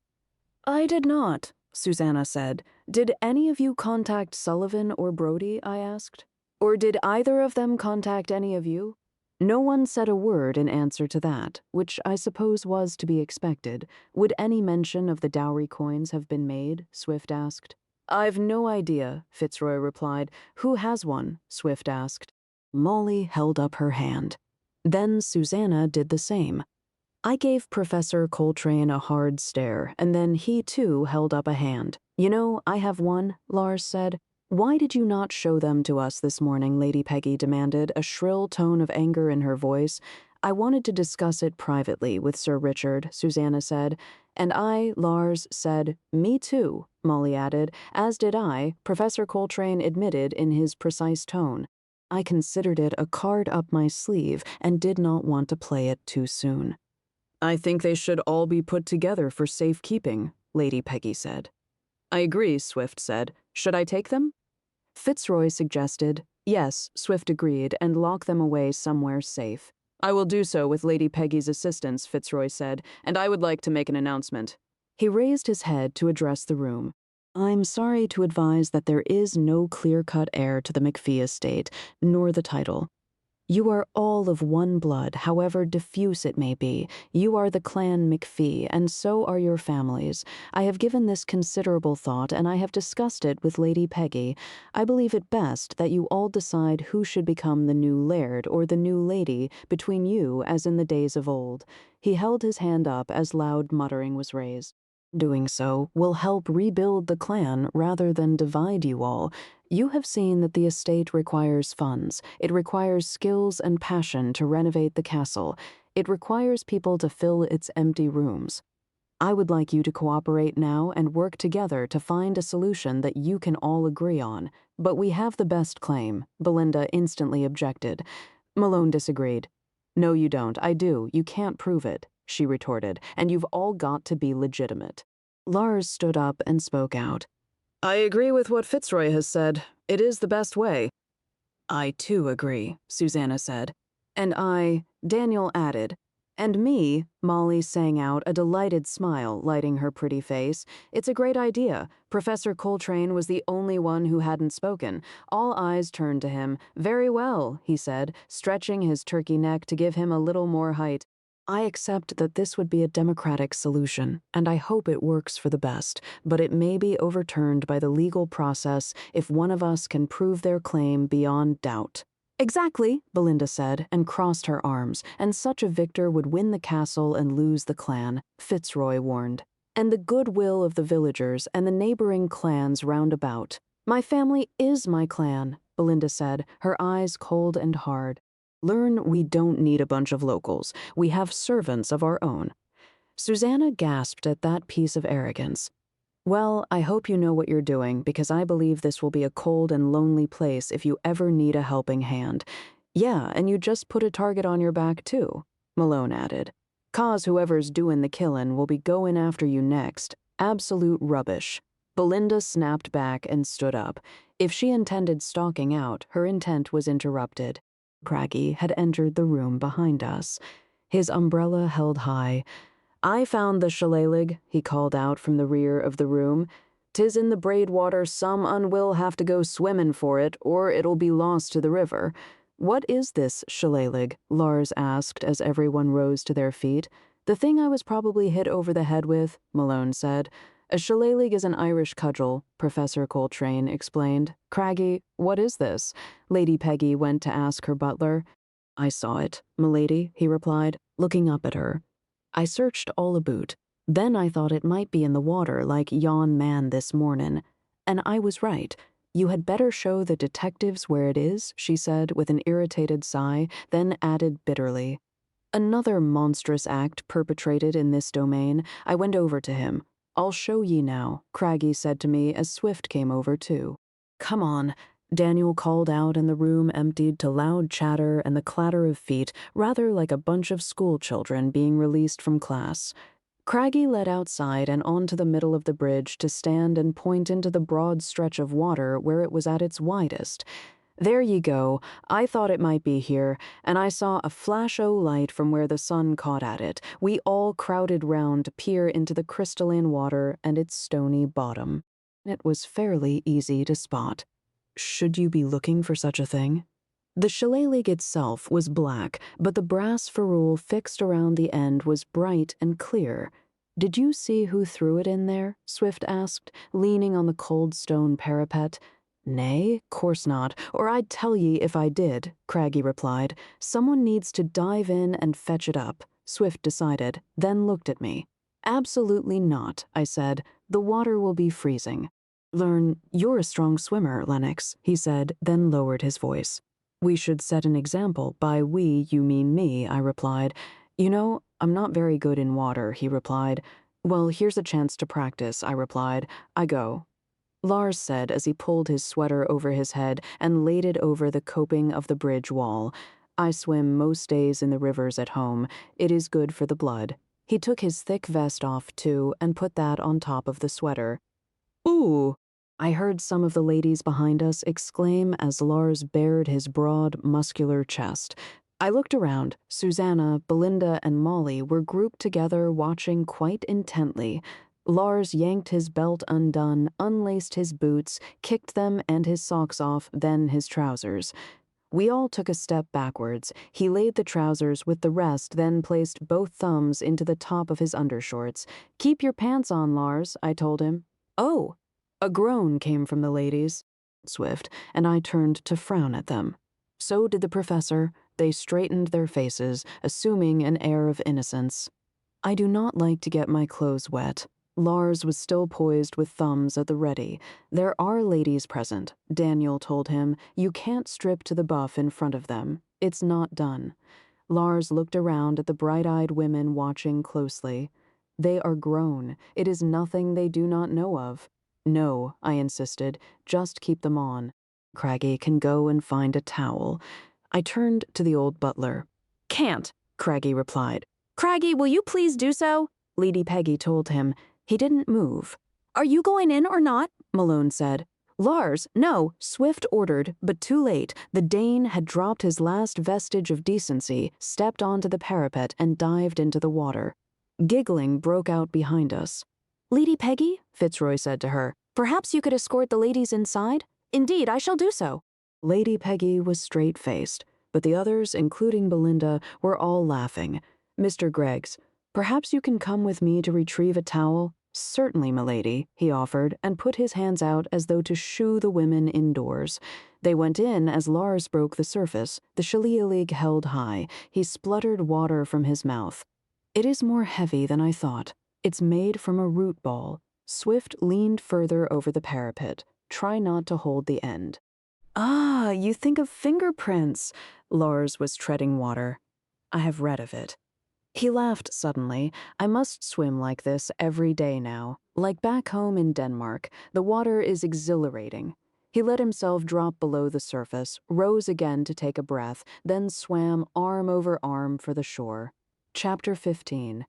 I did not, Susanna said. Did any of you contact Sullivan or Brodie? I asked. Or did either of them contact any of you? No one said a word in answer to that, which I suppose was to be expected. Would any mention of the dowry coins have been made? Swift asked. I've no idea, Fitzroy replied. Who has one? Swift asked. Molly held up her hand. Then Susanna did the same. I gave Professor Coltrane a hard stare, and then he too held up a hand. You know, I have one, Lars said. Why did you not show them to us this morning? Lady Peggy demanded, a shrill tone of anger in her voice. I wanted to discuss it privately with Sir Richard, Susanna said. And I, Lars, said, me too, Molly added, as did I, Professor Coltrane admitted in his precise tone. I considered it a card up my sleeve and did not want to play it too soon. I think they should all be put together for safekeeping, Lady Peggy said. I agree, Swift said. Should I take them? Fitzroy suggested. Yes, Swift agreed, and lock them away somewhere safe. I will do so with Lady Peggy's assistance, Fitzroy said, and I would like to make an announcement. He raised his head to address the room. I'm sorry to advise that there is no clear-cut heir to the McFee estate, nor the title. You are all of one blood, however diffuse it may be. You are the clan McFee, and so are your families. I have given this considerable thought, and I have discussed it with Lady Peggy. I believe it best that you all decide who should become the new laird or the new lady between you as in the days of old. He held his hand up as loud muttering was raised. Doing so will help rebuild the clan rather than divide you all. You have seen that the estate requires funds. It requires skills and passion to renovate the castle. It requires people to fill its empty rooms. I would like you to cooperate now and work together to find a solution that you can all agree on. But we have the best claim, Belinda instantly objected. Malone disagreed. No, you don't. I do. You can't prove it, she retorted, and you've all got to be legitimate. Lars stood up and spoke out. I agree with what Fitzroy has said. It is the best way. I too agree, Susanna said. And I, Daniel added. And me, Molly sang out, a delighted smile lighting her pretty face. It's a great idea. Professor Coltrane was the only one who hadn't spoken. All eyes turned to him. Very well, he said, stretching his turkey neck to give him a little more height. I accept that this would be a democratic solution, and I hope it works for the best, but it may be overturned by the legal process if one of us can prove their claim beyond doubt. Exactly, Belinda said, and crossed her arms, and such a victor would win the castle and lose the clan, Fitzroy warned. And the goodwill of the villagers and the neighboring clans round about. My family is my clan, Belinda said, her eyes cold and hard. Learn we don't need a bunch of locals. We have servants of our own. Susanna gasped at that piece of arrogance. Well, I hope you know what you're doing, because I believe this will be a cold and lonely place if you ever need a helping hand. Yeah, and you just put a target on your back, too, Malone added. 'Cause whoever's doing the killin' will be goin' after you next. Absolute rubbish. Belinda snapped back and stood up. If she intended stalking out, her intent was interrupted. Craggy had entered the room behind us, his umbrella held high. I found the shillelagh, he called out from the rear of the room. 'Tis in the braidwater some un will have to go swimmin' for it, or it'll be lost to the river. What is this shillelagh? Lars asked as everyone rose to their feet. The thing I was probably hit over the head with, Malone said. A shillelagh is an Irish cudgel, Professor Coltrane explained. Craggy, what is this? Lady Peggy went to ask her butler. I saw it, milady, he replied, looking up at her. I searched all aboot. Then I thought it might be in the water like yon man this mornin'. And I was right. You had better show the detectives where it is, she said with an irritated sigh, then added bitterly. Another monstrous act perpetrated in this domain. I went over to him. I'll show ye now, Craggy said to me as Swift came over too. Come on, Daniel called out, and the room emptied to loud chatter and the clatter of feet, rather like a bunch of school children being released from class. Craggy led outside and onto the middle of the bridge to stand and point into the broad stretch of water where it was at its widest. There ye go. I thought it might be here, and I saw a flash o' light from where the sun caught at it. We all crowded round to peer into the crystalline water and its stony bottom. It was fairly easy to spot. Should you be looking for such a thing? The shillelagh itself was black, but the brass ferrule fixed around the end was bright and clear. Did you see who threw it in there? Swift asked, leaning on the cold stone parapet. Nay, course not, or I'd tell ye if I did, Craggy replied. Someone needs to dive in and fetch it up, Swift decided, then looked at me. Absolutely not, I said. The water will be freezing. Learn, you're a strong swimmer, Lennox, he said, then lowered his voice. We should set an example. By we, you mean me, I replied. You know, I'm not very good in water, he replied. Well, here's a chance to practice, I replied. I go. Lars said as he pulled his sweater over his head and laid it over the coping of the bridge wall. I swim most days in the rivers at home. It is good for the blood. He took his thick vest off, too, and put that on top of the sweater. Ooh! I heard some of the ladies behind us exclaim as Lars bared his broad, muscular chest. I looked around. Susanna, Belinda, and Molly were grouped together watching quite intently. Lars yanked his belt undone, unlaced his boots, kicked them and his socks off, then his trousers. We all took a step backwards. He laid the trousers with the rest, then placed both thumbs into the top of his undershorts. Keep your pants on, Lars, I told him. Oh! A groan came from the ladies, Swift, and I turned to frown at them. So did the professor. They straightened their faces, assuming an air of innocence. I do not like to get my clothes wet. Lars was still poised with thumbs at the ready. There are ladies present, Daniel told him. You can't strip to the buff in front of them. It's not done. Lars looked around at the bright-eyed women watching closely. They are grown. It is nothing they do not know of. No, I insisted. Just keep them on. Craggy can go and find a towel. I turned to the old butler. Can't, Craggy replied. Craggy, will you please do so? Lady Peggy told him. He didn't move. Are you going in or not? Malone said. Lars, no, Swift ordered, but too late. The Dane had dropped his last vestige of decency, stepped onto the parapet, and dived into the water. Giggling broke out behind us. Lady Peggy, Fitzroy said to her, perhaps you could escort the ladies inside? Indeed, I shall do so. Lady Peggy was straight-faced, but the others, including Belinda, were all laughing. Mr. Greggs, perhaps you can come with me to retrieve a towel? Certainly, milady, he offered, and put his hands out as though to shoo the women indoors. They went in as Lars broke the surface, the shillelagh held high. He spluttered water from his mouth. It is more heavy than I thought. It's made from a root ball. Swift leaned further over the parapet. Try not to hold the end. Ah, you think of fingerprints. Lars was treading water. I have read of it. He laughed suddenly. I must swim like this every day now. Like back home in Denmark, the water is exhilarating. He let himself drop below the surface, rose again to take a breath, then swam arm over arm for the shore. Chapter 15.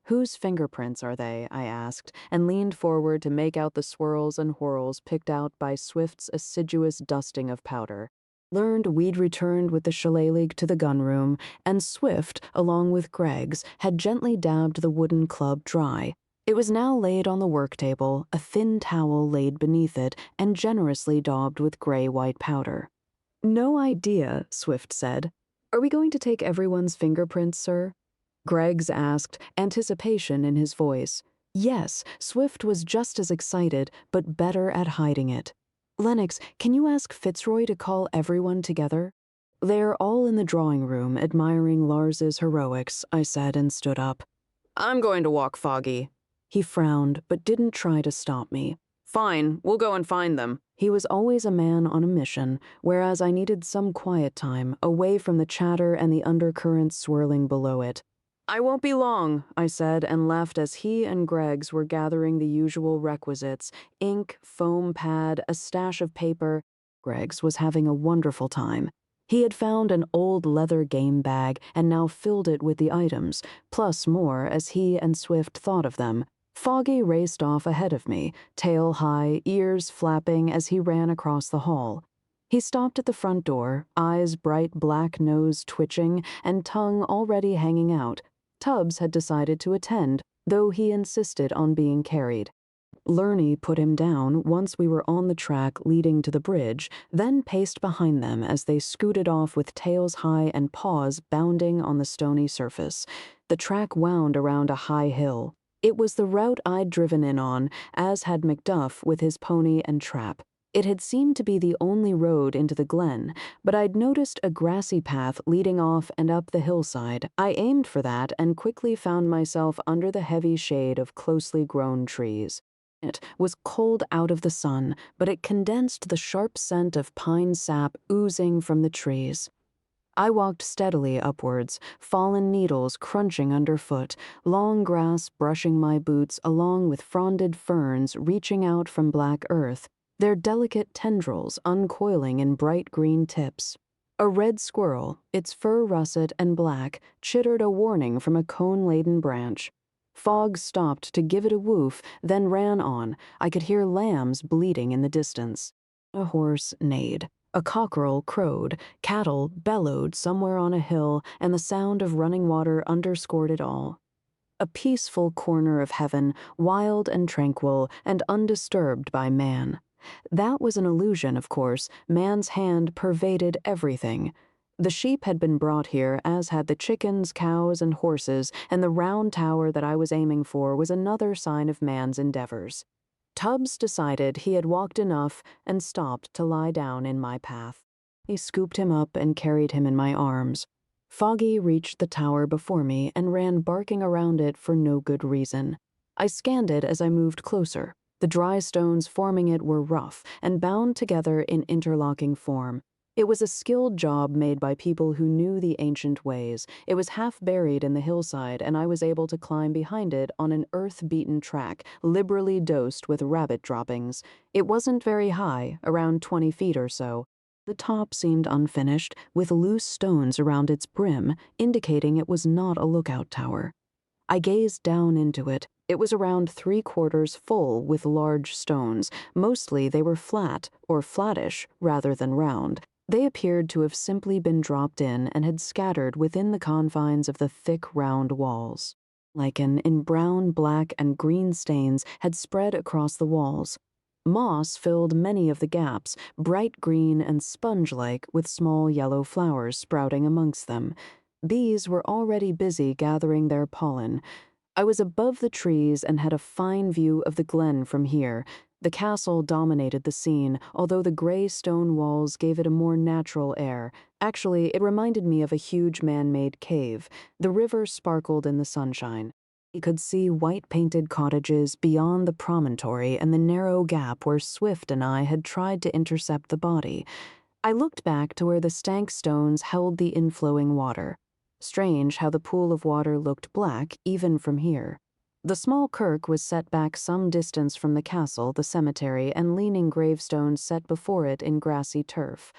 Whose fingerprints are they? I asked, and leaned forward to make out the swirls and whirls picked out by Swift's assiduous dusting of powder. Learned we'd returned with the shillelagh to the gunroom, and Swift, along with Greggs, had gently dabbed the wooden club dry. It was now laid on the work table, a thin towel laid beneath it and generously daubed with gray-white powder. "No idea," Swift said. "Are we going to take everyone's fingerprints, sir?" Greggs asked, anticipation in his voice. Yes, Swift was just as excited, but better at hiding it. "Lennox, can you ask Fitzroy to call everyone together?" "They're all in the drawing room admiring Lars's heroics," I said and stood up. "I'm going to walk Foggy." He frowned, but didn't try to stop me. "Fine, we'll go and find them." He was always a man on a mission, whereas I needed some quiet time, away from the chatter and the undercurrents swirling below it. "I won't be long," I said and left as he and Greggs were gathering the usual requisites: ink, foam pad, a stash of paper. Greggs was having a wonderful time. He had found an old leather game bag and now filled it with the items, plus more as he and Swift thought of them. Foggy raced off ahead of me, tail high, ears flapping as he ran across the hall. He stopped at the front door, eyes bright black nose twitching and tongue already hanging out. Tubbs had decided to attend, though he insisted on being carried. Lurney put him down once we were on the track leading to the bridge, then paced behind them as they scooted off with tails high and paws bounding on the stony surface. The track wound around a high hill. It was the route I'd driven in on, as had Macduff with his pony and trap. It had seemed to be the only road into the glen, but I'd noticed a grassy path leading off and up the hillside. I aimed for that and quickly found myself under the heavy shade of closely grown trees. It was cold out of the sun, but it condensed the sharp scent of pine sap oozing from the trees. I walked steadily upwards, fallen needles crunching underfoot, long grass brushing my boots along with fronded ferns reaching out from black earth, their delicate tendrils uncoiling in bright green tips. A red squirrel, its fur russet and black, chittered a warning from a cone-laden branch. Fogg stopped to give it a woof, then ran on. I could hear lambs bleating in the distance. A horse neighed. A cockerel crowed, cattle bellowed somewhere on a hill, and the sound of running water underscored it all. A peaceful corner of heaven, wild and tranquil, and undisturbed by man. That was an illusion, of course. Man's hand pervaded everything. The sheep had been brought here, as had the chickens, cows, and horses, and the round tower that I was aiming for was another sign of man's endeavors. Tubbs decided he had walked enough and stopped to lie down in my path. He scooped him up and carried him in my arms. Foggy reached the tower before me and ran barking around it for no good reason. I scanned it as I moved closer. The dry stones forming it were rough and bound together in interlocking form. It was a skilled job made by people who knew the ancient ways. It was half buried in the hillside, and I was able to climb behind it on an earth-beaten track, liberally dosed with rabbit droppings. It wasn't very high, around 20 feet or so. The top seemed unfinished, with loose stones around its brim, indicating it was not a lookout tower. I gazed down into it. It was around 3/4 full with large stones. Mostly they were flat, or flattish, rather than round. They appeared to have simply been dropped in and had scattered within the confines of the thick, round walls. Lichen in brown, black, and green stains had spread across the walls. Moss filled many of the gaps, bright green and sponge-like, with small yellow flowers sprouting amongst them. Bees were already busy gathering their pollen. I was above the trees and had a fine view of the glen from here. The castle dominated the scene, although the gray stone walls gave it a more natural air. Actually, it reminded me of a huge man-made cave. The river sparkled in the sunshine. You could see white-painted cottages beyond the promontory and the narrow gap where Swift and I had tried to intercept the body. I looked back to where the stank stones held the inflowing water. Strange how the pool of water looked black, even from here. The small kirk was set back some distance from the castle, the cemetery, and leaning gravestones set before it in grassy turf.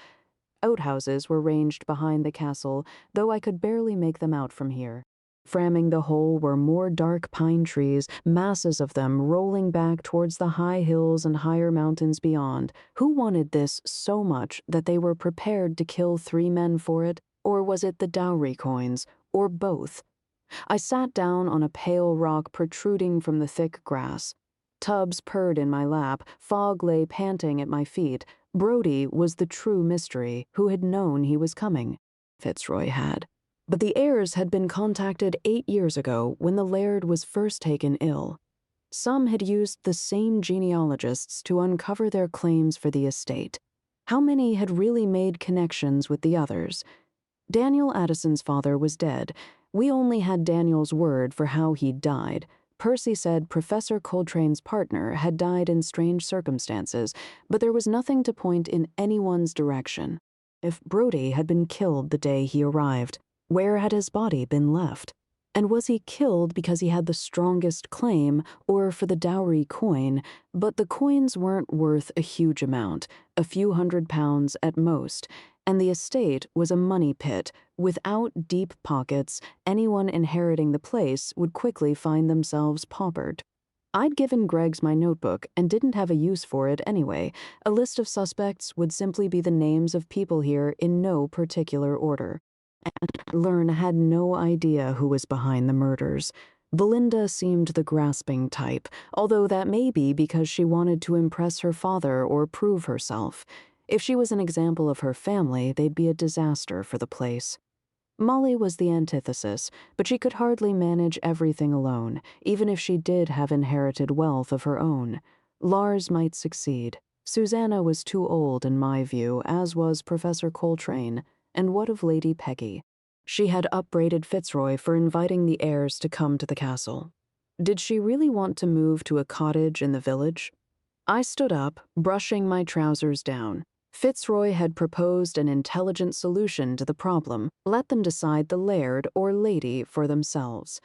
Outhouses were ranged behind the castle, though I could barely make them out from here. Framming the whole were more dark pine trees, masses of them rolling back towards the high hills and higher mountains beyond. Who wanted this so much that they were prepared to kill 3 men for it? Or was it the dowry coins? Or both? I sat down on a pale rock protruding from the thick grass. Tubbs purred in my lap, Fogg lay panting at my feet. Brodie was the true mystery, who had known he was coming. Fitzroy had. But the heirs had been contacted 8 years ago when the Laird was first taken ill. Some had used the same genealogists to uncover their claims for the estate. How many had really made connections with the others? Daniel Addison's father was dead. We only had Daniel's word for how he'd died. Percy said Professor Coltrane's partner had died in strange circumstances, but there was nothing to point in anyone's direction. If Brodie had been killed the day he arrived, where had his body been left? And was he killed because he had the strongest claim, or for the dowry coin? But the coins weren't worth a huge amount, a few £100 at most, and the estate was a money pit. Without deep pockets, anyone inheriting the place would quickly find themselves paupered. I'd given Greggs my notebook and didn't have a use for it anyway. A list of suspects would simply be the names of people here in no particular order. And Lern had no idea who was behind the murders. Belinda seemed the grasping type, although that may be because she wanted to impress her father or prove herself. If she was an example of her family, they'd be a disaster for the place. Molly was the antithesis, but she could hardly manage everything alone, even if she did have inherited wealth of her own. Lars might succeed. Susanna was too old, in my view, as was Professor Coltrane. And what of Lady Peggy? She had upbraided Fitzroy for inviting the heirs to come to the castle. Did she really want to move to a cottage in the village? I stood up, brushing my trousers down. Fitzroy had proposed an intelligent solution to the problem. Let them decide the laird or lady for themselves.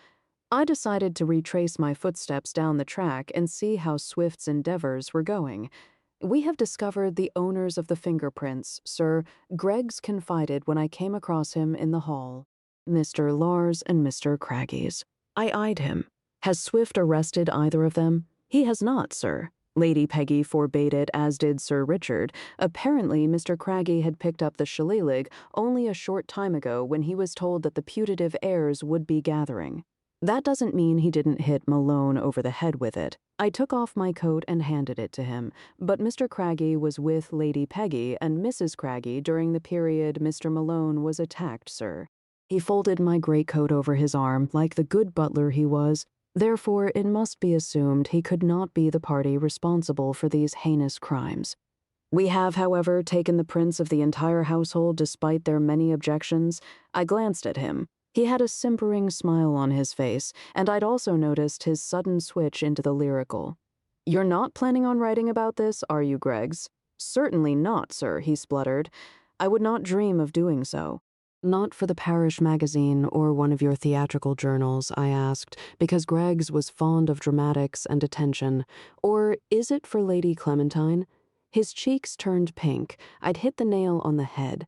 I decided to retrace my footsteps down the track and see how Swift's endeavors were going. We have discovered the owners of the fingerprints, sir, Greggs confided when I came across him in the hall. Mr. Lars and Mr. Craggy's. I eyed him. Has Swift arrested either of them? He has not, sir. Lady Peggy forbade it, as did Sir Richard. Apparently, Mr. Craggy had picked up the shillelagh only a short time ago when he was told that the putative heirs would be gathering. That doesn't mean he didn't hit Malone over the head with it. I took off my coat and handed it to him, but Mr. Craggy was with Lady Peggy and Mrs. Craggy during the period Mr. Malone was attacked, sir. He folded my greatcoat over his arm like the good butler he was. Therefore, it must be assumed he could not be the party responsible for these heinous crimes. We have, however, taken the prints of the entire household despite their many objections. I glanced at him. He had a simpering smile on his face, and I'd also noticed his sudden switch into the lyrical. "You're not planning on writing about this, are you, Greggs?" "Certainly not, sir," he spluttered. "I would not dream of doing so." "Not for the parish magazine or one of your theatrical journals," I asked, because Greggs was fond of dramatics and attention. "Or is it for Lady Clementine?" His cheeks turned pink. I'd hit the nail on the head.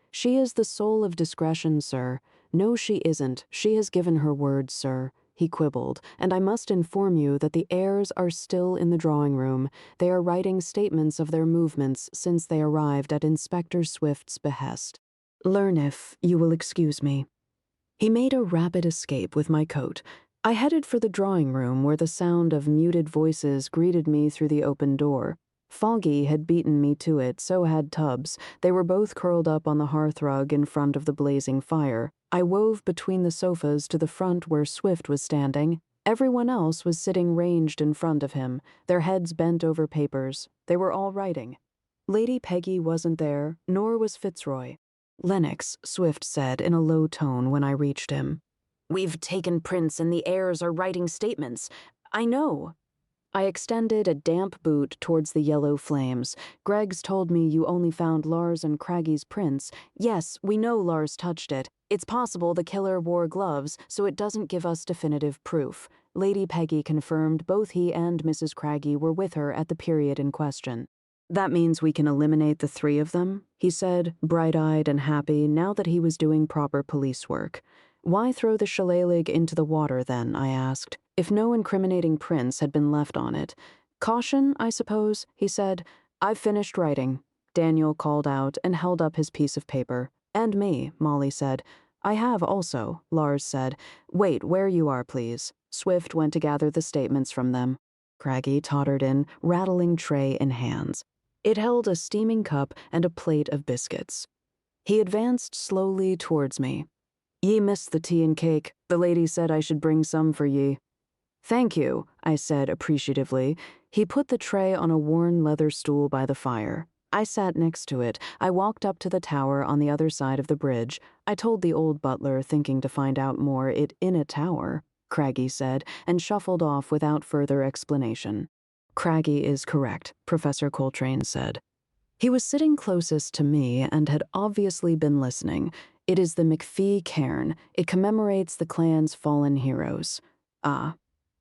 "She is the soul of discretion, sir." "No, she isn't. She has given her word, sir," he quibbled, "and I must inform you that the heirs are still in the drawing room. They are writing statements of their movements since they arrived at Inspector Swift's behest. Learn if you will excuse me." He made a rapid escape with my coat. I headed for the drawing room where the sound of muted voices greeted me through the open door. Foggy had beaten me to it, so had Tubbs. They were both curled up on the hearthrug in front of the blazing fire. I wove between the sofas to the front where Swift was standing. Everyone else was sitting ranged in front of him, their heads bent over papers. They were all writing. Lady Peggy wasn't there, nor was Fitzroy. "Lennox," Swift said in a low tone when I reached him. "We've taken prints and the heirs are writing statements. I know." I extended a damp boot towards the yellow flames. "Greggs told me you only found Lars and Craggy's prints. Yes, we know Lars touched it. It's possible the killer wore gloves, so it doesn't give us definitive proof." Lady Peggy confirmed both he and Mrs. Craggy were with her at the period in question. "That means we can eliminate the three of them," he said, bright-eyed and happy now that he was doing proper police work. "Why throw the shillelagh into the water, then?" I asked, "if no incriminating prints had been left on it." "Caution, I suppose," he said. "I've finished writing." Daniel called out and held up his piece of paper. "And me," Molly said. I have also, Lars said. Wait, where you are, please. Swift went to gather the statements from them. Craggy tottered in, rattling tray in hands. It held a steaming cup and a plate of biscuits. He advanced slowly towards me. Ye missed the tea and cake. The lady said I should bring some for ye. Thank you, I said appreciatively. He put the tray on a worn leather stool by the fire. I sat next to it. I walked up to the tower on the other side of the bridge. I told the old butler, thinking to find out more, it in a tower, Craggy said, and shuffled off without further explanation. Craggy is correct, Professor Coltrane said. He was sitting closest to me and had obviously been listening. It is the McFee cairn. It commemorates the clan's fallen heroes. Ah.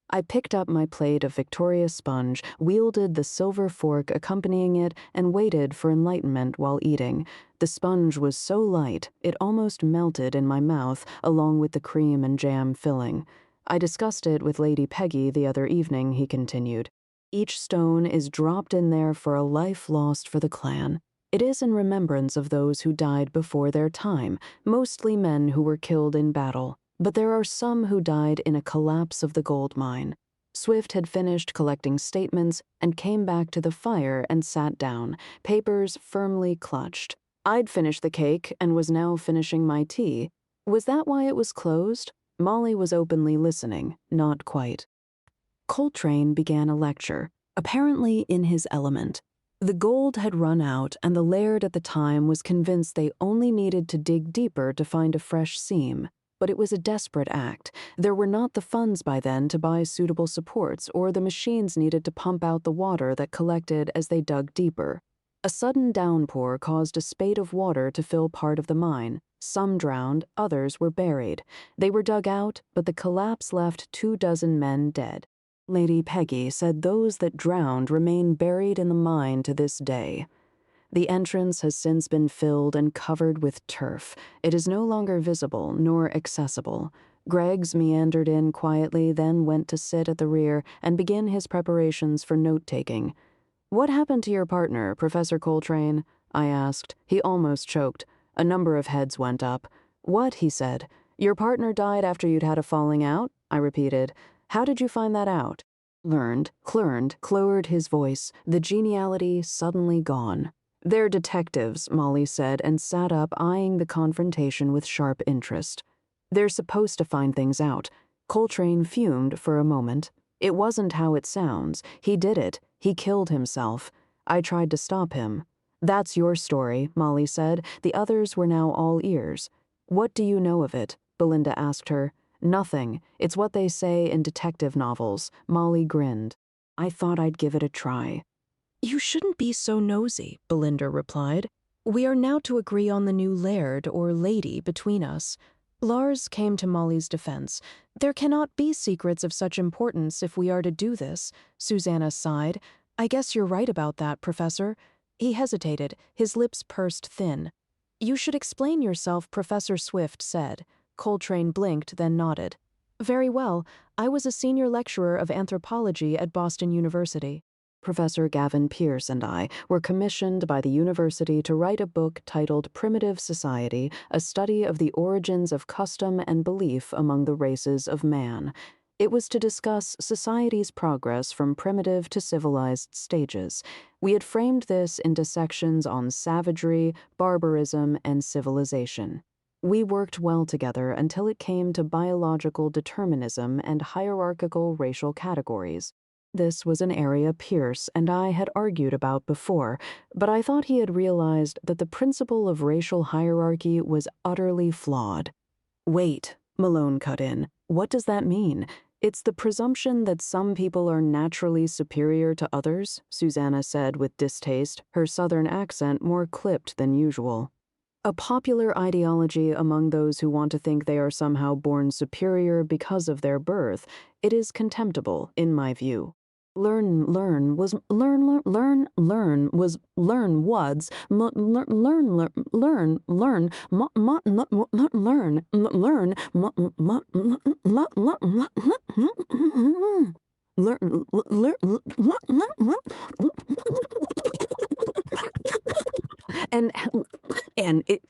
I picked up my plate of Victoria sponge, wielded the silver fork accompanying it, and waited for enlightenment while eating. The sponge was so light, it almost melted in my mouth, along with the cream and jam filling. I discussed it with Lady Peggy the other evening, he continued. Each stone is dropped in there for a life lost for the clan. It is in remembrance of those who died before their time, mostly men who were killed in battle. But there are some who died in a collapse of the gold mine. Swift had finished collecting statements and came back to the fire and sat down, papers firmly clutched. I'd finished the cake and was now finishing my tea. Was that why it was closed? Molly was openly listening, not quite. Coltrane began a lecture, apparently in his element. The gold had run out, and the laird at the time was convinced they only needed to dig deeper to find a fresh seam. But it was a desperate act. There were not the funds by then to buy suitable supports or the machines needed to pump out the water that collected as they dug deeper. A sudden downpour caused a spate of water to fill part of the mine. Some drowned, others were buried. They were dug out, but the collapse left 24 men dead. Lady Peggy said those that drowned remain buried in the mine to this day. The entrance has since been filled and covered with turf. It is no longer visible nor accessible. Greggs meandered in quietly, then went to sit at the rear and begin his preparations for note-taking. "What happened to your partner, Professor Coltrane?" I asked. He almost choked. A number of heads went up. "What?" he said. "Your partner died after you'd had a falling out?" I repeated. "How did you find that out?" Clowered his voice, the geniality suddenly gone. "They're detectives," Molly said, and sat up, eyeing the confrontation with sharp interest. "They're supposed to find things out." Coltrane fumed for a moment. "It wasn't how it sounds. He did it. He killed himself. I tried to stop him." "That's your story," Molly said. The others were now all ears. "What do you know of it?" Belinda asked her. "Nothing. It's what they say in detective novels." Molly grinned. "I thought I'd give it a try." "You shouldn't be so nosy," Belinda replied. "We are now to agree on the new laird or lady between us." Lars came to Molly's defense. "There cannot be secrets of such importance if we are to do this." Susanna sighed. "I guess you're right about that, Professor." He hesitated, his lips pursed thin. "You should explain yourself," Professor Swift said. Coltrane blinked, then nodded. "Very well. I was a senior lecturer of anthropology at Boston University. Professor Gavin Pierce and I were commissioned by the university to write a book titled Primitive Society, a study of the origins of custom and belief among the races of man. It was to discuss society's progress from primitive to civilized stages. We had framed this into sections on savagery, barbarism, and civilization. We worked well together until it came to biological determinism and hierarchical racial categories. This was an area Pierce and I had argued about before, but I thought he had realized that the principle of racial hierarchy was utterly flawed. "Wait," Malone cut in. "What does that mean?" "It's the presumption that some people are naturally superior to others," Susanna said with distaste, her southern accent more clipped than usual. "A popular ideology among those who want to think they are somehow born superior because of their birth. It is contemptible, in my view. Learn was and it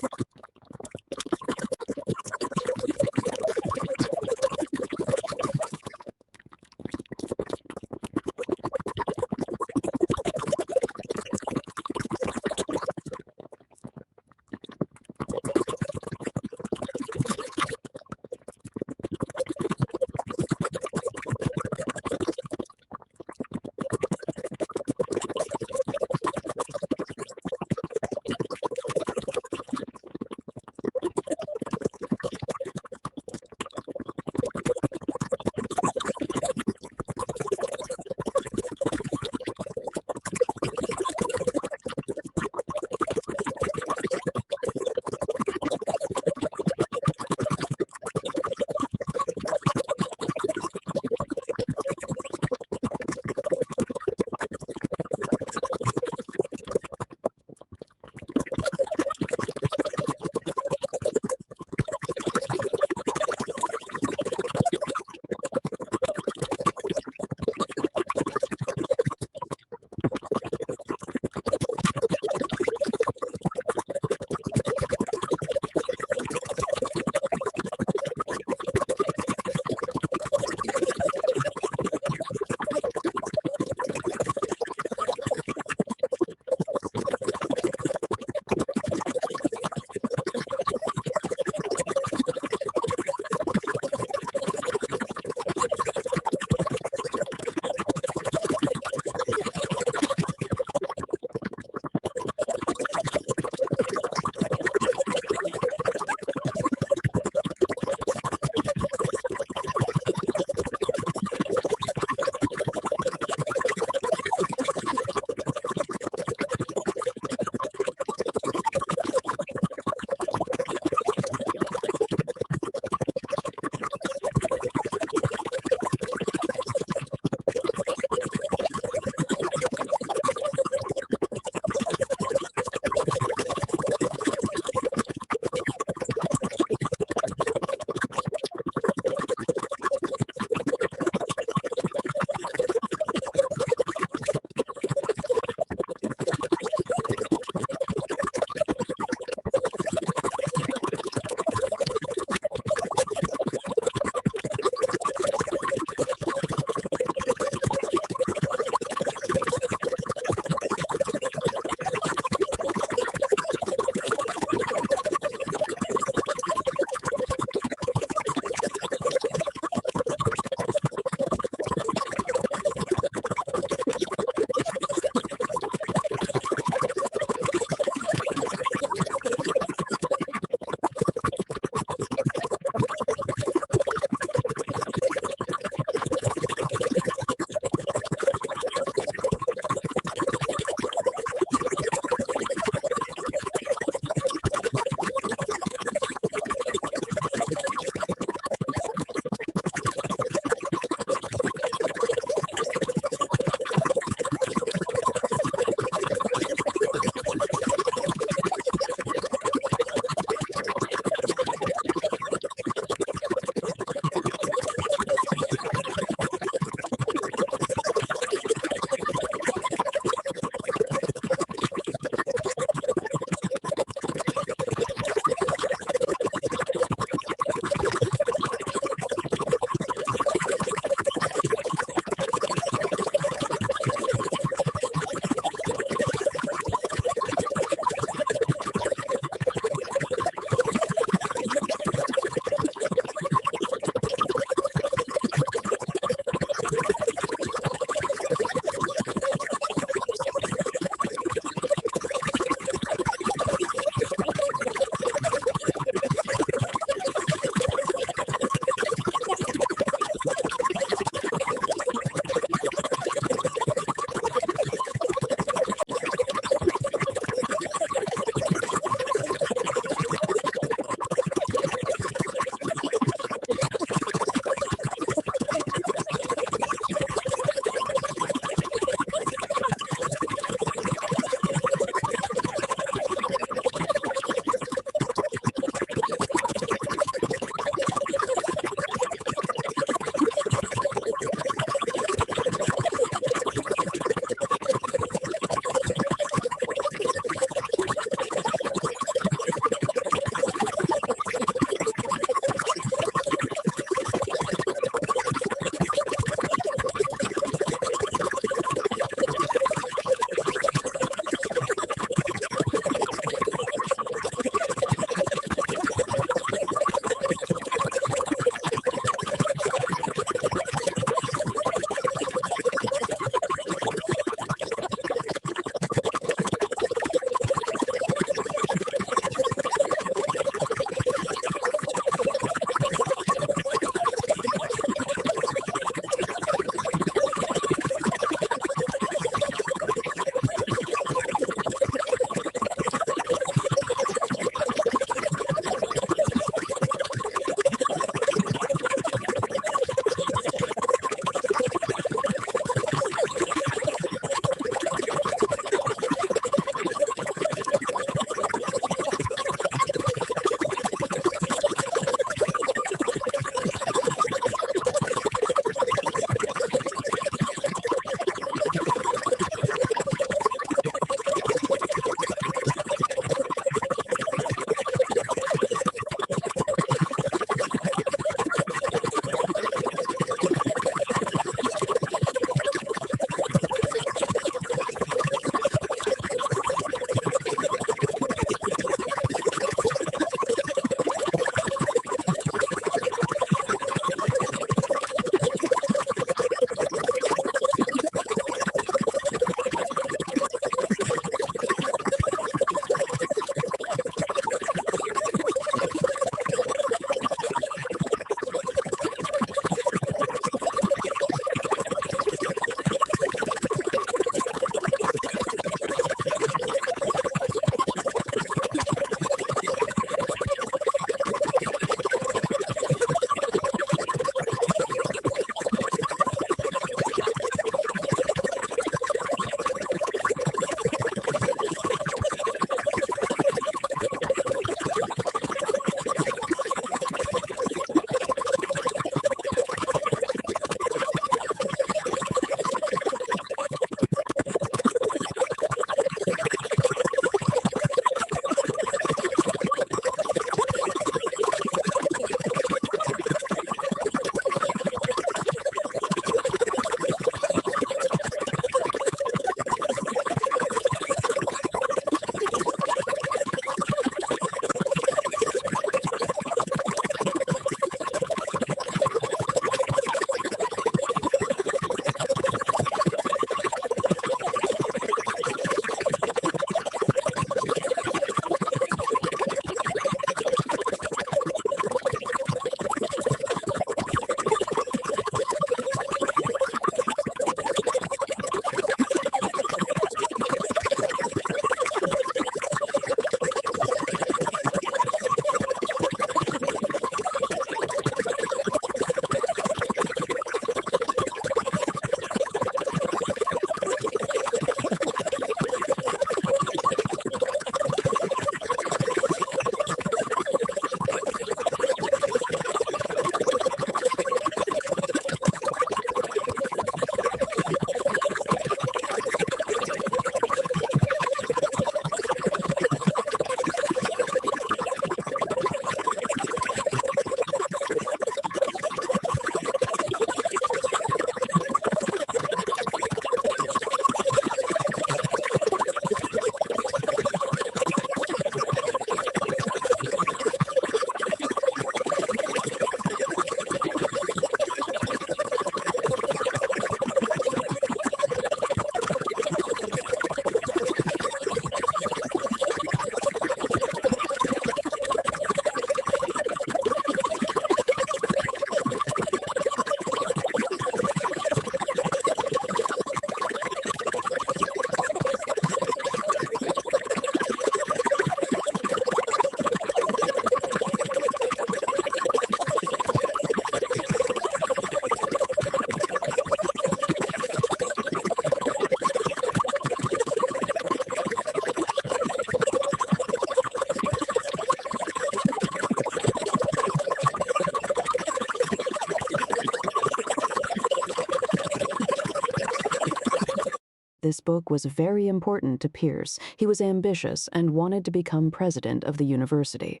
this book was very important to Pierce. He was ambitious and wanted to become president of the university.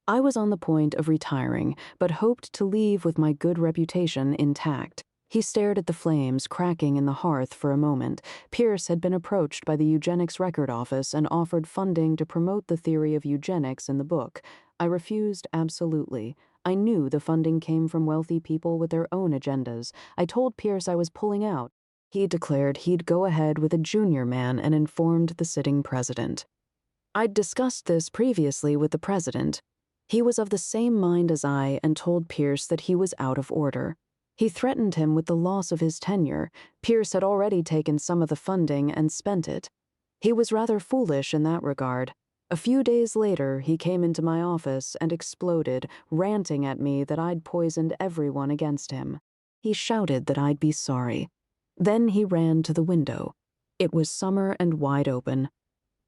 I was on the point of retiring, but hoped to leave with my good reputation intact. He stared at the flames crackling in the hearth for a moment. Pierce had been approached by the Eugenics Record Office and offered funding to promote the theory of eugenics in the book. I refused absolutely. I knew the funding came from wealthy people with their own agendas. I told Pierce I was pulling out. He declared he'd go ahead with a junior man and informed the sitting president. I'd discussed this previously with the president. He was of the same mind as I and told Pierce that he was out of order. He threatened him with the loss of his tenure. Pierce had already taken some of the funding and spent it. He was rather foolish in that regard. A few days later, he came into my office and exploded, ranting at me that I'd poisoned everyone against him. He shouted that I'd be sorry. Then he ran to the window. It was summer and wide open.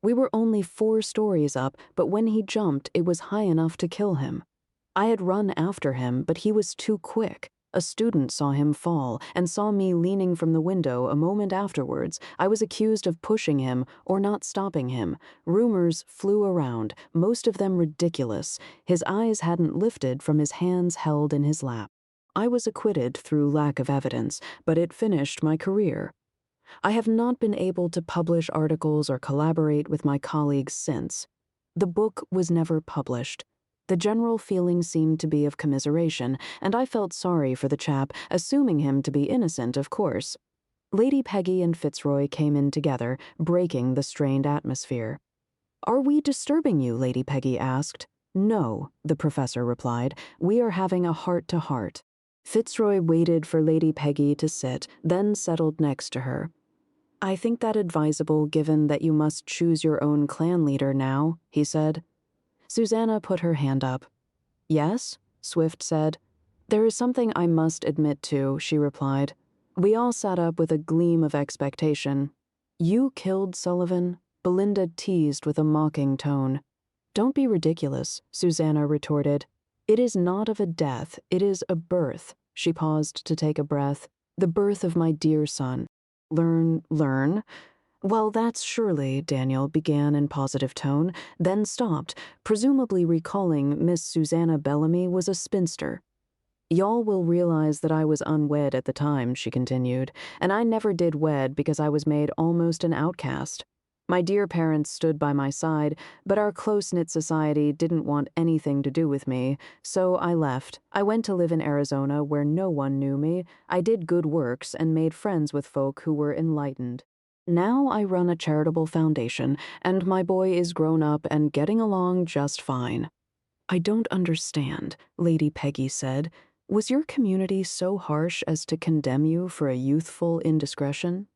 We were only 4 stories up, but when he jumped, it was high enough to kill him. I had run after him, but he was too quick. A student saw him fall and saw me leaning from the window a moment afterwards. I was accused of pushing him or not stopping him. Rumors flew around, most of them ridiculous. His eyes hadn't lifted from his hands held in his lap. I was acquitted through lack of evidence, but it finished my career. I have not been able to publish articles or collaborate with my colleagues since. The book was never published. The general feeling seemed to be of commiseration, and I felt sorry for the chap, assuming him to be innocent, of course. Lady Peggy and Fitzroy came in together, breaking the strained atmosphere. "Are we disturbing you?" Lady Peggy asked. "No," the professor replied. "We are having a heart-to-heart." Fitzroy waited for Lady Peggy to sit, then settled next to her. "I think that advisable given that you must choose your own clan leader now," he said. Susanna put her hand up. "Yes?" Swift said. "There is something I must admit to," she replied. We all sat up with a gleam of expectation. "You killed Sullivan?" Belinda teased with a mocking tone. "Don't be ridiculous," Susanna retorted. "It is not of a death, it is a birth." She paused to take a breath. "The birth of my dear son." Learn? "Well, that's surely," Daniel began in positive tone, then stopped, presumably recalling Miss Susanna Bellamy was a spinster. "Y'all will realize that I was unwed at the time," she continued, "and I never did wed because I was made almost an outcast. My dear parents stood by my side, but our close-knit society didn't want anything to do with me, so I left. I went to live in Arizona where no one knew me. I did good works and made friends with folk who were enlightened. Now I run a charitable foundation, and my boy is grown up and getting along just fine." "I don't understand," Lady Peggy said. "Was your community so harsh as to condemn you for a youthful indiscretion?"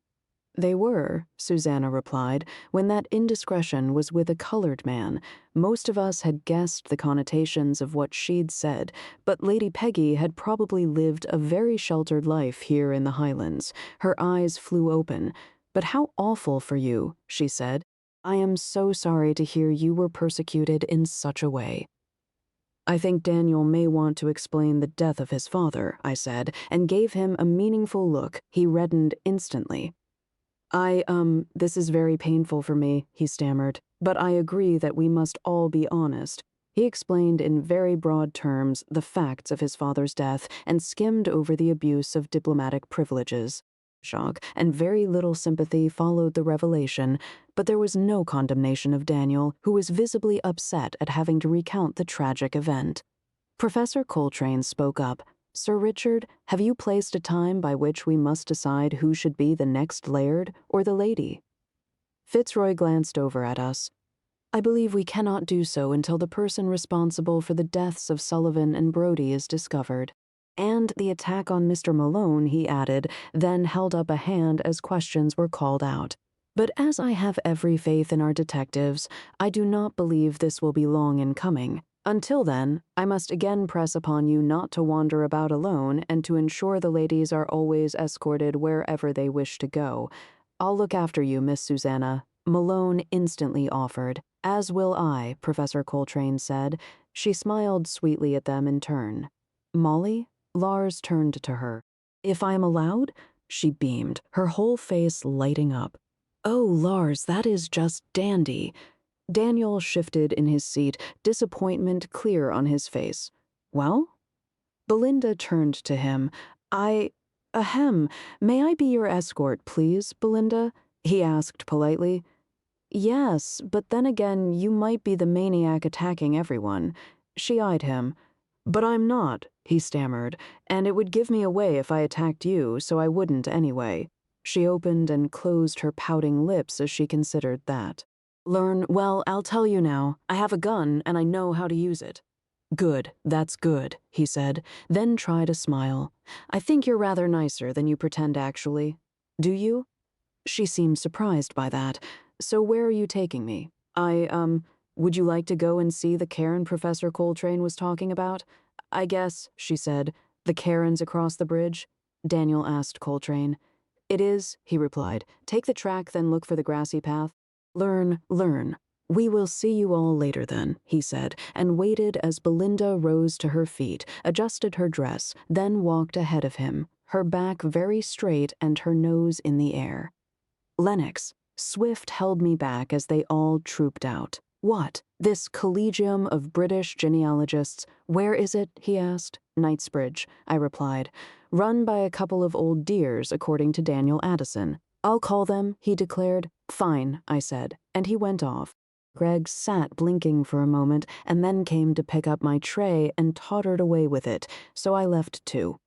"They were," Susanna replied, "when that indiscretion was with a colored man. Most of us had guessed the connotations of what she'd said, but Lady Peggy had probably lived a very sheltered life here in the Highlands." Her eyes flew open. "But how awful for you," she said. "I am so sorry to hear you were persecuted in such a way." "I think Daniel may want to explain the death of his father," I said, and gave him a meaningful look. He reddened instantly. This is very painful for me," he stammered, "but I agree that we must all be honest." He explained in very broad terms the facts of his father's death and skimmed over the abuse of diplomatic privileges. Shock and very little sympathy followed the revelation, but there was no condemnation of Daniel, who was visibly upset at having to recount the tragic event. Professor Coltrane spoke up. "Sir Richard, have you placed a time by which we must decide who should be the next Laird or the lady?" Fitzroy glanced over at us. "I believe we cannot do so until the person responsible for the deaths of Sullivan and Brodie is discovered. And the attack on Mr. Malone," he added, then held up a hand as questions were called out. "But as I have every faith in our detectives, I do not believe this will be long in coming. Until then, I must again press upon you not to wander about alone and to ensure the ladies are always escorted wherever they wish to go. I'll look after you, Miss Susanna." Malone instantly offered. "As will I," Professor Coltrane said. She smiled sweetly at them in turn. "Molly?" Lars turned to her. "If I am allowed?" She beamed, her whole face lighting up. "Oh, Lars, that is just dandy." Daniel shifted in his seat, disappointment clear on his face. "Well?" Belinda turned to him. Ahem, may I be your escort, please, Belinda?" he asked politely. "Yes, but then again, you might be the maniac attacking everyone." She eyed him. "But I'm not," he stammered, "and it would give me away if I attacked you, so I wouldn't anyway." She opened and closed her pouting lips as she considered that. Well, I'll tell you now. I have a gun, and I know how to use it." "Good, that's good," he said, then tried a smile. "I think you're rather nicer than you pretend actually. Do you?" She seemed surprised by that. "So where are you taking me?" Would you like to go and see the cairn Professor Coltrane was talking about?" "I guess," she said. "The cairns across the bridge?" Daniel asked Coltrane. "It is," he replied. "Take the track, then look for the grassy path." Learn. "We will see you all later then," he said, and waited as Belinda rose to her feet, adjusted her dress, then walked ahead of him, her back very straight and her nose in the air. "Lennox." Swift held me back as they all trooped out. "What? This collegium of British genealogists, where is it?" he asked. "Knightsbridge," I replied. "Run by a couple of old dears, according to Daniel Addison." "I'll call them," he declared. "Fine," I said, and he went off. Greg sat blinking for a moment and then came to pick up my tray and tottered away with it, so I left too.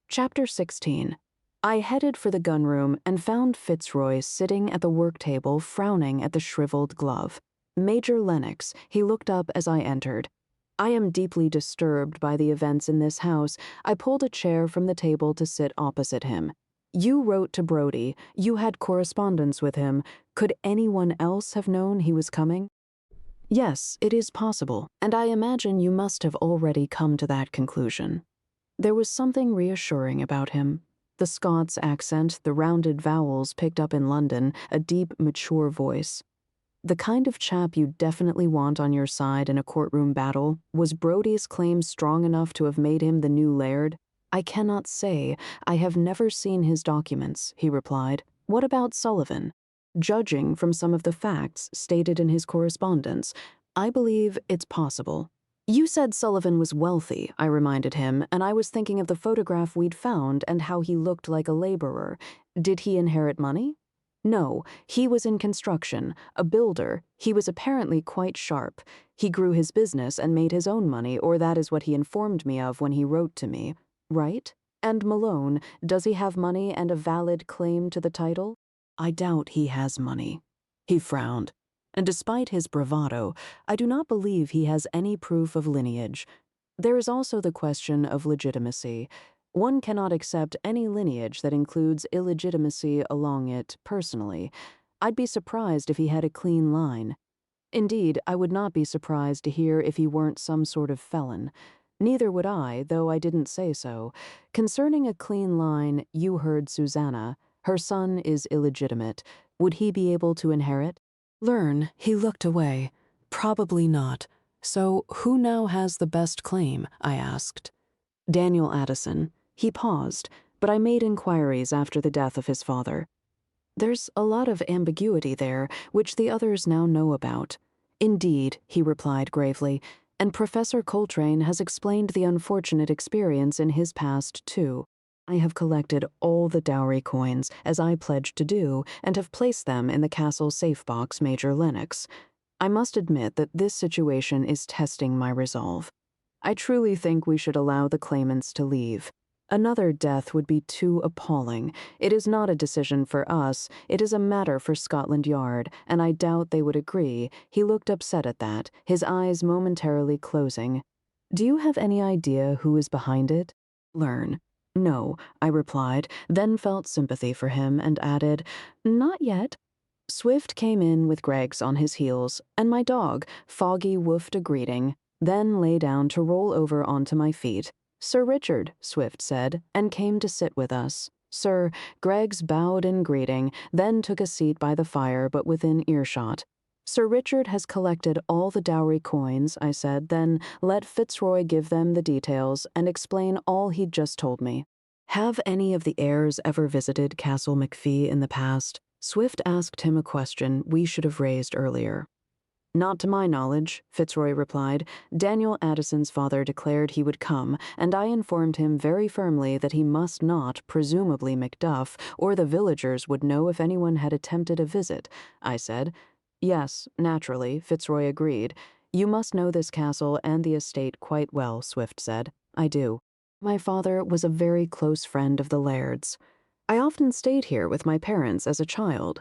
Chapter 16. I headed for the gunroom and found Fitzroy sitting at the work table frowning at the shriveled glove. "Major Lennox," he looked up as I entered. "I am deeply disturbed by the events in this house." I pulled a chair from the table to sit opposite him. "You wrote to Brody. You had correspondence with him. Could anyone else have known he was coming?" "Yes, it is possible, and I imagine you must have already come to that conclusion." There was something reassuring about him. The Scots accent, the rounded vowels picked up in London, a deep, mature voice. The kind of chap you definitely want on your side in a courtroom battle. Was Brody's claim strong enough to have made him the new Laird? "I cannot say. I have never seen his documents," he replied. "What about Sullivan?" "Judging from some of the facts stated in his correspondence, I believe it's possible." "You said Sullivan was wealthy," I reminded him, and I was thinking of the photograph we'd found and how he looked like a laborer. Did he inherit money? "No, he was in construction, a builder. He was apparently quite sharp. He grew his business and made his own money, or that is what he informed me of when he wrote to me. Right? And Malone, does he have money and a valid claim to the title?" "I doubt he has money." He frowned. "And despite his bravado, I do not believe he has any proof of lineage. There is also the question of legitimacy. One cannot accept any lineage that includes illegitimacy along it personally. I'd be surprised if he had a clean line. Indeed, I would not be surprised to hear if he weren't some sort of felon. Neither would I, though I didn't say so. Concerning a clean line, you heard Susanna. Her son is illegitimate. Would he be able to inherit?" He looked away. "Probably not. So who now has the best claim?" I asked. "Daniel Addison." He paused, but I made inquiries after the death of his father. "There's a lot of ambiguity there, which the others now know about." "Indeed," he replied gravely, "and Professor Coltrane has explained the unfortunate experience in his past, too. I have collected all the dowry coins, as I pledged to do, and have placed them in the castle safe box, Major Lennox. I must admit that this situation is testing my resolve. I truly think we should allow the claimants to leave. Another death would be too appalling. It is not a decision for us, it is a matter for Scotland Yard, and I doubt they would agree." He looked upset at that, his eyes momentarily closing. "Do you have any idea who is behind it?" "No," I replied, then felt sympathy for him and added, "Not yet." Swift came in with Greggs on his heels, and my dog, Foggy, woofed a greeting, then lay down to roll over onto my feet. "Sir Richard," Swift said, and came to sit with us. "Sir." Greggs bowed in greeting, then took a seat by the fire but within earshot. "Sir Richard has collected all the dowry coins," I said, then let Fitzroy give them the details and explain all he'd just told me. "Have any of the heirs ever visited Castle McFee in the past?" Swift asked him a question we should have raised earlier. Not to my knowledge, Fitzroy replied. Daniel Addison's father declared he would come, and I informed him very firmly that he must not, presumably Macduff, or the villagers would know if anyone had attempted a visit, I said. Yes, naturally, Fitzroy agreed. You must know this castle and the estate quite well, Swift said. I do. My father was a very close friend of the Laird's. I often stayed here with my parents as a child.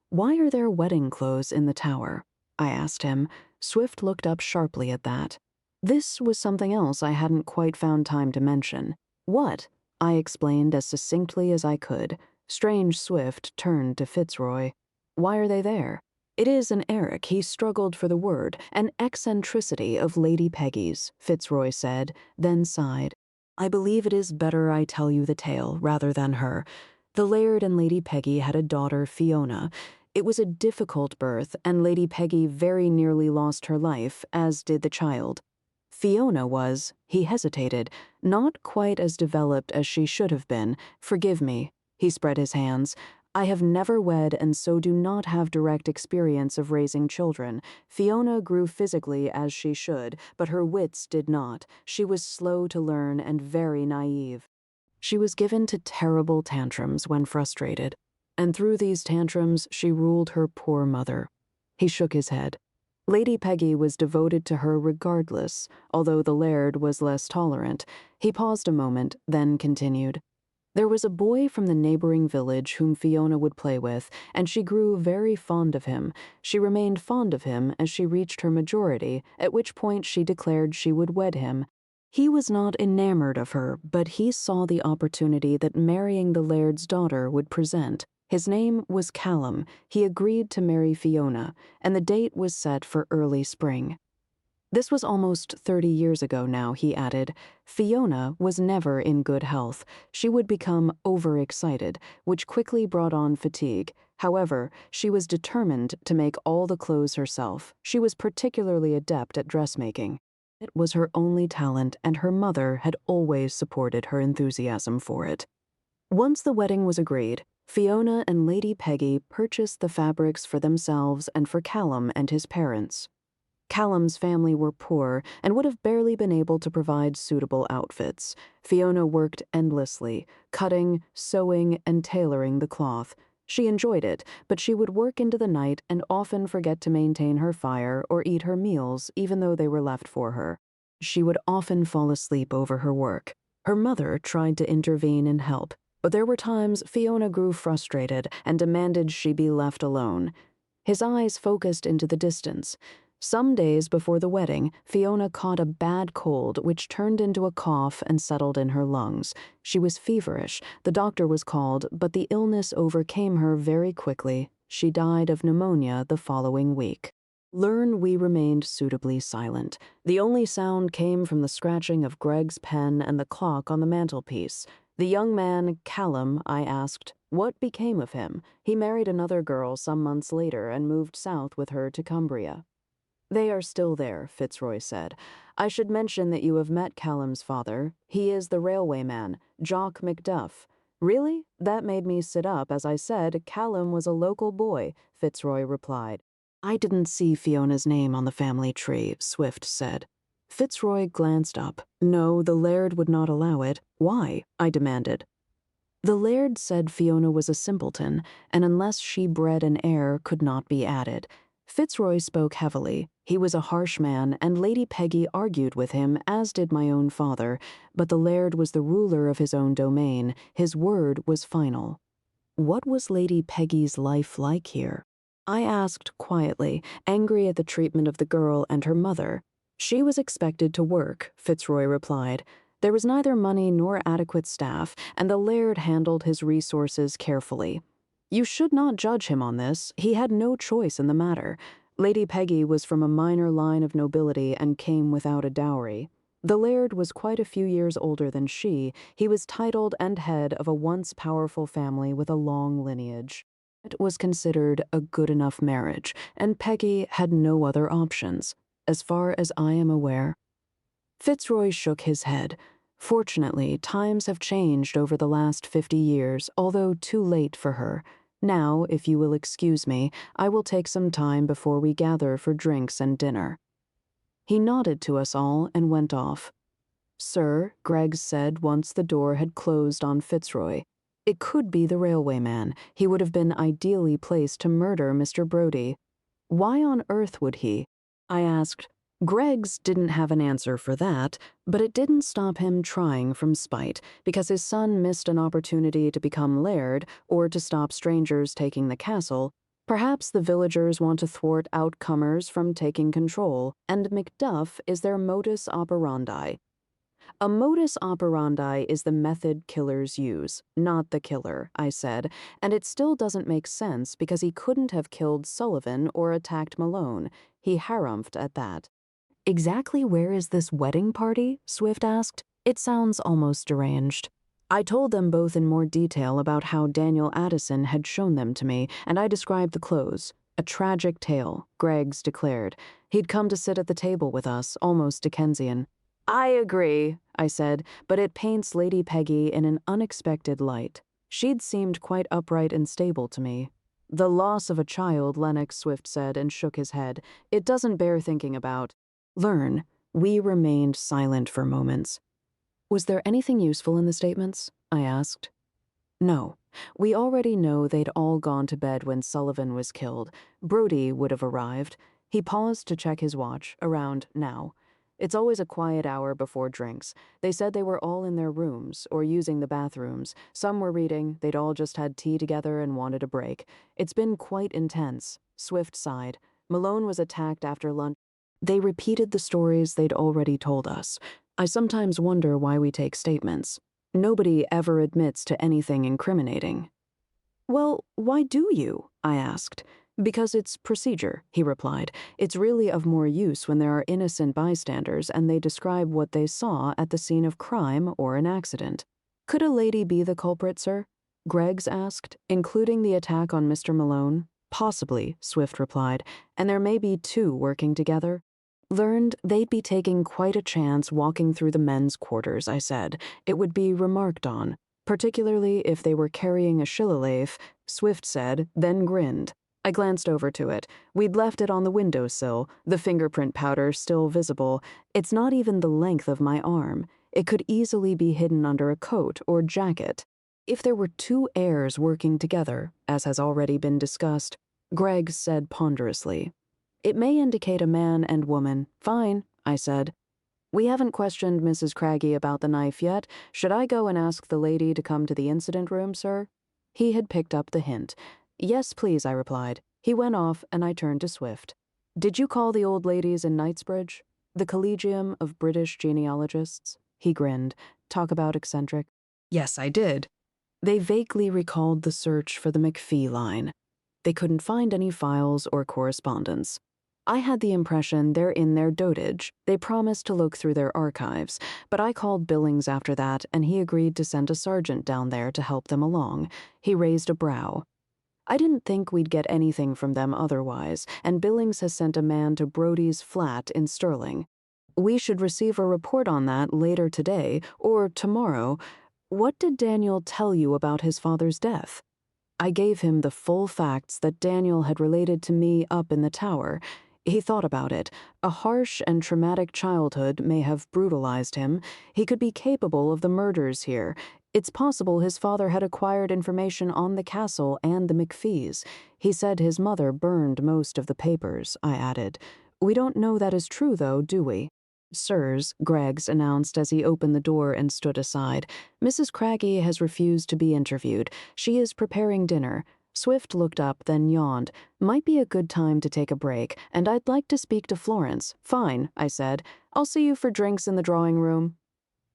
Why are there wedding clothes in the tower? I asked him. Swift looked up sharply at that. This was something else I hadn't quite found time to mention. What? I explained as succinctly as I could. Strange Swift turned to Fitzroy. Why are they there? It is an Eric, he struggled for the word, an eccentricity of Lady Peggy's, Fitzroy said, then sighed. I believe it is better I tell you the tale rather than her. The Laird and Lady Peggy had a daughter, Fiona. It was a difficult birth, and Lady Peggy very nearly lost her life, as did the child. Fiona was, he hesitated, not quite as developed as she should have been. Forgive me. He spread his hands. I have never wed and so do not have direct experience of raising children. Fiona grew physically as she should, but her wits did not. She was slow to learn and very naive. She was given to terrible tantrums when frustrated, and through these tantrums she ruled her poor mother. He shook his head. Lady Peggy was devoted to her regardless, although the Laird was less tolerant. He paused a moment, then continued. There was a boy from the neighboring village whom Fiona would play with, and she grew very fond of him. She remained fond of him as she reached her majority, at which point she declared she would wed him. He was not enamored of her, but he saw the opportunity that marrying the Laird's daughter would present. His name was Callum. He agreed to marry Fiona, and the date was set for early spring. This was almost 30 years ago now, he added. Fiona was never in good health. She would become overexcited, which quickly brought on fatigue. However, she was determined to make all the clothes herself. She was particularly adept at dressmaking. It was her only talent, and her mother had always supported her enthusiasm for it. Once the wedding was agreed, Fiona and Lady Peggy purchased the fabrics for themselves and for Callum and his parents. Callum's family were poor and would have barely been able to provide suitable outfits. Fiona worked endlessly, cutting, sewing, and tailoring the cloth. She enjoyed it, but she would work into the night and often forget to maintain her fire or eat her meals, even though they were left for her. She would often fall asleep over her work. Her mother tried to intervene and help, but there were times Fiona grew frustrated and demanded she be left alone. His eyes focused into the distance. Some days before the wedding, Fiona caught a bad cold which turned into a cough and settled in her lungs. She was feverish. The doctor was called, but the illness overcame her very quickly. She died of pneumonia the following week. We remained suitably silent. The only sound came from the scratching of Greg's pen and the clock on the mantelpiece. The young man, Callum, I asked, what became of him? He married another girl some months later and moved south with her to Cumbria. They are still there, Fitzroy said. I should mention that you have met Callum's father. He is the railwayman, Jock Macduff. Really? That made me sit up. As I said, Callum was a local boy, Fitzroy replied. I didn't see Fiona's name on the family tree, Swift said. Fitzroy glanced up. No, the Laird would not allow it. Why? I demanded. The Laird said Fiona was a simpleton, and unless she bred an heir, could not be added. Fitzroy spoke heavily. He was a harsh man, and Lady Peggy argued with him, as did my own father, but the Laird was the ruler of his own domain. His word was final. What was Lady Peggy's life like here? I asked quietly, angry at the treatment of the girl and her mother. She was expected to work, Fitzroy replied. There was neither money nor adequate staff, and the Laird handled his resources carefully. You should not judge him on this. He had no choice in the matter. Lady Peggy was from a minor line of nobility and came without a dowry. The Laird was quite a few years older than she. He was titled and head of a once powerful family with a long lineage. It was considered a good enough marriage, and Peggy had no other options, as far as I am aware. Fitzroy shook his head. Fortunately, times have changed over the last 50 years, although too late for her. Now, if you will excuse me, I will take some time before we gather for drinks and dinner." He nodded to us all and went off. "Sir," Greggs said once the door had closed on Fitzroy, "it could be the railway man. He would have been ideally placed to murder Mr. Brodie." "Why on earth would he?" I asked. Greggs didn't have an answer for that, but it didn't stop him trying from spite, because his son missed an opportunity to become laird or to stop strangers taking the castle. Perhaps the villagers want to thwart outcomers from taking control, and Macduff is their modus operandi. A modus operandi is the method killers use, not the killer, I said, and it still doesn't make sense because he couldn't have killed Sullivan or attacked Malone. He harumphed at that. "Exactly where is this wedding party?" Swift asked. "It sounds almost deranged." I told them both in more detail about how Daniel Addison had shown them to me, and I described the clothes. A tragic tale, Greggs declared. He'd come to sit at the table with us, almost Dickensian. "I agree," I said, "but it paints Lady Peggy in an unexpected light. She'd seemed quite upright and stable to me." "The loss of a child," Lennox Swift said and shook his head. "It doesn't bear thinking about." "Learn." We remained silent for moments. "Was there anything useful in the statements?" I asked. "No. We already know they'd all gone to bed when Sullivan was killed. Brodie would have arrived." He paused to check his watch, around now. "It's always a quiet hour before drinks. They said they were all in their rooms, or using the bathrooms. Some were reading, they'd all just had tea together and wanted a break. It's been quite intense." Swift sighed. "Malone was attacked after lunch." They repeated the stories they'd already told us. I sometimes wonder why we take statements. Nobody ever admits to anything incriminating. "Well, why do you?" I asked. "Because it's procedure," he replied. "It's really of more use when there are innocent bystanders and they describe what they saw at the scene of crime or an accident." "Could a lady be the culprit, sir?" Greggs asked, "including the attack on Mr. Malone?" "Possibly," Swift replied, "and there may be two working together." "Learned they'd be taking quite a chance walking through the men's quarters," I said. "It would be remarked on, particularly if they were carrying a shillelagh," Swift said, then grinned. I glanced over to it. We'd left it on the windowsill, the fingerprint powder still visible. It's not even the length of my arm. It could easily be hidden under a coat or jacket. If there were two heirs working together, as has already been discussed, Gregg said ponderously, "It may indicate a man and woman." "Fine," I said. "We haven't questioned Mrs. Craggy about the knife yet. Should I go and ask the lady to come to the incident room, sir?" He had picked up the hint. "Yes, please," I replied. He went off, and I turned to Swift. "Did you call the old ladies in Knightsbridge? The Collegium of British Genealogists?" He grinned. "Talk about eccentric." "Yes, I did." They vaguely recalled the search for the McFee line. They couldn't find any files or correspondence. I had the impression they're in their dotage. They promised to look through their archives, but I called Billings after that, and he agreed to send a sergeant down there to help them along. He raised a brow. "I didn't think we'd get anything from them otherwise, and Billings has sent a man to Brodie's flat in Stirling. We should receive a report on that later today, or tomorrow. What did Daniel tell you about his father's death?" I gave him the full facts that Daniel had related to me up in the tower. He thought about it. A harsh and traumatic childhood may have brutalized him. He could be capable of the murders here. It's possible his father had acquired information on the castle and the McFees. He said his mother burned most of the papers, I added. We don't know that is true, though, do we? "Sirs," Greggs announced as he opened the door and stood aside, "Mrs. Craggy has refused to be interviewed. She is preparing dinner." Swift looked up, then yawned. "Might be a good time to take a break, and I'd like to speak to Florence." "Fine," I said. "I'll see you for drinks in the drawing room."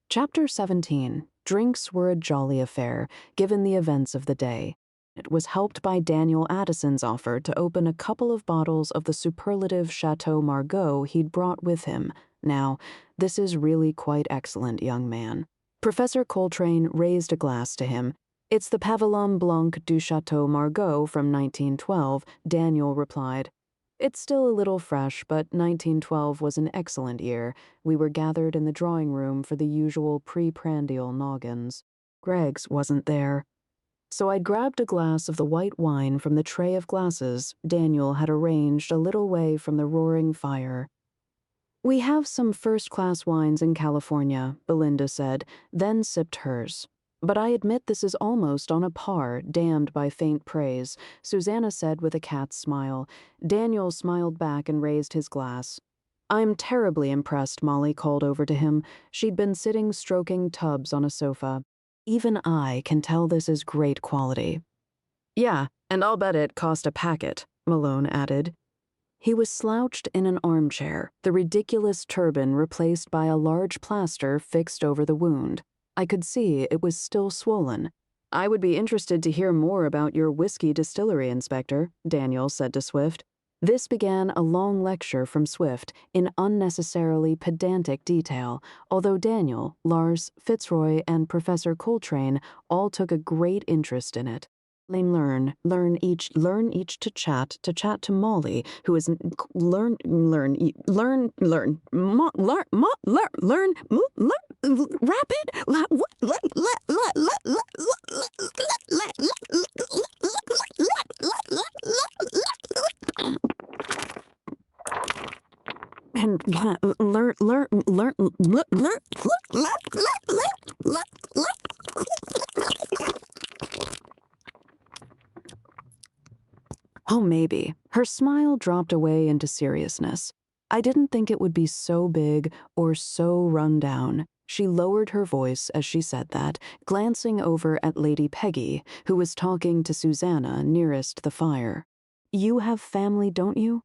Chapter 17. Drinks were a jolly affair, given the events of the day. It was helped by Daniel Addison's offer to open a couple of bottles of the superlative Chateau Margaux he'd brought with him. Now, this is really quite excellent, young man. Professor Coltrane raised a glass to him. "It's the Pavillon Blanc du Chateau Margaux from 1912, Daniel replied. "It's still a little fresh, but 1912 was an excellent year." We were gathered in the drawing room for the usual pre-prandial noggins. Greggs wasn't there. So I'd grabbed a glass of the white wine from the tray of glasses Daniel had arranged a little way from the roaring fire. "We have some first-class wines in California," Belinda said, then sipped hers. "But I admit this is almost on a par, damned by faint praise," Susanna said with a cat's smile. Daniel smiled back and raised his glass. "I'm terribly impressed," Molly called over to him. She'd been sitting stroking Tubbs on a sofa. "Even I can tell this is great quality." "Yeah, and I'll bet it cost a packet," Malone added. He was slouched in an armchair, the ridiculous turban replaced by a large plaster fixed over the wound. I could see it was still swollen. "I would be interested to hear more about your whiskey distillery, Inspector," Daniel said to Swift. This began a long lecture from Swift in unnecessarily pedantic detail, although Daniel, Lars, Fitzroy, and Professor Coltrane all took a great interest in it. Learn each to chat to Molly, who is learn rapid and learn. Oh, maybe. Her smile dropped away into seriousness. I didn't think it would be so big or so run down. She lowered her voice as she said that, glancing over at Lady Peggy, who was talking to Susanna nearest the fire. "You have family, don't you?"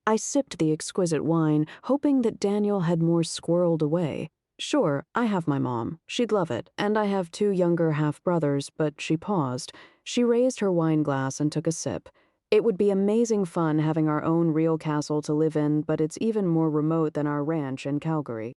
I sipped the exquisite wine, hoping that Daniel had more squirreled away. "Sure, I have my mom. She'd love it. And I have 2 younger half-brothers," but she paused. She raised her wine glass and took a sip. "It would be amazing fun having our own real castle to live in, but it's even more remote than our ranch in Calgary."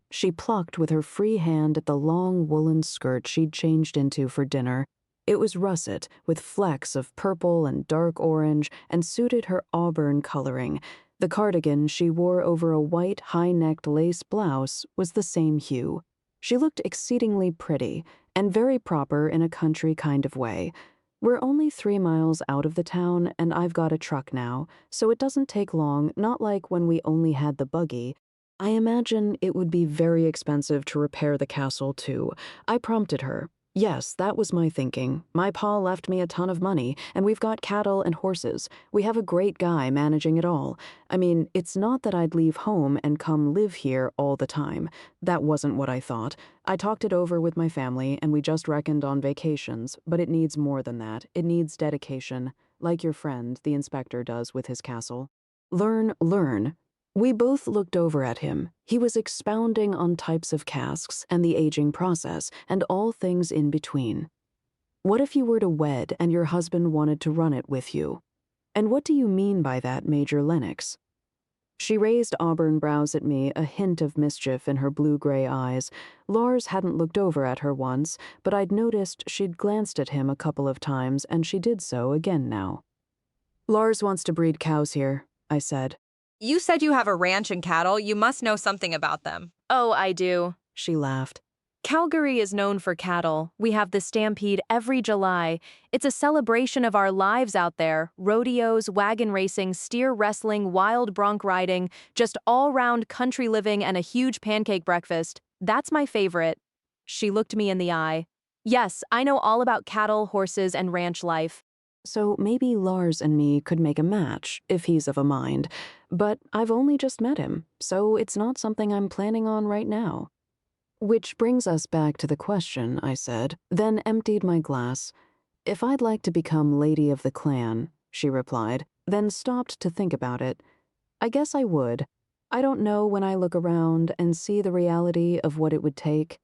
She plucked with her free hand at the long woolen skirt she'd changed into for dinner. It was russet, with flecks of purple and dark orange, and suited her auburn coloring. The cardigan she wore over a white, high-necked lace blouse was the same hue. She looked exceedingly pretty, and very proper in a country kind of way. "We're only 3 miles out of the town, and I've got a truck now, so it doesn't take long, not like when we only had the buggy. I imagine it would be very expensive to repair the castle, too." I prompted her. "Yes, that was my thinking. My pa left me a ton of money, and we've got cattle and horses. We have a great guy managing it all. I mean, it's not that I'd leave home and come live here all the time. That wasn't what I thought. I talked it over with my family, and we just reckoned on vacations, but it needs more than that. It needs dedication, like your friend, the inspector, does with his castle." Learn. We both looked over at him. He was expounding on types of casks and the aging process and all things in between. "What if you were to wed and your husband wanted to run it with you? And what do you mean by that, Major Lennox?" She raised auburn brows at me, a hint of mischief in her blue-gray eyes. Lars hadn't looked over at her once, but I'd noticed she'd glanced at him a couple of times, and she did so again now. "Lars wants to breed cows here," I said. You said you have a ranch and cattle. You must know something about them. "Oh, I do," she laughed. "Calgary is known for cattle. We have the Stampede every July. It's a celebration of our lives out there. Rodeos, wagon racing, steer wrestling, wild bronc riding, just all-round country living and a huge pancake breakfast. That's my favorite." She looked me in the eye. "Yes, I know all about cattle, horses, and ranch life." So maybe Lars and me could make a match, if he's of a mind. But I've only just met him, so it's not something I'm planning on right now. "Which brings us back to the question," I said, then emptied my glass. "If I'd like to become Lady of the Clan," she replied, then stopped to think about it. "I guess I would. I don't know when I look around and see the reality of what it would take.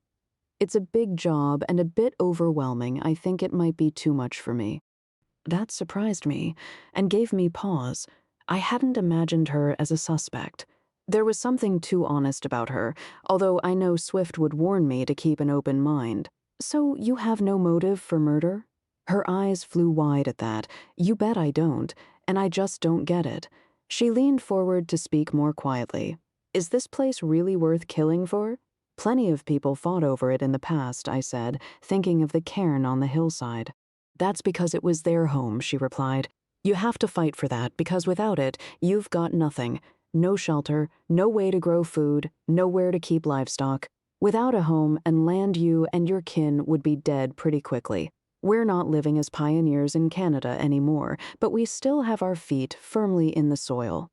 It's a big job and a bit overwhelming. I think it might be too much for me." That surprised me and gave me pause. I hadn't imagined her as a suspect. There was something too honest about her, although I know Swift would warn me to keep an open mind. "So you have no motive for murder?" Her eyes flew wide at that. "You bet I don't, and I just don't get it." She leaned forward to speak more quietly. "Is this place really worth killing for?" "Plenty of people fought over it in the past," I said, thinking of the cairn on the hillside. That's because it was their home, she replied. You have to fight for that, because without it, you've got nothing. No shelter, no way to grow food, nowhere to keep livestock. Without a home and land, you and your kin would be dead pretty quickly. We're not living as pioneers in Canada anymore, but we still have our feet firmly in the soil.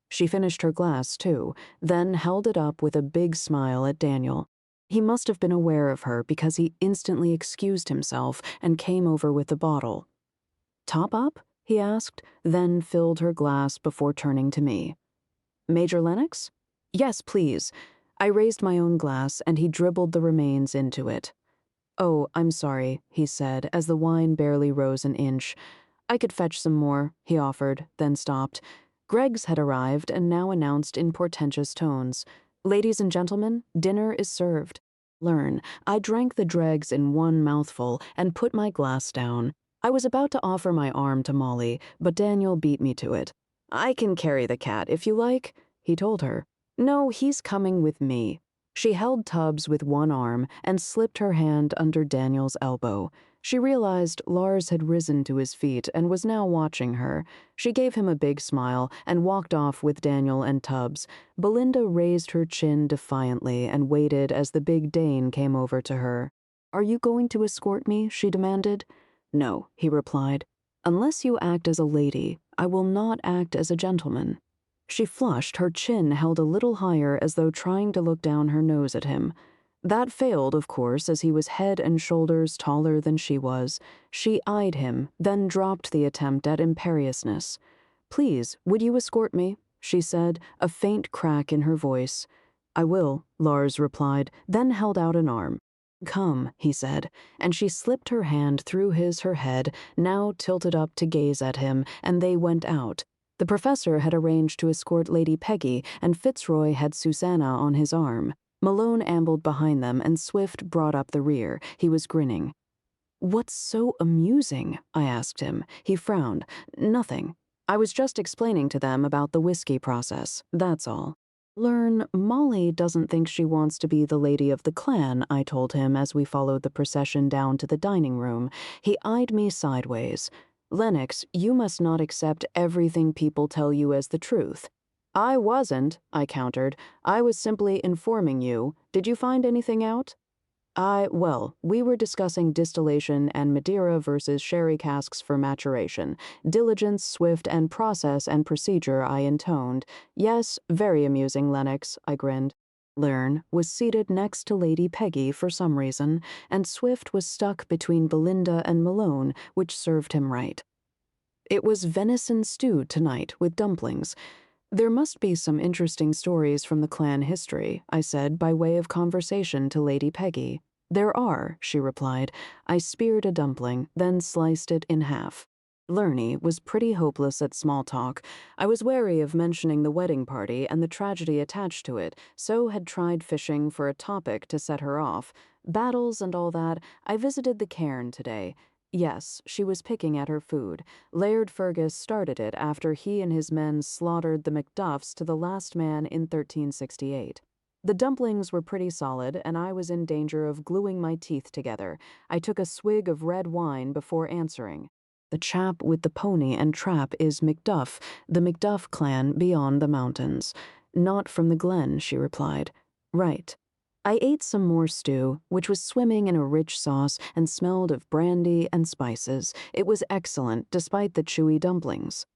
She finished her glass, too, then held it up with a big smile at Daniel. He must have been aware of her because he instantly excused himself and came over with the bottle. Top up? He asked, then filled her glass before turning to me. Major Lennox? Yes, please. I raised my own glass, and he dribbled the remains into it. Oh, I'm sorry, he said, as the wine barely rose an inch. I could fetch some more, he offered, then stopped. Greg's had arrived and now announced in portentous tones, Ladies and gentlemen, dinner is served. Learn, I drank the dregs in one mouthful and put my glass down. I was about to offer my arm to Molly, but Daniel beat me to it. I can carry the cat if you like, he told her. No, he's coming with me. She held Tubbs with one arm and slipped her hand under Daniel's elbow. She realized Lars had risen to his feet and was now watching her. She gave him a big smile and walked off with Daniel and Tubbs. Belinda raised her chin defiantly and waited as the big Dane came over to her. Are you going to escort me? She demanded. No, he replied. Unless you act as a lady, I will not act as a gentleman. She flushed, her chin held a little higher as though trying to look down her nose at him. That failed, of course, as he was head and shoulders taller than she was. She eyed him, then dropped the attempt at imperiousness. Please, would you escort me? She said, a faint crack in her voice. I will, Lars replied, then held out an arm. Come, he said, and she slipped her hand through her head, now tilted up to gaze at him, and they went out. The professor had arranged to escort Lady Peggy, and Fitzroy had Susanna on his arm. Malone ambled behind them, and Swift brought up the rear. He was grinning. What's so amusing? I asked him. He frowned. Nothing. I was just explaining to them about the whiskey process, that's all. Learn, Molly doesn't think she wants to be the lady of the clan, I told him as we followed the procession down to the dining room. He eyed me sideways. Lennox, you must not accept everything people tell you as the truth. I wasn't, I countered. I was simply informing you. Did you find anything out? Well, we were discussing distillation and Madeira versus sherry casks for maturation. Diligence, swift, and process and procedure, I intoned. Yes, very amusing, Lennox, I grinned. Learn was seated next to Lady Peggy for some reason, and Swift was stuck between Belinda and Malone, which served him right. It was venison stew tonight with dumplings. There must be some interesting stories from the clan history, I said by way of conversation to Lady Peggy. There are, she replied. I speared a dumpling, then sliced it in half. Lurney was pretty hopeless at small talk. I was wary of mentioning the wedding party and the tragedy attached to it, so had tried fishing for a topic to set her off. Battles and all that. I visited the cairn today. Yes, she was picking at her food. Laird Fergus started it after he and his men slaughtered the Macduffs to the last man in 1368. The dumplings were pretty solid, and I was in danger of gluing my teeth together. I took a swig of red wine before answering. The chap with the pony and trap is Macduff, the Macduff clan beyond the mountains. Not from the glen, she replied. Right. I ate some more stew, which was swimming in a rich sauce and smelled of brandy and spices. It was excellent, despite the chewy dumplings.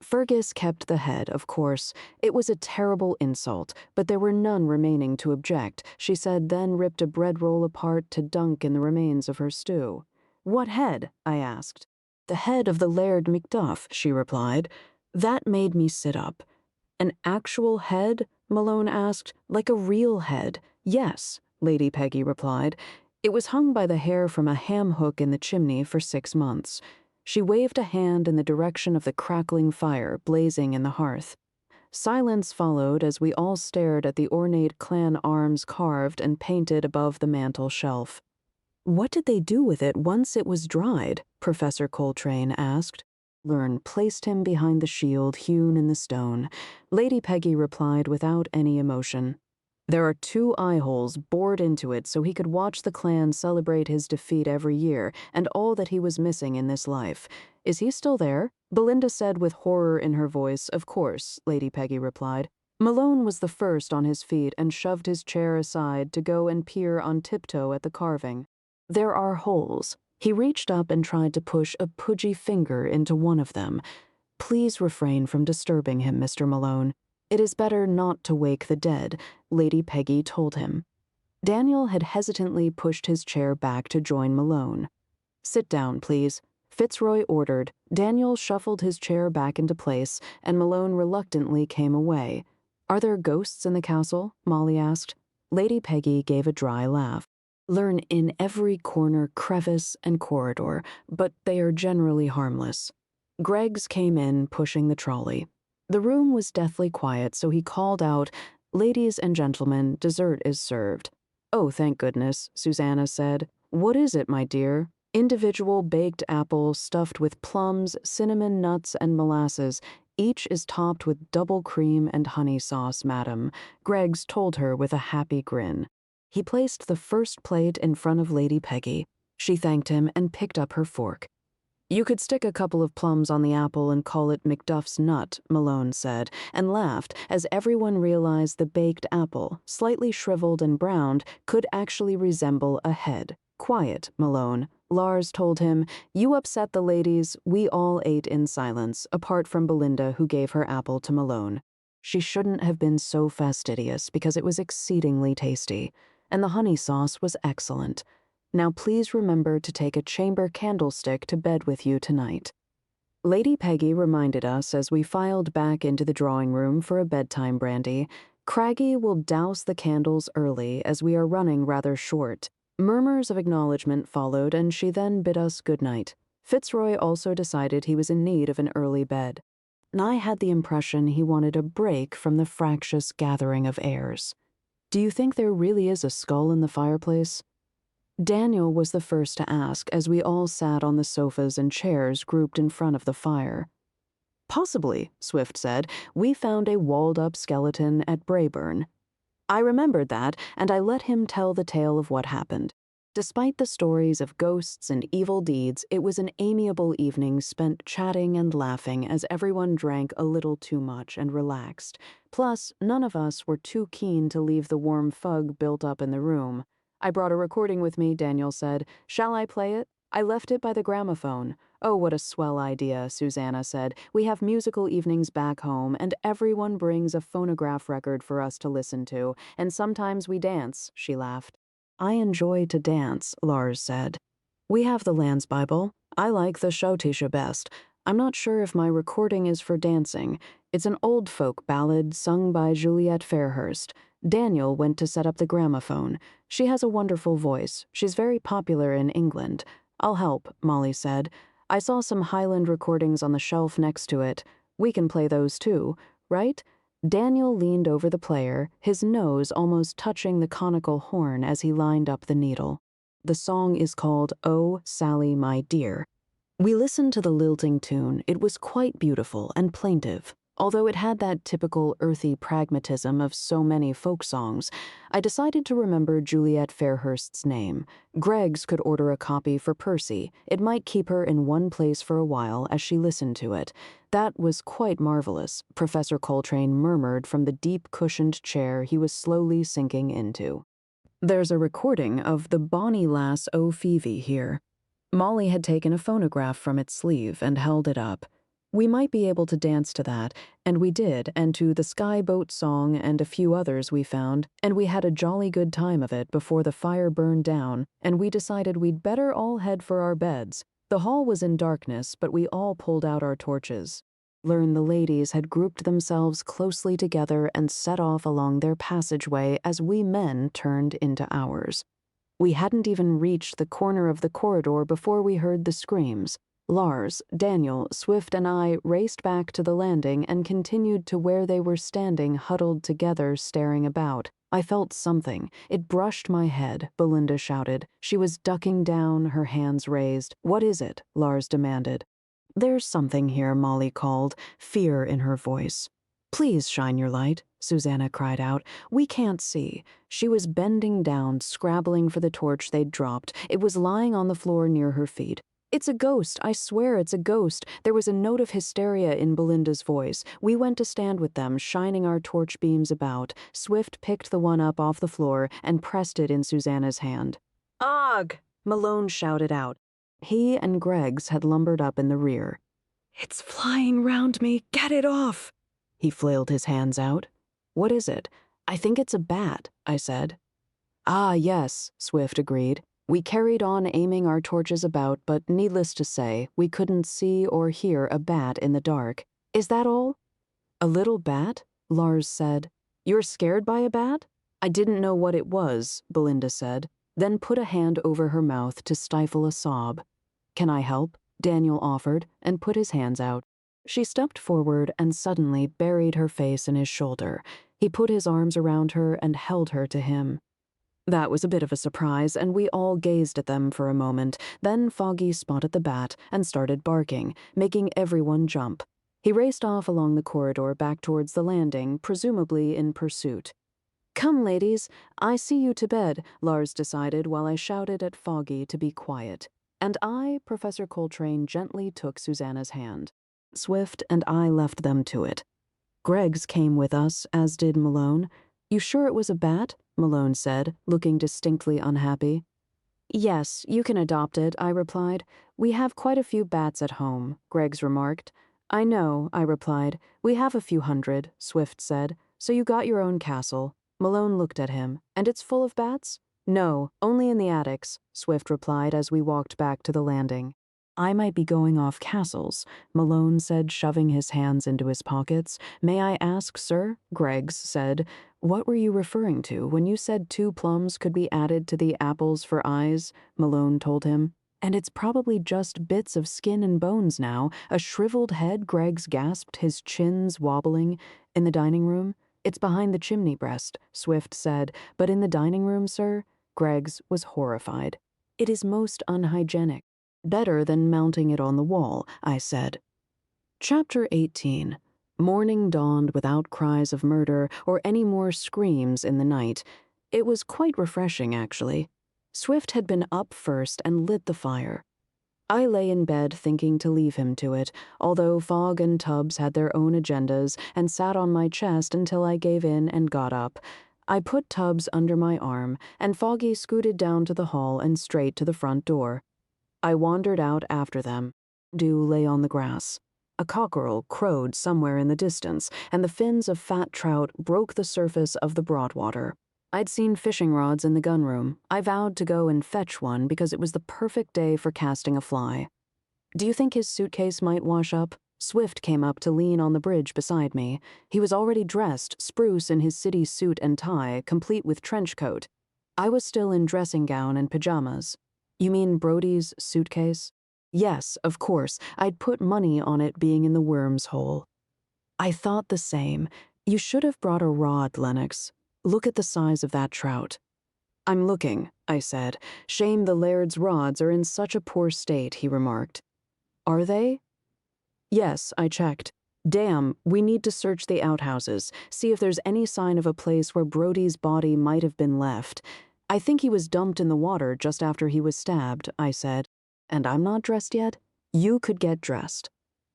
Fergus kept the head, of course. It was a terrible insult, but there were none remaining to object, she said, then ripped a bread roll apart to dunk in the remains of her stew. What head? I asked. The head of the Laird Macduff, she replied. That made me sit up. An actual head? Malone asked. Like a real head? Yes, Lady Peggy replied. It was hung by the hair from a ham hook in the chimney for 6 months. She waved a hand in the direction of the crackling fire blazing in the hearth. Silence followed as we all stared at the ornate clan arms carved and painted above the mantel shelf. What did they do with it once it was dried? Professor Coltrane asked. Learn placed him behind the shield hewn in the stone. Lady Peggy replied without any emotion. There are 2 eye holes bored into it so he could watch the clan celebrate his defeat every year and all that he was missing in this life. Is he still there? Belinda said with horror in her voice. Of course, Lady Peggy replied. Malone was the first on his feet and shoved his chair aside to go and peer on tiptoe at the carving. There are holes. He reached up and tried to push a pudgy finger into one of them. Please refrain from disturbing him, Mr. Malone. It is better not to wake the dead, Lady Peggy told him. Daniel had hesitantly pushed his chair back to join Malone. Sit down, please, Fitzroy ordered. Daniel shuffled his chair back into place, and Malone reluctantly came away. Are there ghosts in the castle? Molly asked. Lady Peggy gave a dry laugh. Learn in every corner, crevice, and corridor, but they are generally harmless. Greggs came in, pushing the trolley. The room was deathly quiet, so he called out, "Ladies and gentlemen, dessert is served." "Oh, thank goodness," Susanna said. "What is it, my dear?" "Individual baked apple stuffed with plums, cinnamon nuts, and molasses. Each is topped with double cream and honey sauce, madam," Greggs told her with a happy grin. He placed the first plate in front of Lady Peggy. She thanked him and picked up her fork. "You could stick a couple of plums on the apple and call it Macduff's nut," Malone said, and laughed as everyone realized the baked apple, slightly shriveled and browned, could actually resemble a head. "Quiet, Malone," Lars told him. "You upset the ladies." We all ate in silence, apart from Belinda, who gave her apple to Malone. She shouldn't have been so fastidious because it was exceedingly tasty, and the honey sauce was excellent. Now please remember to take a chamber candlestick to bed with you tonight. Lady Peggy reminded us as we filed back into the drawing room for a bedtime brandy. Craggy will douse the candles early as we are running rather short. Murmurs of acknowledgement followed, and she then bid us good night. Fitzroy also decided he was in need of an early bed. And I had the impression he wanted a break from the fractious gathering of heirs. "Do you think there really is a skull in the fireplace?" Daniel was the first to ask as we all sat on the sofas and chairs grouped in front of the fire. "Possibly," Swift said. "We found a walled-up skeleton at Brayburn." I remembered that, and I let him tell the tale of what happened. Despite the stories of ghosts and evil deeds, it was an amiable evening spent chatting and laughing as everyone drank a little too much and relaxed. Plus, none of us were too keen to leave the warm fug built up in the room. "I brought a recording with me," Daniel said. "Shall I play it?" "I left it by the gramophone." "Oh, what a swell idea," Susanna said. "We have musical evenings back home, and everyone brings a phonograph record for us to listen to, and sometimes we dance," she laughed. "I enjoy to dance," Lars said. "We have the Lands Bible. I like the Schautische best. I'm not sure if my recording is for dancing. It's an old folk ballad sung by Juliet Fairhurst. Daniel went to set up the gramophone. She has a wonderful voice. She's very popular in England." "I'll help," Molly said. "I saw some Highland recordings on the shelf next to it. We can play those too, right?" Daniel leaned over the player, his nose almost touching the conical horn as he lined up the needle. The song is called "Oh, Sally, My Dear." We listened to the lilting tune. It was quite beautiful and plaintive. Although it had that typical earthy pragmatism of so many folk songs, I decided to remember Juliet Fairhurst's name. Greggs could order a copy for Percy. It might keep her in one place for a while as she listened to it. "That was quite marvelous," Professor Coltrane murmured from the deep-cushioned chair he was slowly sinking into. "There's a recording of the Bonnie Lass O' Phoebe here." Molly had taken a phonograph from its sleeve and held it up. "We might be able to dance to that," and we did, and to the Sky Boat song and a few others we found, and we had a jolly good time of it before the fire burned down, and we decided we'd better all head for our beds. The hall was in darkness, but we all pulled out our torches. The ladies had grouped themselves closely together and set off along their passageway as we men turned into ours. We hadn't even reached the corner of the corridor before we heard the screams. Lars, Daniel, Swift, and I raced back to the landing and continued to where they were standing huddled together staring about. I felt something. It brushed my head, Belinda shouted. She was ducking down, her hands raised. "What is it?" Lars demanded. "There's something here," Molly called, fear in her voice. Please shine your light, Susanna cried out. We can't see. She was bending down, scrabbling for the torch they'd dropped. It was lying on the floor near her feet. It's a ghost, I swear it's a ghost. There was a note of hysteria in Belinda's voice. We went to stand with them, shining our torch beams about. Swift picked the one up off the floor and pressed it in Susanna's hand. "Ugh!" Malone shouted out. He and Greggs had lumbered up in the rear. "It's flying round me. Get it off!" He flailed his hands out. "What is it?" "I think it's a bat," I said. "Ah, yes," Swift agreed. We carried on aiming our torches about, but needless to say, we couldn't see or hear a bat in the dark. "Is that all?" "A little bat?" Lars said. "You're scared by a bat?" "I didn't know what it was," Belinda said, then put a hand over her mouth to stifle a sob. "Can I help?" Daniel offered, and put his hands out. She stepped forward and suddenly buried her face in his shoulder. He put his arms around her and held her to him. That was a bit of a surprise, and we all gazed at them for a moment. Then Foggy spotted the bat and started barking, making everyone jump. He raced off along the corridor back towards the landing, presumably in pursuit. "Come, ladies, I see you to bed," Lars decided while I shouted at Foggy to be quiet. And I, Professor Coltrane, gently took Susanna's hand. Swift and I left them to it. Greggs came with us, as did Malone. "You sure it was a bat?" Malone said, looking distinctly unhappy. "Yes, you can adopt it," I replied. "We have quite a few bats at home," Greggs remarked. "I know," I replied. "We have a few hundred," Swift said. "So you got your own castle." Malone looked at him. "And it's full of bats?" "No, only in the attics," Swift replied as we walked back to the landing. "I might be going off castles," Malone said, shoving his hands into his pockets. "May I ask, sir?" Greggs said. "What were you referring to when you said 2 plums could be added to the apples for eyes?" Malone told him. "And it's probably just bits of skin and bones now. A shriveled head," Greggs gasped, his chins wobbling. "In the dining room?" "It's behind the chimney breast," Swift said. "But in the dining room, sir?" Greggs was horrified. "It is most unhygienic." "Better than mounting it on the wall," I said. Chapter 18. Morning dawned without cries of murder or any more screams in the night. It was quite refreshing, actually. Swift had been up first and lit the fire. I lay in bed thinking to leave him to it, although Fogg and Tubbs had their own agendas, and sat on my chest until I gave in and got up. I put Tubbs under my arm, and Foggy scooted down to the hall and straight to the front door. I wandered out after them. Dew lay on the grass. A cockerel crowed somewhere in the distance, and the fins of fat trout broke the surface of the broadwater. I'd seen fishing rods in the gunroom. I vowed to go and fetch one because it was the perfect day for casting a fly. "Do you think his suitcase might wash up?" Swift came up to lean on the bridge beside me. He was already dressed, spruce in his city suit and tie, complete with trench coat. I was still in dressing gown and pajamas. "You mean Brody's suitcase?" "Yes, of course. I'd put money on it being in the worm's hole." I thought the same. "You should have brought a rod, Lennox. Look at the size of that trout." "I'm looking," I said. "Shame the Laird's rods are in such a poor state," he remarked. "Are they?" "Yes, I checked. Damn, we need to search the outhouses, see if there's any sign of a place where Brody's body might have been left. I think he was dumped in the water just after he was stabbed," I said. "And I'm not dressed yet? You could get dressed."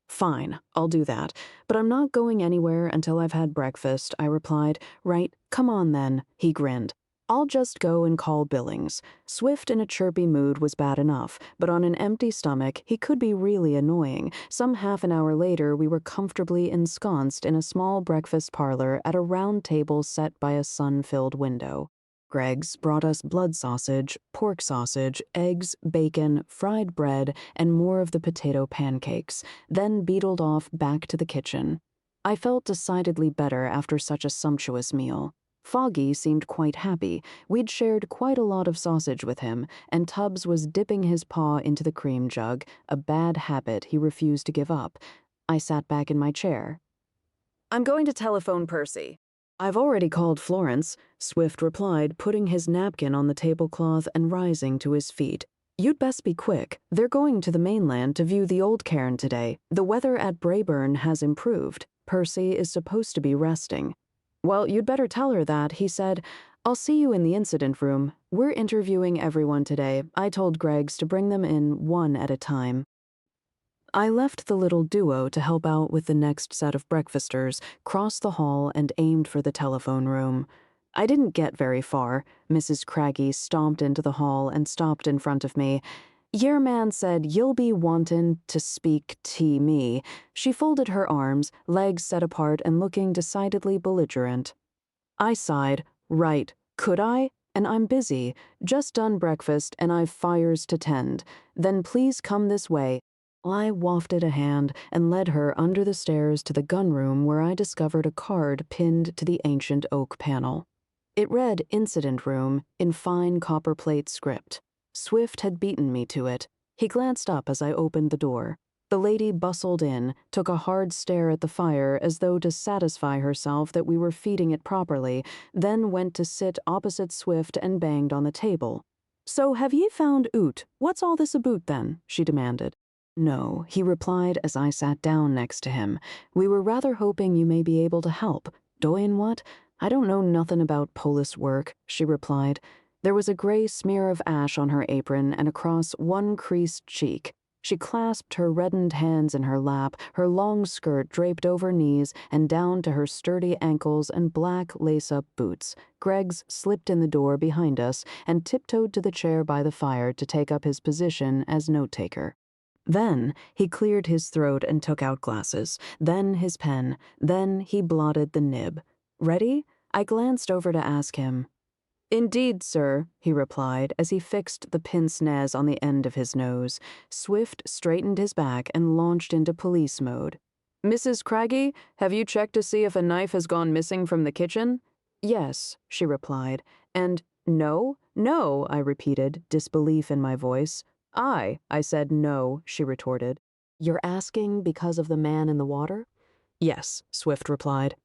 "Fine, I'll do that. But I'm not going anywhere until I've had breakfast," I replied. "Right, come on then," he grinned. "I'll just go and call Billings." Swift in a chirpy mood was bad enough, but on an empty stomach, he could be really annoying. Some half an hour later, we were comfortably ensconced in a small breakfast parlor at a round table set by a sun-filled window. Greggs brought us blood sausage, pork sausage, eggs, bacon, fried bread, and more of the potato pancakes, then beetled off back to the kitchen. I felt decidedly better after such a sumptuous meal. Foggy seemed quite happy. We'd shared quite a lot of sausage with him, and Tubbs was dipping his paw into the cream jug, a bad habit he refused to give up. I sat back in my chair. "I'm going to telephone Percy." "I've already called Florence," Swift replied, putting his napkin on the tablecloth and rising to his feet. "You'd best be quick. They're going to the mainland to view the old cairn today. The weather at Braeburn has improved." Percy is supposed to be resting. Well, you'd better tell her that, he said. I'll see you in the incident room. We're interviewing everyone today. I told Greggs to bring them in one at a time. I left the little duo to help out with the next set of breakfasters, crossed the hall, and aimed for the telephone room. I didn't get very far. Mrs. Craggy stomped into the hall and stopped in front of me. "Yer man said you'll be wantin' to speak to me." She folded her arms, legs set apart and looking decidedly belligerent. I sighed. Right, could I? And I'm busy. Just done breakfast and I've fires to tend. Then please come this way. I wafted a hand and led her under the stairs to the gun room where I discovered a card pinned to the ancient oak panel. It read Incident Room in fine copperplate script. Swift had beaten me to it. He glanced up as I opened the door. The lady bustled in, took a hard stare at the fire as though to satisfy herself that we were feeding it properly, then went to sit opposite Swift and banged on the table. "So have ye found oot? What's all this aboot then?" she demanded. "No," he replied as I sat down next to him. "We were rather hoping you may be able to help." "Doin' what?" "I don't know nothin' about polis work," she replied. There was a gray smear of ash on her apron and across one creased cheek. She clasped her reddened hands in her lap, her long skirt draped over knees and down to her sturdy ankles and black lace-up boots. Greggs slipped in the door behind us and tiptoed to the chair by the fire to take up his position as note-taker. Then he cleared his throat and took out glasses, then his pen, then he blotted the nib. "Ready?" I glanced over to ask him. "Indeed, sir," he replied as he fixed the pince-nez on the end of his nose. Swift straightened his back and launched into police mode. "Mrs. Craggy, have you checked to see if a knife has gone missing from the kitchen?" "Yes," she replied. And "No? No," I repeated, disbelief in my voice. I said no," she retorted. "You're asking because of the man in the water?" "Yes," Swift replied.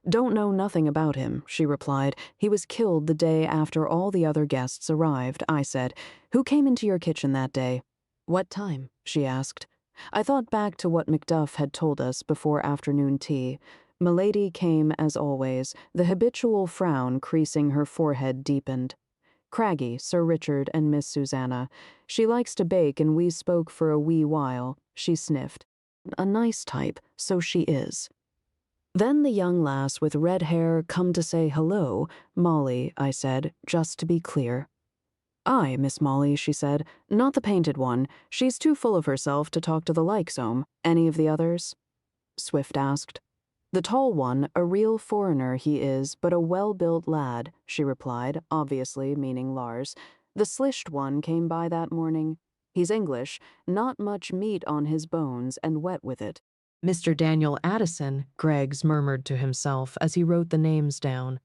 "Don't know nothing about him," she replied. "He was killed the day after all the other guests arrived," I said. "Who came into your kitchen that day?" "What time?" she asked. I thought back to what Macduff had told us before afternoon tea. Milady came as always, the habitual frown creasing her forehead deepened. "Craggy, Sir Richard, and Miss Susanna. She likes to bake and we spoke for a wee while," she sniffed. "A nice type, so she is." "Then the young lass with red hair come to say hello, Molly," I said, just to be clear. "Aye, Miss Molly," she said, "not the painted one. She's too full of herself to talk to the likes o'. Any of the others?" Swift asked. "The tall one, a real foreigner he is, but a well-built lad," she replied, obviously meaning Lars. "The slished one came by that morning. He's English, not much meat on his bones, and wet with it." "Mr. Daniel Addison," Greggs murmured to himself as he wrote the names down.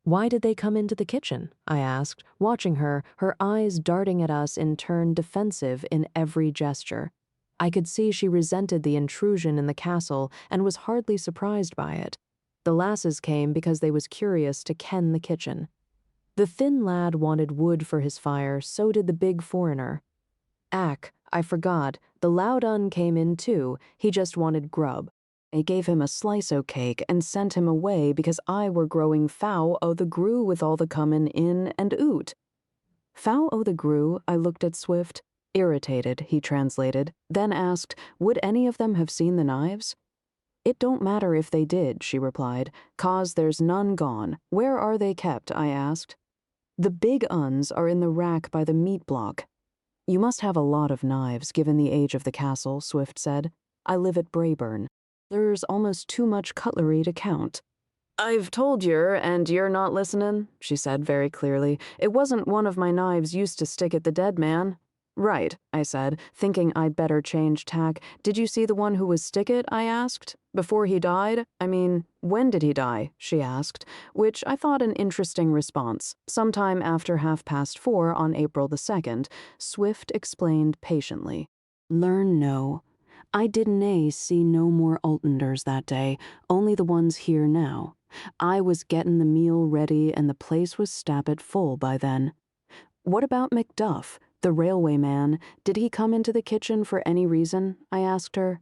"Why did they come into the kitchen?" I asked, watching her, her eyes darting at us in turn defensive in every gesture. I could see she resented the intrusion in the castle and was hardly surprised by it. The lasses came because they was curious to ken the kitchen. The thin lad wanted wood for his fire, so did the big foreigner. "Ack, I forgot, the loud un came in too, he just wanted grub. I gave him a slice o' cake and sent him away because I were growing foul o' the grue with all the comin' in and oot." "Foul o' the grue?" I looked at Swift. "Irritated," he translated, then asked, "Would any of them have seen the knives?" "It don't matter if they did," she replied, "'cause there's none gone. Where are they kept?" I asked. "The big uns are in the rack by the meat block." "You must have a lot of knives, given the age of the castle," Swift said. "I live at Brayburn. There's almost too much cutlery to count." "I've told yer, and you're not listenin'," she said very clearly. "It wasn't one of my knives used to stick at the dead man." "Right," I said, thinking I'd better change tack. "Did you see the one who was stick it?" I asked. "Before he died? I mean, when did he die?" she asked, which I thought an interesting response. Sometime after 4:30 on April the 2nd, Swift explained patiently. "Learn no. I didn't see no more Altenders that day, only the ones here now. I was gettin' the meal ready and the place was stappit full by then." "What about Macduff, the railway man? Did he come into the kitchen for any reason?" I asked her.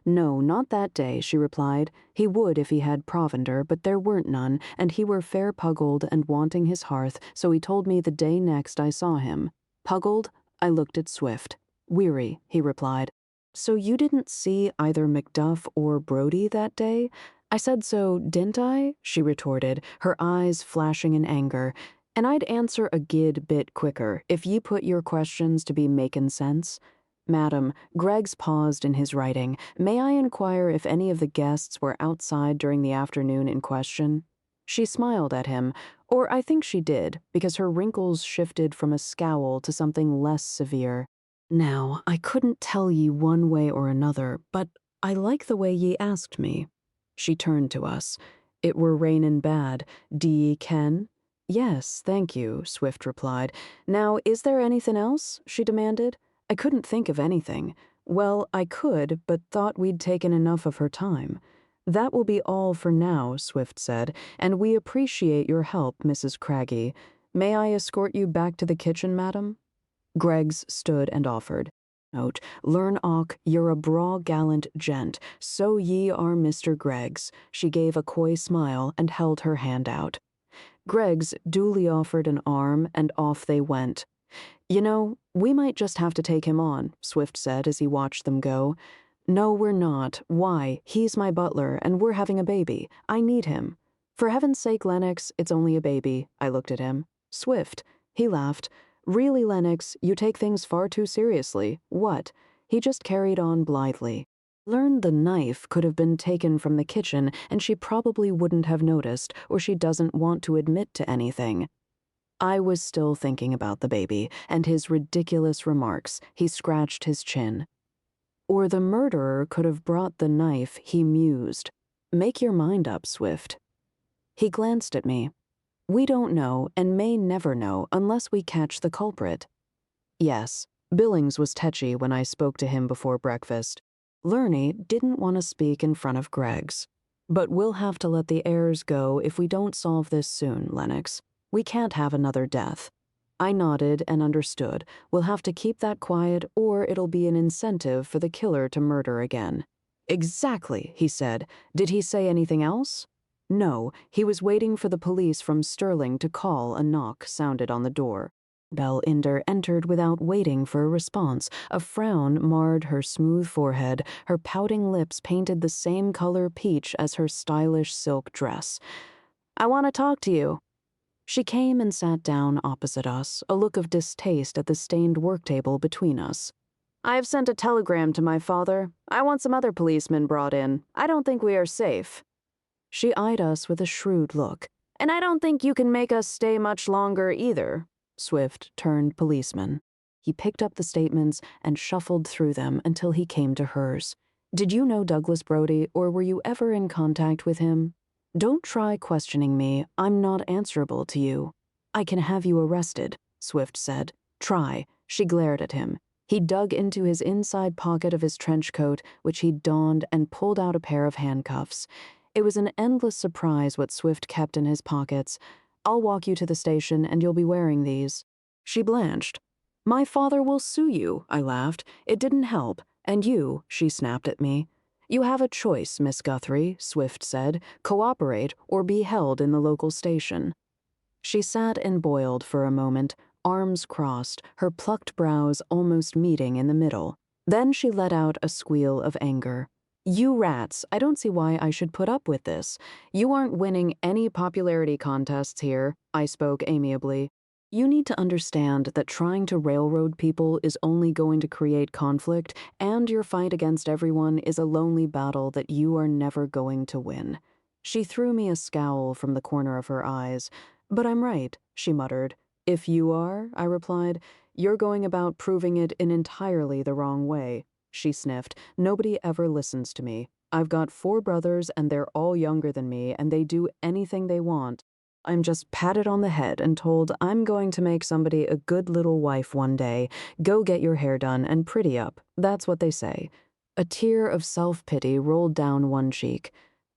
No, not that day, she replied. He would if he had provender, but there weren't none, and he were fair puggled and wanting his hearth, so he told me the day next I saw him. Puggled? I looked at Swift. Weary, he replied. So you didn't see either Macduff or Brodie that day? I said so, didn't I? She retorted, her eyes flashing in anger. And I'd answer a gid bit quicker, if ye put your questions to be makin' sense. Madam, Greggs paused in his writing. May I inquire if any of the guests were outside during the afternoon in question? She smiled at him, or I think she did, because her wrinkles shifted from a scowl to something less severe. Now, I couldn't tell ye one way or another, but I like the way ye asked me. She turned to us. It were rainin' bad. D'ye ken? Yes, thank you, Swift replied. Now, is there anything else? She demanded. I couldn't think of anything. Well, I could, but thought we'd taken enough of her time. That will be all for now, Swift said, and we appreciate your help, Mrs. Craggy. May I escort you back to the kitchen, madam? Greggs stood and offered. Note, learn och, you're a braw gallant gent, so ye are Mr. Greggs. She gave a coy smile and held her hand out. Greggs duly offered an arm, and off they went. You know, we might just have to take him on, Swift said as he watched them go. No, we're not. Why? He's my butler, and we're having a baby. I need him. For heaven's sake, Lennox, it's only a baby. I looked at him. Swift. He laughed. Really, Lennox, you take things far too seriously. What? He just carried on blithely. Learned the knife could have been taken from the kitchen, and she probably wouldn't have noticed, or she doesn't want to admit to anything. I was still thinking about the baby, and his ridiculous remarks. He scratched his chin. Or the murderer could have brought the knife, he mused. Make your mind up, Swift. He glanced at me. We don't know, and may never know, unless we catch the culprit. Yes, Billings was tetchy when I spoke to him before breakfast. Lurney didn't want to speak in front of Greggs. But we'll have to let the heirs go if we don't solve this soon, Lennox. We can't have another death. I nodded and understood. We'll have to keep that quiet, or it'll be an incentive for the killer to murder again. Exactly, he said. Did he say anything else? No, he was waiting for the police from Stirling to call. A knock sounded on the door. Belle Inder entered without waiting for a response. A frown marred her smooth forehead. Her pouting lips painted the same color peach as her stylish silk dress. I want to talk to you. She came and sat down opposite us, a look of distaste at the stained work table between us. I have sent a telegram to my father. I want some other policemen brought in. I don't think we are safe. She eyed us with a shrewd look. And I don't think you can make us stay much longer either. Swift turned policeman. He picked up the statements and shuffled through them until he came to hers. Did you know Douglas Brodie, or were you ever in contact with him? Don't try questioning me. I'm not answerable to you. I can have you arrested, Swift said. Try. She glared at him. He dug into his inside pocket of his trench coat, which he'd donned, and pulled out a pair of handcuffs. It was an endless surprise what Swift kept in his pockets. I'll walk you to the station, and you'll be wearing these. She blanched. My father will sue you, I laughed. It didn't help. And you, she snapped at me. You have a choice, Miss Guthrie, Swift said. Cooperate or be held in the local station. She sat and boiled for a moment, arms crossed, her plucked brows almost meeting in the middle. Then she let out a squeal of anger. You rats, I don't see why I should put up with this. You aren't winning any popularity contests here, I spoke amiably. You need to understand that trying to railroad people is only going to create conflict, and your fight against everyone is a lonely battle that you are never going to win. She threw me a scowl from the corner of her eyes. But I'm right, she muttered. If you are, I replied, you're going about proving it in entirely the wrong way. She sniffed. Nobody ever listens to me. I've got 4 brothers, and they're all younger than me, and they do anything they want. I'm just patted on the head and told I'm going to make somebody a good little wife one day. Go get your hair done and pretty up. That's what they say. A tear of self-pity rolled down one cheek.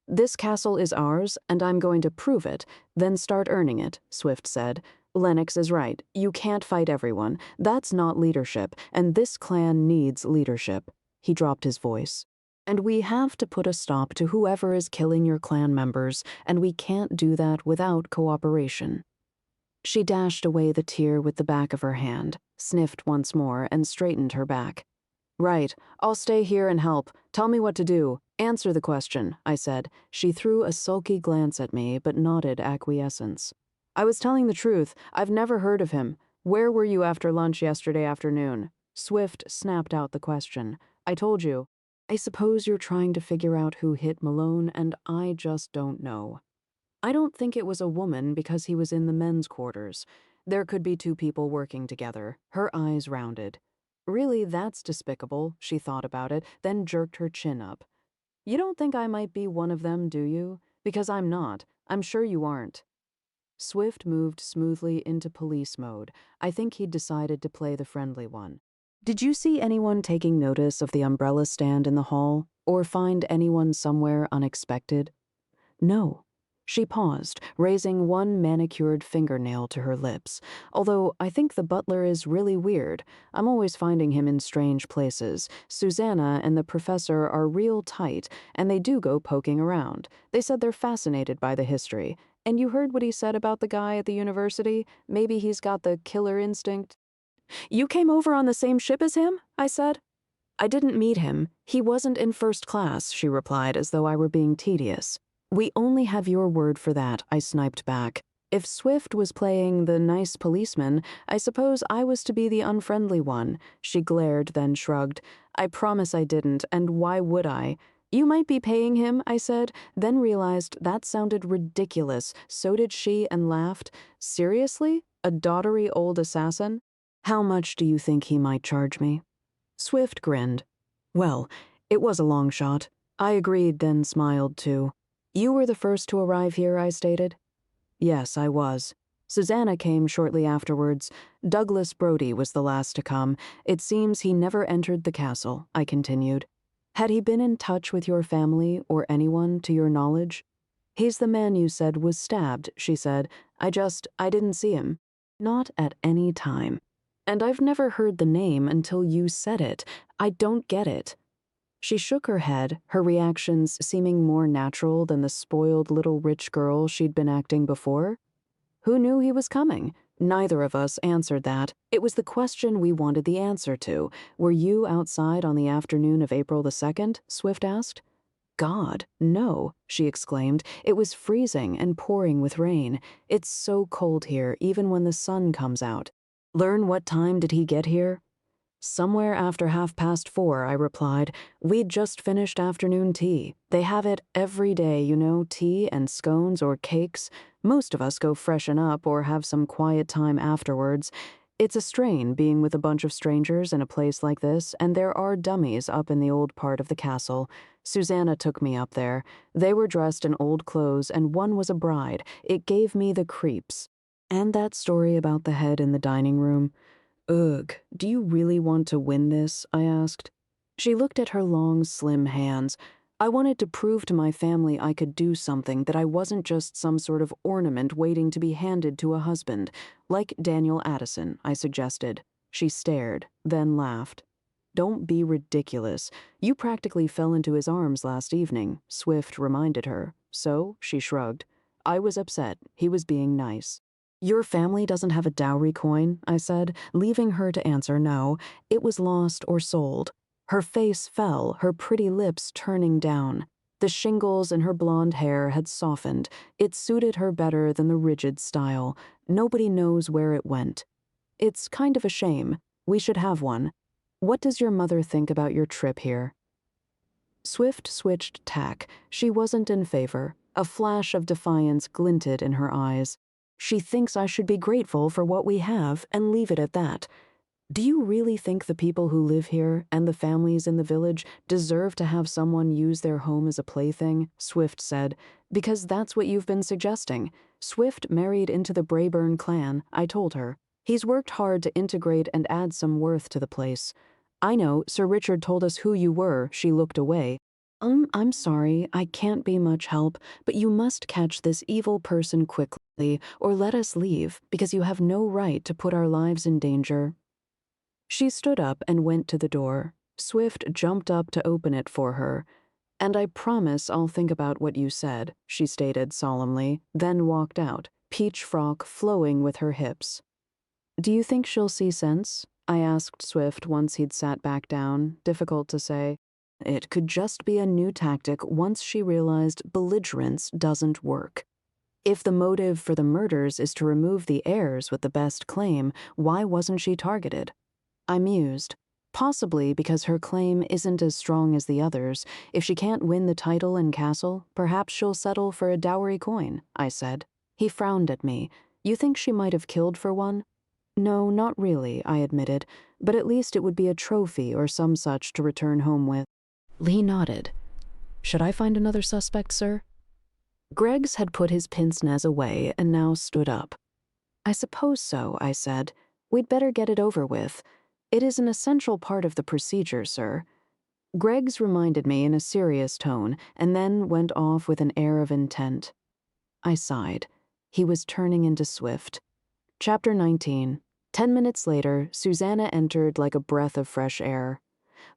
This castle is ours, and I'm going to prove it, then start earning it, Swift said. Lennox is right. You can't fight everyone. That's not leadership, and this clan needs leadership. He dropped his voice. And we have to put a stop to whoever is killing your clan members, and we can't do that without cooperation. She dashed away the tear with the back of her hand, sniffed once more, and straightened her back. Right, I'll stay here and help. Tell me what to do. Answer the question, I said. She threw a sulky glance at me, but nodded acquiescence. I was telling the truth. I've never heard of him. Where were you after lunch yesterday afternoon? Swift snapped out the question. I told you. I suppose you're trying to figure out who hit Malone, and I just don't know. I don't think it was a woman because he was in the men's quarters. There could be two people working together. Her eyes rounded. Really, that's despicable, she thought about it, then jerked her chin up. You don't think I might be one of them, do you? Because I'm not. I'm sure you aren't. Swift moved smoothly into police mode. I think he'd decided to play the friendly one. Did you see anyone taking notice of the umbrella stand in the hall, or find anyone somewhere unexpected? No. She paused, raising one manicured fingernail to her lips. Although I think the butler is really weird. I'm always finding him in strange places. Susanna and the professor are real tight, and they do go poking around. They said they're fascinated by the history. And you heard what he said about the guy at the university? Maybe he's got the killer instinct. You came over on the same ship as him? I said. I didn't meet him. He wasn't in first class, she replied, as though I were being tedious. We only have your word for that, I sniped back. If Swift was playing the nice policeman, I suppose I was to be the unfriendly one. She glared, then shrugged. I promise I didn't, and why would I? You might be paying him, I said, then realized that sounded ridiculous. So did she, and laughed. Seriously? A dottery old assassin? How much do you think he might charge me? Swift grinned. Well, it was a long shot. I agreed, then smiled too. You were the first to arrive here, I stated. Yes, I was. Susanna came shortly afterwards. Douglas Brody was the last to come. It seems he never entered the castle, I continued. Had he been in touch with your family or anyone to your knowledge? He's the man you said was stabbed, she said. I didn't see him. Not at any time. And I've never heard the name until you said it. I don't get it. She shook her head, her reactions seeming more natural than the spoiled little rich girl she'd been acting before. Who knew he was coming? Neither of us answered that. It was the question we wanted the answer to. Were you outside on the afternoon of April the 2nd? Swift asked. God, no, she exclaimed. It was freezing and pouring with rain. It's so cold here, even when the sun comes out. Learn what time did he get here? Somewhere after 4:30, I replied. We'd just finished afternoon tea. They have it every day, you know, tea and scones or cakes. Most of us go freshen up or have some quiet time afterwards. It's a strain being with a bunch of strangers in a place like this, and there are dummies up in the old part of the castle. Susanna took me up there. They were dressed in old clothes, and one was a bride. It gave me the creeps. And that story about the head in the dining room. Ugh, do you really want to win this? I asked. She looked at her long, slim hands. I wanted to prove to my family I could do something, that I wasn't just some sort of ornament waiting to be handed to a husband. Like Daniel Addison, I suggested. She stared, then laughed. Don't be ridiculous. You practically fell into his arms last evening, Swift reminded her. So, she shrugged. I was upset. He was being nice. Your family doesn't have a dowry coin, I said, leaving her to answer no. It was lost or sold. Her face fell, her pretty lips turning down. The shingles in her blonde hair had softened. It suited her better than the rigid style. Nobody knows where it went. It's kind of a shame. We should have one. What does your mother think about your trip here? Swift switched tack. She wasn't in favor. A flash of defiance glinted in her eyes. She thinks I should be grateful for what we have and leave it at that. Do you really think the people who live here and the families in the village deserve to have someone use their home as a plaything? Swift said. Because that's what you've been suggesting. Swift married into the Brayburn clan, I told her. He's worked hard to integrate and add some worth to the place. I know, Sir Richard told us who you were. She looked away. I'm sorry, I can't be much help, but you must catch this evil person quickly, or let us leave, because you have no right to put our lives in danger. She stood up and went to the door. Swift jumped up to open it for her. "And I promise I'll think about what you said," she stated solemnly, then walked out, peach frock flowing with her hips. "Do you think she'll see sense?" I asked Swift once he'd sat back down, difficult to say. It could just be a new tactic once she realized belligerence doesn't work. If the motive for the murders is to remove the heirs with the best claim, why wasn't she targeted? I mused. Possibly because her claim isn't as strong as the others. If she can't win the title and castle, perhaps she'll settle for a dowry coin, I said. He frowned at me. "You think she might have killed for one?" "No, not really," I admitted, "but at least it would be a trophy or some such to return home with." Lee nodded. "Should I find another suspect, sir?" Greggs had put his pince-nez away and now stood up. "I suppose so," I said. "We'd better get it over with. It is an essential part of the procedure, sir." Greggs reminded me in a serious tone and then went off with an air of intent. I sighed. He was turning into Swift. Chapter 19. 10 minutes later, Susanna entered like a breath of fresh air.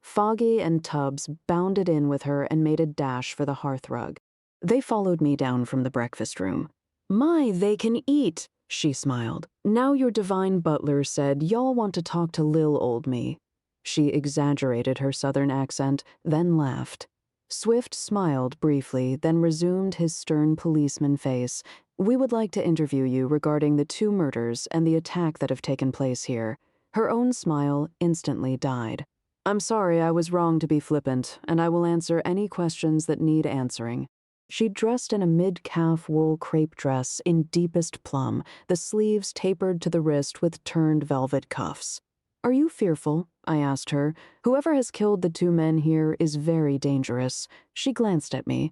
Foggy and Tubbs bounded in with her and made a dash for the hearthrug. They followed me down from the breakfast room. "My, they can eat," she smiled. "Now your divine butler said y'all want to talk to Lil old me." She exaggerated her southern accent, then laughed. Swift smiled briefly, then resumed his stern policeman face. "We would like to interview you regarding the 2 murders and the attack that have taken place here." Her own smile instantly died. "I'm sorry I was wrong to be flippant, and I will answer any questions that need answering." She dressed in a mid-calf wool crepe dress in deepest plum, the sleeves tapered to the wrist with turned velvet cuffs. "Are you fearful?" I asked her. "Whoever has killed the 2 men here is very dangerous." She glanced at me.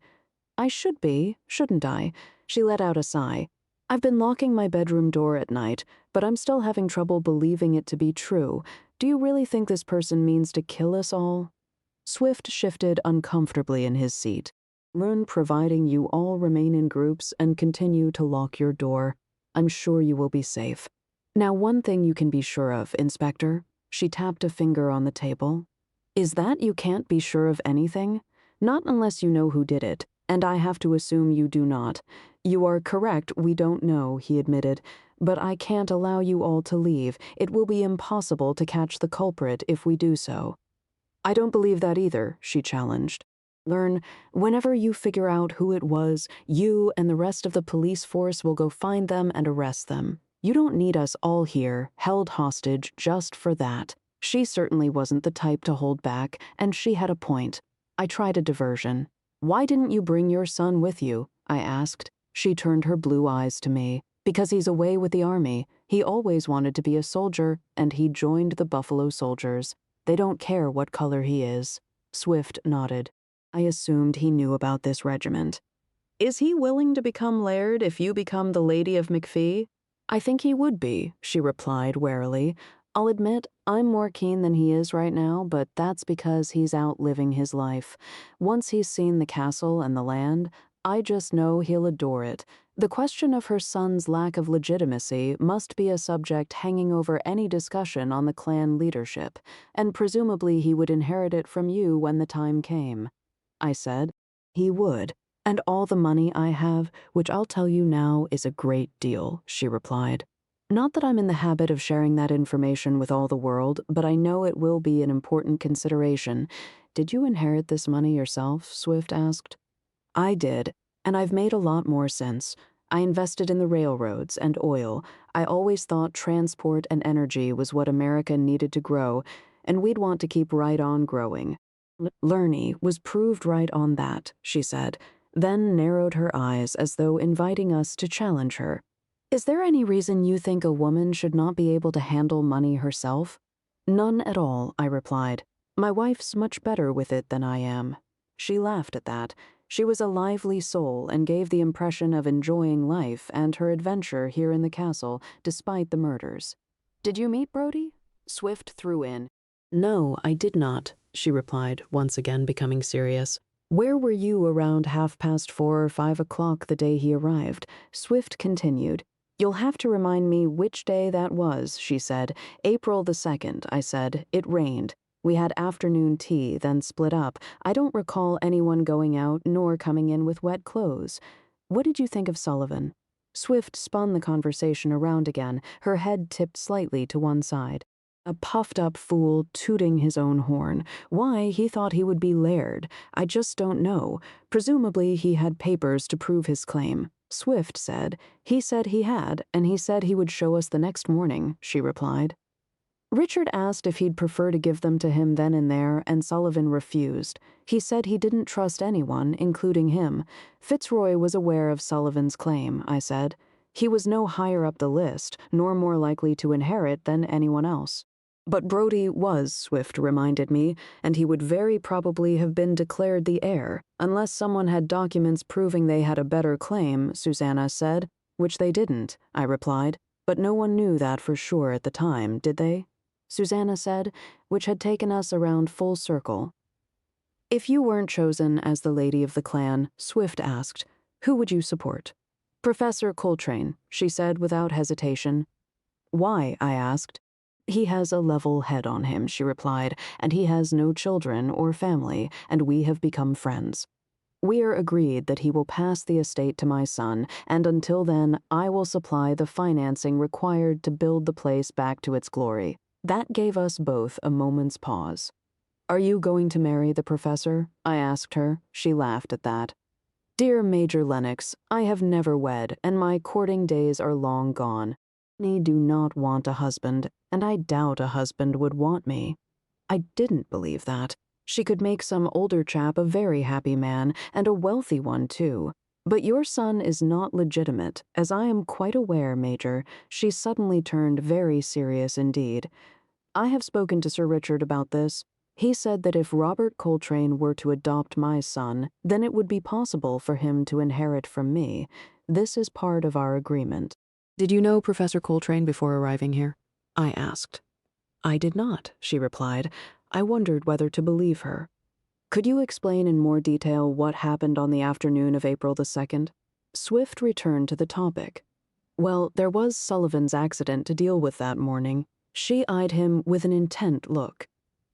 "I should be, shouldn't I?" She let out a sigh. "I've been locking my bedroom door at night, but I'm still having trouble believing it to be true. Do you really think this person means to kill us all?" Swift shifted uncomfortably in his seat. "Run, providing you all remain in groups and continue to lock your door. I'm sure you will be safe. Now, one thing you can be sure of, Inspector," she tapped a finger on the table, "is that you can't be sure of anything. Not unless you know who did it, and I have to assume you do not. You are correct, we don't know," he admitted, "but I can't allow you all to leave. It will be impossible to catch the culprit if we do so." "I don't believe that either," she challenged. "Learn, whenever you figure out who it was, you and the rest of the police force will go find them and arrest them. You don't need us all here, held hostage, just for that." She certainly wasn't the type to hold back, and she had a point. I tried a diversion. "Why didn't you bring your son with you?" I asked. She turned her blue eyes to me. "Because he's away with the army. He always wanted to be a soldier, and he joined the Buffalo Soldiers. They don't care what color he is." Swift nodded. I assumed he knew about this regiment. "Is he willing to become Laird if you become the Lady of McFee?" "I think he would be," she replied warily. "I'll admit, I'm more keen than he is right now, but that's because he's out living his life. Once he's seen the castle and the land, I just know he'll adore it. The question of her son's lack of legitimacy must be a subject hanging over any discussion on the clan leadership, and presumably he would inherit it from you when the time came." I said. "He would. And all the money I have, which I'll tell you now is a great deal," she replied. "Not that I'm in the habit of sharing that information with all the world, but I know it will be an important consideration." "Did you inherit this money yourself?" Swift asked. "I did, and I've made a lot more since. I invested in the railroads and oil. I always thought transport and energy was what America needed to grow, and we'd want to keep right on growing. Lurney was proved right on that," she said, then narrowed her eyes as though inviting us to challenge her. "Is there any reason you think a woman should not be able to handle money herself?" "None at all," I replied. "My wife's much better with it than I am." She laughed at that. She was a lively soul and gave the impression of enjoying life and her adventure here in the castle, despite the murders. "Did you meet Brody?" Swift threw in. "No, I did not," she replied, once again becoming serious. "Where were you around 4:30 or 5 o'clock the day he arrived?" Swift continued. "You'll have to remind me which day that was," she said. "April the 2nd, I said. It rained." We had afternoon tea, then split up. I don't recall anyone going out nor coming in with wet clothes. What did you think of Sullivan? Swift spun the conversation around again, her head tipped slightly to one side. A puffed-up fool tooting his own horn. Why, he thought he would be Laird. I just don't know. Presumably he had papers to prove his claim. Swift said. He said he had, and he said he would show us the next morning, she replied. Richard asked if he'd prefer to give them to him then and there, and Sullivan refused. He said he didn't trust anyone, including him. Fitzroy was aware of Sullivan's claim, I said. He was no higher up the list, nor more likely to inherit than anyone else. But Brodie was, Swift reminded me, and he would very probably have been declared the heir, unless someone had documents proving they had a better claim, Susanna said, which they didn't, I replied. But no one knew that for sure at the time, did they? Susanna said, which had taken us around full circle. If you weren't chosen as the lady of the clan, Swift asked, who would you support? Professor Coltrane, she said without hesitation. Why? I asked. He has a level head on him, she replied, and he has no children or family, and we have become friends. We are agreed that he will pass the estate to my son, and until then, I will supply the financing required to build the place back to its glory. That gave us both a moment's pause. Are you going to marry the professor? I asked her. She laughed at that. Dear Major Lennox, I have never wed, and my courting days are long gone. I do not want a husband, and I doubt a husband would want me. I didn't believe that. She could make some older chap a very happy man, and a wealthy one, too. But your son is not legitimate, as I am quite aware, Major. She suddenly turned very serious indeed. I have spoken to Sir Richard about this. He said that if Robert Coltrane were to adopt my son, then it would be possible for him to inherit from me. This is part of our agreement. Did you know Professor Coltrane before arriving here? I asked. I did not, she replied. I wondered whether to believe her. Could you explain in more detail what happened on the afternoon of April the 2nd? Swift returned to the topic. Well, there was Sullivan's accident to deal with that morning. She eyed him with an intent look.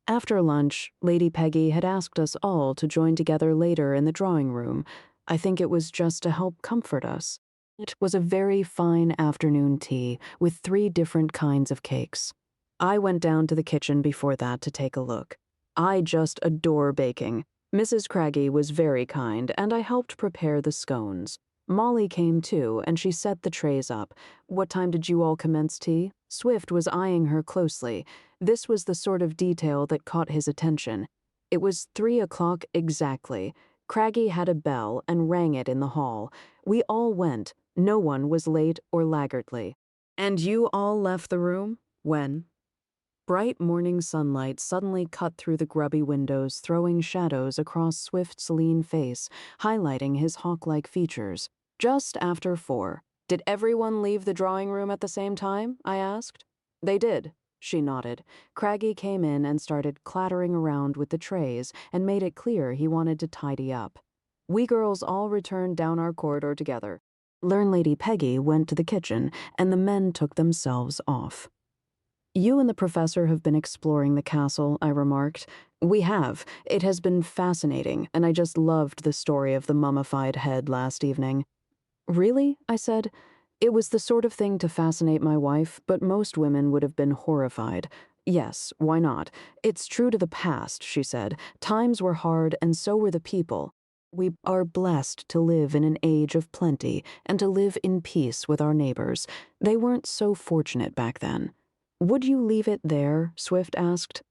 After lunch, Lady Peggy had asked us all to join together later in the drawing room. I think it was just to help comfort us. It was a very fine afternoon tea with 3 different kinds of cakes. I went down to the kitchen before that to take a look. I just adore baking. Mrs. Craggy was very kind, and I helped prepare the scones. Molly came too, and she set the trays up. What time did you all commence tea? Swift was eyeing her closely. This was the sort of detail that caught his attention. It was 3 o'clock exactly. Craggy had a bell and rang it in the hall. We all went. No one was late or laggardly. And you all left the room? When? Bright morning sunlight suddenly cut through the grubby windows, throwing shadows across Swift's lean face, highlighting his hawk-like features. Just after 4. Did everyone leave the drawing room at the same time? I asked. They did, she nodded. Craggy came in and started clattering around with the trays and made it clear he wanted to tidy up. We girls all returned down our corridor together. Lady Peggy went to the kitchen, and the men took themselves off. You and the professor have been exploring the castle, I remarked. We have. It has been fascinating, and I just loved the story of the mummified head last evening. Really? I said. It was the sort of thing to fascinate my wife, but most women would have been horrified. Yes, why not? It's true to the past, she said. Times were hard, and so were the people. We are blessed to live in an age of plenty, and to live in peace with our neighbors. They weren't so fortunate back then. Would you leave it there? Swift asked.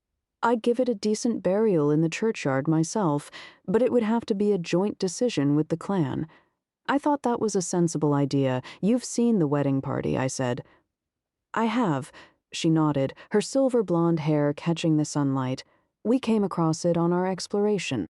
I'd give it a decent burial in the churchyard myself, but it would have to be a joint decision with the clan. I thought that was a sensible idea. You've seen the wedding party, I said. I have, she nodded, her silver blonde hair catching the sunlight. We came across it on our exploration.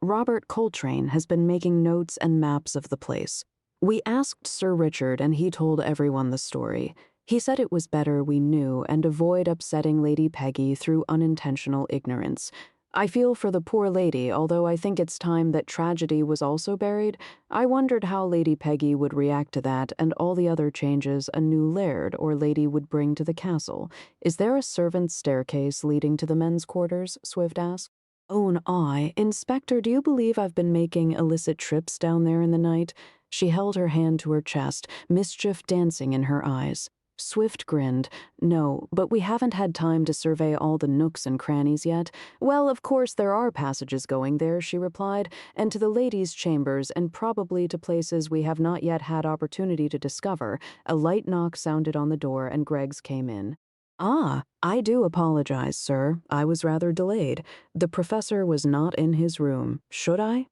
Robert Coltrane has been making notes and maps of the place. We asked Sir Richard, and he told everyone the story. He said it was better we knew and avoid upsetting Lady Peggy through unintentional ignorance. I feel for the poor lady, although I think it's time that tragedy was also buried. I wondered how Lady Peggy would react to that and all the other changes a new laird or lady would bring to the castle. Is there a servant's staircase leading to the men's quarters? Swift asked. Own eye. Inspector, do you believe I've been making illicit trips down there in the night? She held her hand to her chest, mischief dancing in her eyes. Swift grinned. No, but we haven't had time to survey all the nooks and crannies yet. Well, of course there are passages going there, she replied, and to the ladies' chambers, and probably to places we have not yet had opportunity to discover. A light knock sounded on the door, and Greggs came in. Ah, I do apologize, sir. I was rather delayed. The professor was not in his room. Should I?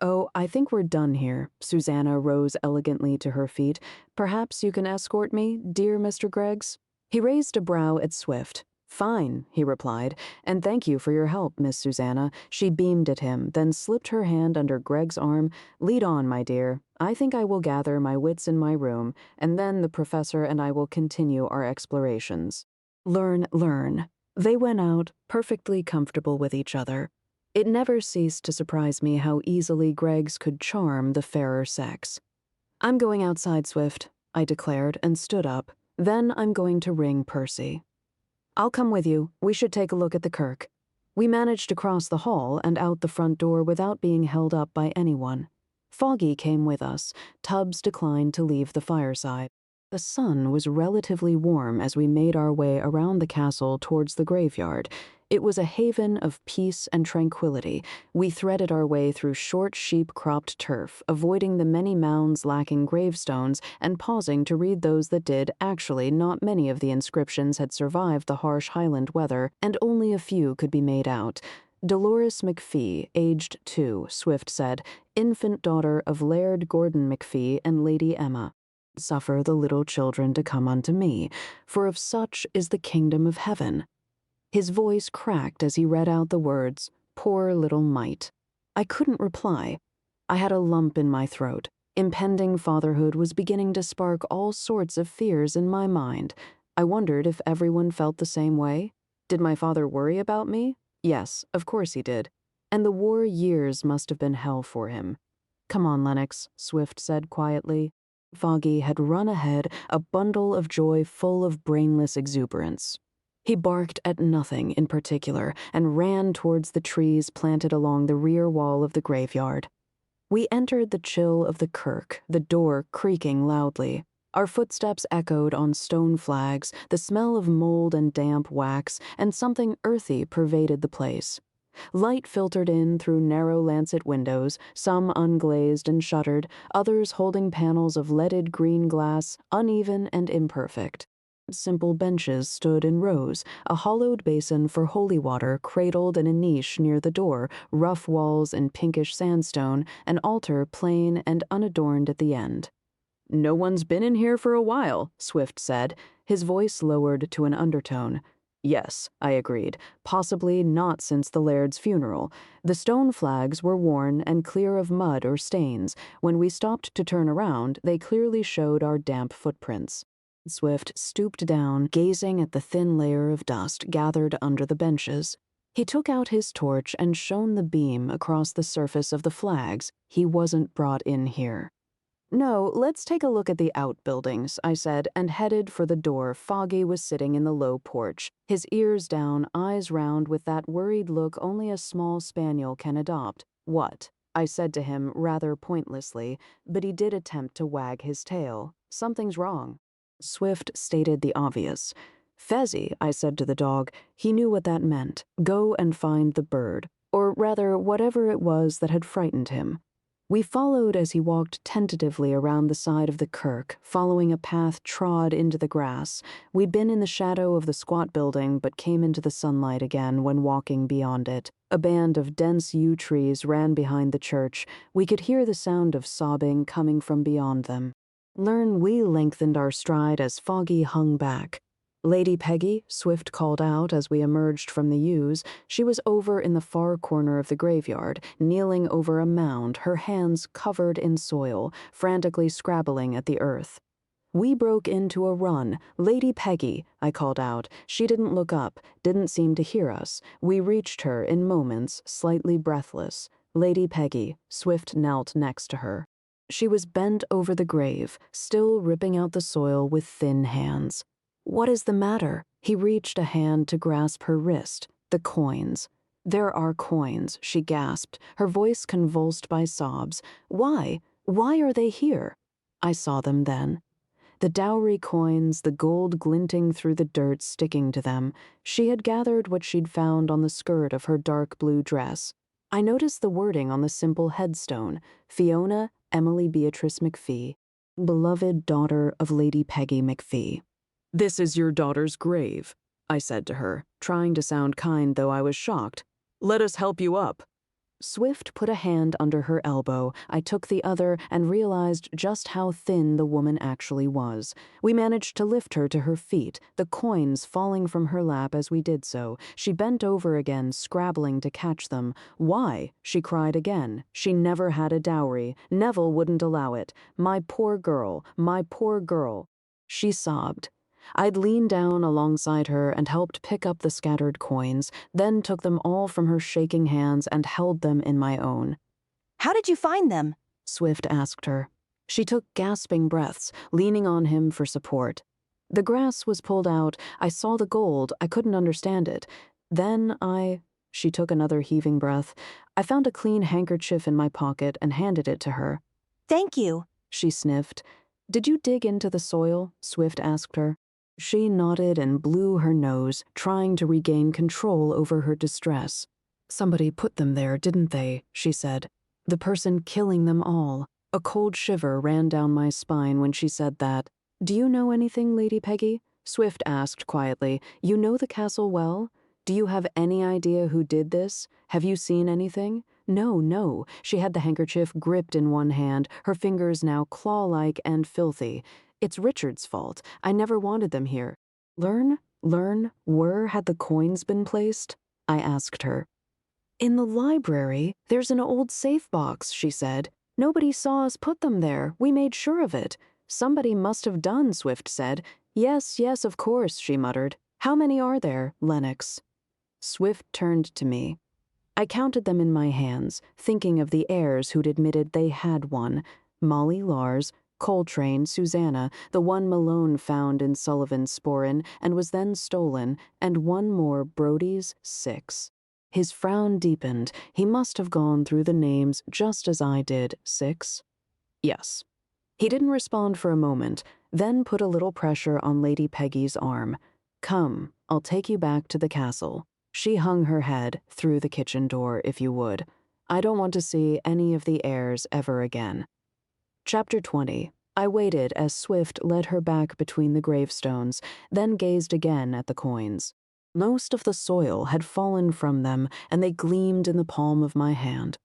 Oh, I think we're done here. Susanna rose elegantly to her feet. Perhaps you can escort me, dear Mr. Greggs? He raised a brow at Swift. Fine, he replied, and thank you for your help, Miss Susanna. She beamed at him, then slipped her hand under Greg's arm. Lead on, my dear. I think I will gather my wits in my room, and then the professor and I will continue our explorations. Learn. They went out, perfectly comfortable with each other. It never ceased to surprise me how easily Greggs could charm the fairer sex. I'm going outside, Swift, I declared, and stood up. Then I'm going to ring Percy. I'll come with you. We should take a look at the Kirk. We managed to cross the hall and out the front door without being held up by anyone. Foggy came with us. Tubbs declined to leave the fireside. The sun was relatively warm as we made our way around the castle towards the graveyard. It was a haven of peace and tranquility. We threaded our way through short sheep-cropped turf, avoiding the many mounds lacking gravestones and pausing to read those that did. Actually, not many of the inscriptions had survived the harsh Highland weather, and only a few could be made out. Dolores McFee, aged 2, Swift said, infant daughter of Laird Gordon McFee and Lady Emma. Suffer the little children to come unto me, for of such is the kingdom of heaven. His voice cracked as he read out the words, poor little mite. I couldn't reply. I had a lump in my throat. Impending fatherhood was beginning to spark all sorts of fears in my mind. I wondered if everyone felt the same way. Did my father worry about me? Yes, of course he did. And the war years must have been hell for him. Come on, Lennox, Swift said quietly. Foggy had run ahead, a bundle of joy full of brainless exuberance. He barked at nothing in particular and ran towards the trees planted along the rear wall of the graveyard. We entered the chill of the kirk, the door creaking loudly. Our footsteps echoed on stone flags, the smell of mold and damp wax, and something earthy pervaded the place. Light filtered in through narrow lancet windows, some unglazed and shuttered, others holding panels of leaded green glass, uneven and imperfect. Simple benches stood in rows, a hollowed basin for holy water cradled in a niche near the door, rough walls in pinkish sandstone, an altar plain and unadorned at the end. No one's been in here for a while, Swift said, his voice lowered to an undertone. Yes, I agreed, possibly not since the laird's funeral. The stone flags were worn and clear of mud or stains. When we stopped to turn around, they clearly showed our damp footprints. Swift stooped down, gazing at the thin layer of dust gathered under the benches. He took out his torch and shone the beam across the surface of the flags. He wasn't brought in here. No, let's take a look at the outbuildings, I said, and headed for the door. Foggy was sitting in the low porch, his ears down, eyes round with that worried look only a small spaniel can adopt. What? I said to him rather pointlessly, but he did attempt to wag his tail. Something's wrong. Swift stated the obvious. Fezzy, I said to the dog. He knew what that meant. Go and find the bird, or rather whatever it was that had frightened him. We followed as he walked tentatively around the side of the kirk, following a path trod into the grass. We'd been in the shadow of the squat building, but came into the sunlight again when walking beyond it. A band of dense yew trees ran behind the church. We could hear the sound of sobbing coming from beyond them. We lengthened our stride as Foggy hung back. Lady Peggy, Swift called out as we emerged from the yews. She was over in the far corner of the graveyard, kneeling over a mound, her hands covered in soil, frantically scrabbling at the earth. We broke into a run. "Lady Peggy," I called out. She didn't look up, didn't seem to hear us. We reached her in moments, slightly breathless. Lady Peggy. Swift knelt next to her. She was bent over the grave, still ripping out the soil with thin hands. "What is the matter?" He reached a hand to grasp her wrist. "The coins." "There are coins," she gasped, her voice convulsed by sobs. "Why? Why are they here?" I saw them then. The dowry coins, the gold glinting through the dirt sticking to them. She had gathered what she'd found on the skirt of her dark blue dress. I noticed the wording on the simple headstone: Fiona Emily Beatrice McFee, beloved daughter of Lady Peggy McFee. "This is your daughter's grave," I said to her, trying to sound kind though I was shocked. "Let us help you up." Swift put a hand under her elbow. I took the other and realized just how thin the woman actually was. We managed to lift her to her feet, the coins falling from her lap as we did so. She bent over again, scrabbling to catch them. "Why?" she cried again. She never had a dowry. Neville wouldn't allow it. "My poor girl, my poor girl." She sobbed. I'd leaned down alongside her and helped pick up the scattered coins, then took them all from her shaking hands and held them in my own. "How did you find them?" Swift asked her. She took gasping breaths, leaning on him for support. "The grass was pulled out. I saw the gold. I couldn't understand it. Then She took another heaving breath. "I found a clean handkerchief in my pocket and handed it to her." "Thank you." She sniffed. "Did you dig into the soil?" Swift asked her. She nodded and blew her nose, trying to regain control over her distress. "Somebody put them there, didn't they?" she said. "The person killing them all." A cold shiver ran down my spine when she said that. "Do you know anything, Lady Peggy?" Swift asked quietly. "You know the castle well? Do you have any idea who did this? Have you seen anything?" No. She had the handkerchief gripped in one hand, her fingers now claw-like and filthy. "It's Richard's fault. I never wanted them here." Learn, where had the coins been placed? I asked her. "In the library. There's an old safe box," she said. "Nobody saw us put them there. We made sure of it." "Somebody must have done," Swift said. Yes, of course," she muttered. "How many are there, Lennox?" Swift turned to me. I counted them in my hands, thinking of the heirs who'd admitted they had one: Molly Lars, Coltrane, Susanna, the one Malone found in Sullivan's Sporin and was then stolen, and one more, Brody's, 6. His frown deepened. He must have gone through the names just as I did. 6? Yes. He didn't respond for a moment, then put a little pressure on Lady Peggy's arm. "Come, I'll take you back to the castle." She hung her head through the kitchen door, if you would. "I don't want to see any of the heirs ever again." Chapter 20. I waited as Swift led her back between the gravestones, then gazed again at the coins. Most of the soil had fallen from them, and they gleamed in the palm of my hand.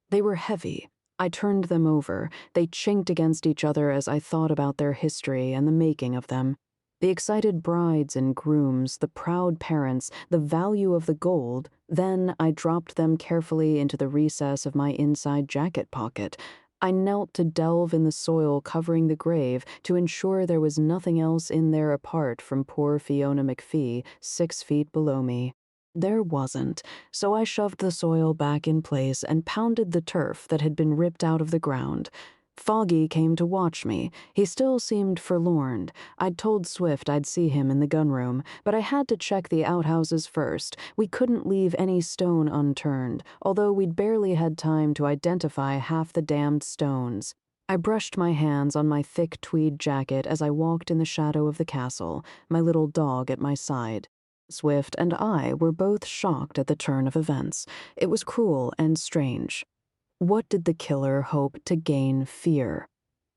They were heavy. I turned them over. They chinked against each other as I thought about their history and the making of them. The excited brides and grooms, the proud parents, the value of the gold. Then I dropped them carefully into the recess of my inside jacket pocket. I knelt to delve in the soil covering the grave to ensure there was nothing else in there apart from poor Fiona McFee, 6 feet below me. There wasn't, so I shoved the soil back in place and pounded the turf that had been ripped out of the ground. Foggy came to watch me. He still seemed forlorn. I'd told Swift I'd see him in the gunroom, but I had to check the outhouses first. We couldn't leave any stone unturned, although we'd barely had time to identify half the damned stones. I brushed my hands on my thick tweed jacket as I walked in the shadow of the castle, my little dog at my side. Swift and I were both shocked at the turn of events. It was cruel and strange. What did the killer hope to gain? Fear?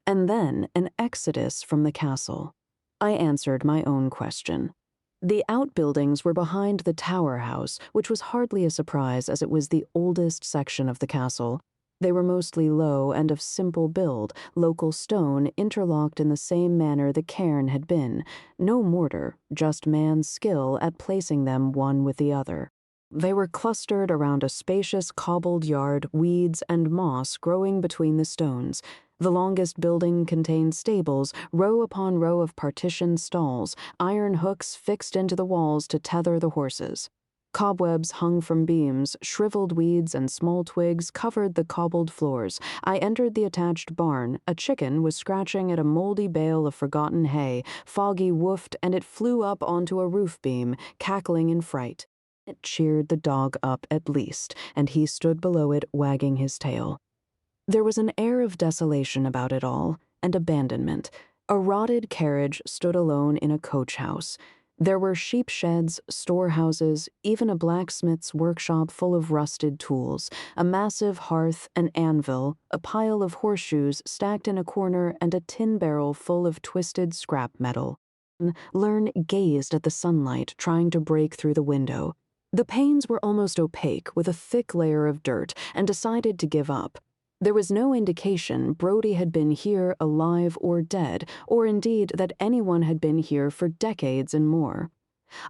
And then an exodus from the castle. I answered my own question. The outbuildings were behind the tower house, which was hardly a surprise as it was the oldest section of the castle. They were mostly low and of simple build, local stone interlocked in the same manner the cairn had been. No mortar, just man's skill at placing them one with the other. They were clustered around a spacious cobbled yard, weeds and moss growing between the stones. The longest building contained stables, row upon row of partitioned stalls, iron hooks fixed into the walls to tether the horses. Cobwebs hung from beams, shriveled weeds and small twigs covered the cobbled floors. I entered the attached barn. A chicken was scratching at a moldy bale of forgotten hay. Foggy woofed, and it flew up onto a roof beam, cackling in fright. It cheered the dog up at least, and he stood below it, wagging his tail. There was an air of desolation about it all, and abandonment. A rotted carriage stood alone in a coach house. There were sheep sheds, storehouses, even a blacksmith's workshop full of rusted tools, a massive hearth, an anvil, a pile of horseshoes stacked in a corner, and a tin barrel full of twisted scrap metal. Lern gazed at the sunlight, trying to break through the window. The panes were almost opaque, with a thick layer of dirt, and decided to give up. There was no indication Brody had been here alive or dead, or indeed that anyone had been here for decades and more.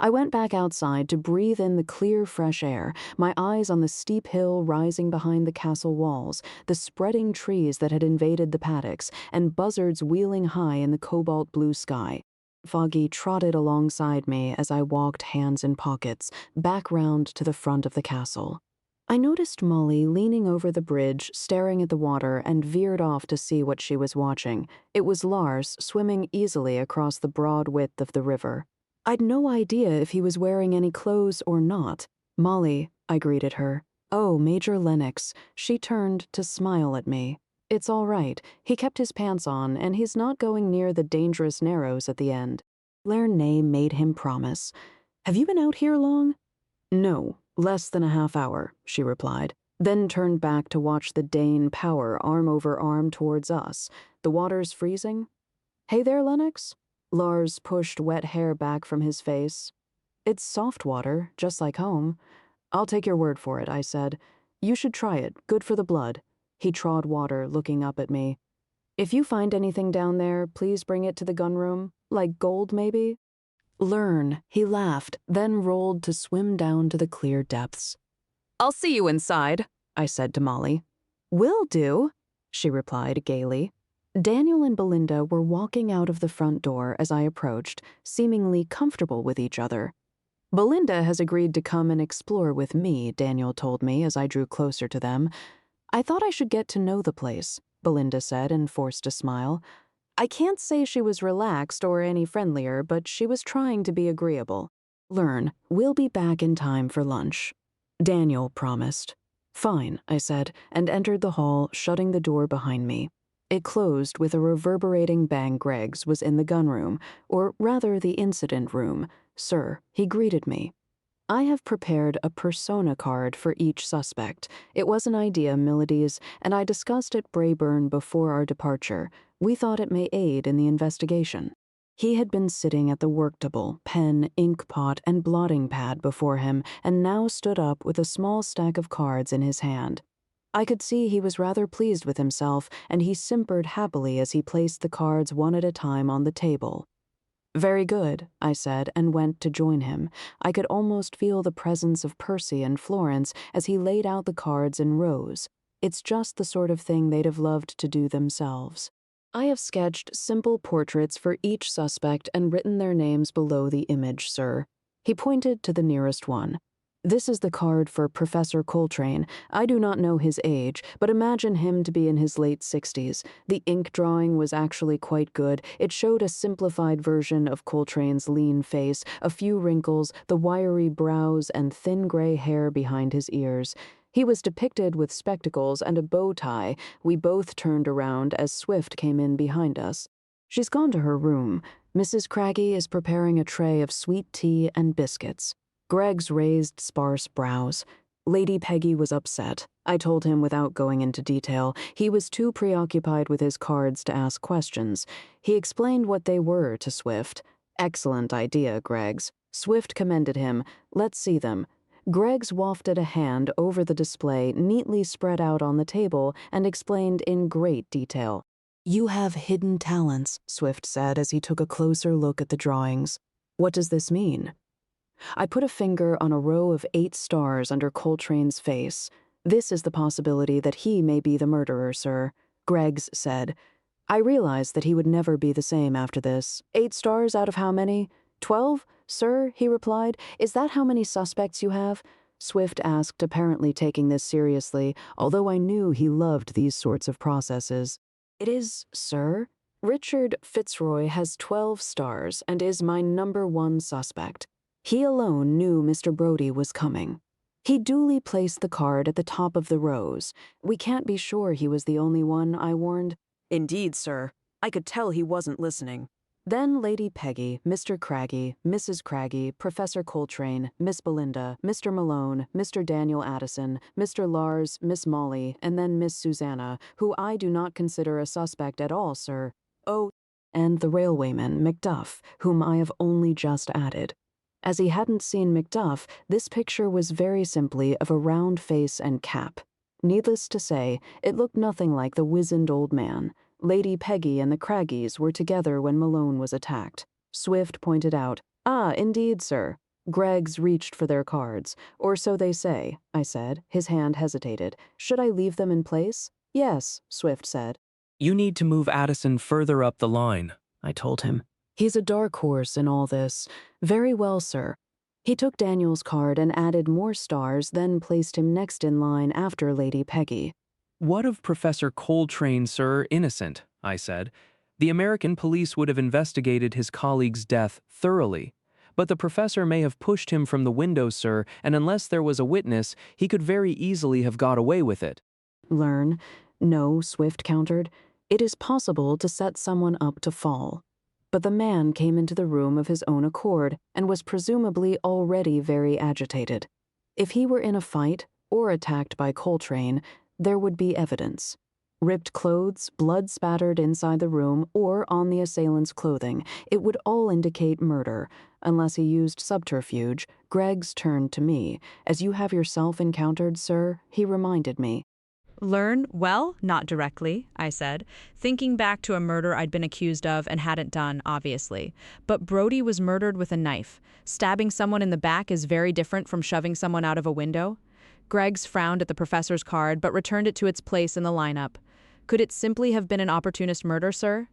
I went back outside to breathe in the clear, fresh air, my eyes on the steep hill rising behind the castle walls, the spreading trees that had invaded the paddocks, and buzzards wheeling high in the cobalt blue sky. Foggy trotted alongside me as I walked hands in pockets, back round to the front of the castle. I noticed Molly leaning over the bridge, staring at the water, and veered off to see what she was watching. It was Lars swimming easily across the broad width of the river. I'd no idea if he was wearing any clothes or not. "Molly," I greeted her. "Oh, Major Lennox." She turned to smile at me. "It's all right. He kept his pants on, and he's not going near the dangerous narrows at the end." Lernay made him promise. "Have you been out here long?" "No, less than a half hour," she replied, then turned back to watch the Dane power arm over arm towards us. "The water's freezing?" "Hey there, Lennox." Lars pushed wet hair back from his face. "It's soft water, just like home." "I'll take your word for it," I said. "You should try it. Good for the blood." He trod water, looking up at me. "If you find anything down there, please bring it to the gunroom. Like gold, maybe?" "Learn," he laughed, then rolled to swim down to the clear depths. "I'll see you inside," I said to Molly. "Will do," she replied gaily. Daniel and Belinda were walking out of the front door as I approached, seemingly comfortable with each other. "Belinda has agreed to come and explore with me," Daniel told me as I drew closer to them. "I thought I should get to know the place," Belinda said and forced a smile. I can't say she was relaxed or any friendlier, but she was trying to be agreeable. "Learn, we'll be back in time for lunch," Daniel promised. "Fine," I said, and entered the hall, shutting the door behind me. It closed with a reverberating bang. Greggs was in the gunroom, or rather the incident room. "Sir," he greeted me. "I have prepared a persona card for each suspect. It was an idea Milady's, and I discussed at Brayburn before our departure. We thought it may aid in the investigation." He had been sitting at the work table, pen, ink pot, and blotting pad before him, and now stood up with a small stack of cards in his hand. I could see he was rather pleased with himself, and he simpered happily as he placed the cards one at a time on the table. "Very good," I said, and went to join him. I could almost feel the presence of Percy and Florence as he laid out the cards in rows. It's just the sort of thing they'd have loved to do themselves. "I have sketched simple portraits for each suspect and written their names below the image, sir." He pointed to the nearest one. "This is the card for Professor Coltrane. I do not know his age, but imagine him to be in his late 60s. The ink drawing was actually quite good. It showed a simplified version of Coltrane's lean face, a few wrinkles, the wiry brows, and thin gray hair behind his ears. He was depicted with spectacles and a bow tie. We both turned around as Swift came in behind us. She's gone to her room. Mrs. Craggy is preparing a tray of sweet tea and biscuits." Greggs raised sparse brows. Lady Peggy was upset. I told him without going into detail. He was too preoccupied with his cards to ask questions. He explained what they were to Swift. "Excellent idea, Greggs." Swift commended him. "Let's see them." Greggs wafted a hand over the display neatly spread out on the table and explained in great detail. "You have hidden talents," Swift said as he took a closer look at the drawings. "What does this mean?" I put a finger on a row of 8 stars under Coltrane's face. This is the possibility that he may be the murderer, sir, Greggs said. I realized that he would never be the same after this. 8 stars out of how many? 12? Sir, he replied. Is that how many suspects you have? Swift asked, apparently taking this seriously, although I knew he loved these sorts of processes. It is, sir. Richard Fitzroy has 12 stars and is my number 1 suspect. He alone knew Mr. Brodie was coming. He duly placed the card at the top of the rows. We can't be sure he was the only one, I warned. Indeed, sir. I could tell he wasn't listening. Then Lady Peggy, Mr. Craggy, Mrs. Craggy, Professor Coltrane, Miss Belinda, Mr. Malone, Mr. Daniel Addison, Mr. Lars, Miss Molly, and then Miss Susanna, who I do not consider a suspect at all, sir. Oh, and the railwayman, Macduff, whom I have only just added. As he hadn't seen Macduff, this picture was very simply of a round face and cap. Needless to say, it looked nothing like the wizened old man. Lady Peggy and the Craggies were together when Malone was attacked. Swift pointed out, "Ah, indeed, sir." Greggs reached for their cards. "Or so they say," I said. His hand hesitated. "Should I leave them in place?" "Yes," Swift said. You need to move Addison further up the line, I told him. He's a dark horse in all this. Very well, sir. He took Daniel's card and added more stars, then placed him next in line after Lady Peggy. What of Professor Coltrane, sir, innocent? I said. The American police would have investigated his colleague's death thoroughly. But the professor may have pushed him from the window, sir, and unless there was a witness, he could very easily have got away with it. Learn. No, Swift countered. It is possible to set someone up to fall. But the man came into the room of his own accord and was presumably already very agitated. If he were in a fight or attacked by Coltrane, there would be evidence. Ripped clothes, blood spattered inside the room or on the assailant's clothing, it would all indicate murder. Unless he used subterfuge, Greggs turned to me. "As you have yourself encountered, sir," he reminded me. Learn? Well, not directly, I said, thinking back to a murder I'd been accused of and hadn't done, obviously. But Brodie was murdered with a knife. Stabbing someone in the back is very different from shoving someone out of a window. Greggs frowned at the professor's card, but returned it to its place in the lineup. Could it simply have been an opportunist murder, sir?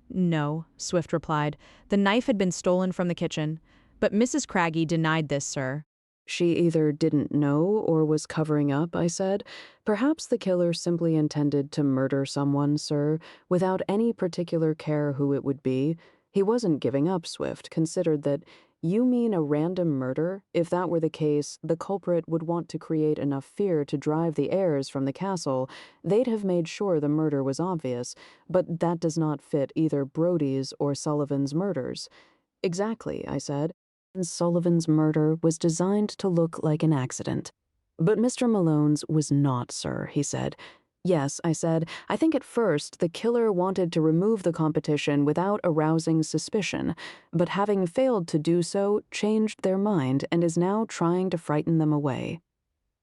No, Swift replied. The knife had been stolen from the kitchen. But Mrs. Craggy denied this, sir. She either didn't know or was covering up, I said. Perhaps the killer simply intended to murder someone, sir, without any particular care who it would be. He wasn't giving up, Swift, considered that, "You mean a random murder? If that were the case, the culprit would want to create enough fear to drive the heirs from the castle. They'd have made sure the murder was obvious, but that does not fit either Brodie's or Sullivan's murders." "Exactly," I said. Sullivan's murder was designed to look like an accident. "But Mr. Malone's was not, sir," he said. "Yes," I said, "I think at first the killer wanted to remove the competition without arousing suspicion, but having failed to do so, changed their mind and is now trying to frighten them away."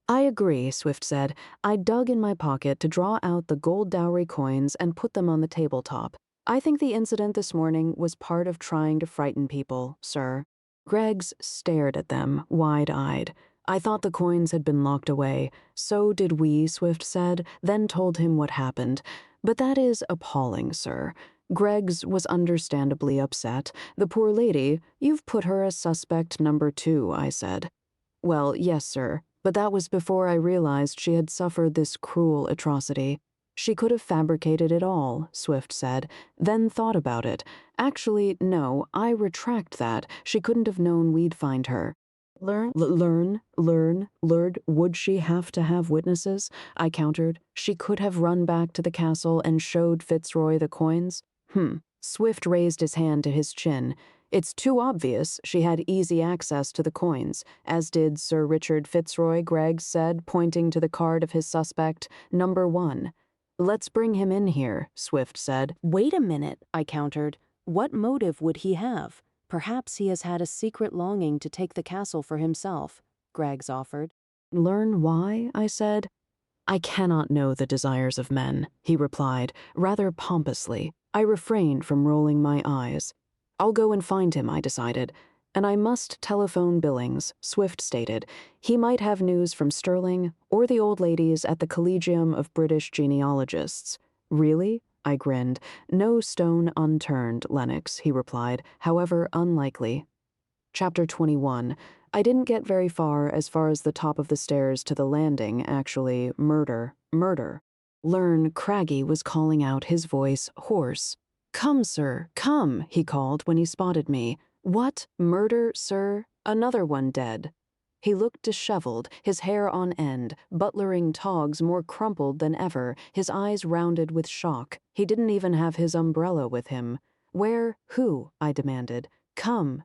"I agree," Swift said. I dug in my pocket to draw out the gold dowry coins and put them on the tabletop. "I think the incident this morning was part of trying to frighten people, sir." Greggs stared at them, wide-eyed. "I thought the coins had been locked away." "So did we," Swift said, then told him what happened. "But that is appalling, sir." Greggs was understandably upset. "The poor lady, you've put her as suspect number 2, I said. "Well, yes, sir, but that was before I realized she had suffered this cruel atrocity." "She could have fabricated it all," Swift said, then thought about it. "Actually, no, I retract that. She couldn't have known we'd find her." Learn, would she have to have witnesses? I countered. "She could have run back to the castle and showed Fitzroy the coins." Swift raised his hand to his chin. "It's too obvious she had easy access to the coins, as did Sir Richard Fitzroy," Greggs said, pointing to the card of his suspect, number 1. "Let's bring him in here," Swift said. "Wait a minute," I countered. "What motive would he have? Perhaps he has had a secret longing to take the castle for himself," Greggs offered. "Learn why?" I said. "I cannot know the desires of men," he replied, rather pompously. I refrained from rolling my eyes. "I'll go and find him," I decided. and I must telephone Billings, Swift stated. He might have news from Sterling or the old ladies at the Collegium of British Genealogists. Really? I grinned. No stone unturned, Lennox, he replied, however unlikely. Chapter 21. I didn't get very far as the top of the stairs to the landing, actually. Murder. Learn Craggy was calling out, his voice hoarse. "Come, sir, come," he called when he spotted me. "What? Murder, sir? Another one dead." He looked disheveled, his hair on end, butlering togs more crumpled than ever, his eyes rounded with shock. He didn't even have his umbrella with him. "Where? Who?" I demanded. Come,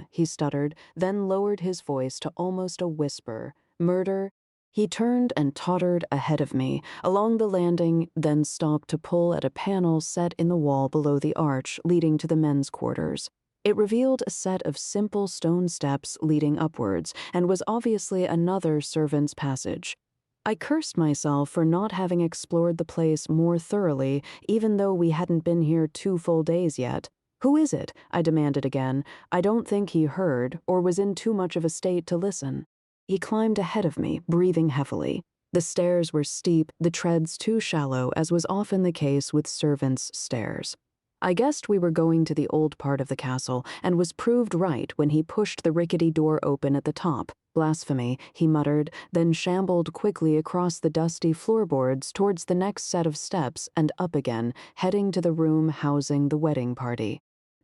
he stuttered, then lowered his voice to almost a whisper. "Murder?" He turned and tottered ahead of me, along the landing, then stopped to pull at a panel set in the wall below the arch leading to the men's quarters. It revealed a set of simple stone steps leading upwards, and was obviously another servant's passage. I cursed myself for not having explored the place more thoroughly, even though we hadn't been here 2 full days yet. "Who is it?" I demanded again. I don't think he heard, or was in too much of a state to listen. He climbed ahead of me, breathing heavily. The stairs were steep, the treads too shallow, as was often the case with servants' stairs. I guessed we were going to the old part of the castle, and was proved right when he pushed the rickety door open at the top. "Blasphemy," he muttered, then shambled quickly across the dusty floorboards towards the next set of steps and up again, heading to the room housing the wedding party.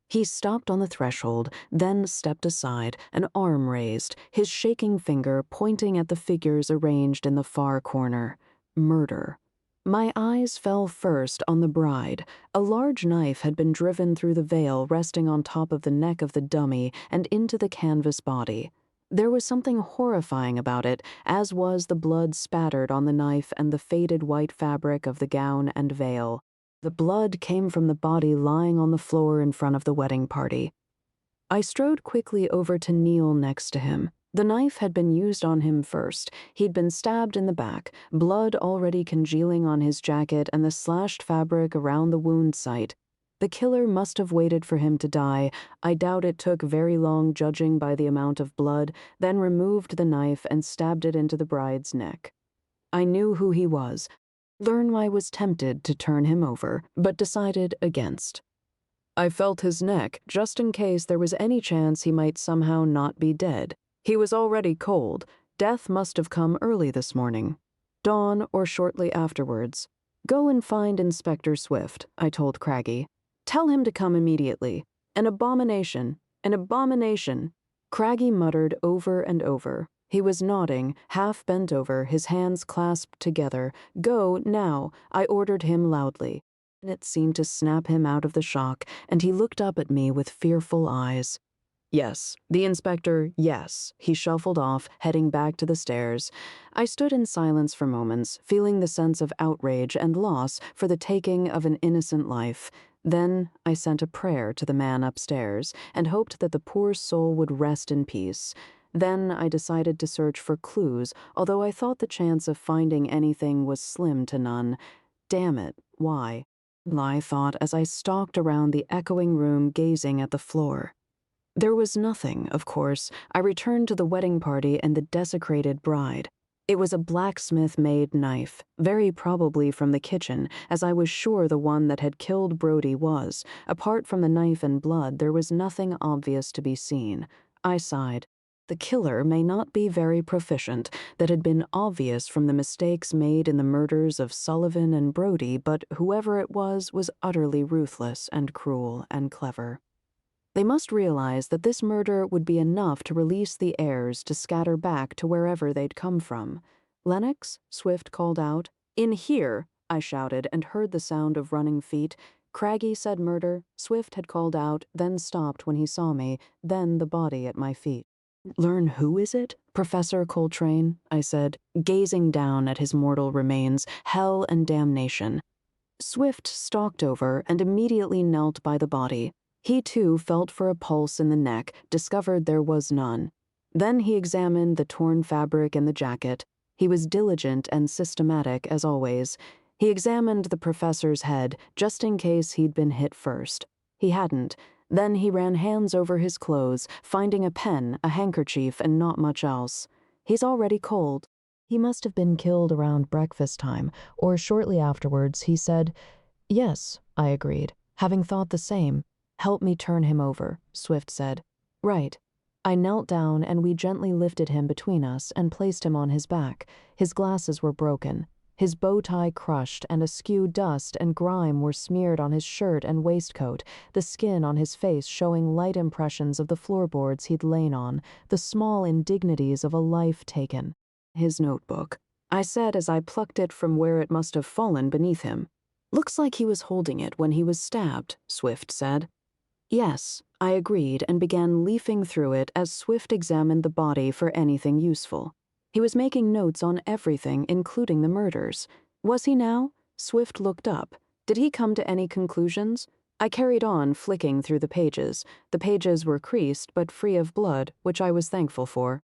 He stopped on the threshold, then stepped aside, an arm raised, his shaking finger pointing at the figures arranged in the far corner. Murder. My eyes fell first on the bride. A large knife had been driven through the veil resting on top of the neck of the dummy and into the canvas body. There was something horrifying about it, as was the blood spattered on the knife and the faded white fabric of the gown and veil. The blood came from the body lying on the floor in front of the wedding party. I strode quickly over to kneel next to him. The knife had been used on him first. He'd been stabbed in the back, blood already congealing on his jacket and the slashed fabric around the wound site. The killer must have waited for him to die. I doubt it took very long, judging by the amount of blood, then removed the knife and stabbed it into the bride's neck. I knew who he was. Learnwhy was tempted to turn him over, but decided against. I felt his neck, just in case there was any chance he might somehow not be dead. He was already cold. Death must have come early this morning. Dawn or shortly afterwards. "Go and find Inspector Swift," I told Craggy. "Tell him to come immediately. An abomination. An abomination." Craggy muttered over and over. He was nodding, half bent over, his hands clasped together. "Go, now," I ordered him loudly. It seemed to snap him out of the shock, and he looked up at me with fearful eyes. "Yes, the inspector, yes." He shuffled off, heading back to the stairs. I stood in silence for moments, feeling the sense of outrage and loss for the taking of an innocent life. Then I sent a prayer to the man upstairs, and hoped that the poor soul would rest in peace. Then I decided to search for clues, although I thought the chance of finding anything was slim to none. Damn it, why? I thought as I stalked around the echoing room gazing at the floor. There was nothing, of course. I returned to the wedding party and the desecrated bride. It was a blacksmith-made knife, very probably from the kitchen, as I was sure the one that had killed Brody was. Apart from the knife and blood, there was nothing obvious to be seen. I sighed. The killer may not be very proficient. That had been obvious from the mistakes made in the murders of Sullivan and Brody, but whoever it was utterly ruthless and cruel and clever. They must realize that this murder would be enough to release the heirs to scatter back to wherever they'd come from. "Lennox?" Swift called out. "In here!" I shouted, and heard the sound of running feet. Craggy said murder. Swift had called out, then stopped when he saw me, then the body at my feet. "Learn who is it? Professor Coltrane," I said, gazing down at his mortal remains, hell and damnation. Swift stalked over and immediately knelt by the body. He too felt for a pulse in the neck, discovered there was none. Then he examined the torn fabric and the jacket. He was diligent and systematic as always. He examined the professor's head, just in case he'd been hit first. He hadn't. Then he ran hands over his clothes, finding a pen, a handkerchief, and not much else. He's already cold. He must have been killed around breakfast time, or shortly afterwards, he said. Yes, I agreed, having thought the same. Help me turn him over, Swift said. Right. I knelt down and we gently lifted him between us and placed him on his back. His glasses were broken. His bow tie crushed, and askew dust and grime were smeared on his shirt and waistcoat, the skin on his face showing light impressions of the floorboards he'd lain on, the small indignities of a life taken. His notebook, I said as I plucked it from where it must have fallen beneath him. Looks like he was holding it when he was stabbed, Swift said. Yes, I agreed and began leafing through it as Swift examined the body for anything useful. He was making notes on everything, including the murders. Was he now? Swift looked up. Did he come to any conclusions? I carried on, flicking through the pages. The pages were creased, but free of blood, which I was thankful for.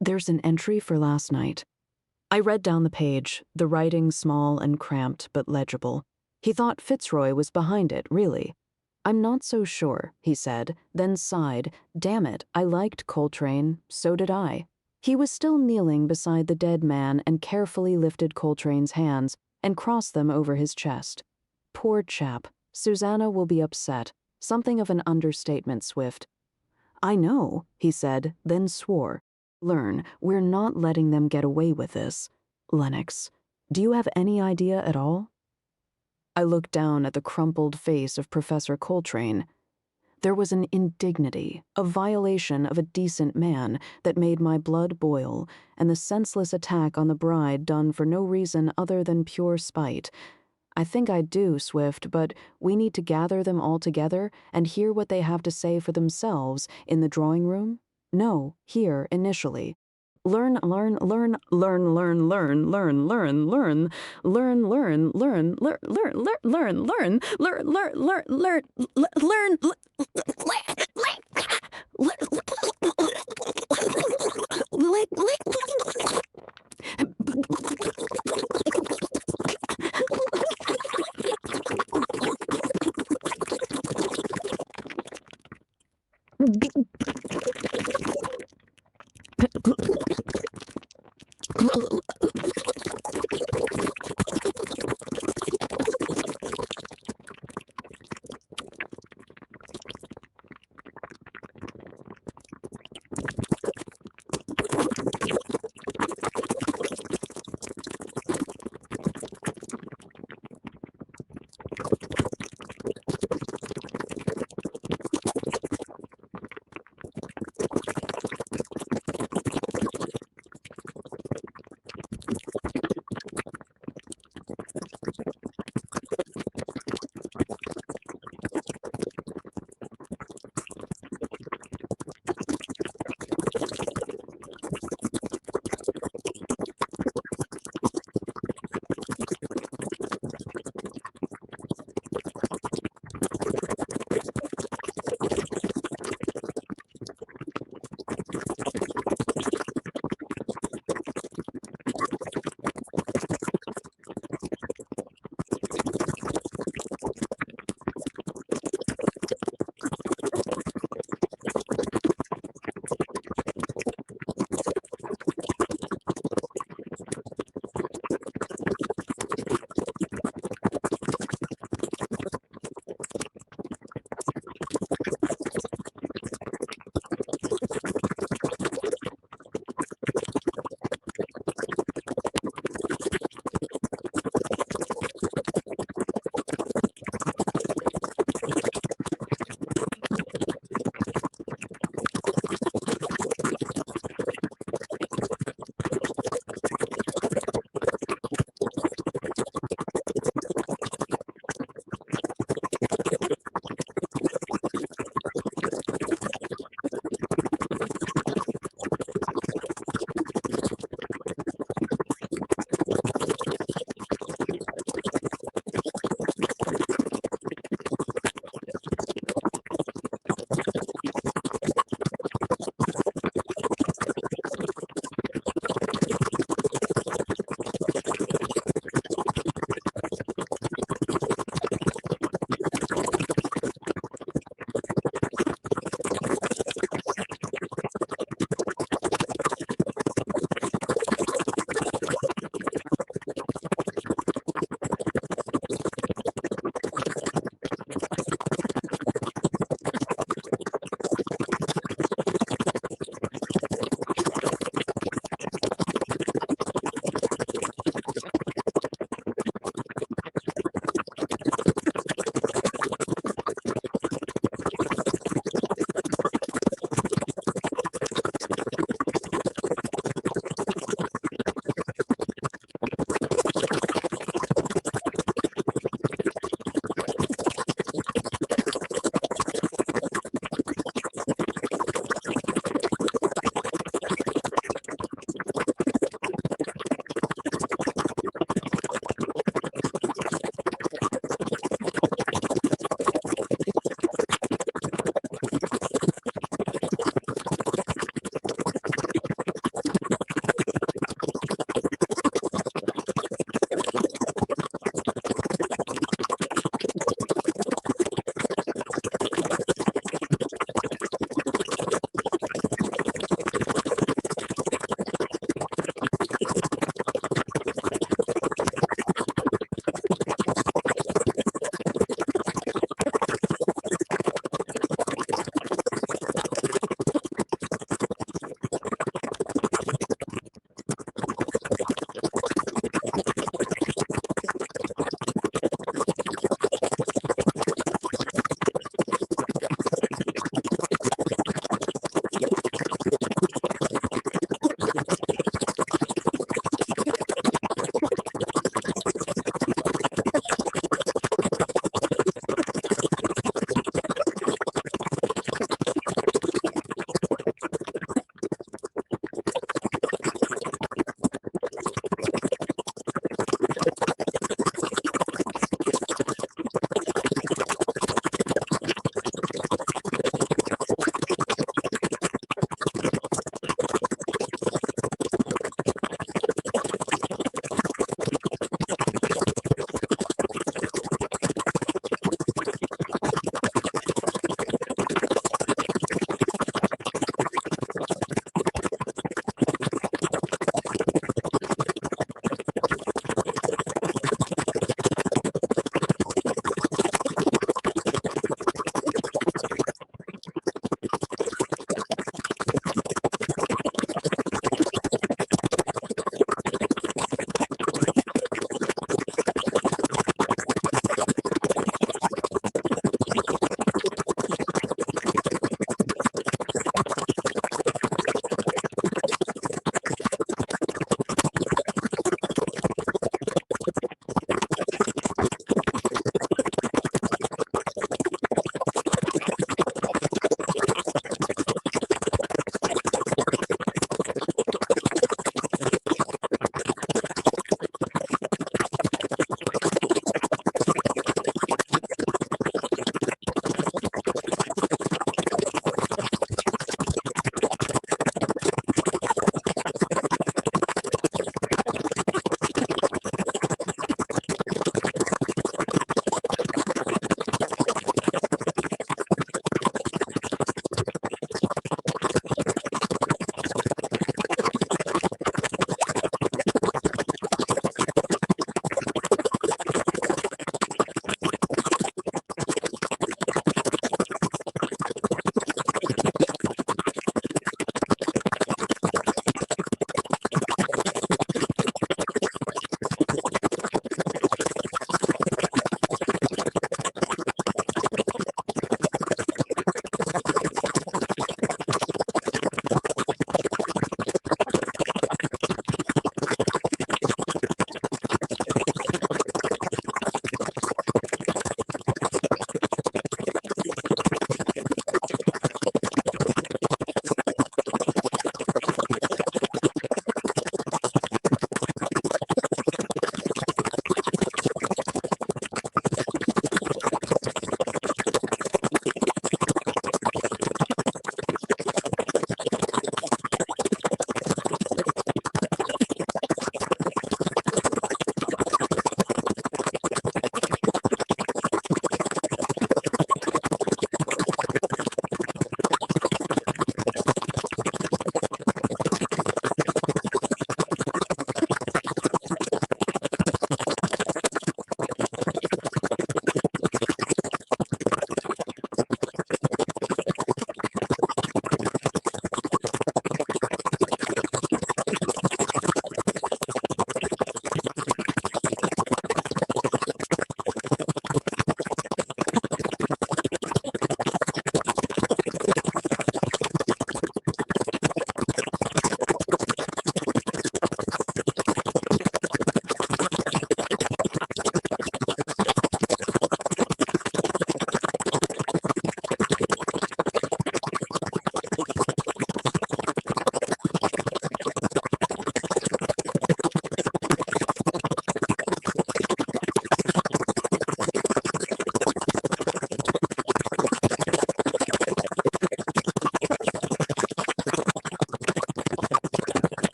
There's an entry for last night. I read down the page, the writing small and cramped, but legible. He thought Fitzroy was behind it, really. I'm not so sure, he said, then sighed. Damn it, I liked Coltrane. So did I. He was still kneeling beside the dead man and carefully lifted Coltrane's hands and crossed them over his chest. Poor chap. Susanna will be upset. Something of an understatement, Swift. I know, he said, then swore. Learn, we're not letting them get away with this. Lennox, do you have any idea at all? I looked down at the crumpled face of Professor Coltrane. There was an indignity, a violation of a decent man that made my blood boil, and the senseless attack on the bride done for no reason other than pure spite. I think I do, Swift, but we need to gather them all together and hear what they have to say for themselves in the drawing room? No, here, initially. Learn, learn, learn, learn, learn, learn, learn, learn, learn, learn, learn, learn, learn, learn, learn, learn, learn, learn, learn,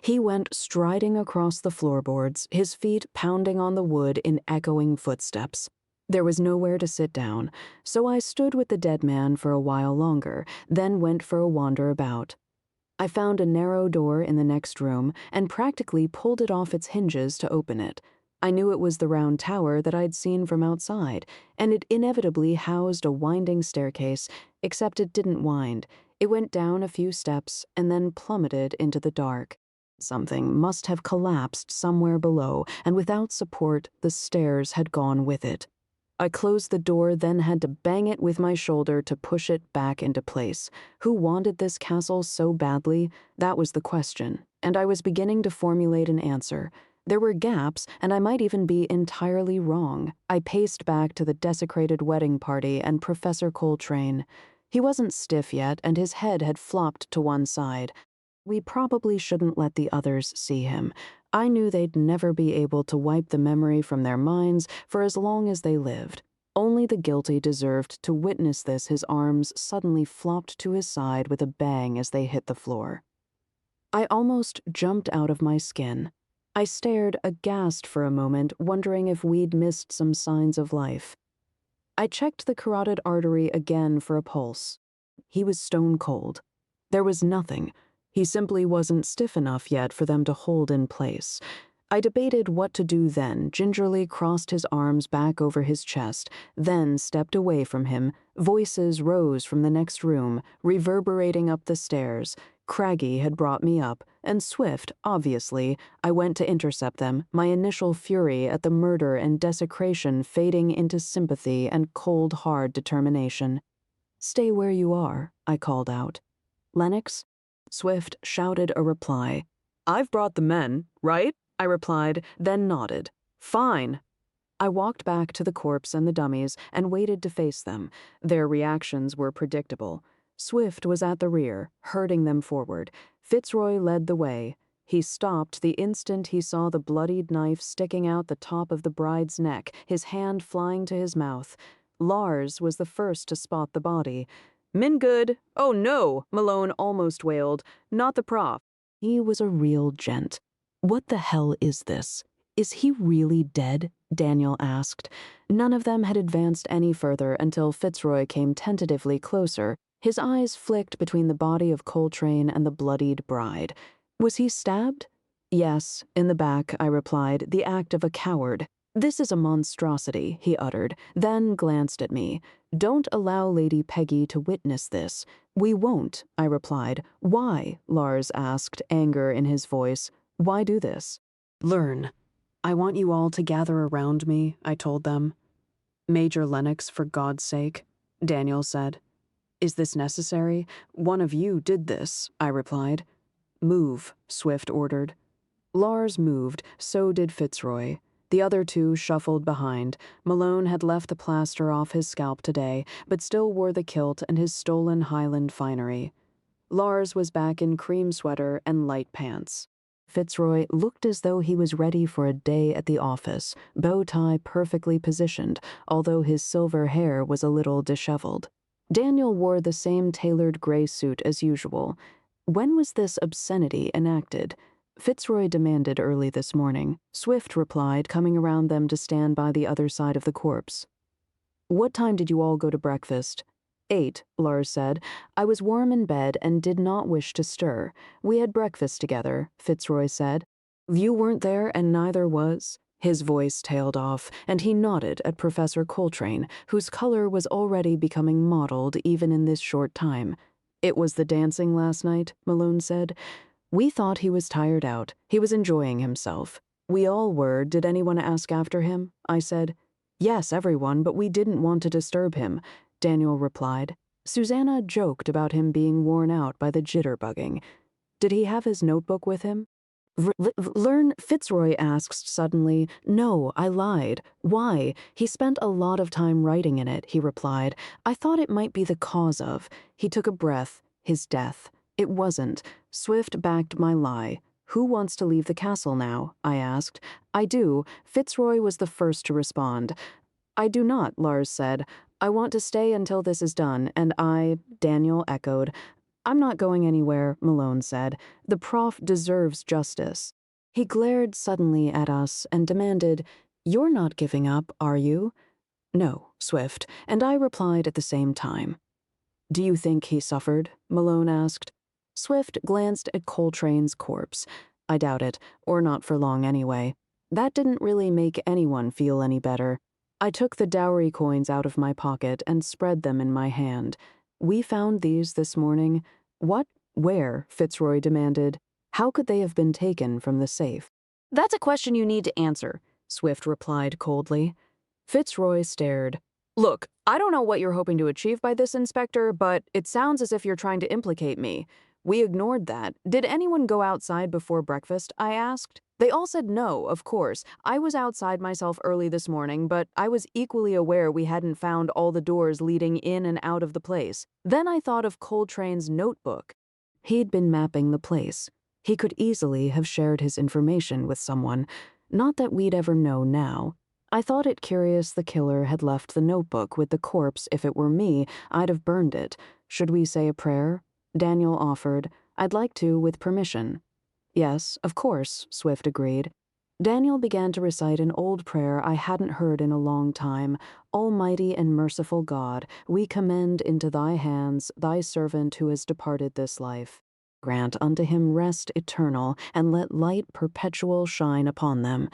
He went striding across the floorboards, his feet pounding on the wood in echoing footsteps. There was nowhere to sit down, so I stood with the dead man for a while longer, then went for a wander about. I found a narrow door in the next room and practically pulled it off its hinges to open it. I knew it was the round tower that I'd seen from outside, and it inevitably housed a winding staircase, except it didn't wind. It went down a few steps and then plummeted into the dark. Something must have collapsed somewhere below, and without support, the stairs had gone with it. I closed the door, then had to bang it with my shoulder to push it back into place. Who wanted this castle so badly? That was the question, and I was beginning to formulate an answer. There were gaps, and I might even be entirely wrong. I paced back to the desecrated wedding party and Professor Coltrane. He wasn't stiff yet, and his head had flopped to one side. We probably shouldn't let the others see him. I knew they'd never be able to wipe the memory from their minds for as long as they lived. Only the guilty deserved to witness this. His arms suddenly flopped to his side with a bang as they hit the floor. I almost jumped out of my skin. I stared aghast for a moment, wondering if we'd missed some signs of life. I checked the carotid artery again for a pulse. He was stone cold. There was nothing. He simply wasn't stiff enough yet for them to hold in place. I debated what to do then, gingerly crossed his arms back over his chest, then stepped away from him. Voices rose from the next room, reverberating up the stairs. Craggy had brought me up, and swift, obviously. I went to intercept them, my initial fury at the murder and desecration fading into sympathy and cold, hard determination. "Stay where you are," I called out. "Lennox?" Swift shouted a reply. "I've brought the men, right?" I replied, then nodded. "Fine." I walked back to the corpse and the dummies and waited to face them. Their reactions were predictable. Swift was at the rear, herding them forward. Fitzroy led the way. He stopped the instant he saw the bloodied knife sticking out the top of the bride's neck, his hand flying to his mouth. Lars was the first to spot the body. "Min good. Oh no," Malone almost wailed. "Not the prof." He was a real gent. "What the hell is this? Is he really dead?" Daniel asked. None of them had advanced any further until Fitzroy came tentatively closer. His eyes flicked between the body of Coltrane and the bloodied bride. "Was he stabbed?" "Yes, in the back," I replied, "the act of a coward." "This is a monstrosity," he uttered, then glanced at me. "Don't allow Lady Peggy to witness this." "We won't," I replied. "Why?" Lars asked, anger in his voice. "Why do this?" "Learn. I want you all to gather around me," I told them. "Major Lennox, for God's sake," Daniel said. "Is this necessary? One of you did this," I replied. "Move," Swift ordered. Lars moved, so did Fitzroy. The other two shuffled behind. Malone had left the plaster off his scalp today, but still wore the kilt and his stolen Highland finery. Lars was back in cream sweater and light pants. Fitzroy looked as though he was ready for a day at the office, bow tie perfectly positioned, although his silver hair was a little disheveled. Daniel wore the same tailored gray suit as usual. When was this obscenity enacted? Fitzroy demanded early this morning. Swift replied, coming around them to stand by the other side of the corpse. "What time did you all go to breakfast?" 8, Lars said. "I was warm in bed and did not wish to stir. We had breakfast together," Fitzroy said. "You weren't there and neither was?" His voice tailed off, and he nodded at Professor Coltrane, whose color was already becoming mottled even in this short time. "It was the dancing last night," Malone said. "We thought he was tired out. He was enjoying himself." "We all were. Did anyone ask after him?" I said. "Yes, everyone, but we didn't want to disturb him," Daniel replied. Susanna joked about him being worn out by the jitterbugging. "Did he have his notebook with him?" Learn, Fitzroy asked suddenly. "No, I lied. Why? He spent a lot of time writing in it," he replied. "I thought it might be the cause of." He took a breath. "His death." It wasn't. Swift backed my lie. "Who wants to leave the castle now?" I asked. "I do." Fitzroy was the first to respond. "I do not," Lars said. "I want to stay until this is done, and Daniel echoed. I'm not going anywhere, Malone said. The prof deserves justice. He glared suddenly at us and demanded, "You're not giving up, are you?" "No, Swift," and I replied at the same time. "Do you think he suffered?" Malone asked. Swift glanced at Coltrane's corpse. I doubt it, or not for long anyway. That didn't really make anyone feel any better. I took the dowry coins out of my pocket and spread them in my hand. "We found these this morning." "What? Where?" Fitzroy demanded. "How could they have been taken from the safe?" "That's a question you need to answer," Swift replied coldly. Fitzroy stared. "Look, I don't know what you're hoping to achieve by this, Inspector, but it sounds as if you're trying to implicate me. We ignored that. Did anyone go outside before breakfast?" I asked. They all said no, of course. I was outside myself early this morning, but I was equally aware we hadn't found all the doors leading in and out of the place. Then I thought of Coltrane's notebook. He'd been mapping the place. He could easily have shared his information with someone. Not that we'd ever know now. I thought it curious the killer had left the notebook with the corpse. If it were me, I'd have burned it. Should we say a prayer? Daniel offered. "I'd like to, with permission." "Yes, of course," Swift agreed. Daniel began to recite an old prayer I hadn't heard in a long time. "Almighty and merciful God, we commend into thy hands thy servant who has departed this life. Grant unto him rest eternal, and let light perpetual shine upon them.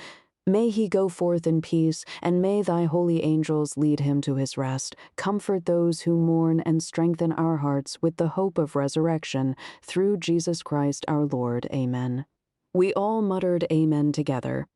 May he go forth in peace, and may thy holy angels lead him to his rest. Comfort those who mourn and strengthen our hearts with the hope of resurrection, through Jesus Christ our Lord. Amen." We all muttered amen together.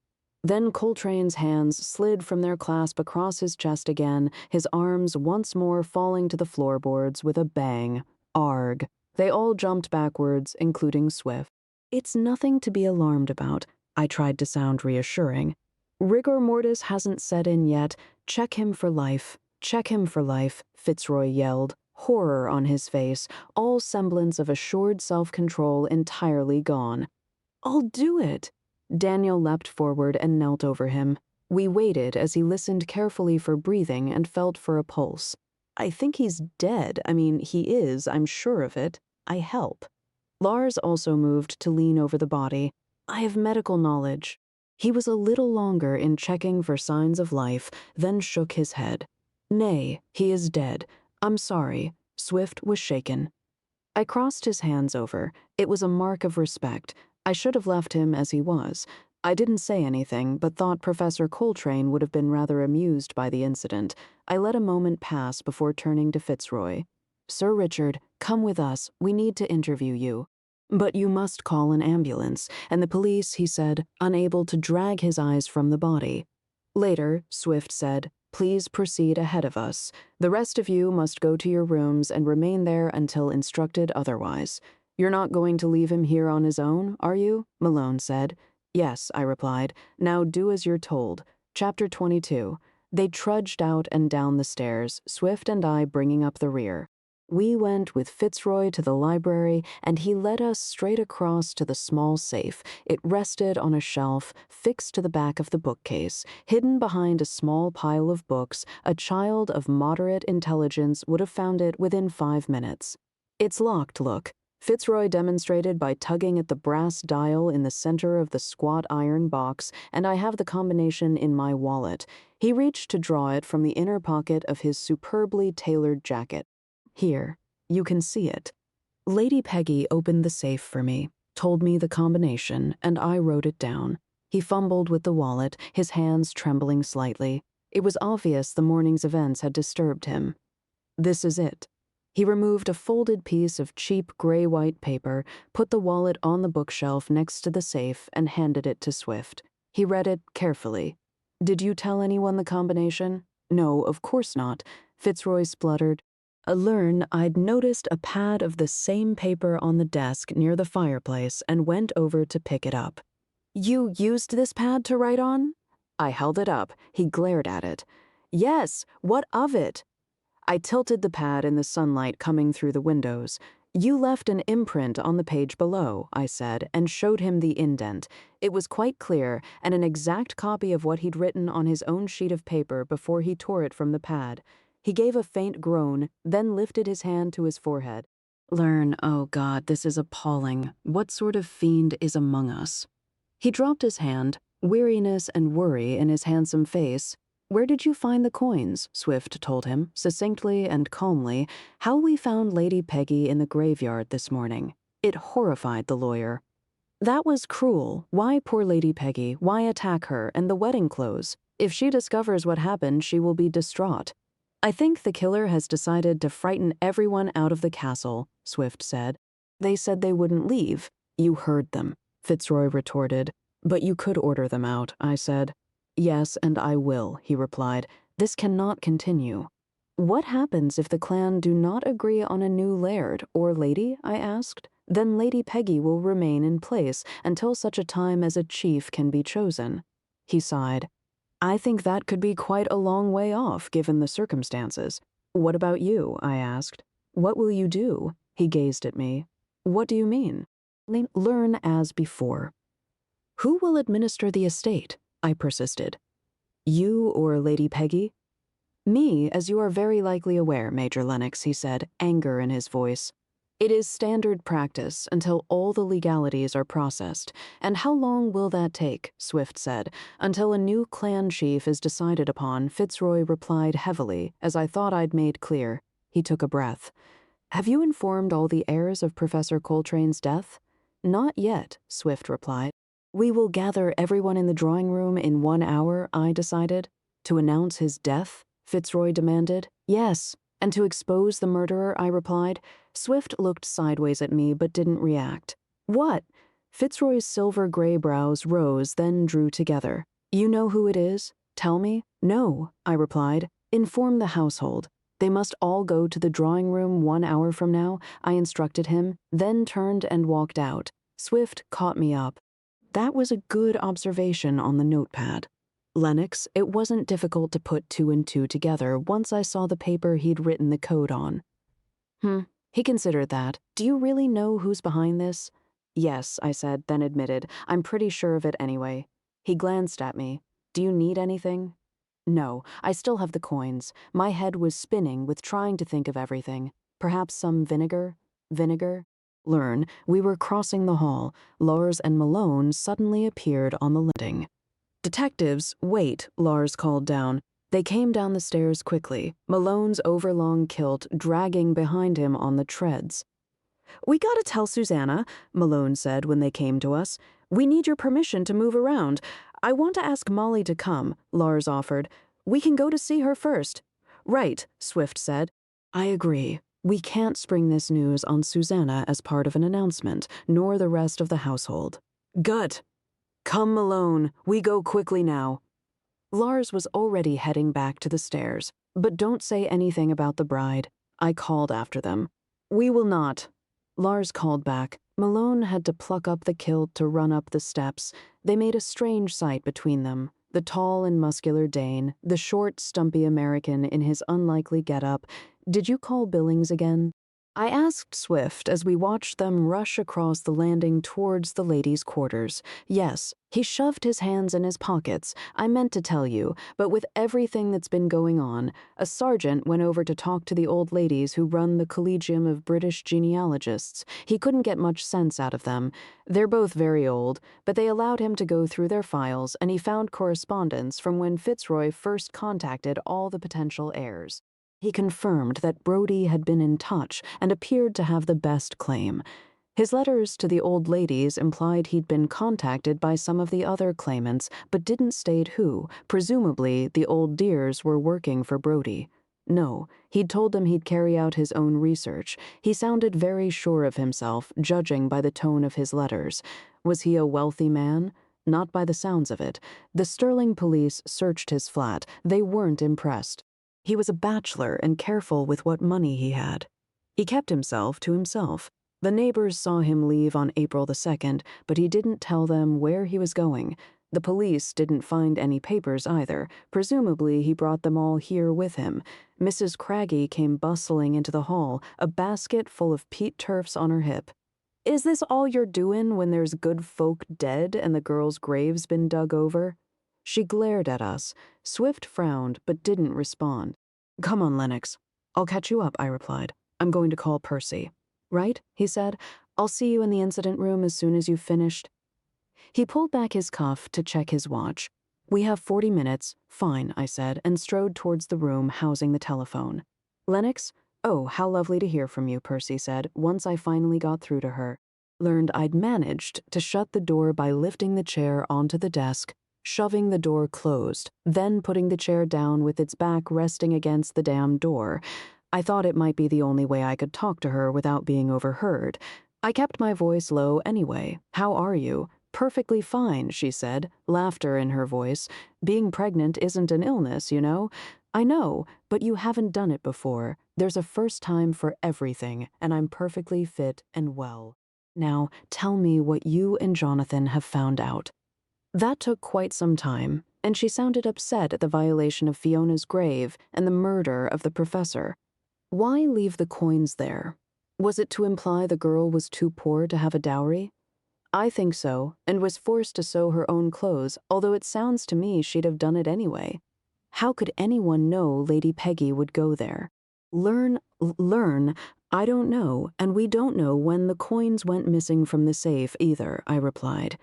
Then Coltrane's hands slid from their clasp across his chest again, his arms once more falling to the floorboards with a bang. Arg. They all jumped backwards, including Swift. "It's nothing to be alarmed about," I tried to sound reassuring. "Rigor mortis hasn't set in yet. Check him for life. Check him for life," Fitzroy yelled, horror on his face, all semblance of assured self-control entirely gone. "I'll do it." Daniel leapt forward and knelt over him. We waited as he listened carefully for breathing and felt for a pulse. "I think he's dead. I mean, he is, I'm sure of it. I help." Lars also moved to lean over the body. "I have medical knowledge." He was a little longer in checking for signs of life, then shook his head. "Nay, he is dead. I'm sorry." Swift was shaken. I crossed his hands over. It was a mark of respect. I should have left him as he was. I didn't say anything, but thought Professor Coltrane would have been rather amused by the incident. I let a moment pass before turning to Fitzroy. "Sir Richard, come with us. We need to interview you." "But you must call an ambulance, and the police," he said, unable to drag his eyes from the body. "Later," Swift said, "please proceed ahead of us. The rest of you must go to your rooms and remain there until instructed otherwise." "You're not going to leave him here on his own, are you?" Malone said. "Yes," I replied. "Now do as you're told." Chapter 22. They trudged out and down the stairs, Swift and I bringing up the rear. We went with Fitzroy to the library, and he led us straight across to the small safe. It rested on a shelf, fixed to the back of the bookcase. Hidden behind a small pile of books, a child of moderate intelligence would have found it within 5 minutes. "It's locked, look," Fitzroy demonstrated by tugging at the brass dial in the center of the squat iron box, "and I have the combination in my wallet." He reached to draw it from the inner pocket of his superbly tailored jacket. "Here, you can see it." Lady Peggy opened the safe for me, told me the combination, and I wrote it down. He fumbled with the wallet, his hands trembling slightly. It was obvious the morning's events had disturbed him. "This is it." He removed a folded piece of cheap gray-white paper, put the wallet on the bookshelf next to the safe, and handed it to Swift. He read it carefully. "Did you tell anyone the combination?" "No, of course not," Fitzroy spluttered. Learn I'd noticed a pad of the same paper on the desk near the fireplace and went over to pick it up. "You used this pad to write on?" I held it up. He glared at it. "Yes, what of it?" I tilted the pad in the sunlight coming through the windows. "You left an imprint on the page below," I said, and showed him the indent. It was quite clear, and an exact copy of what he'd written on his own sheet of paper before he tore it from the pad. He gave a faint groan, then lifted his hand to his forehead. Learn, oh God, this is appalling. What sort of fiend is among us? He dropped his hand, weariness and worry in his handsome face. Where did you find the coins? Swift told him, succinctly and calmly, how we found Lady Peggy in the graveyard this morning. It horrified the lawyer. That was cruel. Why poor Lady Peggy? Why attack her and the wedding clothes? If she discovers what happened, she will be distraught. I think the killer has decided to frighten everyone out of the castle, Swift said. They said they wouldn't leave. You heard them, Fitzroy retorted. But you could order them out, I said. Yes, and I will, he replied. This cannot continue. What happens if the clan do not agree on a new laird or lady? I asked. Then Lady Peggy will remain in place until such a time as a chief can be chosen. He sighed. I think that could be quite a long way off, given the circumstances. What about you? I asked. What will you do? He gazed at me. What do you mean? Learn as before. Who will administer the estate? I persisted. You or Lady Peggy? Me, as you are very likely aware, Major Lennox, he said, anger in his voice. It is standard practice until all the legalities are processed. And how long will that take? Swift said. Until a new clan chief is decided upon, Fitzroy replied heavily, as I thought I'd made clear. He took a breath. Have you informed all the heirs of Professor Coltrane's death? Not yet, Swift replied. We will gather everyone in the drawing room in 1 hour, I decided. To announce his death? Fitzroy demanded. Yes. And to expose the murderer, I replied. Swift looked sideways at me but didn't react. What? Fitzroy's silver-gray brows rose, then drew together. You know who it is? Tell me. No, I replied. Inform the household. They must all go to the drawing room 1 hour from now, I instructed him, then turned and walked out. Swift caught me up. That was a good observation on the notepad. Lennox, it wasn't difficult to put 2 and 2 together once I saw the paper he'd written the code on. He considered that. Do you really know who's behind this? Yes, I said, then admitted. I'm pretty sure of it anyway. He glanced at me. Do you need anything? No, I still have the coins. My head was spinning with trying to think of everything. Perhaps some vinegar? Vinegar? Learn, we were crossing the hall. Lars and Malone suddenly appeared on the landing. Detectives, wait, Lars called down. They came down the stairs quickly, Malone's overlong kilt dragging behind him on the treads. We gotta tell Susanna, Malone said when they came to us. We need your permission to move around. I want to ask Molly to come, Lars offered. We can go to see her first. Right, Swift said. I agree. We can't spring this news on Susanna as part of an announcement, nor the rest of the household. Good. Come, Malone. We go quickly now. Lars was already heading back to the stairs. But don't say anything about the bride. I called after them. We will not. Lars called back. Malone had to pluck up the kilt to run up the steps. They made a strange sight between them. The tall and muscular Dane, the short, stumpy American in his unlikely getup. Did you call Billings again? I asked Swift as we watched them rush across the landing towards the ladies' quarters. Yes, he shoved his hands in his pockets. I meant to tell you, but with everything that's been going on, a sergeant went over to talk to the old ladies who run the Collegium of British Genealogists. He couldn't get much sense out of them. They're both very old, but they allowed him to go through their files, and he found correspondence from when Fitzroy first contacted all the potential heirs. He confirmed that Brody had been in touch and appeared to have the best claim. His letters to the old ladies implied he'd been contacted by some of the other claimants, but didn't state who. Presumably, the old dears were working for Brody. No, he'd told them he'd carry out his own research. He sounded very sure of himself, judging by the tone of his letters. Was he a wealthy man? Not by the sounds of it. The Sterling police searched his flat. They weren't impressed. He was a bachelor and careful with what money he had. He kept himself to himself. The neighbors saw him leave on April the 2nd, but he didn't tell them where he was going. The police didn't find any papers either. Presumably, he brought them all here with him. Mrs. Craggy came bustling into the hall, a basket full of peat turfs on her hip. Is this all you're doin' when there's good folk dead and the girls' graves been dug over? She glared at us. Swift frowned, but didn't respond. Come on, Lennox. I'll catch you up, I replied. I'm going to call Percy. right? He said. I'll see you in the incident room as soon as you've finished. He pulled back his cuff to check his watch. We have 40 minutes. Fine, I said, and strode towards the room housing the telephone. Lennox? Oh, how lovely to hear from you, Percy said, once I finally got through to her. Learned I'd managed to shut the door by lifting the chair onto the desk, shoving the door closed, then putting the chair down with its back resting against the damn door. I thought it might be the only way I could talk to her without being overheard. I kept my voice low anyway. How are you? Perfectly fine, she said, laughter in her voice. Being pregnant isn't an illness, you know. I know, but you haven't done it before. There's a first time for everything, and I'm perfectly fit and well. Now, tell me what you and Jonathan have found out. That took quite some time, and she sounded upset at the violation of Fiona's grave and the murder of the professor. Why leave the coins there? Was it to imply the girl was too poor to have a dowry? I think so, and was forced to sew her own clothes, although it sounds to me she'd have done it anyway. How could anyone know Lady Peggy would go there? Learn, I don't know, and we don't know when the coins went missing from the safe either, I replied.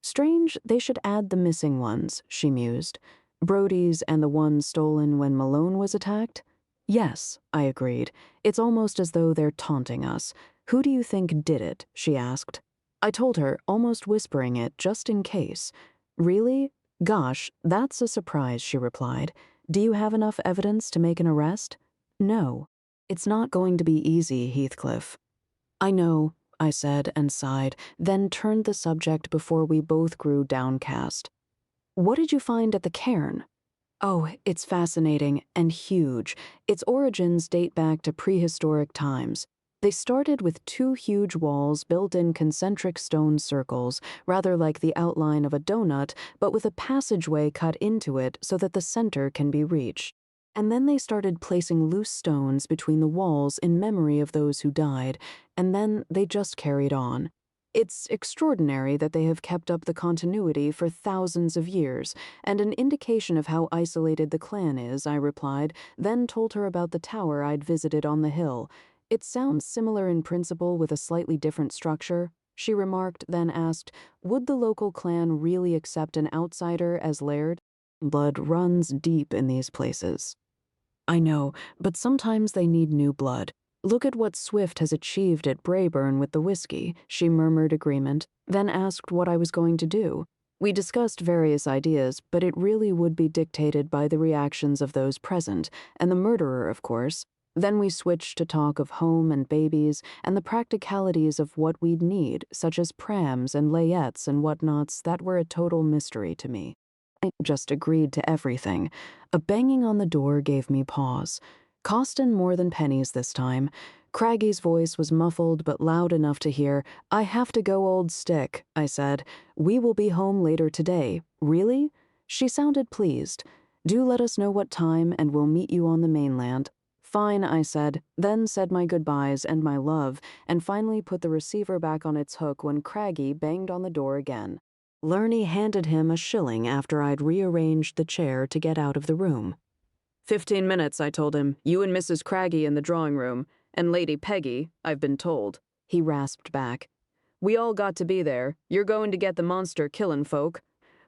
Strange they should add the missing ones, she mused. Brodie's and the ones stolen when Malone was attacked? Yes, I agreed. It's almost as though they're taunting us. Who do you think did it? She asked. I told her, almost whispering it, just in case. Really? Gosh, that's a surprise, she replied. Do you have enough evidence to make an arrest? No. It's not going to be easy, Heathcliff. I know, I said and sighed, then turned the subject before we both grew downcast. What did you find at the cairn? Oh, it's fascinating and huge. Its origins date back to prehistoric times. They started with two huge walls built in concentric stone circles, rather like the outline of a donut, but with a passageway cut into it so that the center can be reached. And then they started placing loose stones between the walls in memory of those who died, and then they just carried on. It's extraordinary that they have kept up the continuity for thousands of years, and an indication of how isolated the clan is, I replied, then told her about the tower I'd visited on the hill. It sounds similar in principle with a slightly different structure, she remarked, then asked, would the local clan really accept an outsider as laird? Blood runs deep in these places. I know, but sometimes they need new blood. Look at what Swift has achieved at Braeburn with the whiskey, she murmured agreement, then asked what I was going to do. We discussed various ideas, but it really would be dictated by the reactions of those present, and the murderer, of course. Then we switched to talk of home and babies and the practicalities of what we'd need, such as prams and layettes and whatnots that were a total mystery to me. I just agreed to everything. A banging on the door gave me pause. Costin more than pennies this time. Craggy's voice was muffled but loud enough to hear. I have to go, old stick, I said. We will be home later today. Really? She sounded pleased. Do let us know what time and we'll meet you on the mainland. Fine, I said, then said my goodbyes and my love, and finally put the receiver back on its hook when Craggy banged on the door again. Lurney handed him a shilling after I'd rearranged the chair to get out of the room. 15 minutes, I told him. You and Mrs. Craggy in the drawing room, and Lady Peggy, I've been told. He rasped back. We all got to be there. You're going to get the monster killin' folk.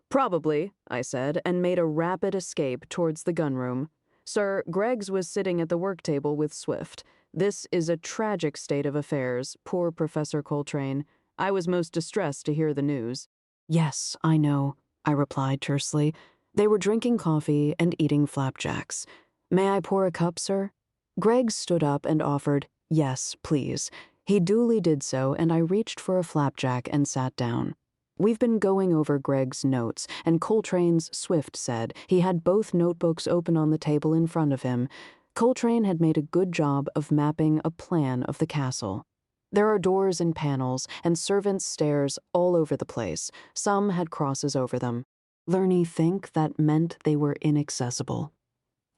Probably, I said, and made a rapid escape towards the gunroom. Sir, Greggs was sitting at the work table with Swift. This is a tragic state of affairs, poor Professor Coltrane. I was most distressed to hear the news. Yes, I know, I replied tersely. They were drinking coffee and eating flapjacks. May I pour a cup, sir? Greggs stood up and offered, yes, please. He duly did so, and I reached for a flapjack and sat down. We've been going over Greg's notes, and Coltrane's Swift said he had both notebooks open on the table in front of him. Coltrane had made a good job of mapping a plan of the castle. There are doors and panels, and servants' stairs all over the place. Some had crosses over them. Lurney think that meant they were inaccessible.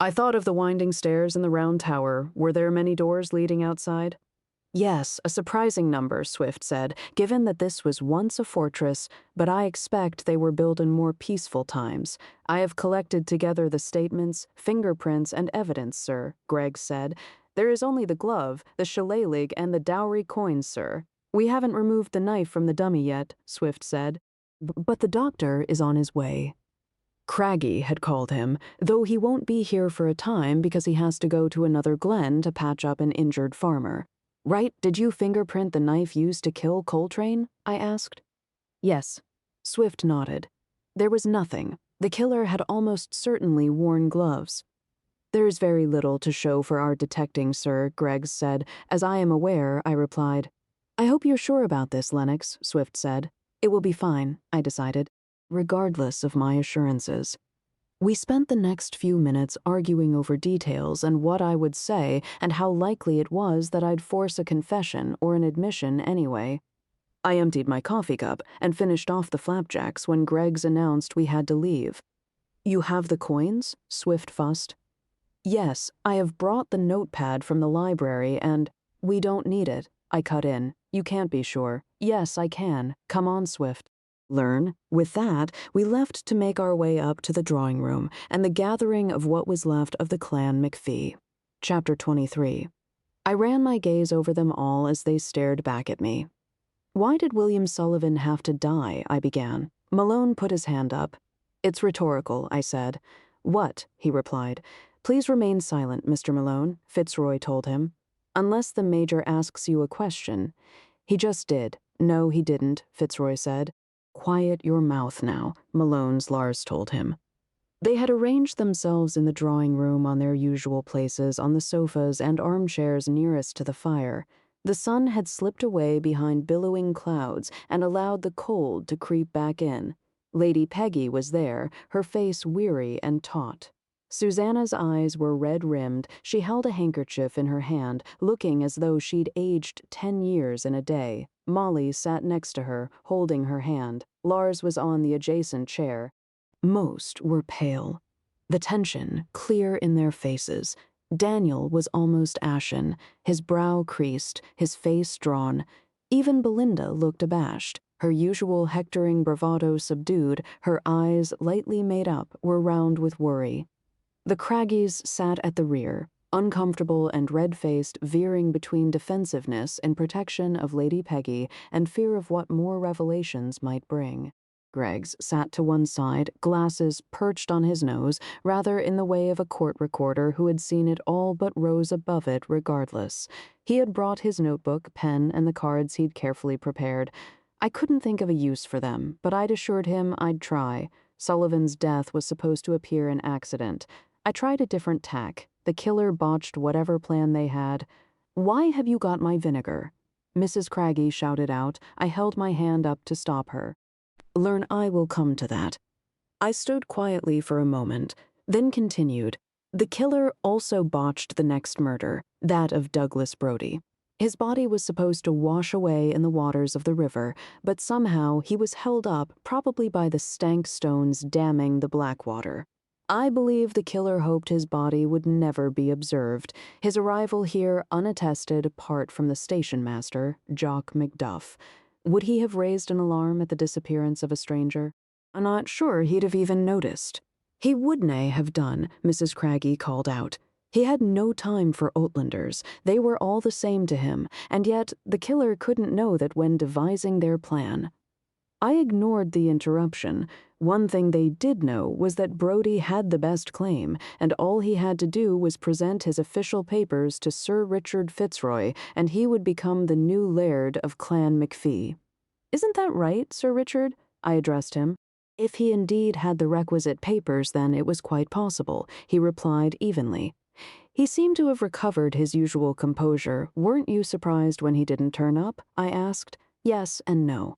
I thought of the winding stairs in the round tower. Were there many doors leading outside? Yes, a surprising number, Swift said, given that this was once a fortress, but I expect they were built in more peaceful times. I have collected together the statements, fingerprints, and evidence, sir, Gregg said. There is only the glove, the shillelagh, and the dowry coins, sir. We haven't removed the knife from the dummy yet, Swift said. But the doctor is on his way. Craggy had called him, though he won't be here for a time because he has to go to another glen to patch up an injured farmer. Right, did you fingerprint the knife used to kill Coltrane? I asked. Yes. Swift nodded. There was nothing. The killer had almost certainly worn gloves. There's very little to show for our detecting, sir, Greggs said. As I am aware, I replied. I hope you're sure about this, Lennox, Swift said. It will be fine, I decided, regardless of my assurances. We spent the next few minutes arguing over details and what I would say and how likely it was that I'd force a confession or an admission anyway. I emptied my coffee cup and finished off the flapjacks when Greggs announced we had to leave. You have the coins? Swift fussed. Yes, I have brought the notepad from the library and... We don't need it, I cut in. You can't be sure. Yes, I can. Come on, Swift. Learn. With that, we left to make our way up to the drawing room and the gathering of what was left of the clan McFee. Chapter 23. I ran my gaze over them all as they stared back at me. Why did William Sullivan have to die? I began. Malone put his hand up. It's rhetorical, I said. What? He replied. Please remain silent, Mr. Malone, Fitzroy told him. Unless the Major asks you a question. He just did. No, he didn't, Fitzroy said. Quiet your mouth now, Malone's Lars told him. They had arranged themselves in the drawing room on their usual places on the sofas and armchairs nearest to the fire. The sun had slipped away behind billowing clouds and allowed the cold to creep back in. Lady Peggy was there, her face weary and taut. Susanna's eyes were red-rimmed. She held a handkerchief in her hand, looking as though she'd aged 10 years in a day. Molly sat next to her, holding her hand. Lars was on the adjacent chair. Most were pale. The tension clear in their faces. Daniel was almost ashen, his brow creased, his face drawn. Even Belinda looked abashed. Her usual hectoring bravado subdued, her eyes, lightly made up, were round with worry. The Craggies sat at the rear, uncomfortable and red-faced, veering between defensiveness in protection of Lady Peggy and fear of what more revelations might bring. Greggs sat to one side, glasses perched on his nose, rather in the way of a court recorder who had seen it all but rose above it regardless. He had brought his notebook, pen, and the cards he'd carefully prepared. I couldn't think of a use for them, but I'd assured him I'd try. Sullivan's death was supposed to appear an accident. I tried a different tack. The killer botched whatever plan they had. Why have you got my vinegar? Mrs. Craggy shouted out. I held my hand up to stop her. Learn, I will come to that. I stood quietly for a moment, then continued. The killer also botched the next murder, that of Douglas Brody. His body was supposed to wash away in the waters of the river, but somehow he was held up, probably by the stank stones damming the Blackwater. I believe the killer hoped his body would never be observed, his arrival here unattested apart from the station master, Jock McDuff. Would he have raised an alarm at the disappearance of a stranger? I'm not sure he'd have even noticed. He wouldn't have done, Mrs. Craggy called out. He had no time for Outlanders. They were all the same to him, and yet the killer couldn't know that when devising their plan. I ignored the interruption. One thing they did know was that Brody had the best claim, and all he had to do was present his official papers to Sir Richard Fitzroy, and he would become the new laird of Clan McFee. Isn't that right, Sir Richard? I addressed him. If he indeed had the requisite papers, then it was quite possible, he replied evenly. He seemed to have recovered his usual composure. Weren't you surprised when he didn't turn up? I asked. Yes and no.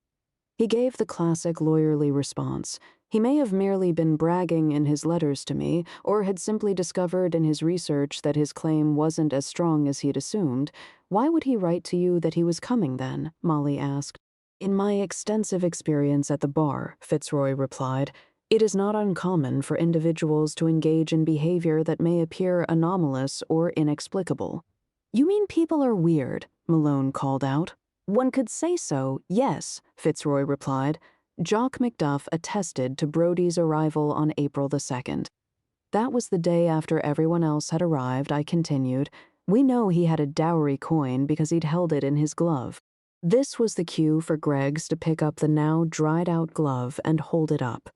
He gave the classic lawyerly response. He may have merely been bragging in his letters to me, or had simply discovered in his research that his claim wasn't as strong as he'd assumed. Why would he write to you that he was coming then? Molly asked. In my extensive experience at the bar, Fitzroy replied, it is not uncommon for individuals to engage in behavior that may appear anomalous or inexplicable. You mean people are weird? Malone called out. One could say so, yes, Fitzroy replied. Jock McDuff attested to Brody's arrival on April the 2nd. That was the day after everyone else had arrived, I continued. We know he had a dowry coin because he'd held it in his glove. This was the cue for Greggs to pick up the now dried-out glove and hold it up.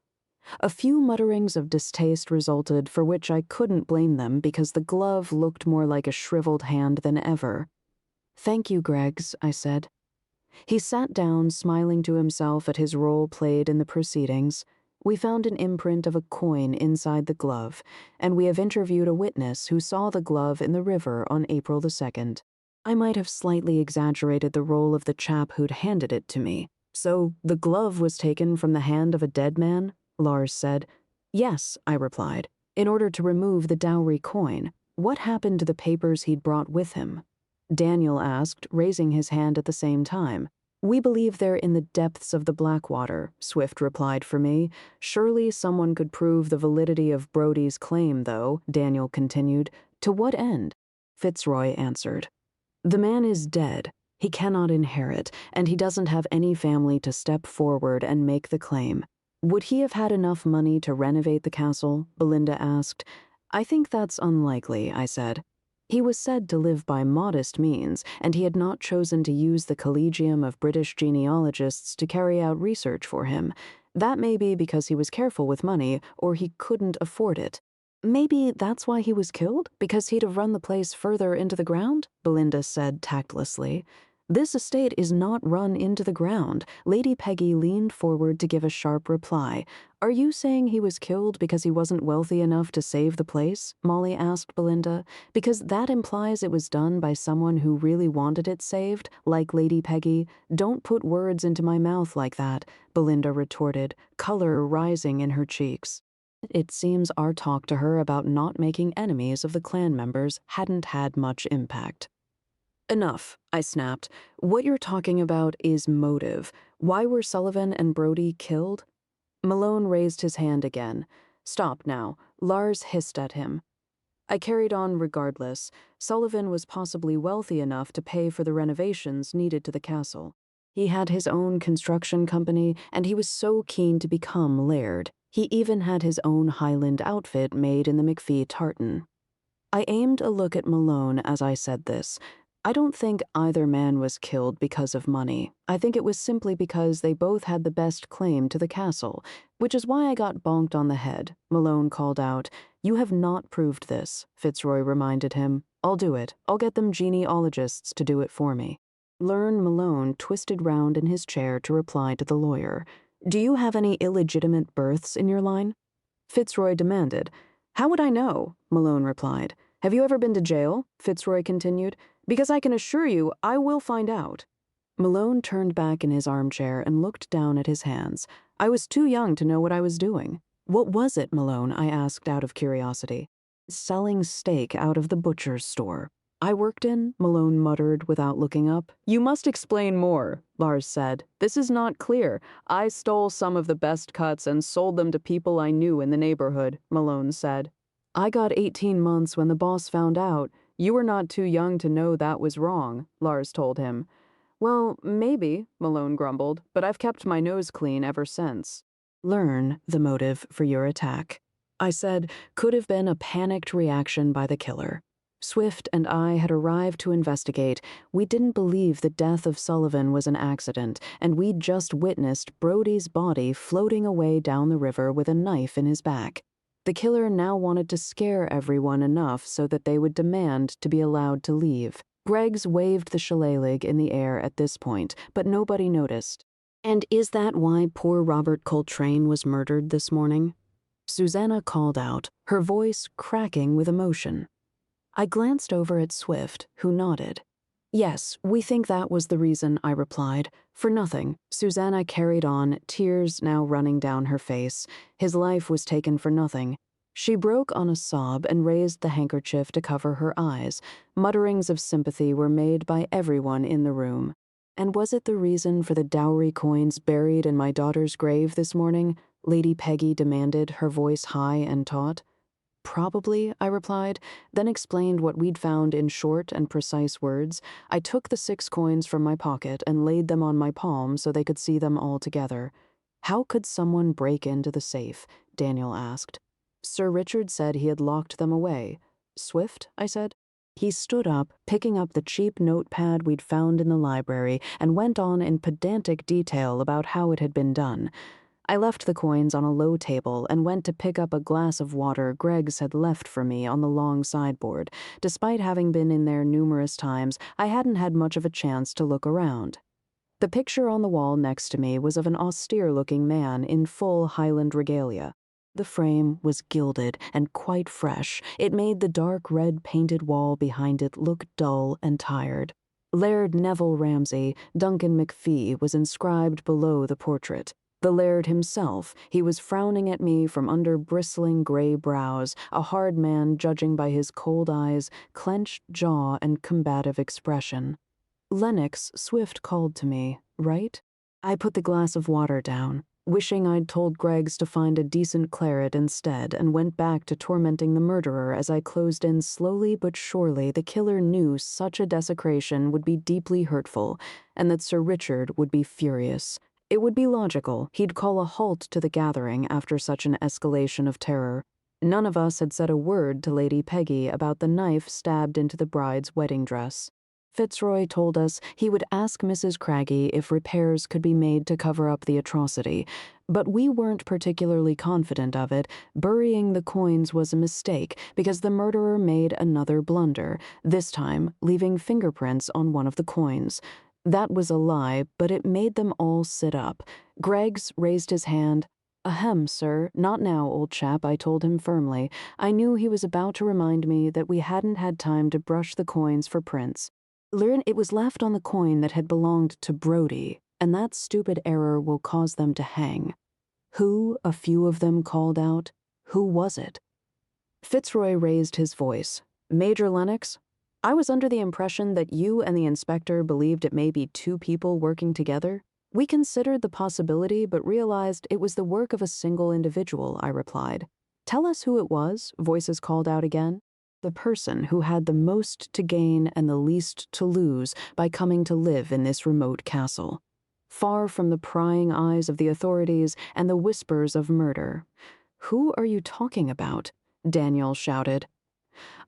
A few mutterings of distaste resulted, for which I couldn't blame them because the glove looked more like a shriveled hand than ever. "Thank you, Greggs," I said. He sat down, smiling to himself at his role played in the proceedings. We found an imprint of a coin inside the glove, and we have interviewed a witness who saw the glove in the river on April the 2nd. I might have slightly exaggerated the role of the chap who'd handed it to me. "So the glove was taken from the hand of a dead man?" Lars said. "Yes," I replied, "in order to remove the dowry coin. What happened to the papers he'd brought with him?" Daniel asked, raising his hand at the same time. "We believe they're in the depths of the Blackwater," Swift replied for me. "Surely someone could prove the validity of Brody's claim, though," Daniel continued. "To what end?" Fitzroy answered. "The man is dead. He cannot inherit, and he doesn't have any family to step forward and make the claim." "Would he have had enough money to renovate the castle?" Belinda asked. "I think that's unlikely," I said. "He was said to live by modest means, and he had not chosen to use the Collegium of British Genealogists to carry out research for him. That may be because he was careful with money, or he couldn't afford it." "Maybe that's why he was killed? Because he'd have run the place further into the ground?" Belinda said tactlessly. "This estate is not run into the ground." Lady Peggy leaned forward to give a sharp reply. "Are you saying he was killed because he wasn't wealthy enough to save the place?" Molly asked Belinda. "Because that implies it was done by someone who really wanted it saved, like Lady Peggy." "Don't put words into my mouth like that," Belinda retorted, color rising in her cheeks. It seems our talk to her about not making enemies of the clan members hadn't had much impact. "Enough," I snapped. "What you're talking about is motive. Why were Sullivan and Brody killed?" Malone raised his hand again. "Stop now." Lars hissed at him. I carried on regardless. Sullivan was possibly wealthy enough to pay for the renovations needed to the castle. He had his own construction company, and he was so keen to become Laird. He even had his own Highland outfit made in the McFee tartan. I aimed a look at Malone as I said this. I don't think either man was killed because of money. I think it was simply because they both had the best claim to the castle, which is why I got bonked on the head. Malone called out. "You have not proved this," Fitzroy reminded him. "I'll do it. I'll get them genealogists to do it for me." Malone twisted round in his chair to reply to the lawyer. "Do you have any illegitimate births in your line?" Fitzroy demanded. "How would I know?" Malone replied. "Have you ever been to jail?" Fitzroy continued. "Because I can assure you, I will find out." Malone turned back in his armchair and looked down at his hands. "I was too young to know what I was doing." "What was it, Malone?" I asked out of curiosity. "Selling steak out of the butcher's store I worked in," Malone muttered without looking up. "You must explain more," Lars said. "This is not clear." "I stole some of the best cuts and sold them to people I knew in the neighborhood," Malone said. "I got 18 months when the boss found out. You were not too young to know that was wrong," Lars told him. "Well, maybe," Malone grumbled, "but I've kept my nose clean ever since." "Learn the motive for your attack," I said. Could have been a panicked reaction by the killer. Swift and I had arrived to investigate. We didn't believe the death of Sullivan was an accident, and we'd just witnessed Brody's body floating away down the river with a knife in his back. The killer now wanted to scare everyone enough so that they would demand to be allowed to leave. Greggs waved the shillelagh in the air at this point, but nobody noticed. "And is that why poor Robert Coltrane was murdered this morning?" Susanna called out, her voice cracking with emotion. I glanced over at Swift, who nodded. "Yes, we think that was the reason," I replied. "For nothing." Susanna carried on, tears now running down her face. "His life was taken for nothing." She broke on a sob and raised the handkerchief to cover her eyes. Mutterings of sympathy were made by everyone in the room. "And was it the reason for the dowry coins buried in my daughter's grave this morning?" Lady Peggy demanded, her voice high and taut. "Probably," I replied, then explained what we'd found in short and precise words. I took the 6 coins from my pocket and laid them on my palm so they could see them all together. "How could someone break into the safe?" Daniel asked. "Sir Richard said he had locked them away." "Swift?" I said. He stood up, picking up the cheap notepad we'd found in the library, and went on in pedantic detail about how it had been done. I left the coins on a low table and went to pick up a glass of water Greg's had left for me on the long sideboard. Despite having been in there numerous times, I hadn't had much of a chance to look around. The picture on the wall next to me was of an austere-looking man in full Highland regalia. The frame was gilded and quite fresh. It made the dark red painted wall behind it look dull and tired. Laird Neville Ramsay, Duncan McFee, was inscribed below the portrait. The laird himself, he was frowning at me from under bristling gray brows, a hard man judging by his cold eyes, clenched jaw, and combative expression. Lennox Swift called to me, right? I put the glass of water down, wishing I'd told Greggs to find a decent claret instead, and went back to tormenting the murderer as I closed in slowly but surely. The killer knew such a desecration would be deeply hurtful, and that Sir Richard would be furious. It would be logical. He'd call a halt to the gathering after such an escalation of terror. None of us had said a word to Lady Peggy about the knife stabbed into the bride's wedding dress. Fitzroy told us he would ask Mrs. Craggy if repairs could be made to cover up the atrocity, but we weren't particularly confident of it. Burying the coins was a mistake because the murderer made another blunder, this time leaving fingerprints on one of the coins. That was a lie, but it made them all sit up. Greggs raised his hand. "Ahem, sir, not now, old chap," I told him firmly. I knew he was about to remind me that we hadn't had time to brush the coins for prints. It was left on the coin that had belonged to Brodie, and that stupid error will cause them to hang. Who, a few of them called out. Who was it? Fitzroy raised his voice. "Major Lennox, I was under the impression that you and the inspector believed it may be two people working together. We considered the possibility but realized it was the work of a single individual," I replied. "Tell us who it was," voices called out again. "The person who had the most to gain and the least to lose by coming to live in this remote castle, far from the prying eyes of the authorities and the whispers of murder." "Who are you talking about?" Daniel shouted.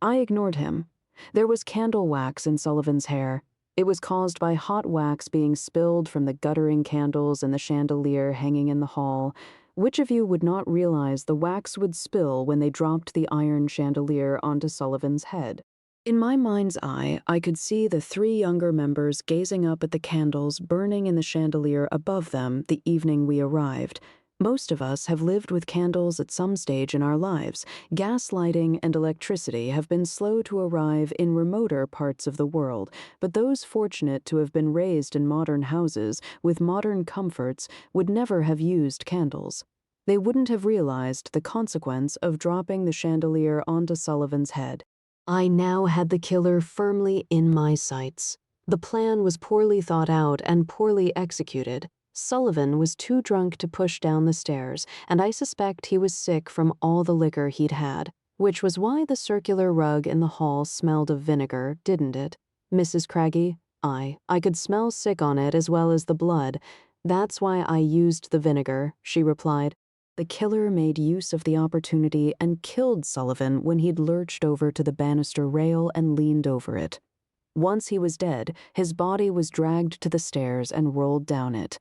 I ignored him. There was candle wax in Sullivan's hair. It was caused by hot wax being spilled from the guttering candles in the chandelier hanging in the hall. Which of you would not realize the wax would spill when they dropped the iron chandelier onto Sullivan's head? In my mind's eye, I could see the three younger members gazing up at the candles burning in the chandelier above them the evening we arrived. Most of us have lived with candles at some stage in our lives. Gas lighting and electricity have been slow to arrive in remoter parts of the world, but those fortunate to have been raised in modern houses with modern comforts would never have used candles. They wouldn't have realized the consequence of dropping the chandelier onto Sullivan's head. I now had the killer firmly in my sights. The plan was poorly thought out and poorly executed. Sullivan was too drunk to push down the stairs, and I suspect he was sick from all the liquor he'd had, which was why the circular rug in the hall smelled of vinegar, didn't it? Mrs. Craggy? I could smell sick on it as well as the blood. "That's why I used the vinegar," she replied. The killer made use of the opportunity and killed Sullivan when he'd lurched over to the banister rail and leaned over it. Once he was dead, his body was dragged to the stairs and rolled down it.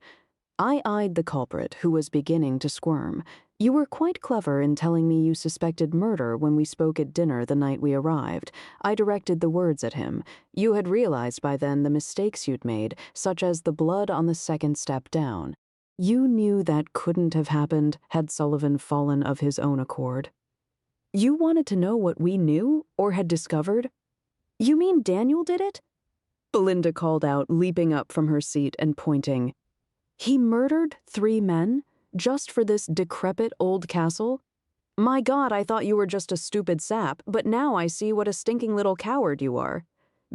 I eyed the culprit, who was beginning to squirm. "You were quite clever in telling me you suspected murder when we spoke at dinner the night we arrived." I directed the words at him. "You had realized by then the mistakes you'd made, such as the blood on the second step down. You knew that couldn't have happened had Sullivan fallen of his own accord." "You wanted to know what we knew or had discovered?" "You mean Daniel did it?" Belinda called out, leaping up from her seat and pointing. "He murdered 3 men? Just for this decrepit old castle? My God, I thought you were just a stupid sap, but now I see what a stinking little coward you are."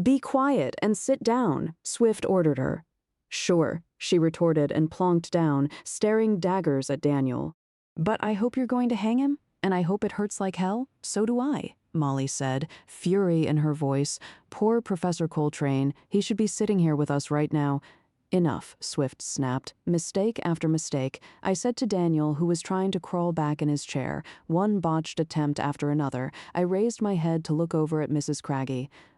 "Be quiet and sit down," Swift ordered her. "Sure," she retorted and plonked down, staring daggers at Daniel. "But I hope you're going to hang him, and I hope it hurts like hell. So do I," Molly said, fury in her voice. "Poor Professor Coltrane, he should be sitting here with us right now." "Enough," Swift snapped. Mistake after mistake. I said to Daniel, who was trying to crawl back in his chair, one botched attempt after another. I raised my head to look over at Mrs. Craggy.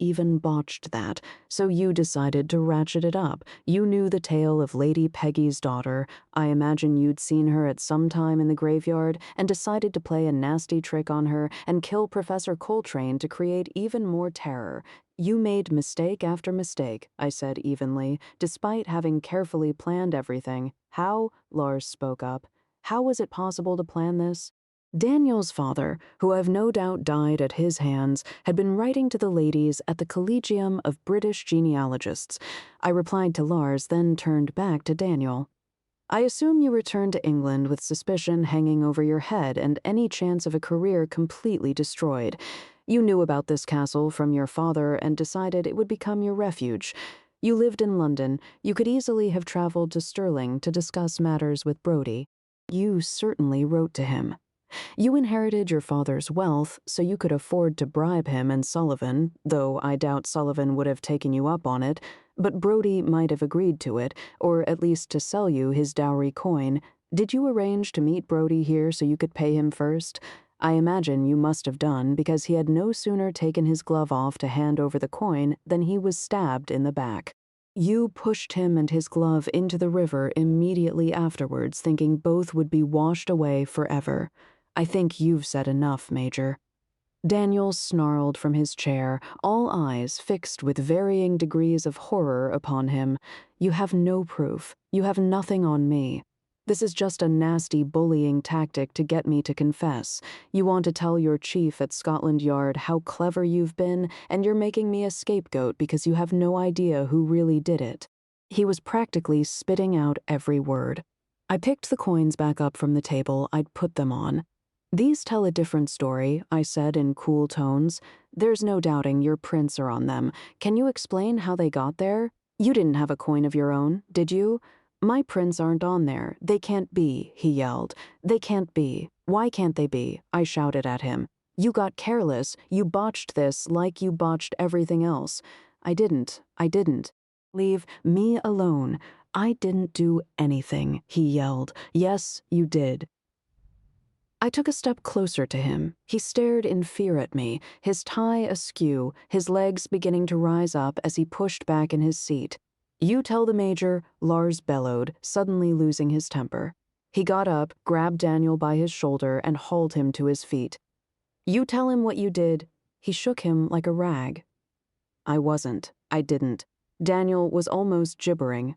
even botched that, so you decided to ratchet it up. You knew the tale of Lady Peggy's daughter. I imagine you'd seen her at some time in the graveyard and decided to play a nasty trick on her and kill Professor Coltrane to create even more terror. You made mistake after mistake, I said evenly, despite having carefully planned everything. How? Lars spoke up. How was it possible to plan this? Daniel's father, who I've no doubt died at his hands, had been writing to the ladies at the Collegium of British Genealogists. I replied to Lars, then turned back to Daniel. I assume you returned to England with suspicion hanging over your head and any chance of a career completely destroyed. You knew about this castle from your father and decided it would become your refuge. You lived in London. You could easily have traveled to Stirling to discuss matters with Brodie. You certainly wrote to him. You inherited your father's wealth, so you could afford to bribe him and Sullivan, though I doubt Sullivan would have taken you up on it, but Brodie might have agreed to it, or at least to sell you his dowry coin. Did you arrange to meet Brodie here so you could pay him first? I imagine you must have done, because he had no sooner taken his glove off to hand over the coin than he was stabbed in the back. You pushed him and his glove into the river immediately afterwards, thinking both would be washed away forever. I think you've said enough, Major. Daniel snarled from his chair, all eyes fixed with varying degrees of horror upon him. You have no proof. You have nothing on me. This is just a nasty bullying tactic to get me to confess. You want to tell your chief at Scotland Yard how clever you've been, and you're making me a scapegoat because you have no idea who really did it. He was practically spitting out every word. I picked the coins back up from the table I'd put them on. These tell a different story, I said in cool tones. There's no doubting your prints are on them. Can you explain how they got there? You didn't have a coin of your own, did you? My prints aren't on there. They can't be, he yelled. They can't be. Why can't they be? I shouted at him. You got careless. You botched this like you botched everything else. I didn't. Leave me alone. I didn't do anything, he yelled. Yes, you did. I took a step closer to him. He stared in fear at me, his tie askew, his legs beginning to rise up as he pushed back in his seat. You tell the Major, Lars bellowed, suddenly losing his temper. He got up, grabbed Daniel by his shoulder, and hauled him to his feet. You tell him what you did. He shook him like a rag. I wasn't. I didn't. Daniel was almost gibbering.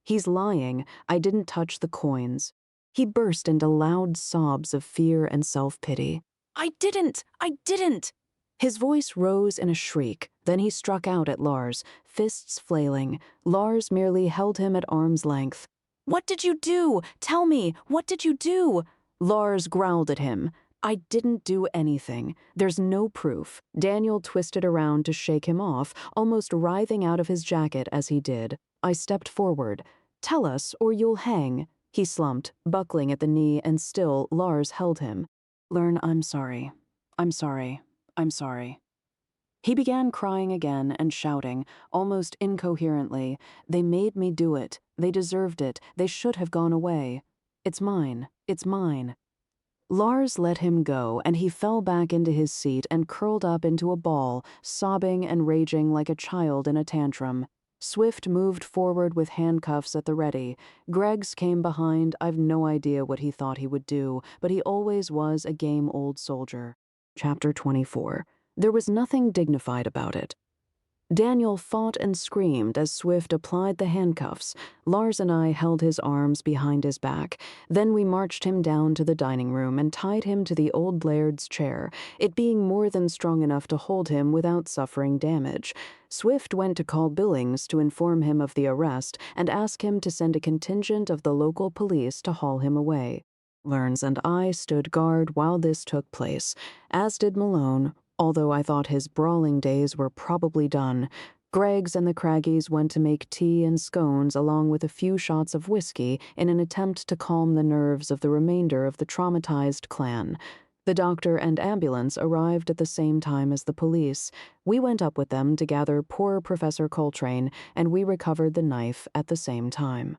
He's lying. I didn't touch the coins. He burst into loud sobs of fear and self-pity. I didn't! His voice rose in a shriek. Then he struck out at Lars, fists flailing. Lars merely held him at arm's length. What did you do? Tell me, what did you do? Lars growled at him. I didn't do anything. There's no proof. Daniel twisted around to shake him off, almost writhing out of his jacket as he did. I stepped forward. Tell us, or you'll hang. He slumped, buckling at the knee, and still Lars held him. Learn, I'm sorry. He began crying again and shouting, almost incoherently. They made me do it. They deserved it. They should have gone away. It's mine. Lars let him go, and he fell back into his seat and curled up into a ball, sobbing and raging like a child in a tantrum. Swift moved forward with handcuffs at the ready. Greggs came behind. I've no idea what he thought he would do, but he always was a game old soldier. Chapter 24. There was nothing dignified about it. Daniel fought and screamed as Swift applied the handcuffs. Lars and I held his arms behind his back. Then we marched him down to the dining room and tied him to the old laird's chair, it being more than strong enough to hold him without suffering damage. Swift went to call Billings to inform him of the arrest and ask him to send a contingent of the local police to haul him away. Learns and I stood guard while this took place, as did Malone, although I thought his brawling days were probably done. Greggs and the Craggies went to make tea and scones along with a few shots of whiskey in an attempt to calm the nerves of the remainder of the traumatized clan. The doctor and ambulance arrived at the same time as the police. We went up with them to gather poor Professor Coltrane, and we recovered the knife at the same time.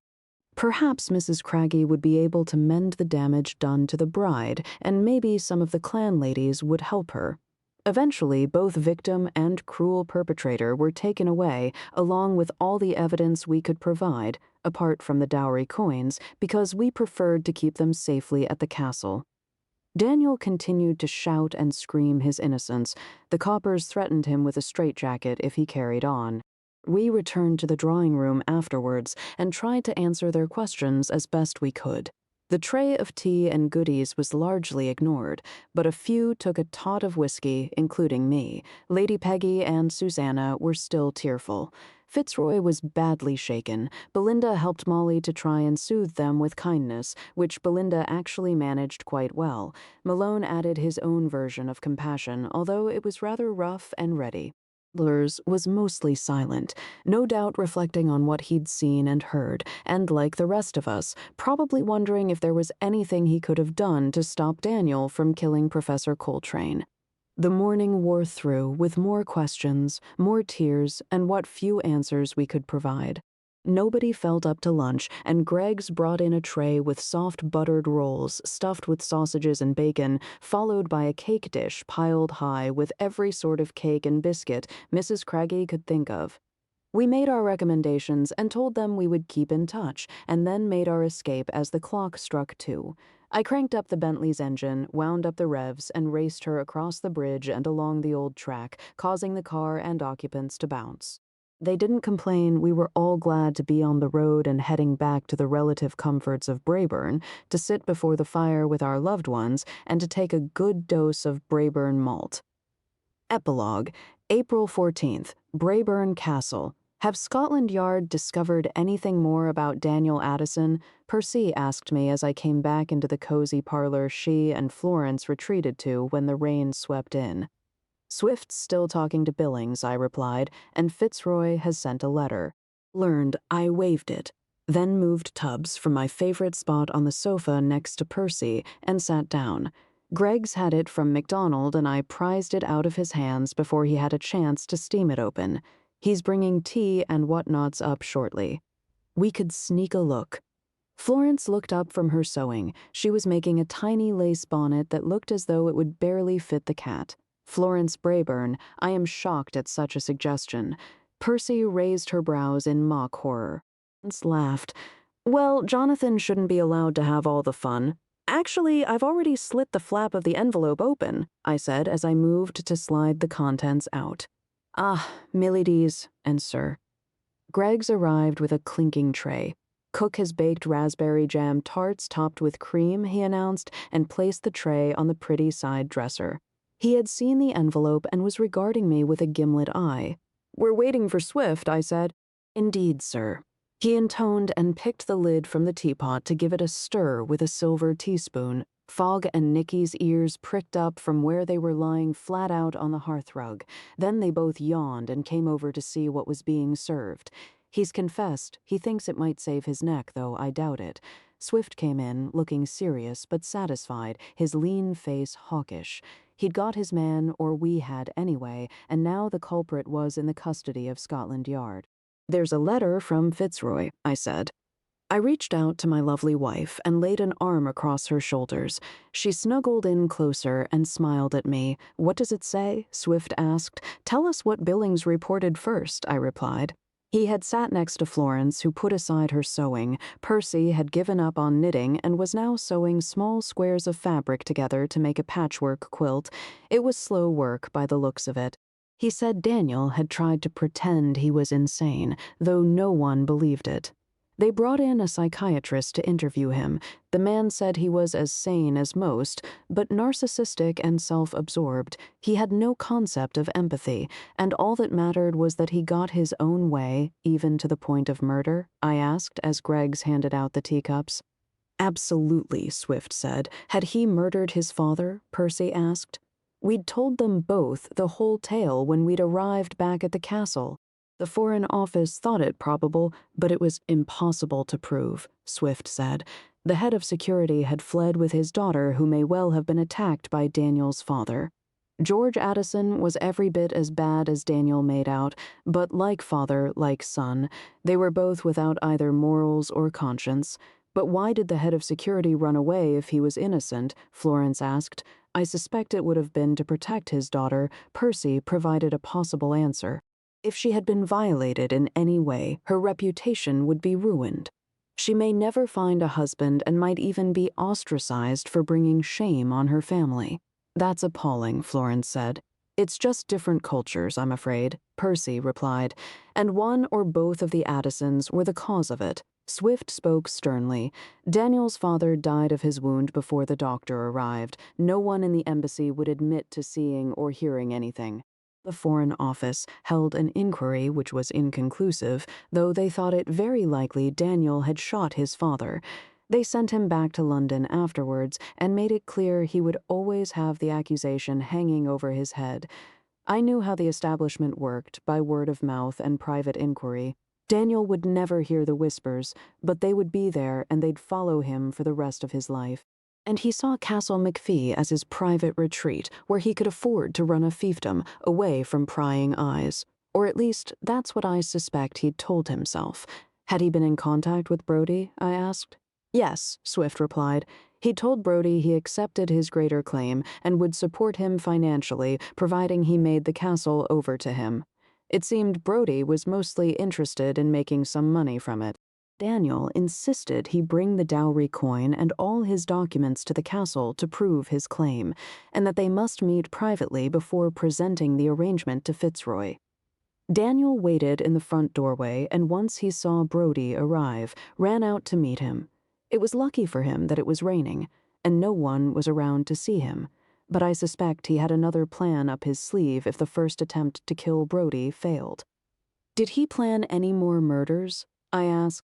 Perhaps Mrs. Craggie would be able to mend the damage done to the bride, and maybe some of the clan ladies would help her. Eventually, both victim and cruel perpetrator were taken away, along with all the evidence we could provide, apart from the dowry coins, because we preferred to keep them safely at the castle. Daniel continued to shout and scream his innocence. The coppers threatened him with a straitjacket if he carried on. We returned to the drawing room afterwards and tried to answer their questions as best we could. The tray of tea and goodies was largely ignored, but a few took a tot of whiskey, including me. Lady Peggy and Susanna were still tearful. Fitzroy was badly shaken. Belinda helped Molly to try and soothe them with kindness, which Belinda actually managed quite well. Malone added his own version of compassion, although it was rather rough and ready. Lurs was mostly silent, no doubt reflecting on what he'd seen and heard, and like the rest of us, probably wondering if there was anything he could have done to stop Daniel from killing Professor Coltrane. The morning wore through with more questions, more tears, and what few answers we could provide. Nobody felt up to lunch, and Greg's brought in a tray with soft buttered rolls stuffed with sausages and bacon, followed by a cake dish piled high with every sort of cake and biscuit Mrs. Craigie could think of. We made our recommendations and told them we would keep in touch, and then made our escape as the clock struck 2. I cranked up the Bentley's engine, wound up the revs, and raced her across the bridge and along the old track, causing the car and occupants to bounce. They didn't complain. We were all glad to be on the road and heading back to the relative comforts of Braeburn, to sit before the fire with our loved ones, and to take a good dose of Braeburn malt. Epilogue, April 14th, Braeburn Castle. Have Scotland Yard discovered anything more about Daniel Addison? Percy asked me as I came back into the cozy parlor she and Florence retreated to when the rain swept in. Swift's still talking to Billings, I replied, and Fitzroy has sent a letter. Learned, I waved it, then moved Tubbs from my favorite spot on the sofa next to Percy and sat down. Greg's had it from MacDonald and I prized it out of his hands before he had a chance to steam it open. He's bringing tea and whatnots up shortly. We could sneak a look. Florence looked up from her sewing. She was making a tiny lace bonnet that looked as though it would barely fit the cat. Florence Braeburn, I am shocked at such a suggestion. Percy raised her brows in mock horror. Florence laughed. Well, Jonathan shouldn't be allowed to have all the fun. Actually, I've already slit the flap of the envelope open, I said as I moved to slide the contents out. Ah, Milides and sir. Greg's arrived with a clinking tray. Cook has baked raspberry jam tarts topped with cream, he announced, and placed the tray on the pretty side dresser. He had seen the envelope and was regarding me with a gimlet eye. We're waiting for Swift, I said. Indeed, sir. He intoned and picked the lid from the teapot to give it a stir with a silver teaspoon. Fogg and Nicky's ears pricked up from where they were lying flat out on the hearthrug. Then they both yawned and came over to see what was being served. He's confessed. He thinks it might save his neck, though I doubt it. Swift came in, looking serious but satisfied, his lean face hawkish. He'd got his man, or we had anyway, and now the culprit was in the custody of Scotland Yard. There's a letter from Fitzroy, I said. I reached out to my lovely wife and laid an arm across her shoulders. She snuggled in closer and smiled at me. What does it say? Swift asked. Tell us what Billings reported first, I replied. He had sat next to Florence, who put aside her sewing. Percy had given up on knitting and was now sewing small squares of fabric together to make a patchwork quilt. It was slow work by the looks of it. He said Daniel had tried to pretend he was insane, though no one believed it. They brought in a psychiatrist to interview him. The man said he was as sane as most, but narcissistic and self-absorbed. He had no concept of empathy, and all that mattered was that he got his own way, even to the point of murder, I asked as Greggs handed out the teacups. Absolutely, Swift said. Had he murdered his father? Percy asked. We'd told them both the whole tale when we'd arrived back at the castle. The Foreign Office thought it probable, but it was impossible to prove, Swift said. The head of security had fled with his daughter, who may well have been attacked by Daniel's father. George Addison was every bit as bad as Daniel made out, but like father, like son, they were both without either morals or conscience. But why did the head of security run away if he was innocent? Florence asked. I suspect it would have been to protect his daughter. Percy provided a possible answer. If she had been violated in any way, her reputation would be ruined. She may never find a husband and might even be ostracized for bringing shame on her family. That's appalling, Florence said. It's just different cultures, I'm afraid, Percy replied, and one or both of the Addisons were the cause of it. Swift spoke sternly. Daniel's father died of his wound before the doctor arrived. No one in the embassy would admit to seeing or hearing anything. The Foreign Office held an inquiry which was inconclusive, though they thought it very likely Daniel had shot his father. They sent him back to London afterwards and made it clear he would always have the accusation hanging over his head. I knew how the establishment worked, by word of mouth and private inquiry. Daniel would never hear the whispers, but they would be there and they'd follow him for the rest of his life. And he saw Castle McFee as his private retreat, where he could afford to run a fiefdom away from prying eyes. Or at least, that's what I suspect he'd told himself. Had he been in contact with Brody, I asked. Yes, Swift replied. He told Brody he accepted his greater claim and would support him financially, providing he made the castle over to him. It seemed Brody was mostly interested in making some money from it. Daniel insisted he bring the dowry coin and all his documents to the castle to prove his claim, and that they must meet privately before presenting the arrangement to Fitzroy. Daniel waited in the front doorway, and once he saw Brody arrive, ran out to meet him. It was lucky for him that it was raining, and no one was around to see him, but I suspect he had another plan up his sleeve if the first attempt to kill Brody failed. Did he plan any more murders? I asked.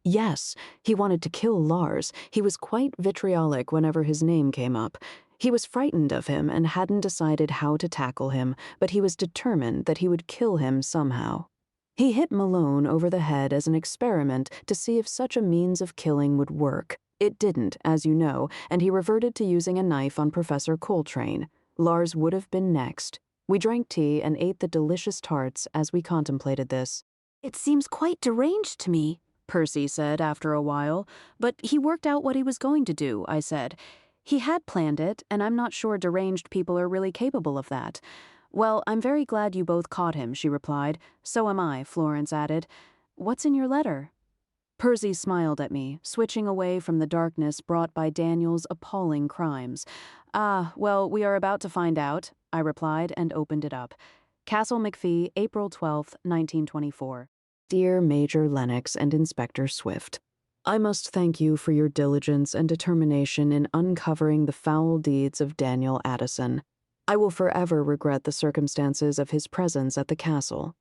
Yes, he wanted to kill Lars. He was quite vitriolic whenever his name came up. He was frightened of him and hadn't decided how to tackle him, but he was determined that he would kill him somehow. He hit Malone over the head as an experiment to see if such a means of killing would work. It didn't, as you know, and he reverted to using a knife on Professor Coltrane. Lars would have been next. We drank tea and ate the delicious tarts as we contemplated this. It seems quite deranged to me, Percy said after a while. But he worked out what he was going to do, I said. He had planned it, and I'm not sure deranged people are really capable of that. Well, I'm very glad you both caught him, she replied. So am I, Florence added. What's in your letter? Percy smiled at me, switching away from the darkness brought by Daniel's appalling crimes. Ah, well, we are about to find out, I replied and opened it up. Castle McFee, April 12th, 1924. Dear Major Lennox and Inspector Swift, I must thank you for your diligence and determination in uncovering the foul deeds of Daniel Addison. I will forever regret the circumstances of his presence at the castle.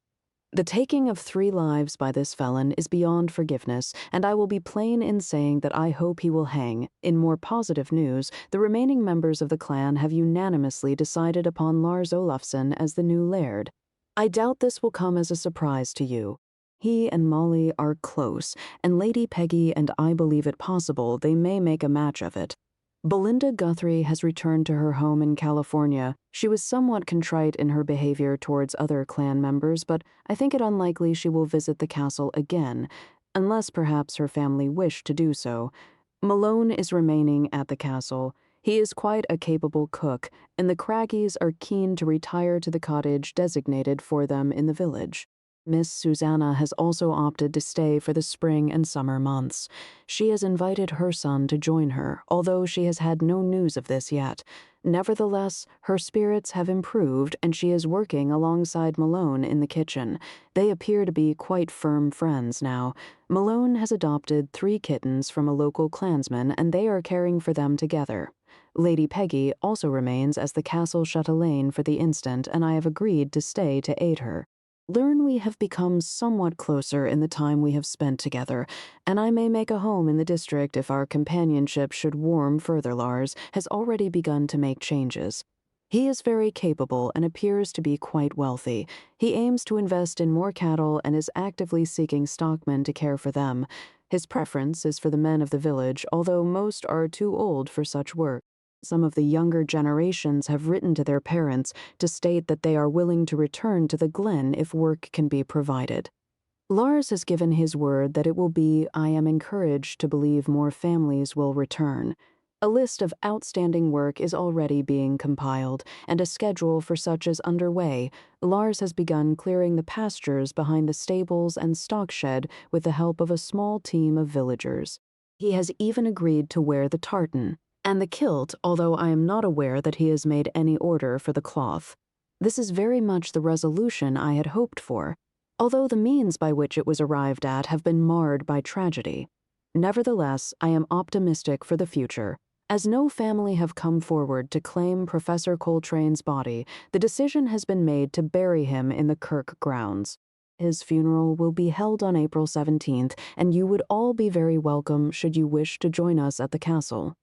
The taking of 3 lives by this felon is beyond forgiveness, and I will be plain in saying that I hope he will hang. In more positive news, the remaining members of the clan have unanimously decided upon Lars Olafsson as the new laird. I doubt this will come as a surprise to you. He and Molly are close, and Lady Peggy and I believe it possible they may make a match of it. Belinda Guthrie has returned to her home in California. She was somewhat contrite in her behavior towards other clan members, but I think it unlikely she will visit the castle again, unless perhaps her family wish to do so. Malone is remaining at the castle. He is quite a capable cook, and the Craggies are keen to retire to the cottage designated for them in the village. Miss Susanna has also opted to stay for the spring and summer months. She has invited her son to join her, although she has had no news of this yet. Nevertheless, her spirits have improved, and she is working alongside Malone in the kitchen. They appear to be quite firm friends now. Malone has adopted 3 kittens from a local clansman, and they are caring for them together. Lady Peggy also remains as the castle chatelaine for the instant, and I have agreed to stay to aid her. Learn we have become somewhat closer in the time we have spent together, and I may make a home in the district if our companionship should warm further. Lars has already begun to make changes. He is very capable and appears to be quite wealthy. He aims to invest in more cattle and is actively seeking stockmen to care for them. His preference is for the men of the village, although most are too old for such work. Some of the younger generations have written to their parents to state that they are willing to return to the glen if work can be provided. Lars has given his word that it will be, I am encouraged to believe more families will return. A list of outstanding work is already being compiled, and a schedule for such is underway. Lars has begun clearing the pastures behind the stables and stock shed with the help of a small team of villagers. He has even agreed to wear the tartan and the kilt, although I am not aware that he has made any order for the cloth. This is very much the resolution I had hoped for, although the means by which it was arrived at have been marred by tragedy. Nevertheless, I am optimistic for the future. As no family have come forward to claim Professor Coltrane's body, the decision has been made to bury him in the Kirk grounds. His funeral will be held on April 17th, and you would all be very welcome should you wish to join us at the castle.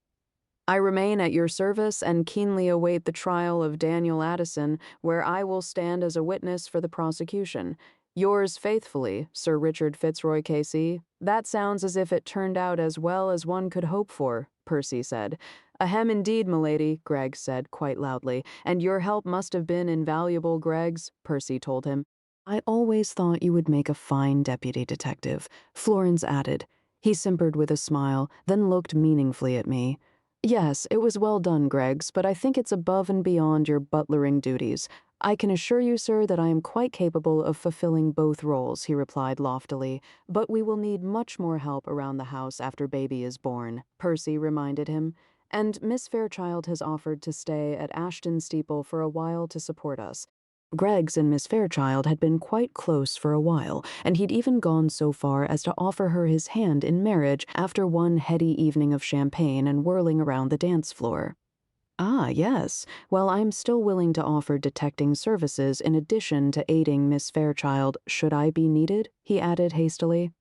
I remain at your service and keenly await the trial of Daniel Addison, where I will stand as a witness for the prosecution. Yours faithfully, Sir Richard Fitzroy K.C. That sounds as if it turned out as well as one could hope for, Percy said. Ahem indeed, milady, Gregg said quite loudly, and your help must have been invaluable, Greggs, Percy told him. I always thought you would make a fine deputy detective, Florence added. He simpered with a smile, then looked meaningfully at me. Yes, it was well done, Greggs, but I think it's above and beyond your butlering duties. I can assure you, sir, that I am quite capable of fulfilling both roles, he replied loftily, but we will need much more help around the house after baby is born, Percy reminded him, and Miss Fairchild has offered to stay at Ashton Steeple for a while to support us. Greggs and Miss Fairchild had been quite close for a while, and he'd even gone so far as to offer her his hand in marriage after one heady evening of champagne and whirling around the dance floor. Ah, yes. Well, I'm still willing to offer detecting services in addition to aiding Miss Fairchild should I be needed, he added hastily.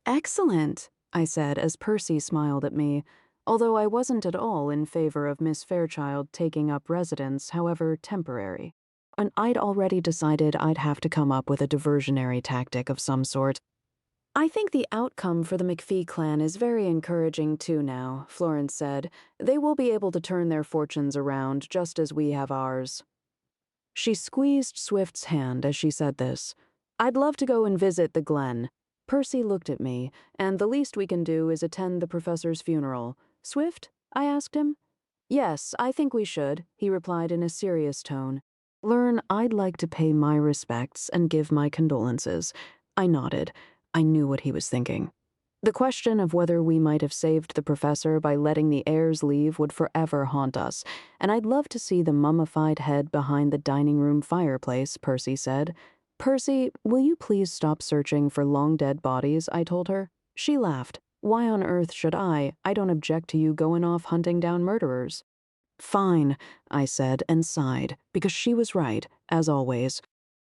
Excellent, I said as Percy smiled at me, although I wasn't at all in favor of Miss Fairchild taking up residence, however temporary. And I'd already decided I'd have to come up with a diversionary tactic of some sort. I think the outcome for the McFee clan is very encouraging too now, Florence said. They will be able to turn their fortunes around just as we have ours. She squeezed Swift's hand as she said this. I'd love to go and visit the Glen. Percy looked at me, and the least we can do is attend the professor's funeral. Swift? I asked him. Yes, I think we should, he replied in a serious tone. Learn, I'd like to pay my respects and give my condolences. I nodded. I knew what he was thinking. The question of whether we might have saved the professor by letting the heirs leave would forever haunt us, and I'd love to see the mummified head behind the dining room fireplace, Percy said. Percy, will you please stop searching for long-dead bodies, I told her. She laughed. Why on earth should I? I don't object to you going off hunting down murderers. Fine, I said and sighed, because she was right, as always.